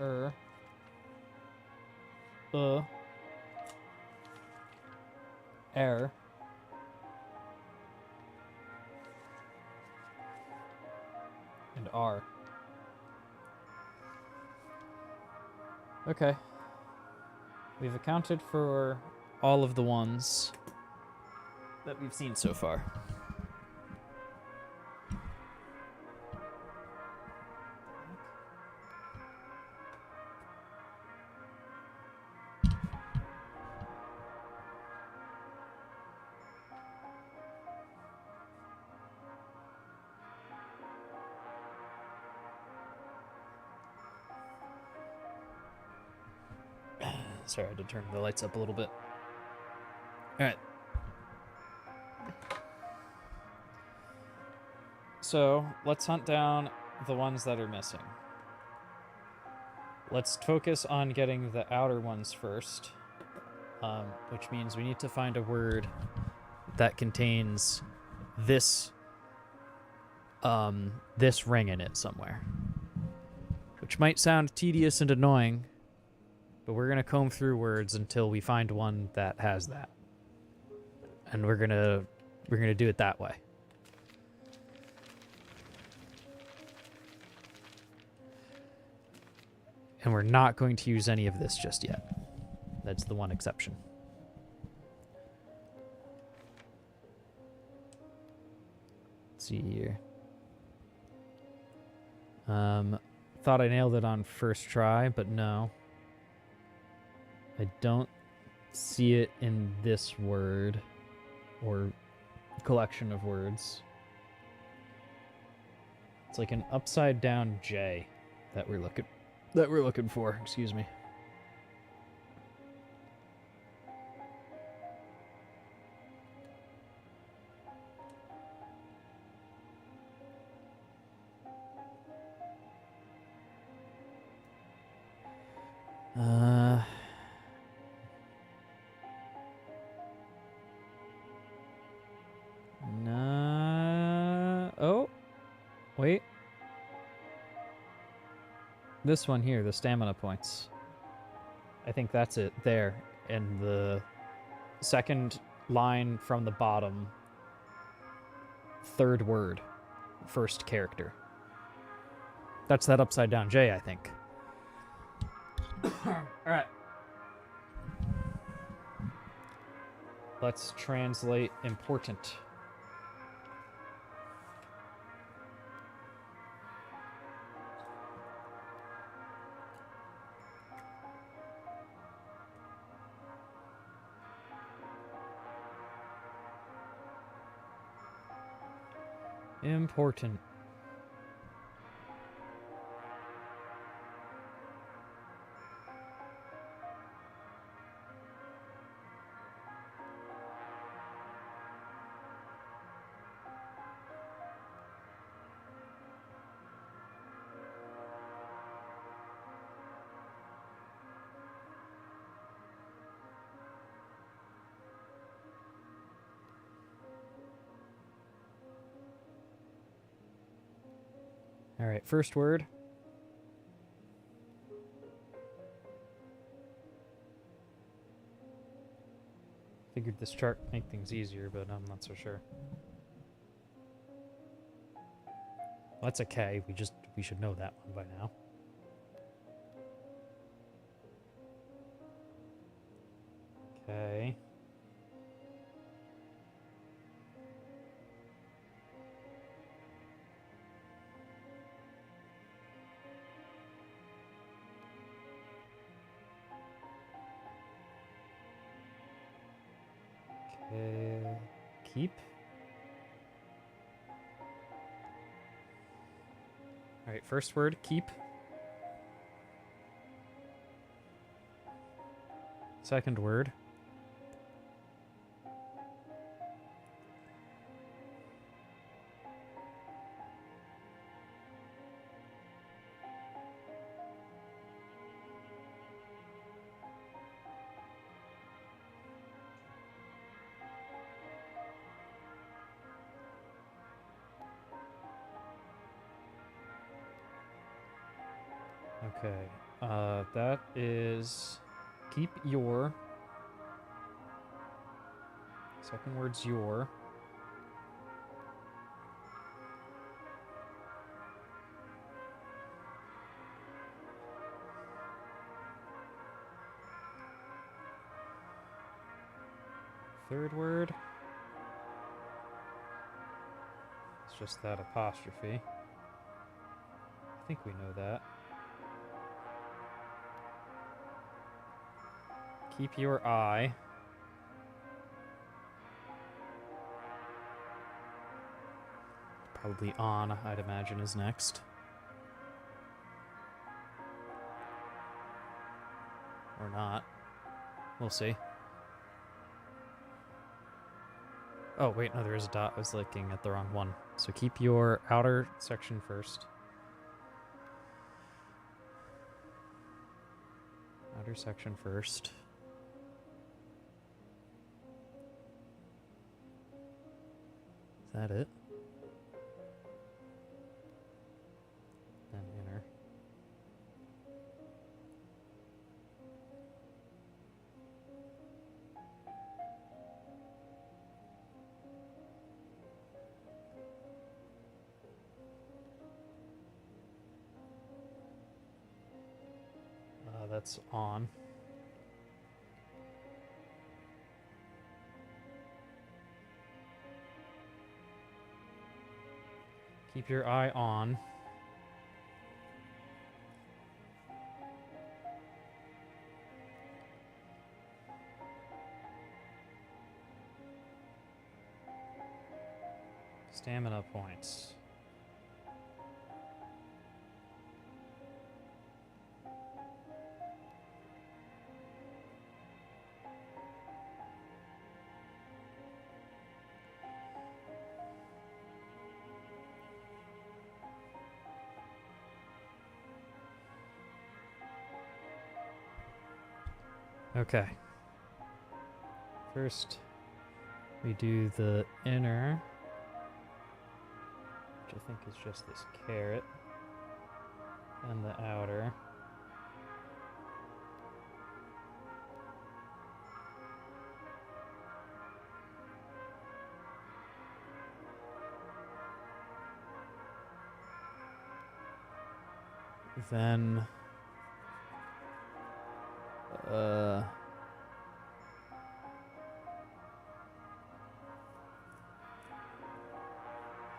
air, and R. Okay. We've accounted for all of the ones that we've seen so far. Sorry, I had to turn the lights up a little bit. All right. So let's hunt down the ones that are missing. Let's focus on getting the outer ones first, which means we need to find a word that contains this this ring in it somewhere. Which might sound tedious and annoying, but we're gonna comb through words until we find one that has that. And we're gonna do it that way. And we're not going to use any of this just yet. That's the one exception. Let's see here. Thought I nailed it on first try, but no. I don't see it in this word or collection of words. It's like an upside down J that we're looking for, excuse me. Oh, wait. This one here, the stamina points. I think that's it there. And the second line from the bottom, third word, first character. That's that upside down J, I think. All right. Let's translate important. Important. All right, first word. Figured this chart would make things easier, but I'm not so sure. Well, that's a K. We should know that one by now. Okay. Keep. All right, first word, keep. Second word. Okay. That is... Keep your... Second word's your. Third word. It's just that apostrophe. I think we know that. Keep your eye. Probably on, I'd imagine, is next. Or not. We'll see. Oh, wait, no, there is a dot. I was looking at the wrong one. So keep your outer section first. Outer section first. Is that it? Then inner. That's on. Keep your eye on. Stamina points. Okay. First, we do the inner, which I think is just this caret, and the outer. Then,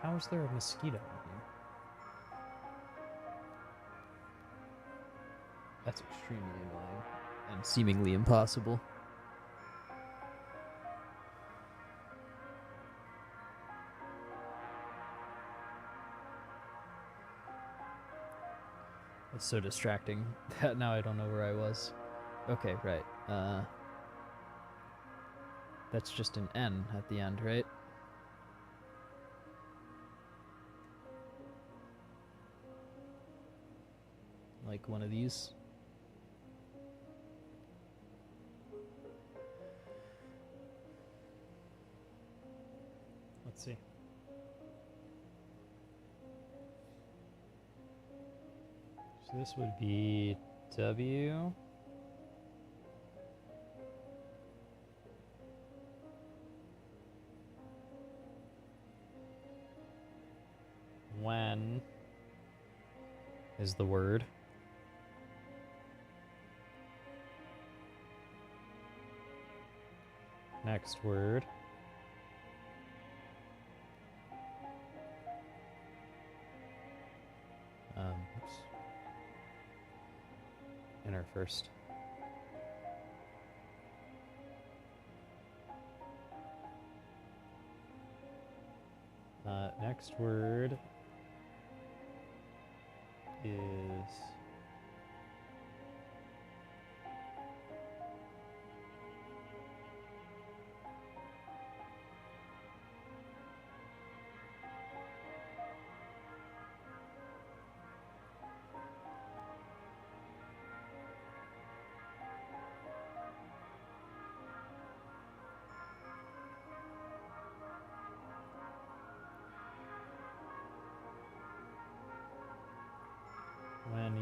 how is there a mosquito in here? That's extremely annoying and seemingly impossible. It's so distracting that now I don't know where I was. Okay, right. That's just an N at the end, right? Like one of these. Let's see. So this would be W. When is the word. Next word. Oops. Inner first. Next word is when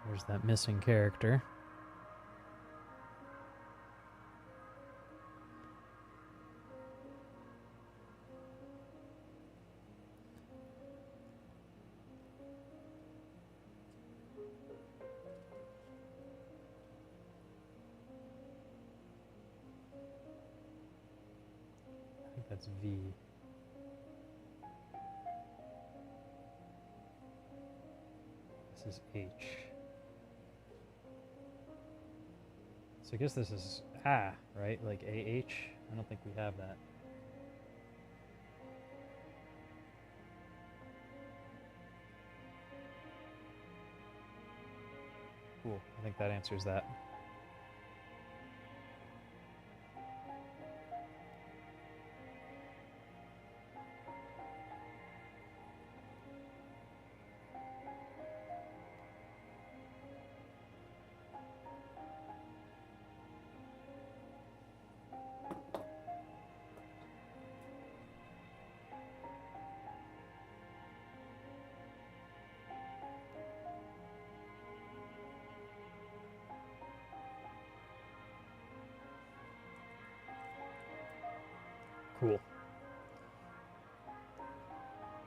There's that missing character. I think that's V. This is H. So I guess this is right? Like AH? I don't think we have that. Cool. I think that answers that. Cool.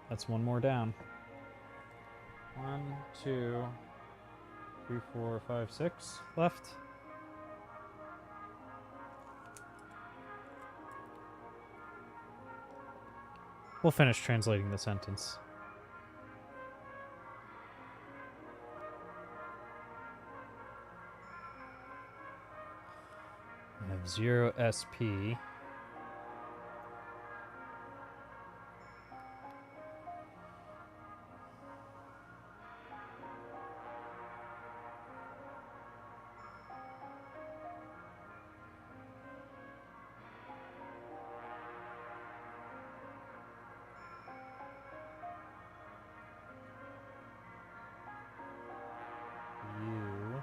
That's one more down. 1, 2, 3, 4, 5, 6 left. We'll finish translating the sentence. I have 0 SP. U.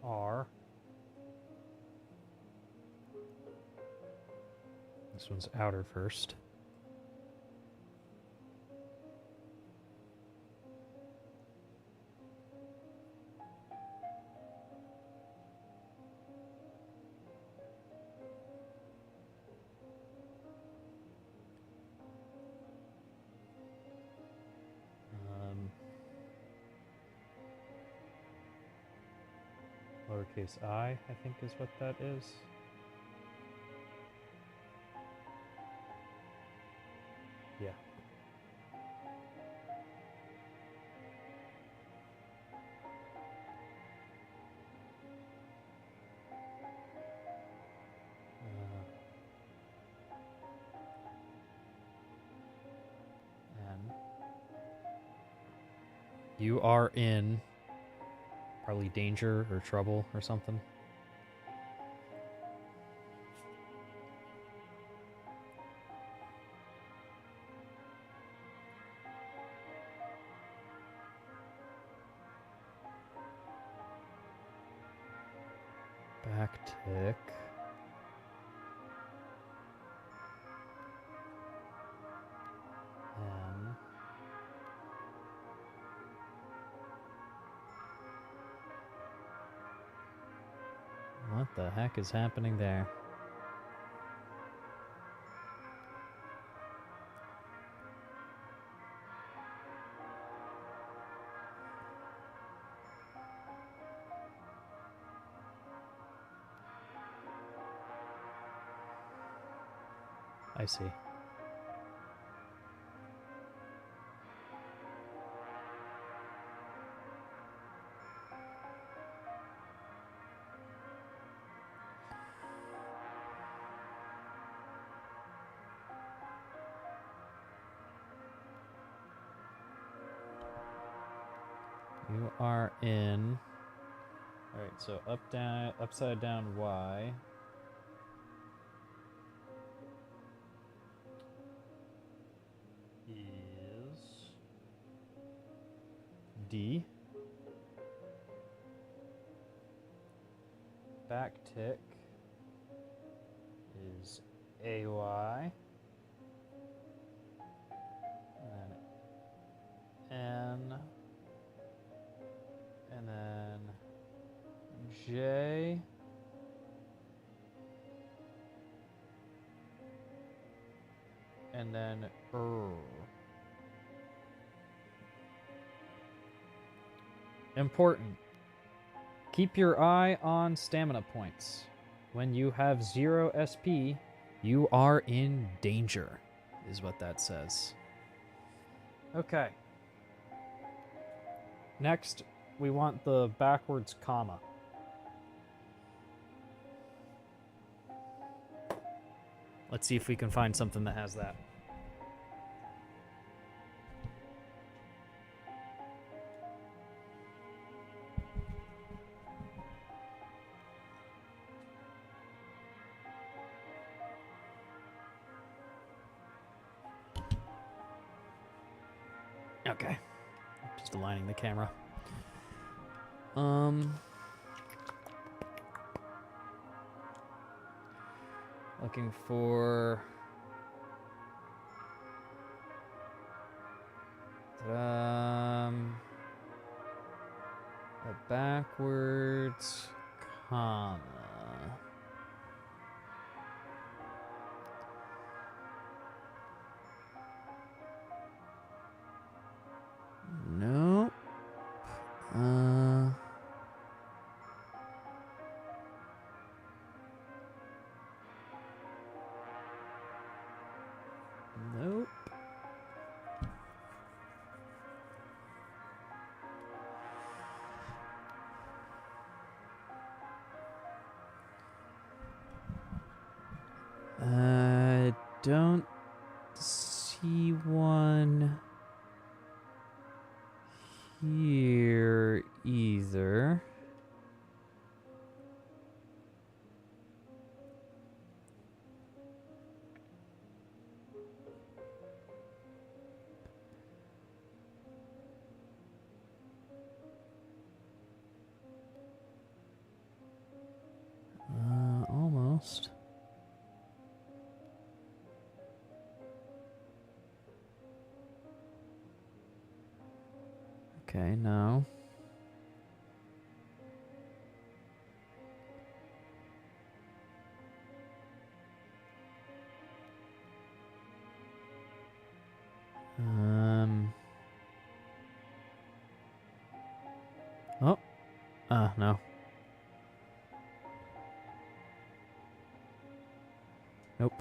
R. This one's outer first. Lowercase I think is what that is. Yeah. N. You are in probably danger or trouble or something. Backtick. M. What the heck is happening there? I see. You are in. All right, so up, down, upside down Y. Is D. Back tick is AY. And then N. And then J. And then Important. Keep your eye on stamina points. When you have 0 SP, you are in danger, is what that says. Okay. Next, we want the backwards comma. Let's see if we can find something that has that. Okay. Just aligning the camera. Looking for a backwards comma. Nope. Nope. Don't see one here either. Almost. Okay, no. Oh. No. Nope.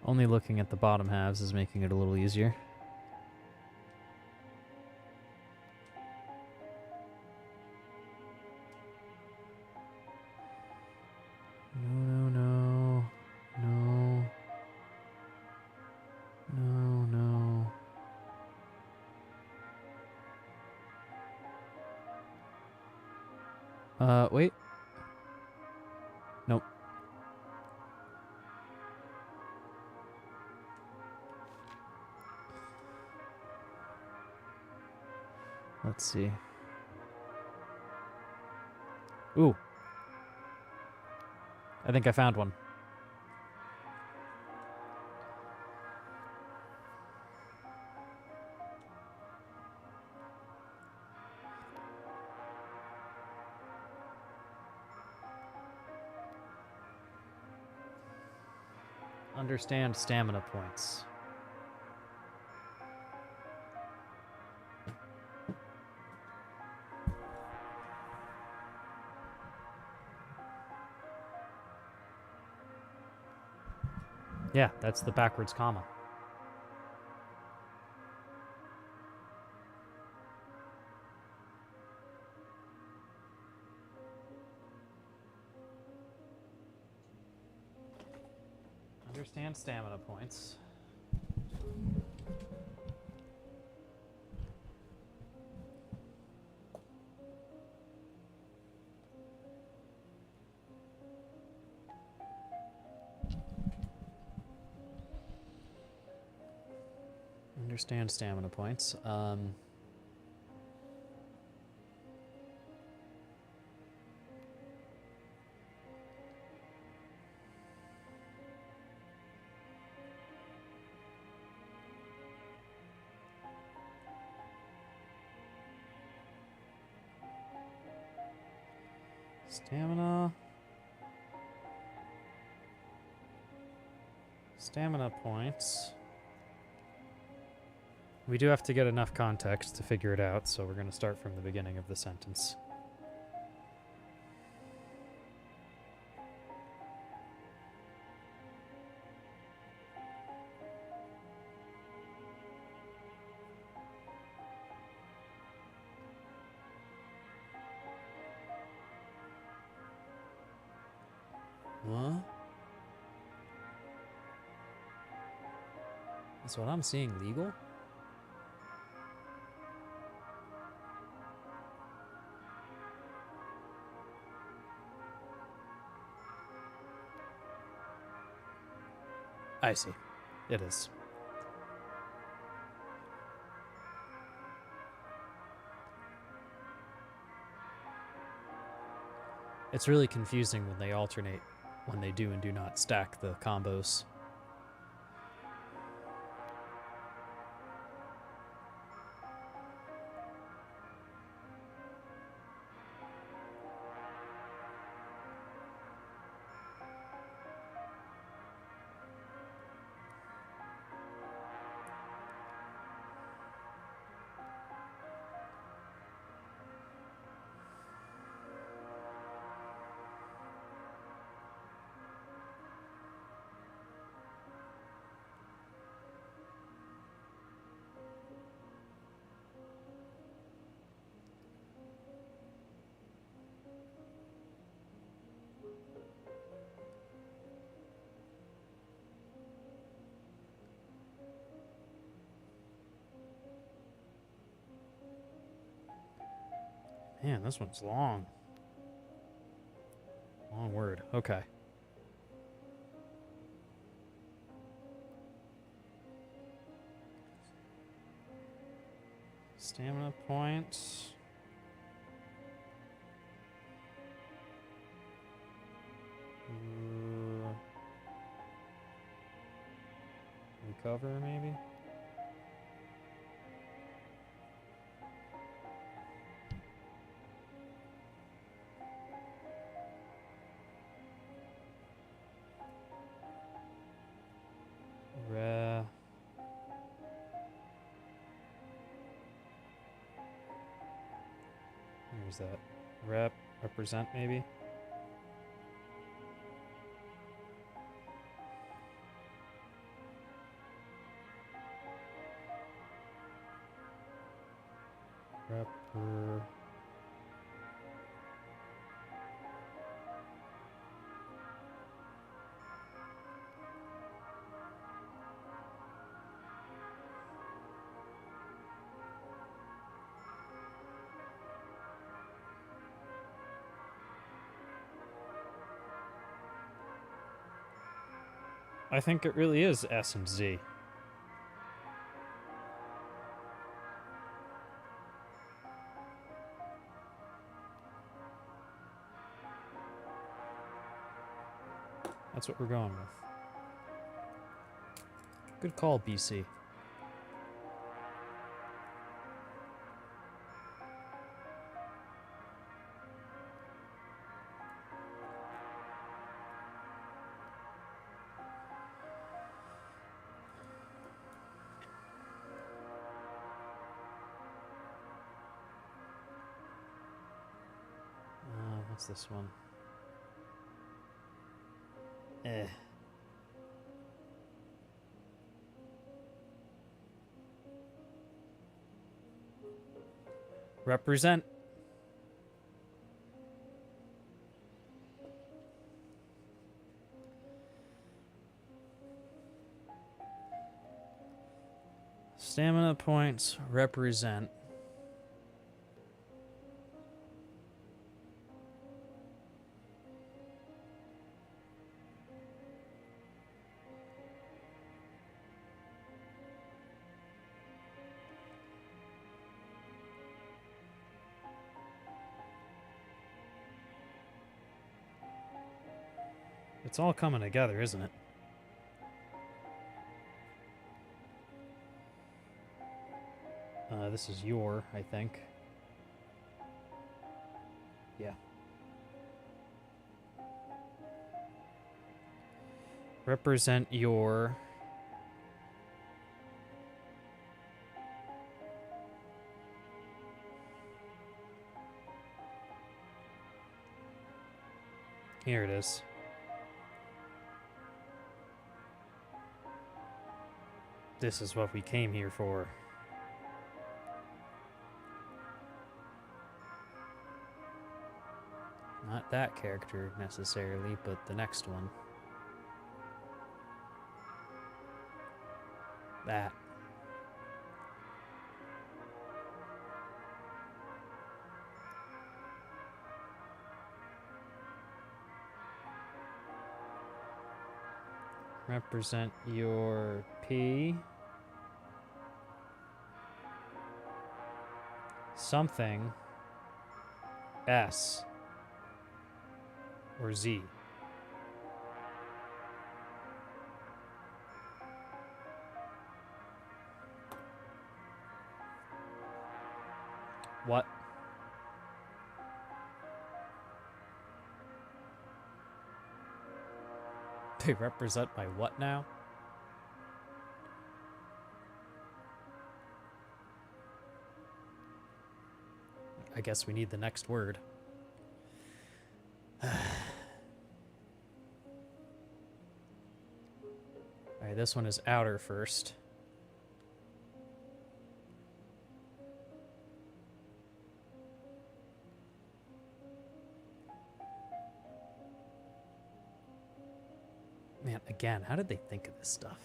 Only looking at the bottom halves is making it a little easier. No, no, no. No. No, no. Wait. Nope. Let's see. Ooh. I think I found one. Understand stamina points. Yeah, that's the backwards comma. Understand stamina points. understand stamina points. Stamina. Stamina points. We do have to get enough context to figure it out, so we're going to start from the beginning of the sentence. What? Is what I'm seeing legal? I see. It is. It's really confusing when they alternate, when they do and do not stack the combos. Man, this one's long. Long word. Okay. Stamina points. Recover, maybe? Where's that? Represent, maybe? I think it really is S and Z. That's what we're going with. Good call, BC. What's this one? Represent. Stamina points represent. It's all coming together, isn't it? This is your, I think. Yeah. Represent your... Here it is. This is what we came here for. Not that character necessarily, but the next one. That. Represent your P. Something. S. Or Z. What? They represent my what now? I guess we need the next word. Alright, this one is outer first. Man, again, how did they think of this stuff?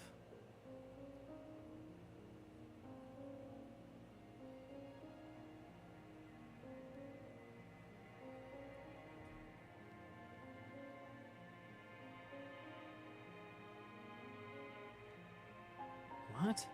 What?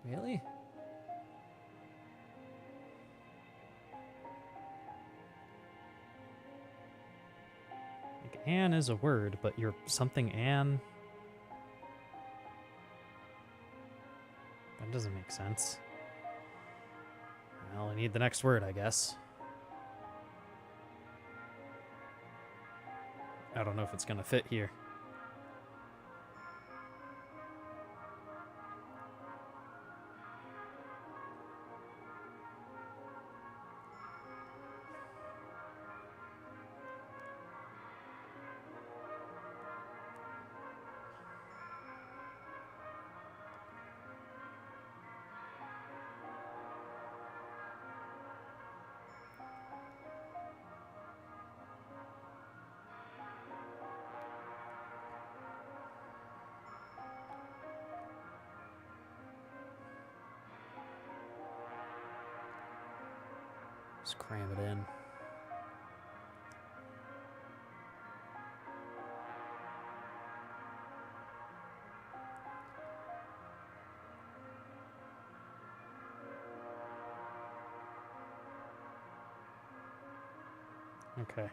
Really? Like, an is a word, but you're something an. That doesn't make sense. Well, I need the next word, I guess. I don't know if it's gonna fit here. Just cram it in. Okay.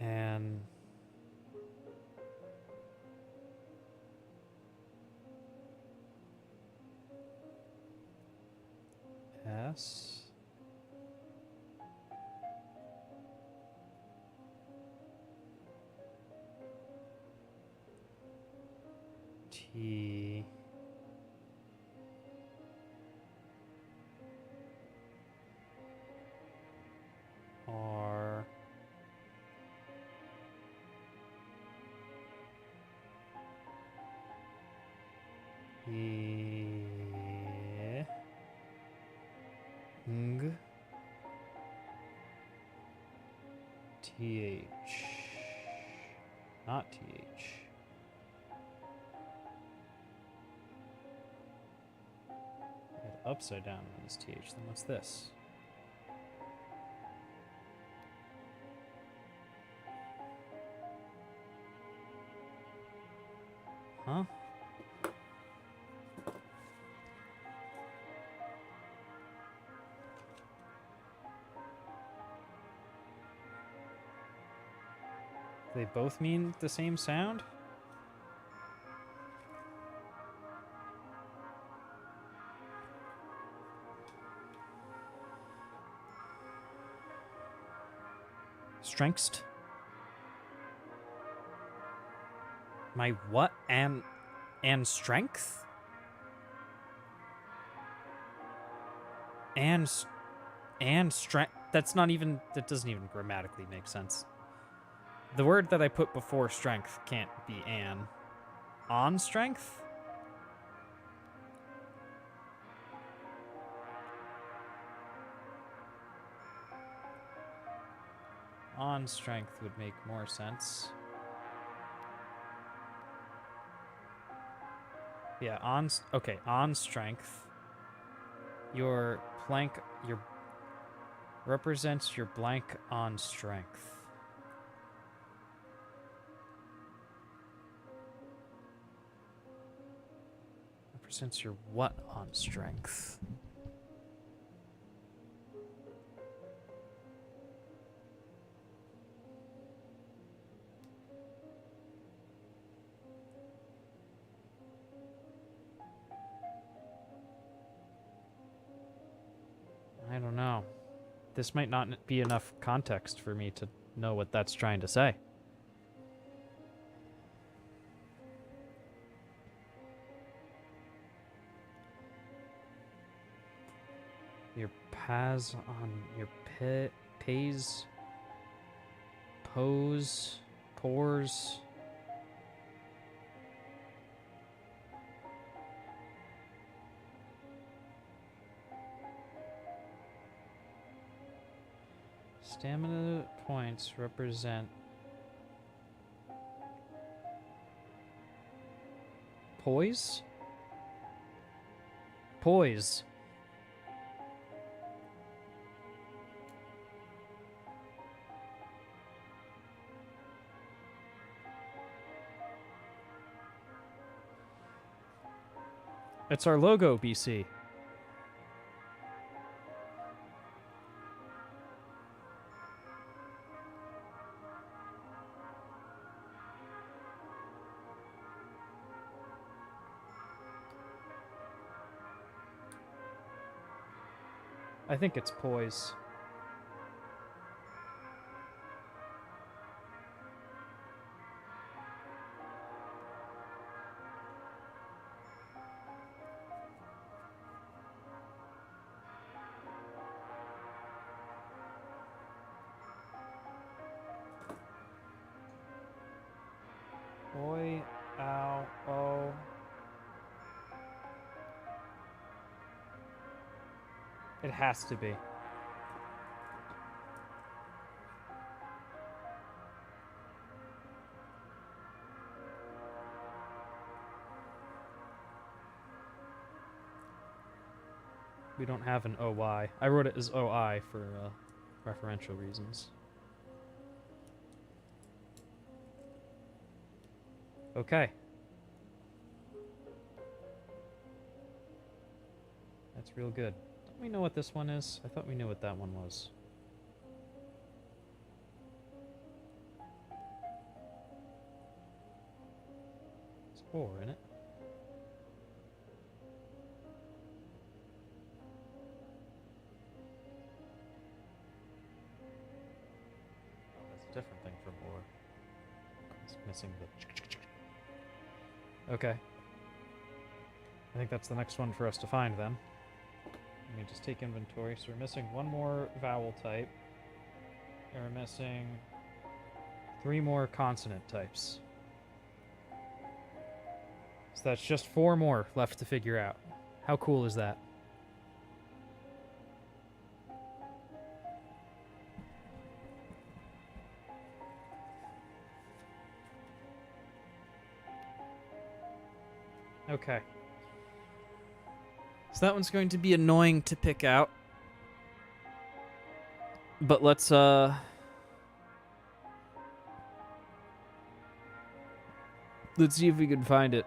And S. T. R. E. Ng. TH. Not TH. upside down on this TH, then what's this? Huh? They both mean the same sound? Strengths? My what? And strength? And strength? That's not even, that doesn't even grammatically make sense. The word that I put before strength can't be an. On strength? On strength would make more sense. Yeah, okay, on strength. Your represents your blank on strength. Represents your what on strength? I don't know. This might not be enough context for me to know what that's trying to say. Your pas on your pays, pose, pores. Stamina points represent poise? Poise. It's our logo, BC. I think it's poise. Oi, ow, oh. It has to be. We don't have an OY. I wrote it as OI for referential reasons. Okay. That's real good. Don't we know what this one is? I thought we knew what that one was. It's 4, isn't it? Oh, that's a different thing from or. It's missing the... Okay. I think that's the next one for us to find then. Let me just take inventory. So we're missing one more vowel type. And we're missing 3 more consonant types. So that's just 4 more left to figure out. How cool is that? Okay. So that one's going to be annoying to pick out. But let's see if we can find it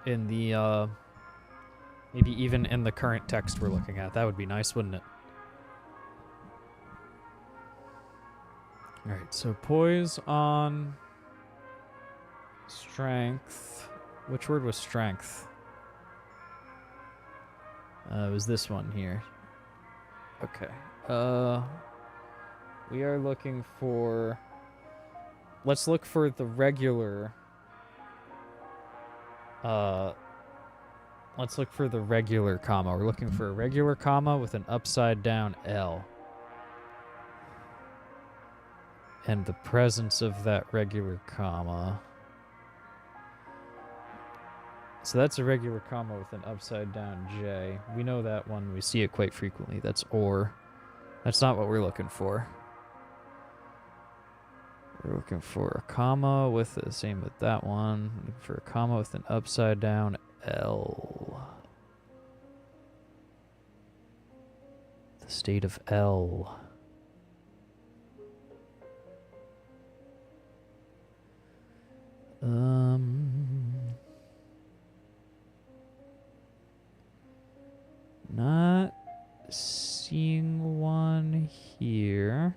in the maybe even in the current text we're looking at. That would be nice, wouldn't it? All right, so poise on strength. Which word was strength? It was this one here. Okay. We are looking for... Let's look for the regular... Let's look for the regular comma. We're looking for a regular comma with an upside down L. And the presence of that regular comma. So that's a regular comma with an upside down J. We know that one. We see it quite frequently. That's or. That's not what we're looking for. We're looking for a comma with the same with that one. Looking for a comma with an upside down L. The state of L. Not seeing one here.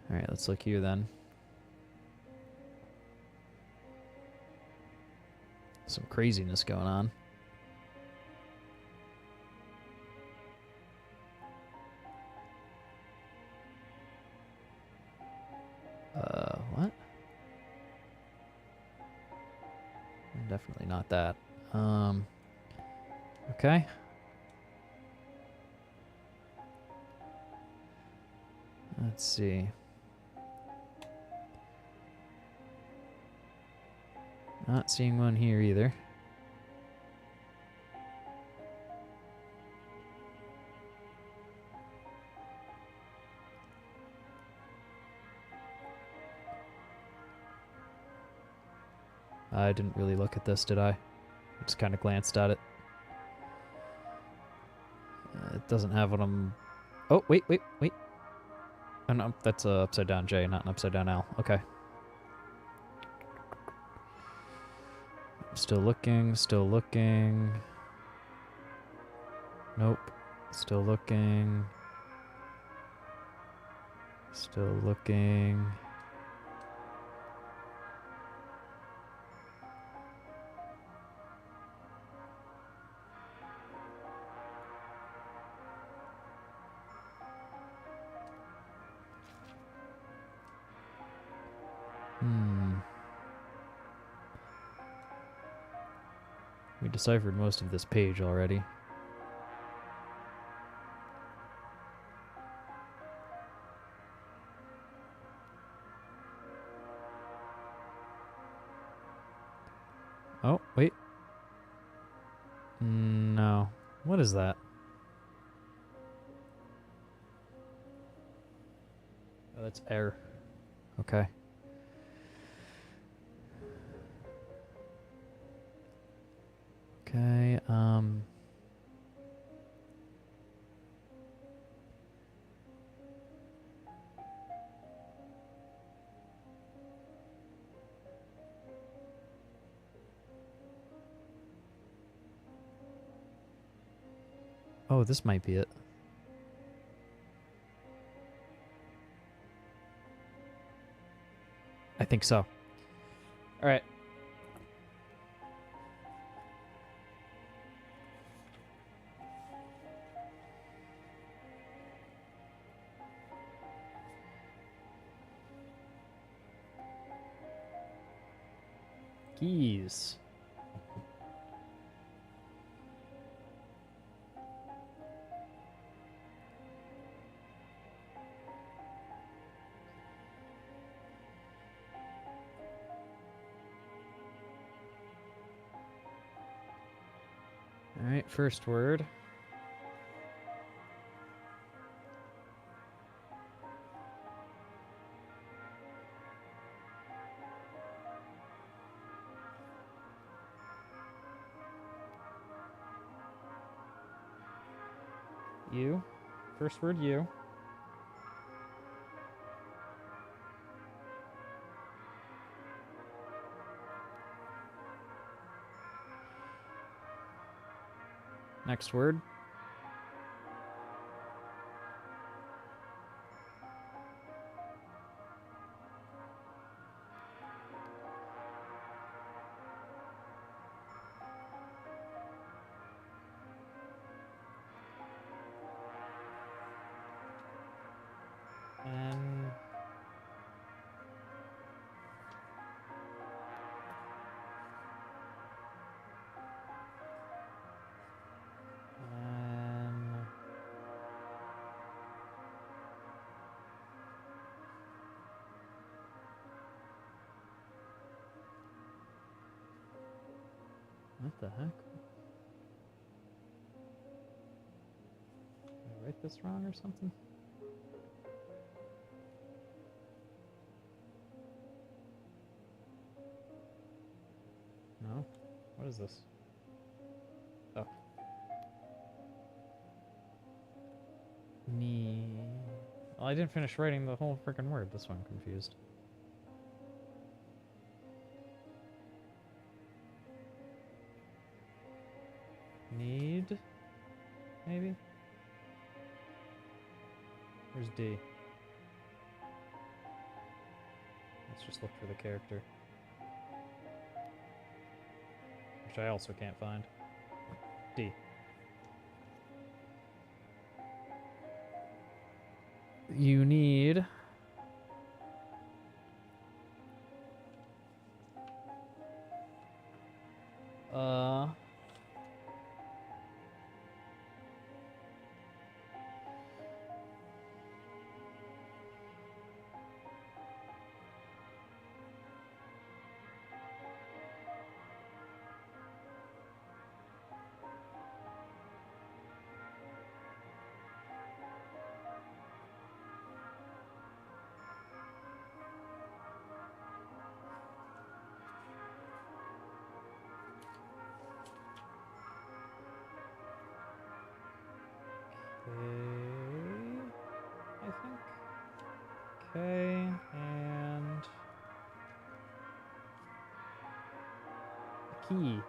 All right, let's look here then. Some craziness going on. What? Definitely not that. Okay. Let's see. Not seeing one here either. I didn't really look at this, did I? I just kind of glanced at it. It doesn't have what I'm... Oh, wait. Oh, no, that's a upside down J, not an upside down L. Okay. Still looking. Nope. Still looking. We deciphered most of this page already. Oh, wait. No. What is that? Oh, that's air. Okay. Okay, oh, this might be it. I think so. All right. Keys. All right, first word. You. First word, you. Next word. And what the heck? Did I write this wrong or something? No? What is this? Oh. Knee. Well, I didn't finish writing the whole freaking word. That's why I'm confused. Need? Maybe? Where's D? Let's just look for the character. Which I also can't find. D. You need... I think. Okay, and key.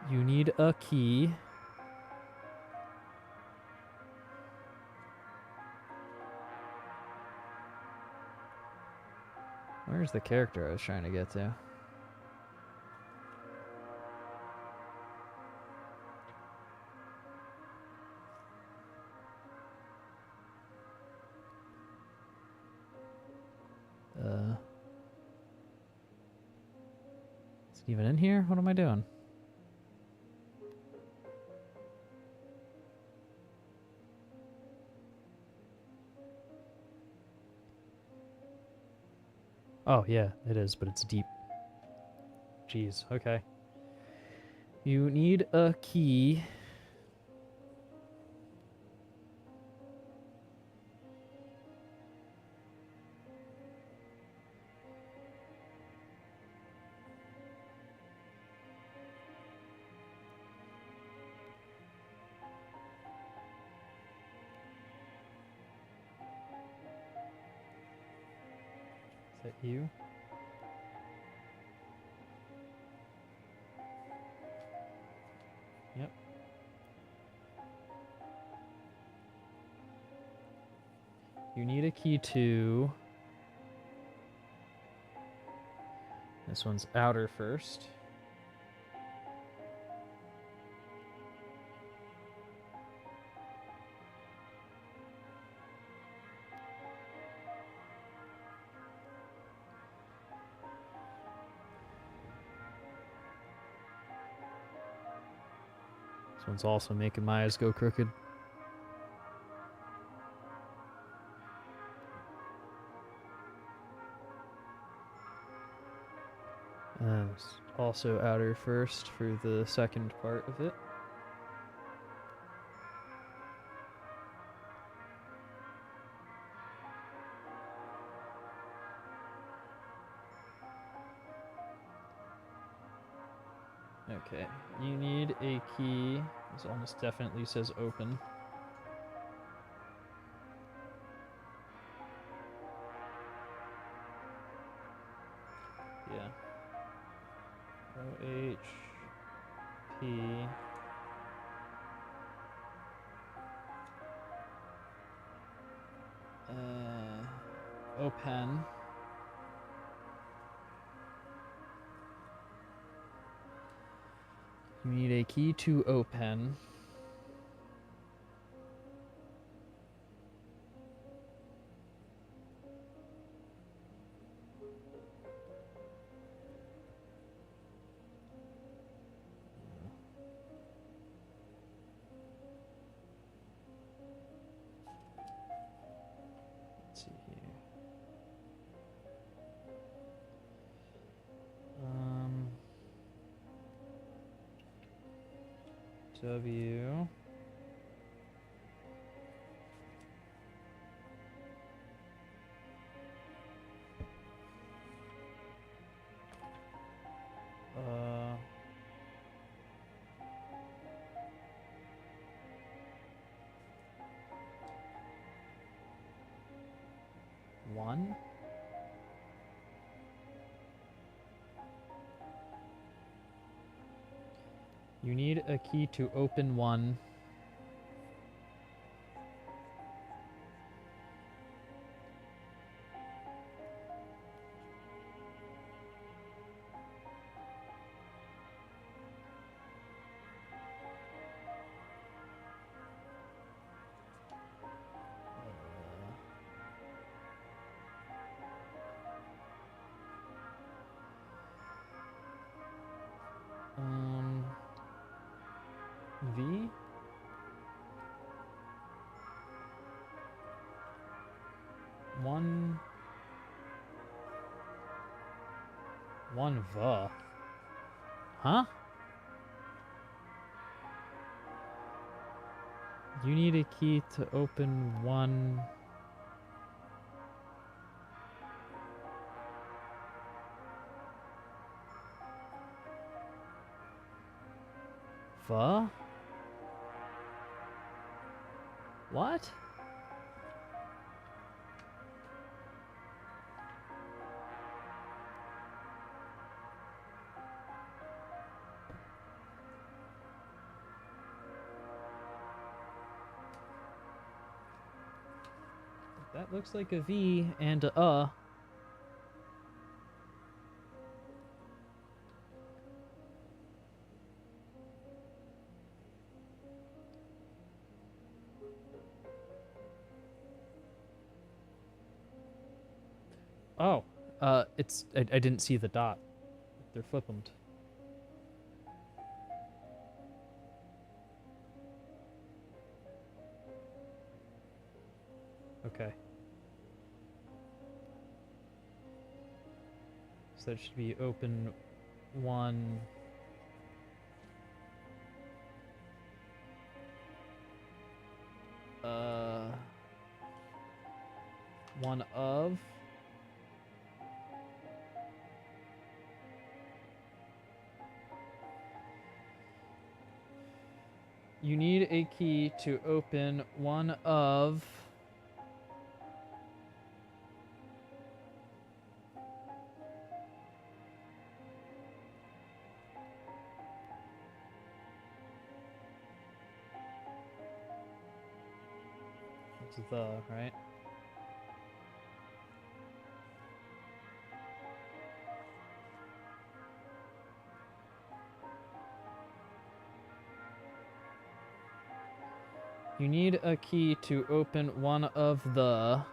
You need a key. Where's the character I was trying to get to? Is it even in here? What am I doing? Oh, yeah, it is, but it's deep. Jeez, okay. You need a key. Is that you? Yep. You need a key to... This one's outer first. This one's also making my eyes go crooked. Also outer first for the second part of it. Okay, you need a key. This almost definitely says open. Yeah. OHP. Open. You need a key to open. Let's see here. W. One. You need a key to open one. V. One V. Huh? You need a key to open one. V? What? That looks like a V and a. Oh, it's I didn't see the dot. They're flippemed. Okay. So that should be open one. One of. You need a key to open one of. It's the, right? You need a key to open one of the.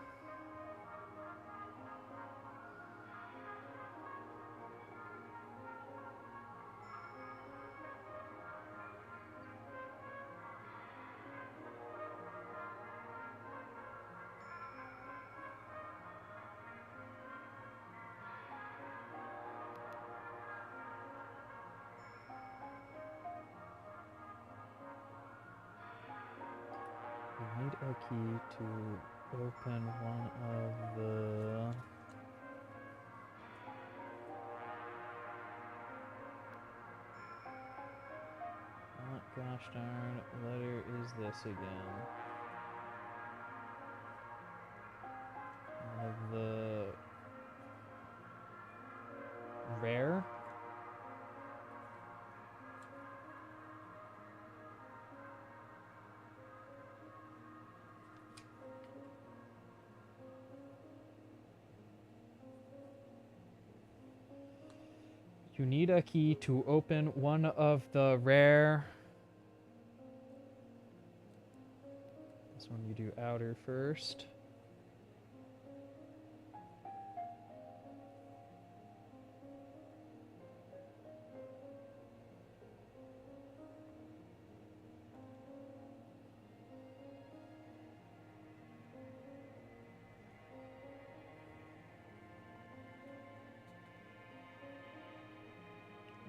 You need a key to open one of the. gosh darn letter is this again? The rare? You need a key to open one of the rare. This one you do outer first.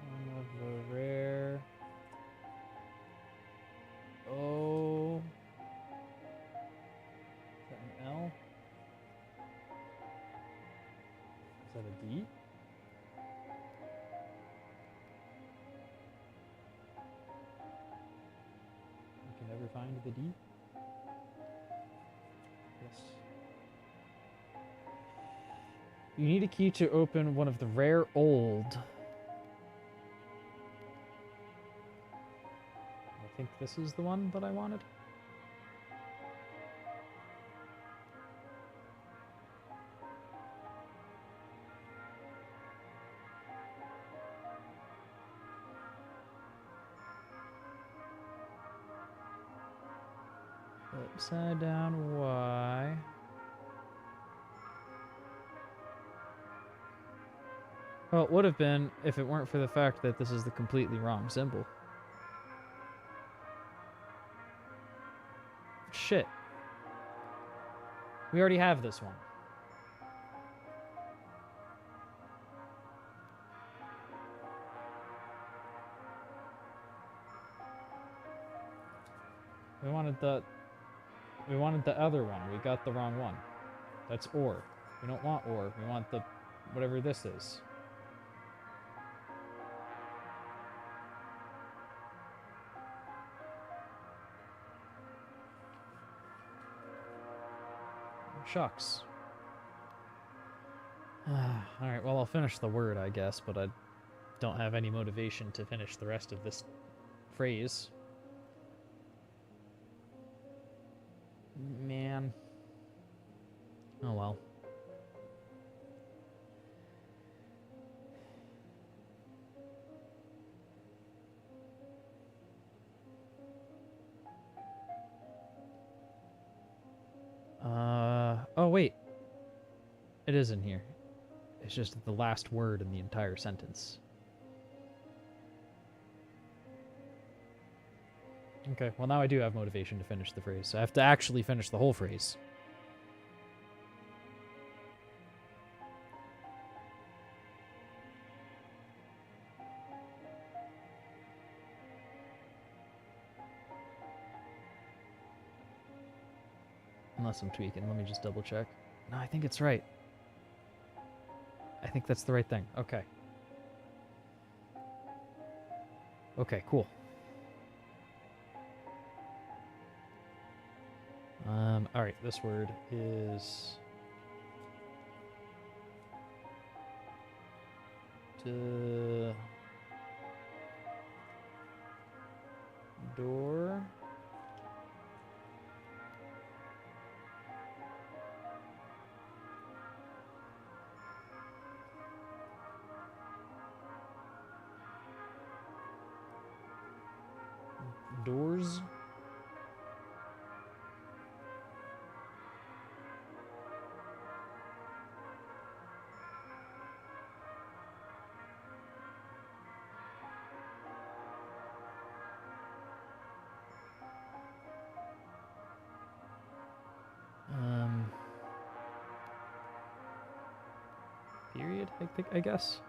One of the rare. Oh. Is that an L? Is that a D? You can never find the D? Yes. You need a key to open one of the rare old. I think this is the one that I wanted. Upside down Y. Well, it would have been if it weren't for the fact that this is the completely wrong symbol. Shit. We already have this one. We wanted the other one. We got the wrong one. That's or. We don't want or. We want the whatever this is. Shucks. Alright, well, I'll finish the word, I guess, but I don't have any motivation to finish the rest of this phrase. Man. Oh well. Oh wait. It is in here. It's just the last word in the entire sentence. Okay, well now I do have motivation to finish the phrase. So I have to actually finish the whole phrase. Unless I'm tweaking. Let me just double check. No, I think it's right. I think that's the right thing. Okay. Okay, cool. Alright, this word is door. Doors. Period, I guess.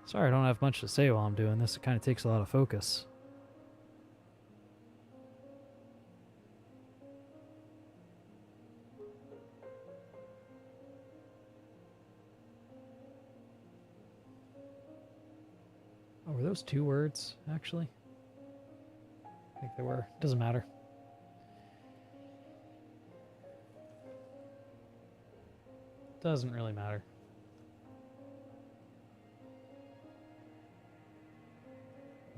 Sorry, I don't have much to say while I'm doing this. It kind of takes a lot of focus. Oh, were those 2 words, actually? I think they were. Doesn't matter. Doesn't really matter.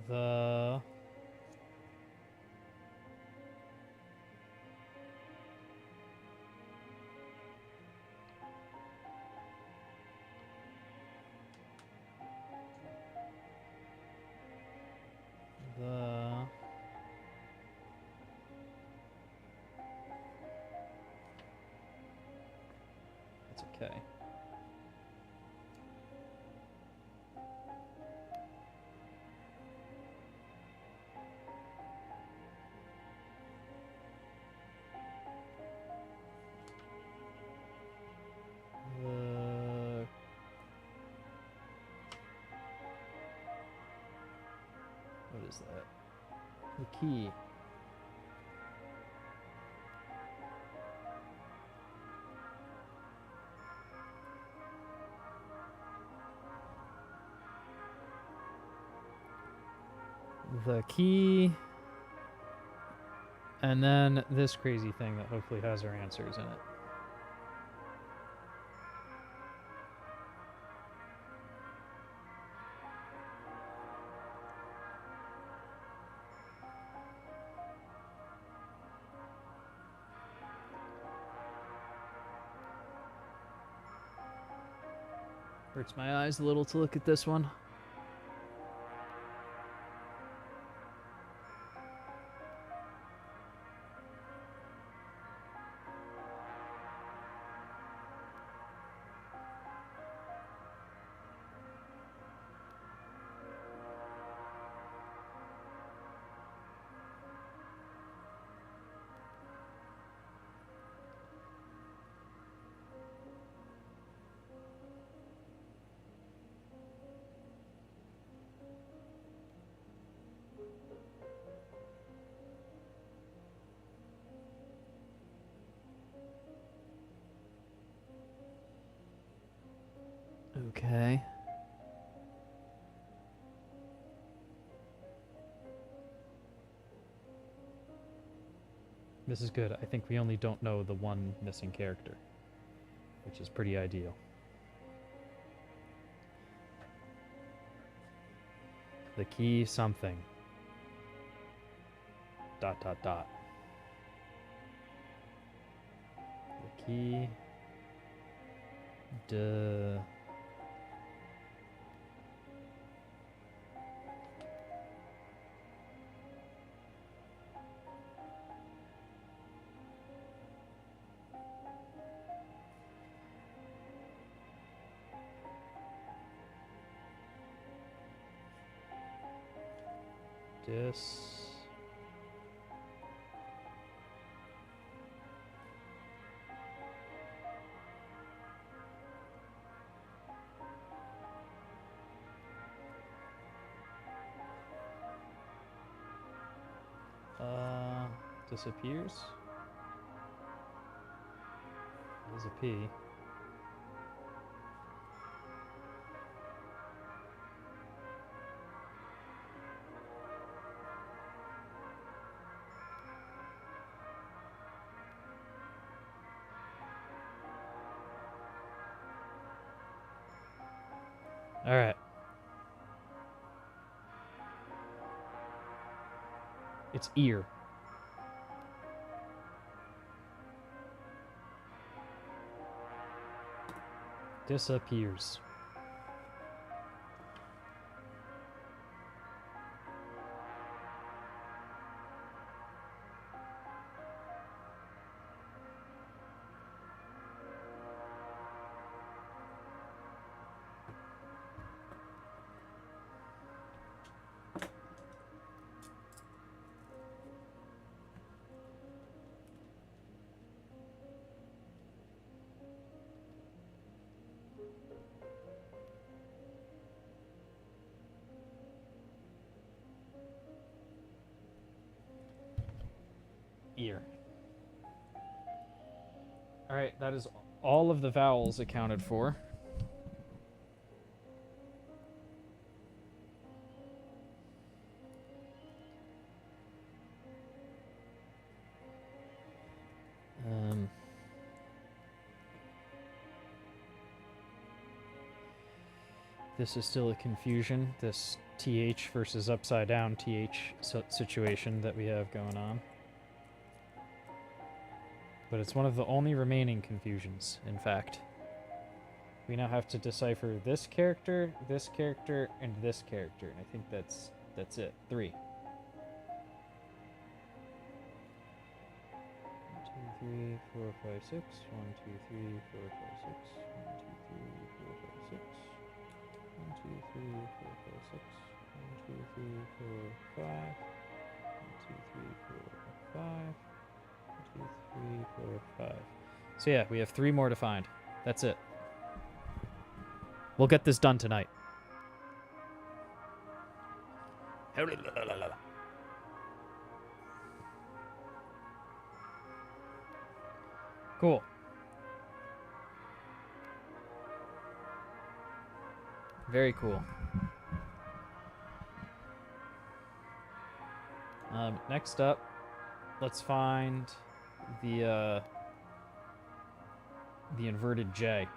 The... That's okay. The... What is that? The key. The key, and then this crazy thing that hopefully has our answers in it. Hurts my eyes a little to look at this one. Okay. This is good. I think we only don't know the one missing character, which is pretty ideal. The key something. ... The key... Duh... Dis... disappears? There's a P. All right. It's ear. Disappears. ear. All right, that is all of the vowels accounted for. This is still a confusion, this TH versus upside down TH situation that we have going on. But it's one of the only remaining confusions, in fact. We now have to decipher this character, and this character, and I think that's it. 3. 1, 2, 3, 4, 5, 6. 1, 2, 3, 4, 5, 6. 1, 2, 3, 4, 5, 6. 1, 2, 3, 4, 5, 6. 1, 2, 3, 4, 5. 1, 2, 3, 4, 5. 1, 2, 3, 4, 5. So yeah, we have 3 more to find. That's it. We'll get this done tonight. Cool. Very cool. Next up, let's find the inverted J.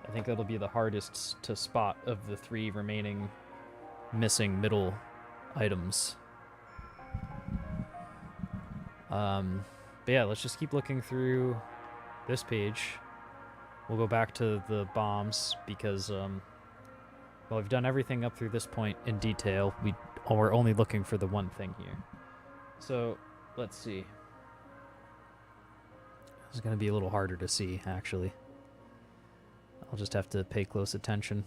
I think that'll be the hardest to spot of the 3 remaining missing middle items. But yeah, let's just keep looking through this page. We'll go back to the bombs because, well, we've done everything up through this point in detail. We're only looking for the one thing here. So, let's see. This is going to be a little harder to see, actually. I'll just have to pay close attention.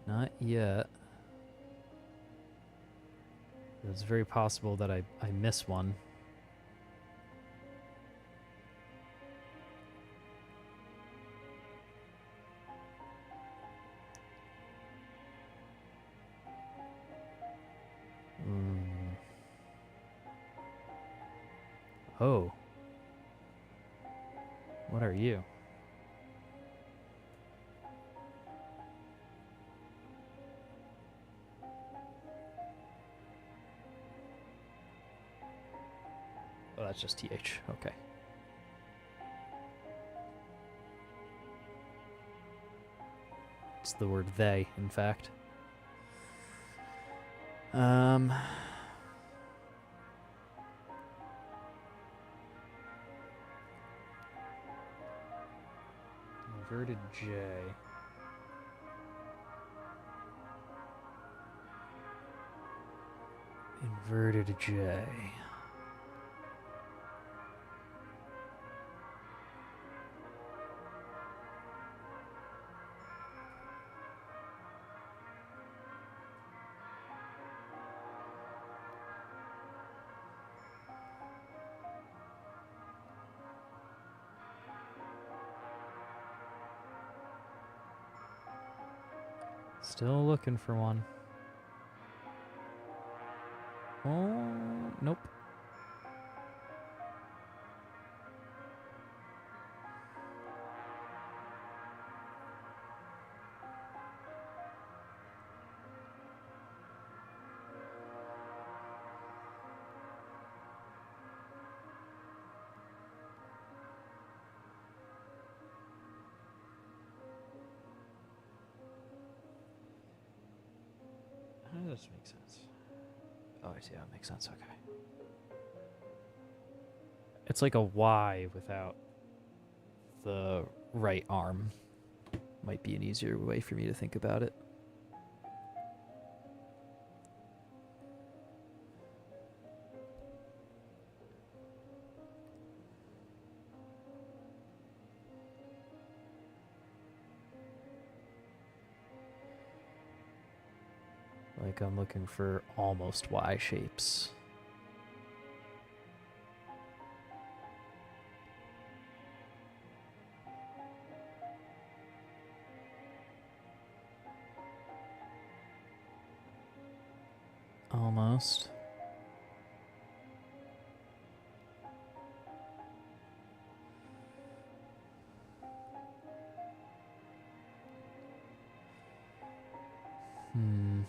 Not yet. It's very possible that I miss one. Oh. What are you? Oh, that's just TH. Okay. It's the word they, in fact. Inverted J. Inverted J. Still looking for one. Oh, nope. How does this make sense? Oh, I see how it makes sense. Okay. It's like a Y without the right arm. Might be an easier way for me to think about it. Like I'm looking for almost Y shapes. Almost. Hmm.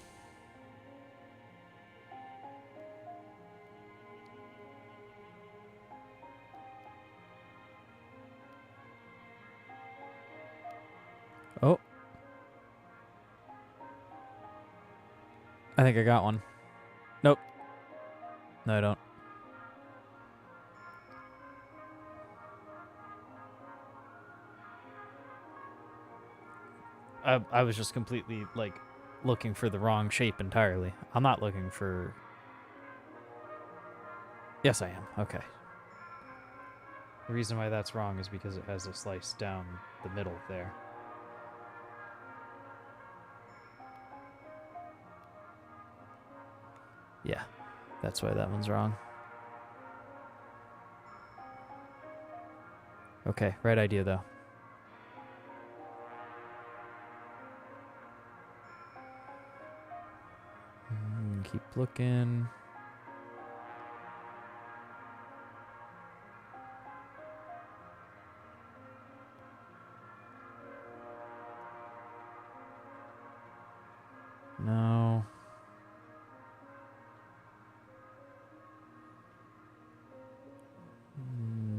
Oh. I think I got one. Nope. No, I don't. I was just completely, like, looking for the wrong shape entirely. I'm not looking for... Yes, I am. Okay. The reason why that's wrong is because it has a slice down the middle there. Yeah, that's why that one's wrong. Okay, right idea, though. Keep looking. No.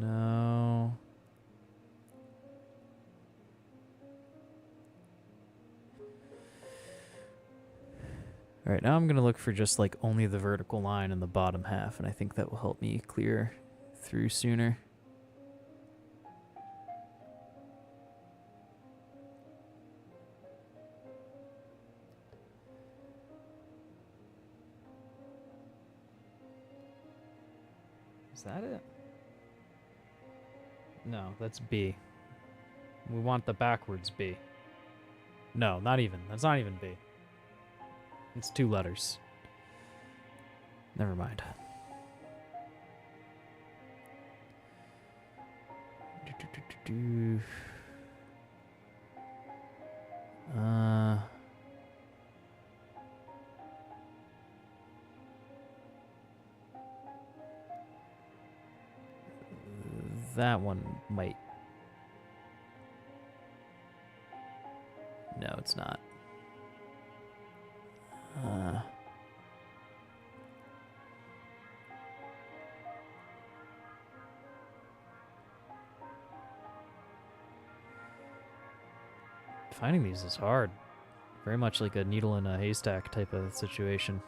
No. All right, now I'm going to look for just like only the vertical line in the bottom half, and I think that will help me clear through sooner. Is that it? No, that's B. We want the backwards B. No, not even. That's not even B. It's 2 letters. Never mind. That one might... No, it's not. Finding these is hard. Very much like a needle in a haystack type of situation.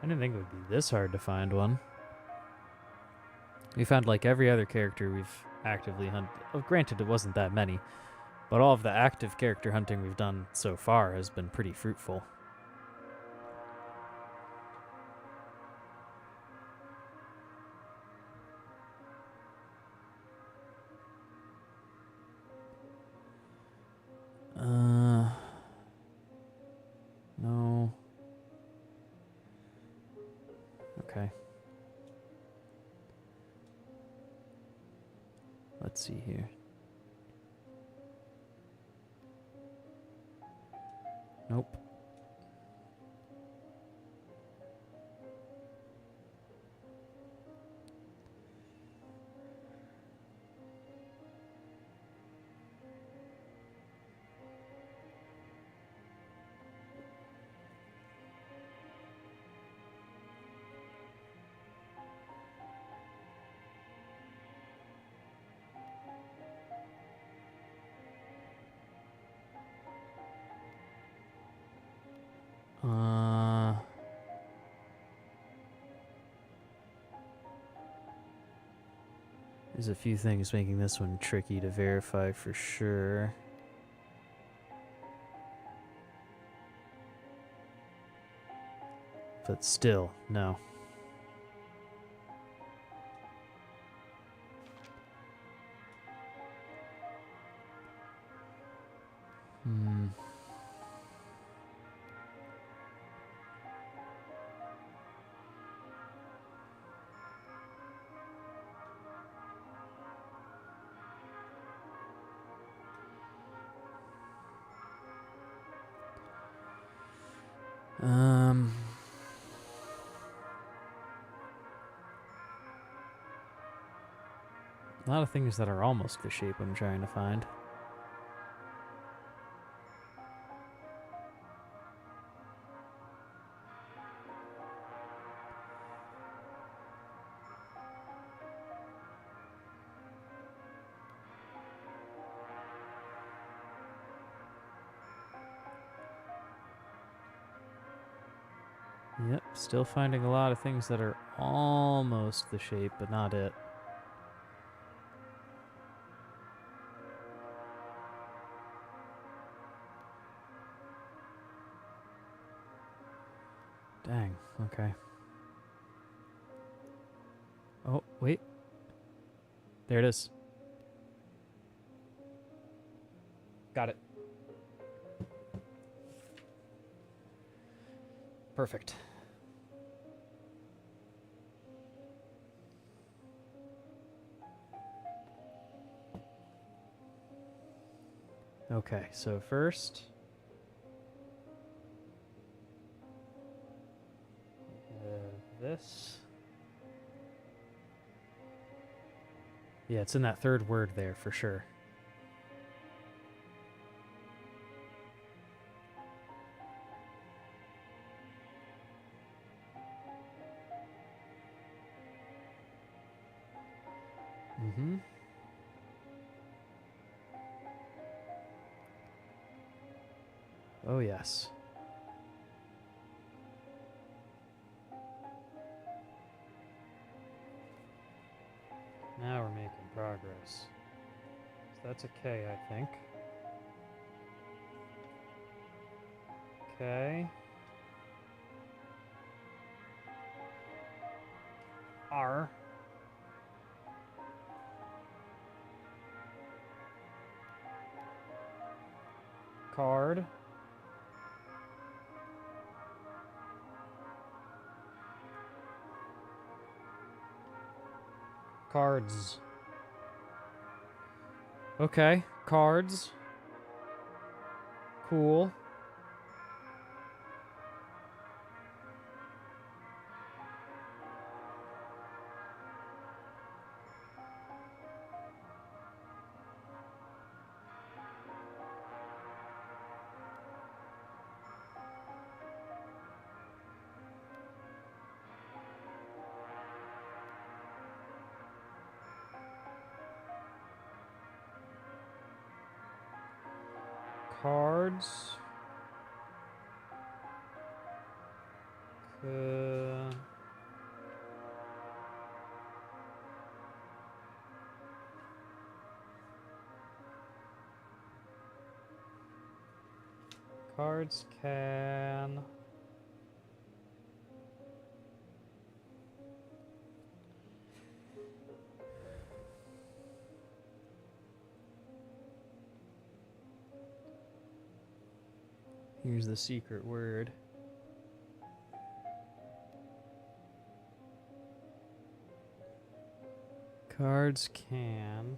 I didn't think it would be this hard to find one. We found like every other character we've actively hunted. Oh, granted, it wasn't that many, but all of the active character hunting we've done so far has been pretty fruitful. No. Okay. Let's see here. Nope. There's a few things making this one tricky to verify for sure. But still, no. Hmm. A lot of things that are almost the shape I'm trying to find. Yep, still finding a lot of things that are almost the shape, but not it. Dang, okay. Oh, wait. There it is. Got it. Perfect. Okay, so first... this... Yeah, it's in that third word there for sure. Mm-hmm. Oh, yes. Now we're making progress. So that's a K, I think. K. R. Card. Cards. Okay, cards. Cool. Cards. Cards can... Here's the secret word. Cards can...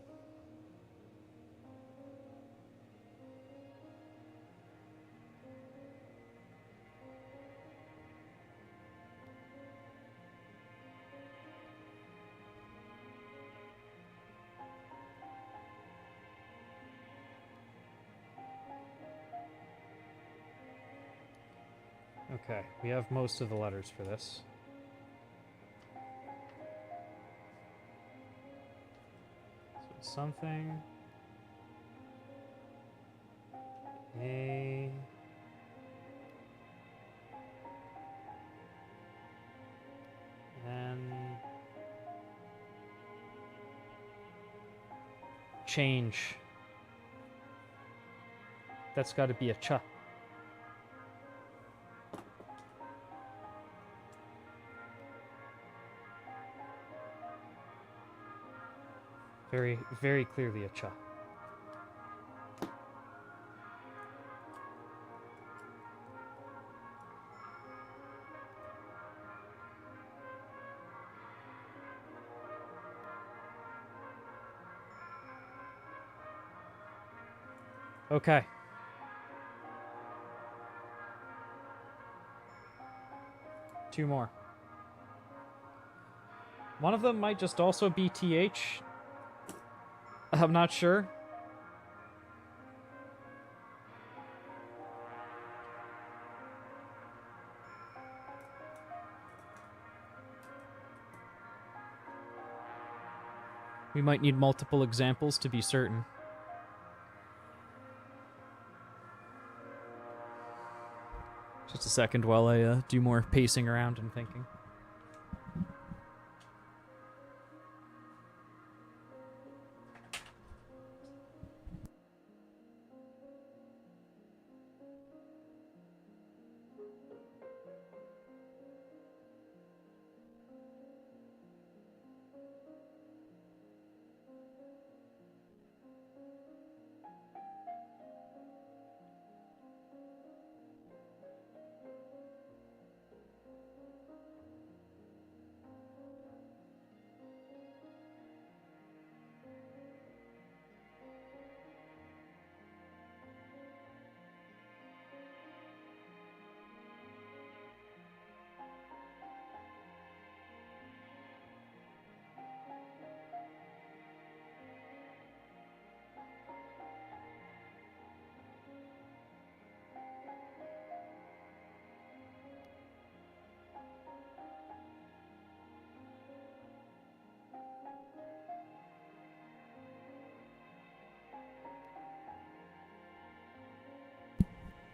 Okay, we have most of the letters for this. So it's something... A... N... change. That's got to be a cha. Very, very clearly a cha. Okay. Two more. One of them might just also be TH. I'm not sure. We might need multiple examples to be certain. Just a second while I do more pacing around and thinking.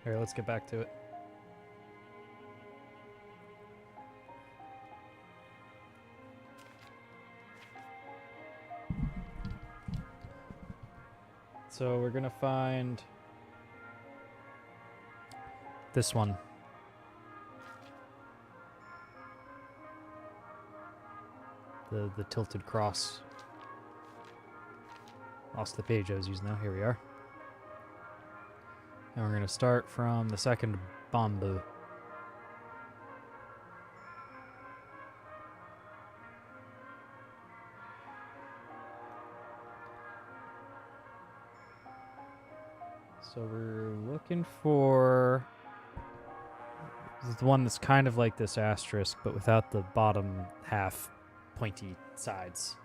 All right, let's get back to it. So we're gonna find this one. The tilted cross. Lost the page I was using now. Here we are. And we're going to start from the second bamboo. So we're looking for the one that's kind of like this asterisk, but without the bottom half pointy sides.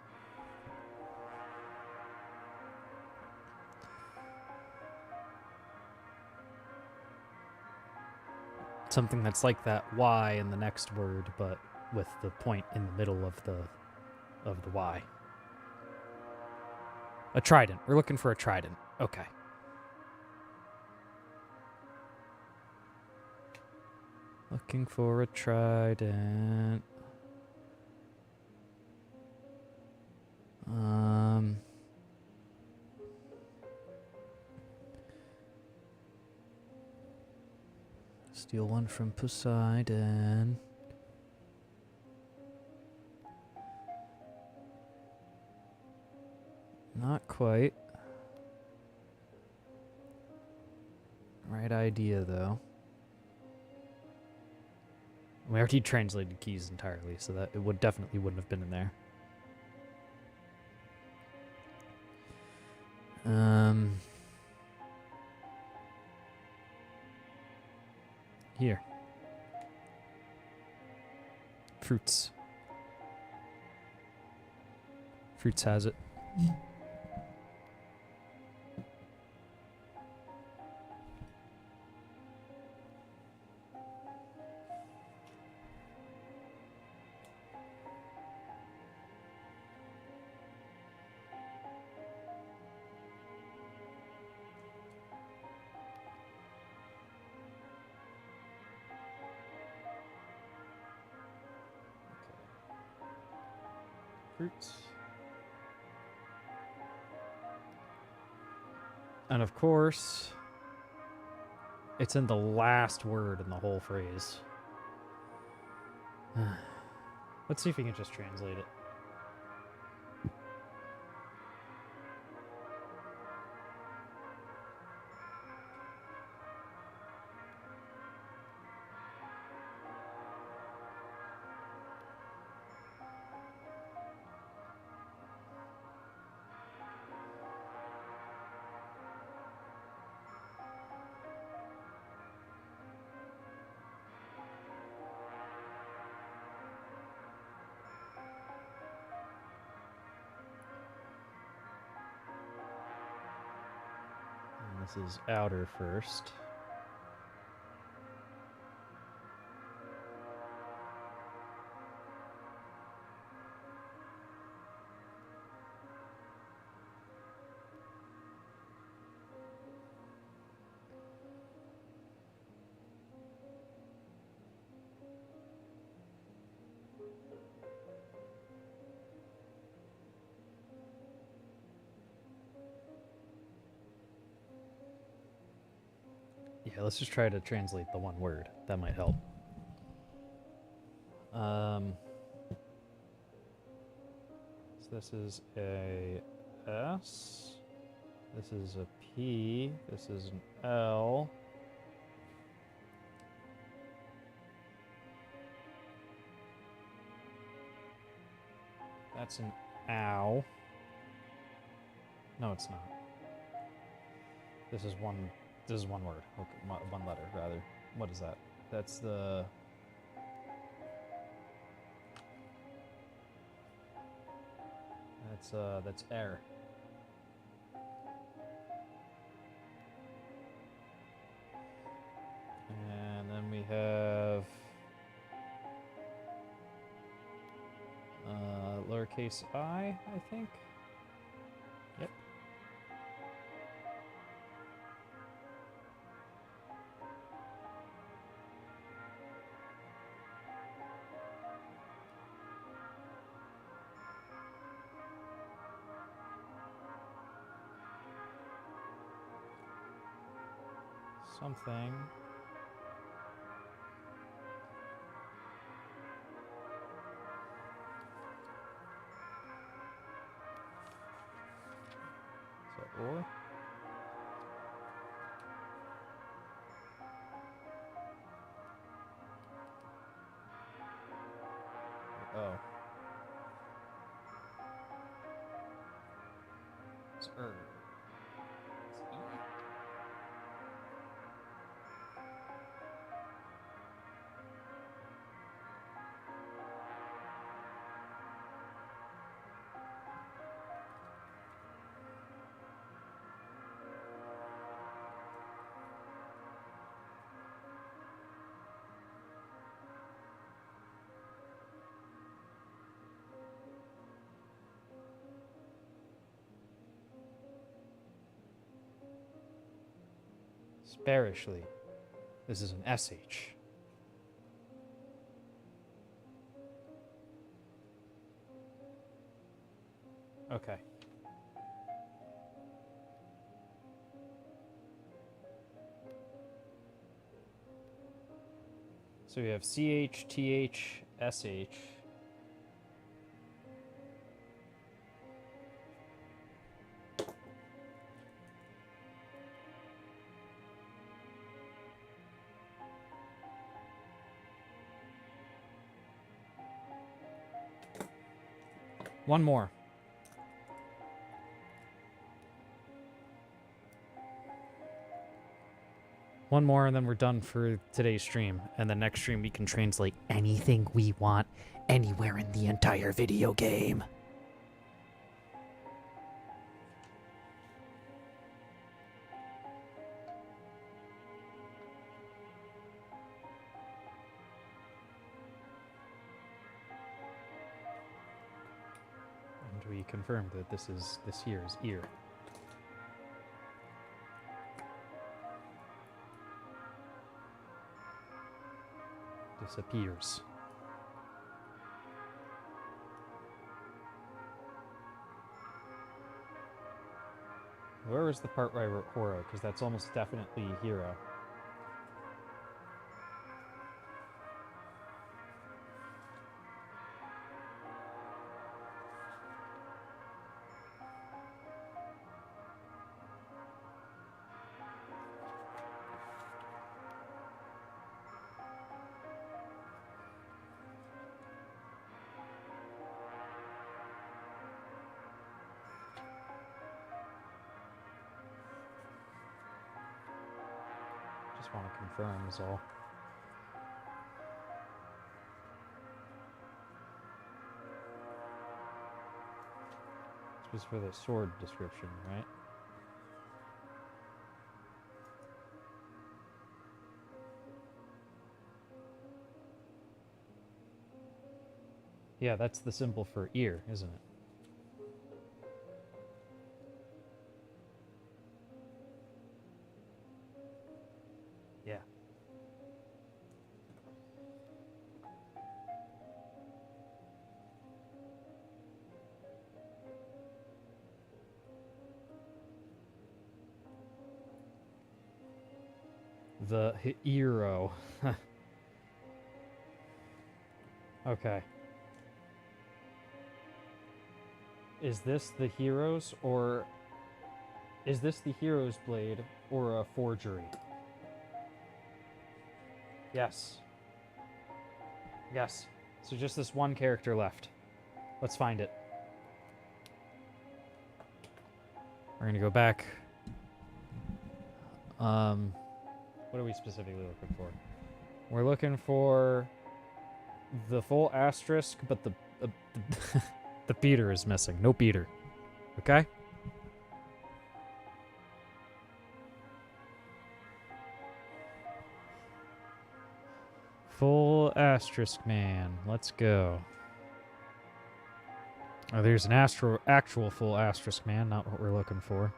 Something that's like that Y in the next word, but with the point in the middle of the Y. A trident. We're looking for a trident. Okay. Looking for a trident. Steal one from Poseidon. Not quite. Right idea, though. We already translated keys entirely, so that it definitely wouldn't have been in there. Here. Fruits. Fruits has it. Fruits. And of course, it's in the last word in the whole phrase. Let's see if we can just translate it. And this is outer first. Yeah, let's just try to translate the one word. That might help. So this is a S. This is a P. This is an L. That's an ow. No, it's not. This is one. This is one word. Okay, one letter rather. What is that? That's the. That's air. And then we have lowercase I think. Yep. Something. So or. Oh. It's It's E. Sparishly. This is an SH. Okay. So we have CH, TH, SH. One more. One more, and then we're done for today's stream. And the next stream, we can translate anything we want anywhere in the entire video game. And we confirmed that this here is ear. Disappears. Where was the part where I wrote Horo? Because that's almost definitely hero. Just want to confirm is all. This was for the sword description, right? Yeah, that's the symbol for ear, isn't it? Yeah. The hero. Okay. Is this the hero's or is this the hero's blade or a forgery? Yes. Yes. So just this one character left. Let's find it. We're gonna go back. What are we specifically looking for? We're looking for the full asterisk, but the the beater is missing. No beater. Okay? Full asterisk man. Let's go. Oh, there's an actual full asterisk man, not what we're looking for.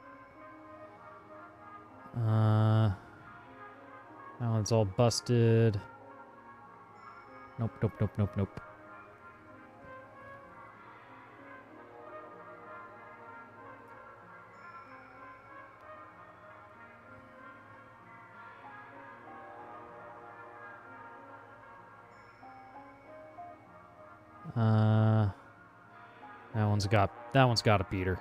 That one's all busted. Nope, nope, nope, nope, nope. That one's got a beater.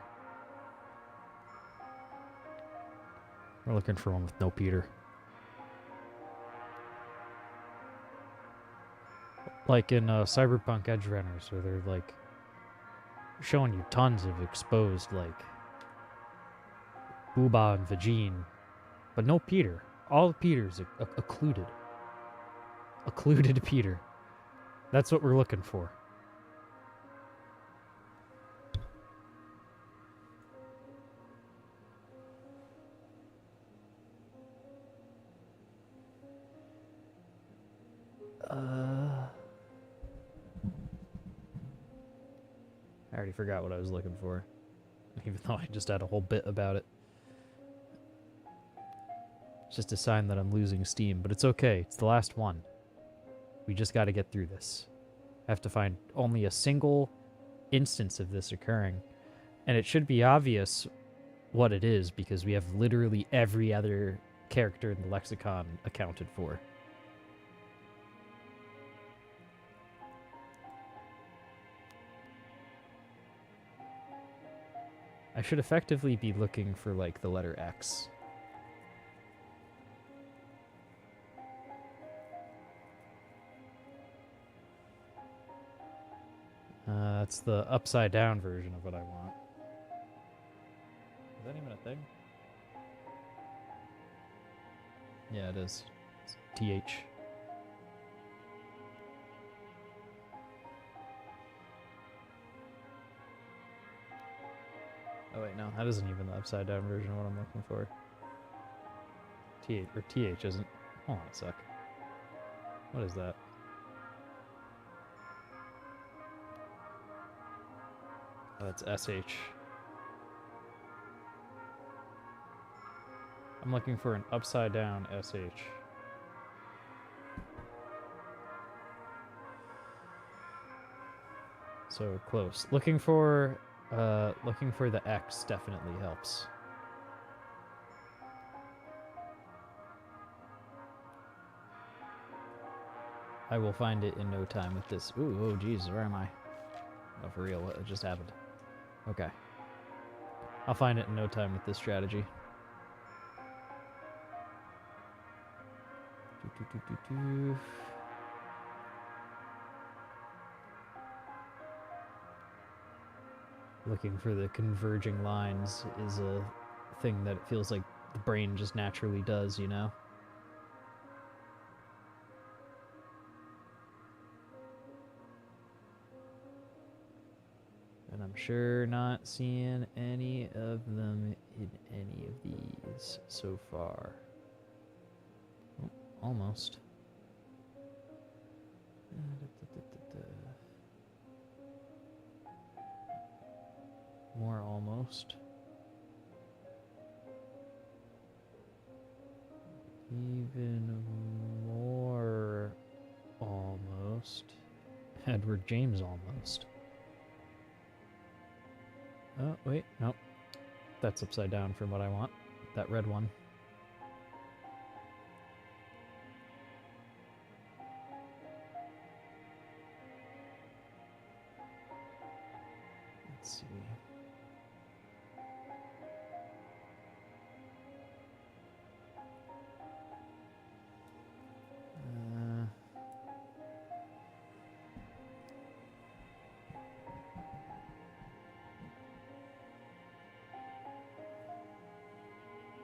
We're looking for one with no beater. Like in Cyberpunk Edge Runners, where they're like showing you tons of exposed like Booba and Vagine, but no Peter. All Peter's occluded. Occluded Peter. That's what we're looking for. I already forgot what I was looking for, even though I just had a whole bit about it. It's just a sign that I'm losing steam, but it's okay. It's the last one. We just got to get through this. I have to find only a single instance of this occurring, and it should be obvious what it is because we have literally every other character in the lexicon accounted for. I should effectively be looking for, like, the letter X. That's the upside down version of what I want. Is that even a thing? Yeah, it is. It's TH. Oh wait, no, that isn't even the upside down version of what I'm looking for. TH isn't. Hold on a sec. What is that? Oh, that's SH. I'm looking for an upside down SH. So close. Looking for the X definitely helps. I will find it in no time with this. Ooh, oh geez, where am I? Oh, for real, what just happened? Okay. I'll find it in no time with this strategy. Do. Looking for the converging lines is a thing that it feels like the brain just naturally does, you know? And I'm sure not seeing any of them in any of these so far. Oh, almost. More almost. Even more almost. Edward James almost. Oh, wait, nope. That's upside down from what I want. That red one. Let's see.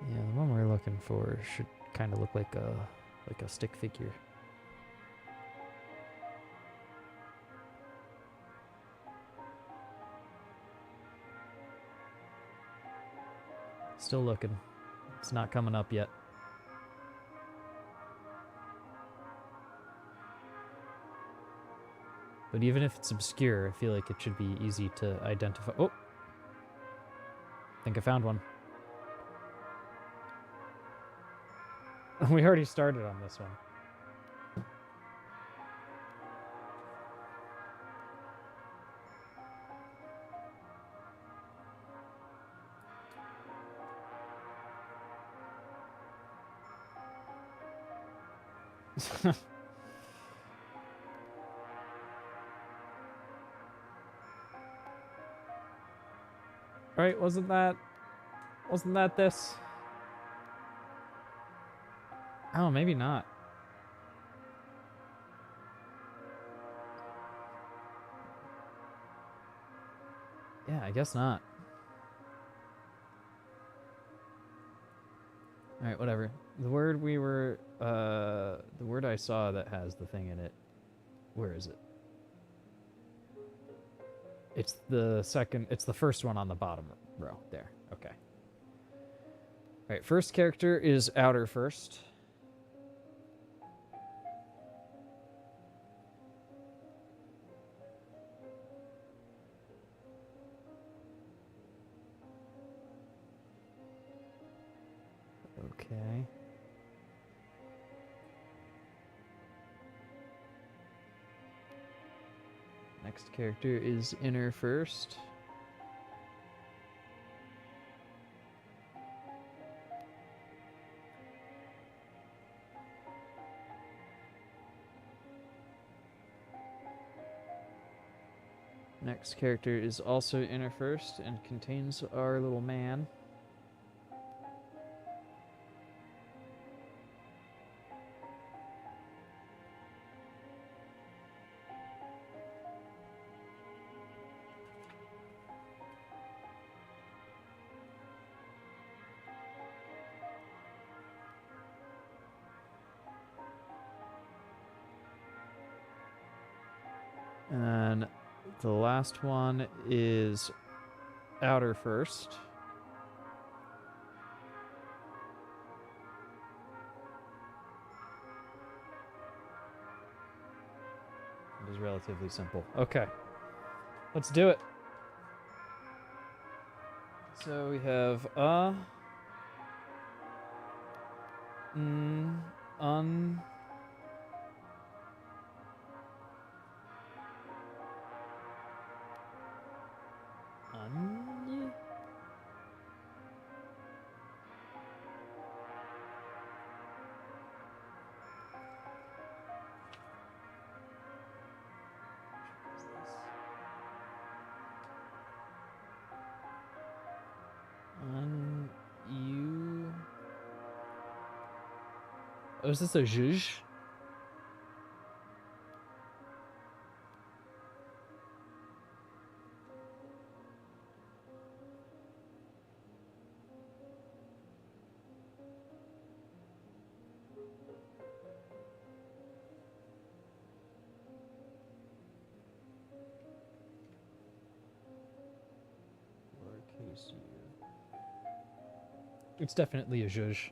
Yeah, the one we're looking for should kind of look like a stick figure. Still looking. It's not coming up yet. But even if it's obscure, I feel like it should be easy to identify. Oh! I think I found one. We already started on this one. Right, wasn't that this? Oh, maybe not. Yeah, I guess not. Alright, whatever. The word the word I saw that has the thing in it, where is it? It's the first one on the bottom row. There, okay. Alright, first character is outer first. Okay. Next character is inner first. Next character is also inner first and contains our little man. And the last one is outer first. It is relatively simple. Okay. Let's do it. So we have un Oh, is this a zhuzh? Lowercase u. It's definitely a zhuzh.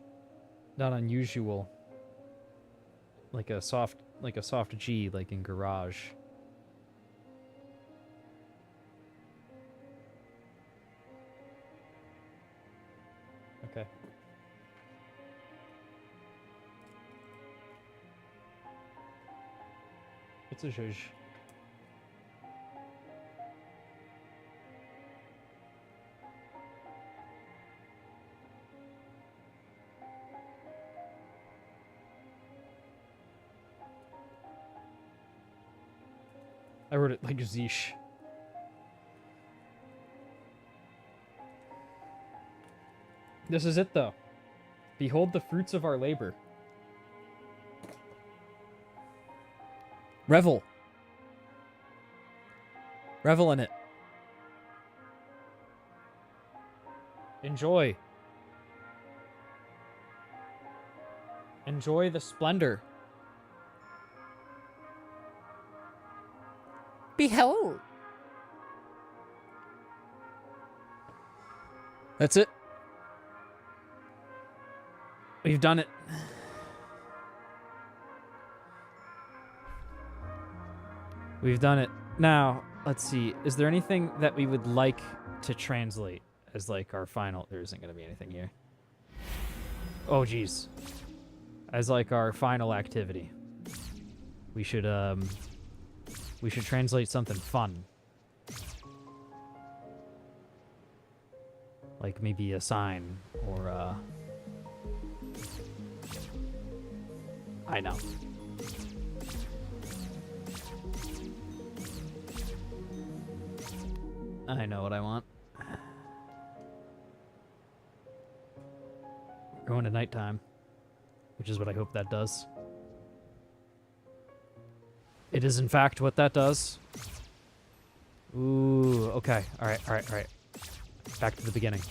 Not unusual. Like a soft G, like in garage. Okay. It's a zhuzh. I wrote it like Zeesh. This is it, though. Behold the fruits of our labor. Revel. Revel in it. Enjoy. Enjoy the splendor. Behold. That's it. We've done it. We've done it. Now, let's see. Is there anything that we would like to translate as like our final? There isn't going to be anything here. Oh, geez. As like our final activity. We should translate something fun. Like maybe a sign or I know. I know what I want. We're going to nighttime, which is what I hope that does. It is, in fact, what that does. Ooh, okay. All right. Back to the beginning.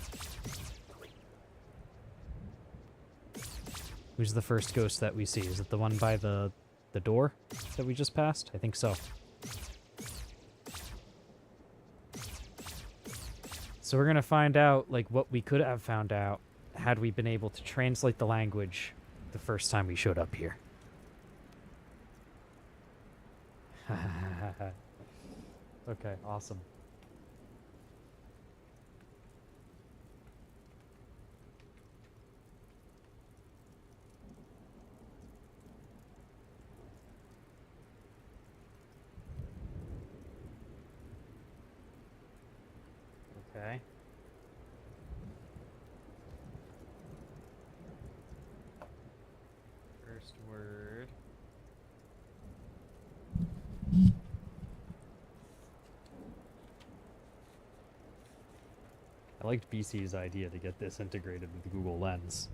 Who's the first ghost that we see? Is it the one by the door that we just passed? I think so. So we're going to find out, like, what we could have found out had we been able to translate the language the first time we showed up here. Okay, awesome. Okay. First word. I liked BC's idea to get this integrated with Google Lens.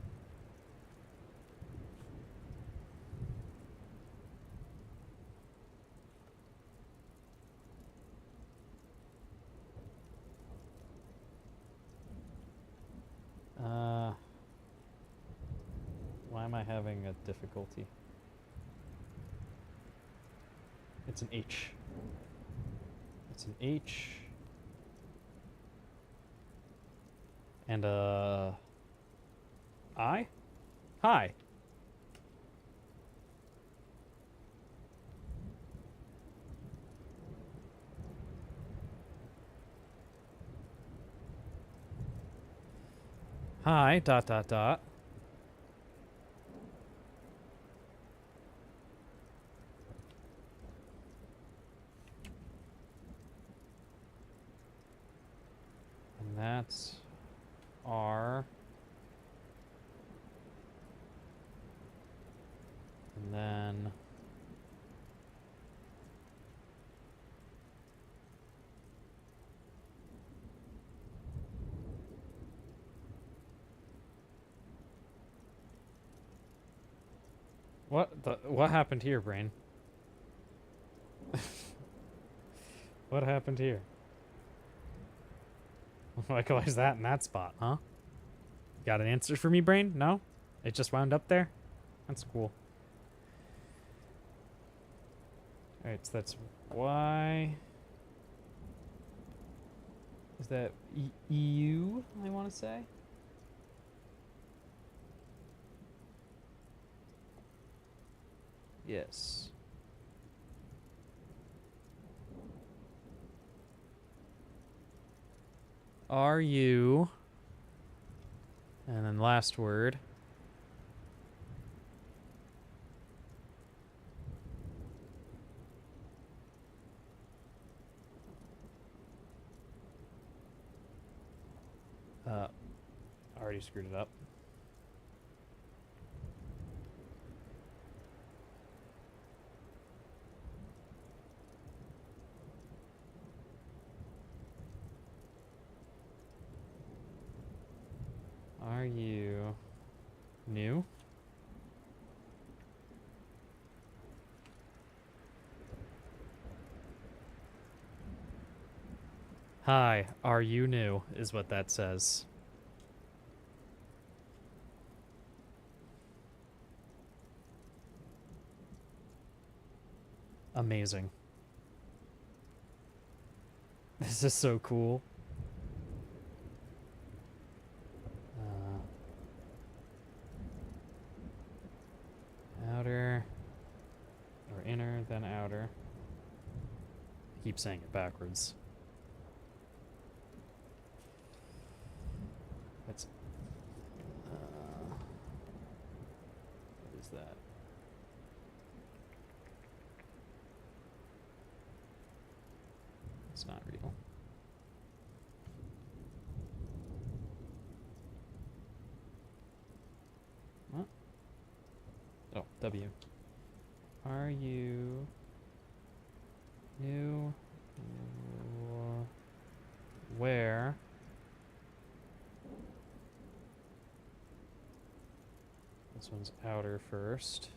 Why am I having a difficulty? It's an H. It's an H. And I? Hi. Hi, dot, dot, dot. And that's R. And then What happened here, brain? What happened here? Why is that in that spot, huh? Got an answer for me, brain? No? It just wound up there? That's cool. Alright, so that's Y. Is that EU, I want to say? Yes. Are you? And then last word. Already screwed it up. Are you new? Hi, are you new? Is what that says. Amazing. This is so cool. Outer, or inner, then outer. I keep saying it backwards. That's. What is that? It's not real. What? Oh, W. Are you new? Where? This one's outer first.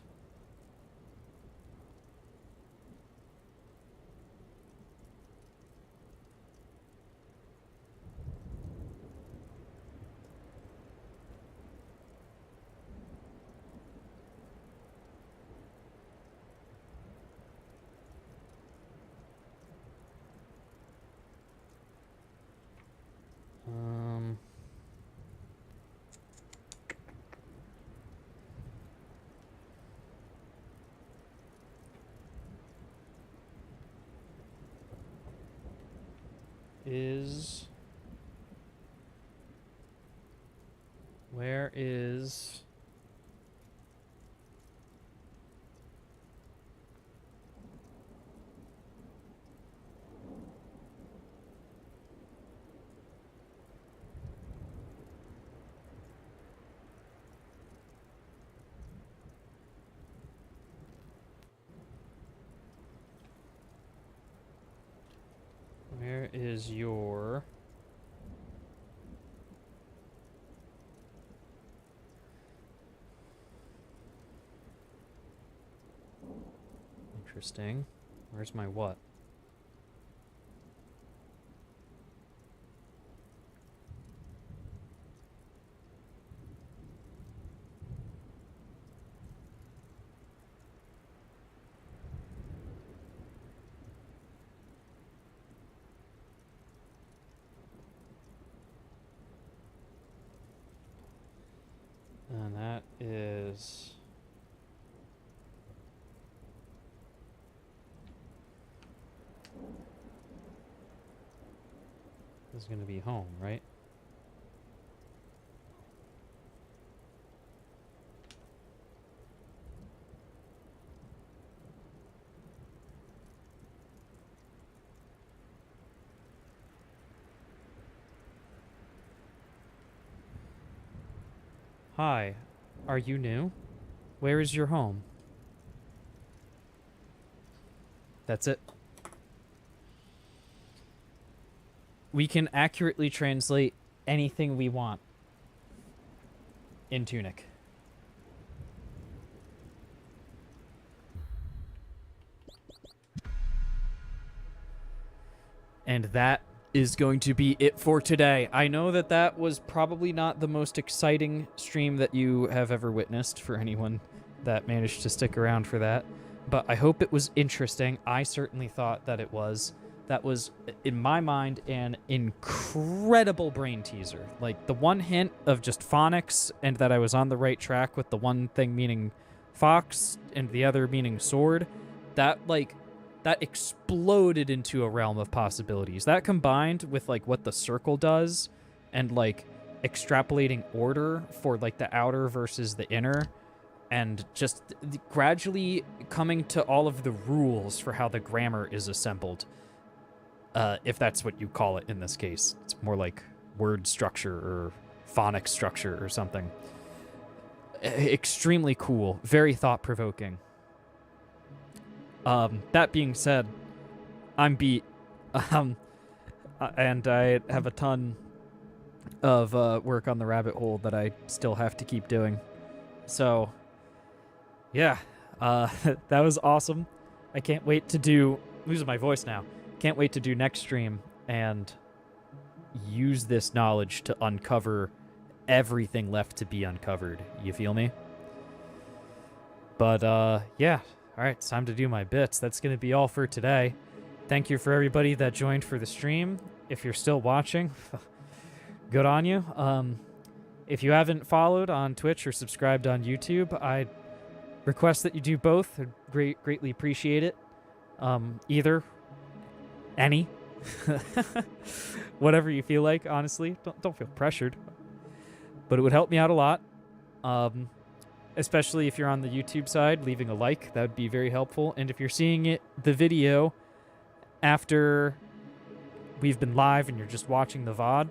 Where is your interesting. Where's my what? And that is going to be home, right? Hi, are you new? Where is your home? That's it. We can accurately translate anything we want in Tunic. And that is going to be it for today. I know that that was probably not the most exciting stream that you have ever witnessed for anyone that managed to stick around for that, but I hope it was interesting. I certainly thought that it was. That was, in my mind, an incredible brain teaser. Like, the one hint of just phonics and that I was on the right track with the one thing meaning fox and the other meaning sword, that exploded into a realm of possibilities. That combined with, like, what the circle does and, like, extrapolating order for, like, the outer versus the inner, and just gradually coming to all of the rules for how the grammar is assembled. If that's what you call it in this case. It's more like word structure or phonic structure or something. Extremely cool. Very thought-provoking. That being said, I'm beat. And I have a ton of work on the rabbit hole that I still have to keep doing. So, yeah. That was awesome. I can't wait to do... I'm losing my voice now. Can't wait to do next stream and use this knowledge to uncover everything left to be uncovered. You feel me? But, yeah. Alright, it's time to do my bits. That's going to be all for today. Thank you for everybody that joined for the stream. If you're still watching, good on you. If you haven't followed on Twitch or subscribed on YouTube, I request that you do both. I'd greatly appreciate it. Either... any. Whatever you feel like, honestly. Don't feel pressured. But it would help me out a lot. Especially if you're on the YouTube side, leaving a like. That would be very helpful. And if you're seeing the video after we've been live and you're just watching the VOD,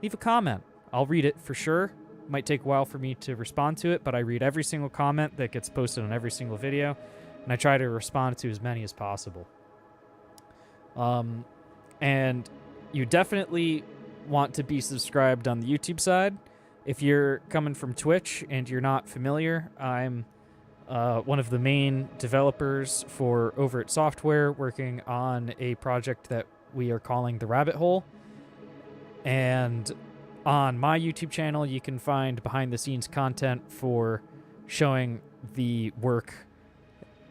leave a comment. I'll read it for sure. Might take a while for me to respond to it, but I read every single comment that gets posted on every single video. And I try to respond to as many as possible. And you definitely want to be subscribed on the YouTube side. If you're coming from Twitch and you're not familiar, I'm one of the main developers for Wert Software, working on a project that we are calling The Rabbit Hole. And on my YouTube channel, you can find behind-the-scenes content for showing the work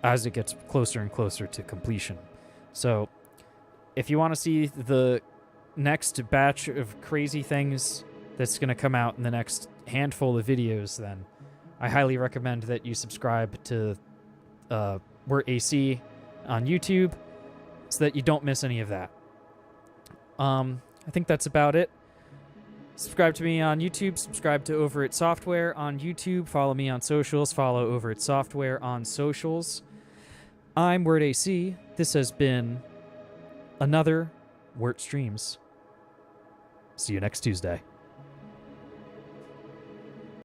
as it gets closer and closer to completion. So... if you want to see the next batch of crazy things that's going to come out in the next handful of videos, then I highly recommend that you subscribe to Wert AC on YouTube so that you don't miss any of that. I think that's about it. Subscribe to me on YouTube. Subscribe to Wert Software on YouTube. Follow me on socials. Follow Wert Software on socials. I'm Wert AC. This has been... another Wert Streams. See you next Tuesday.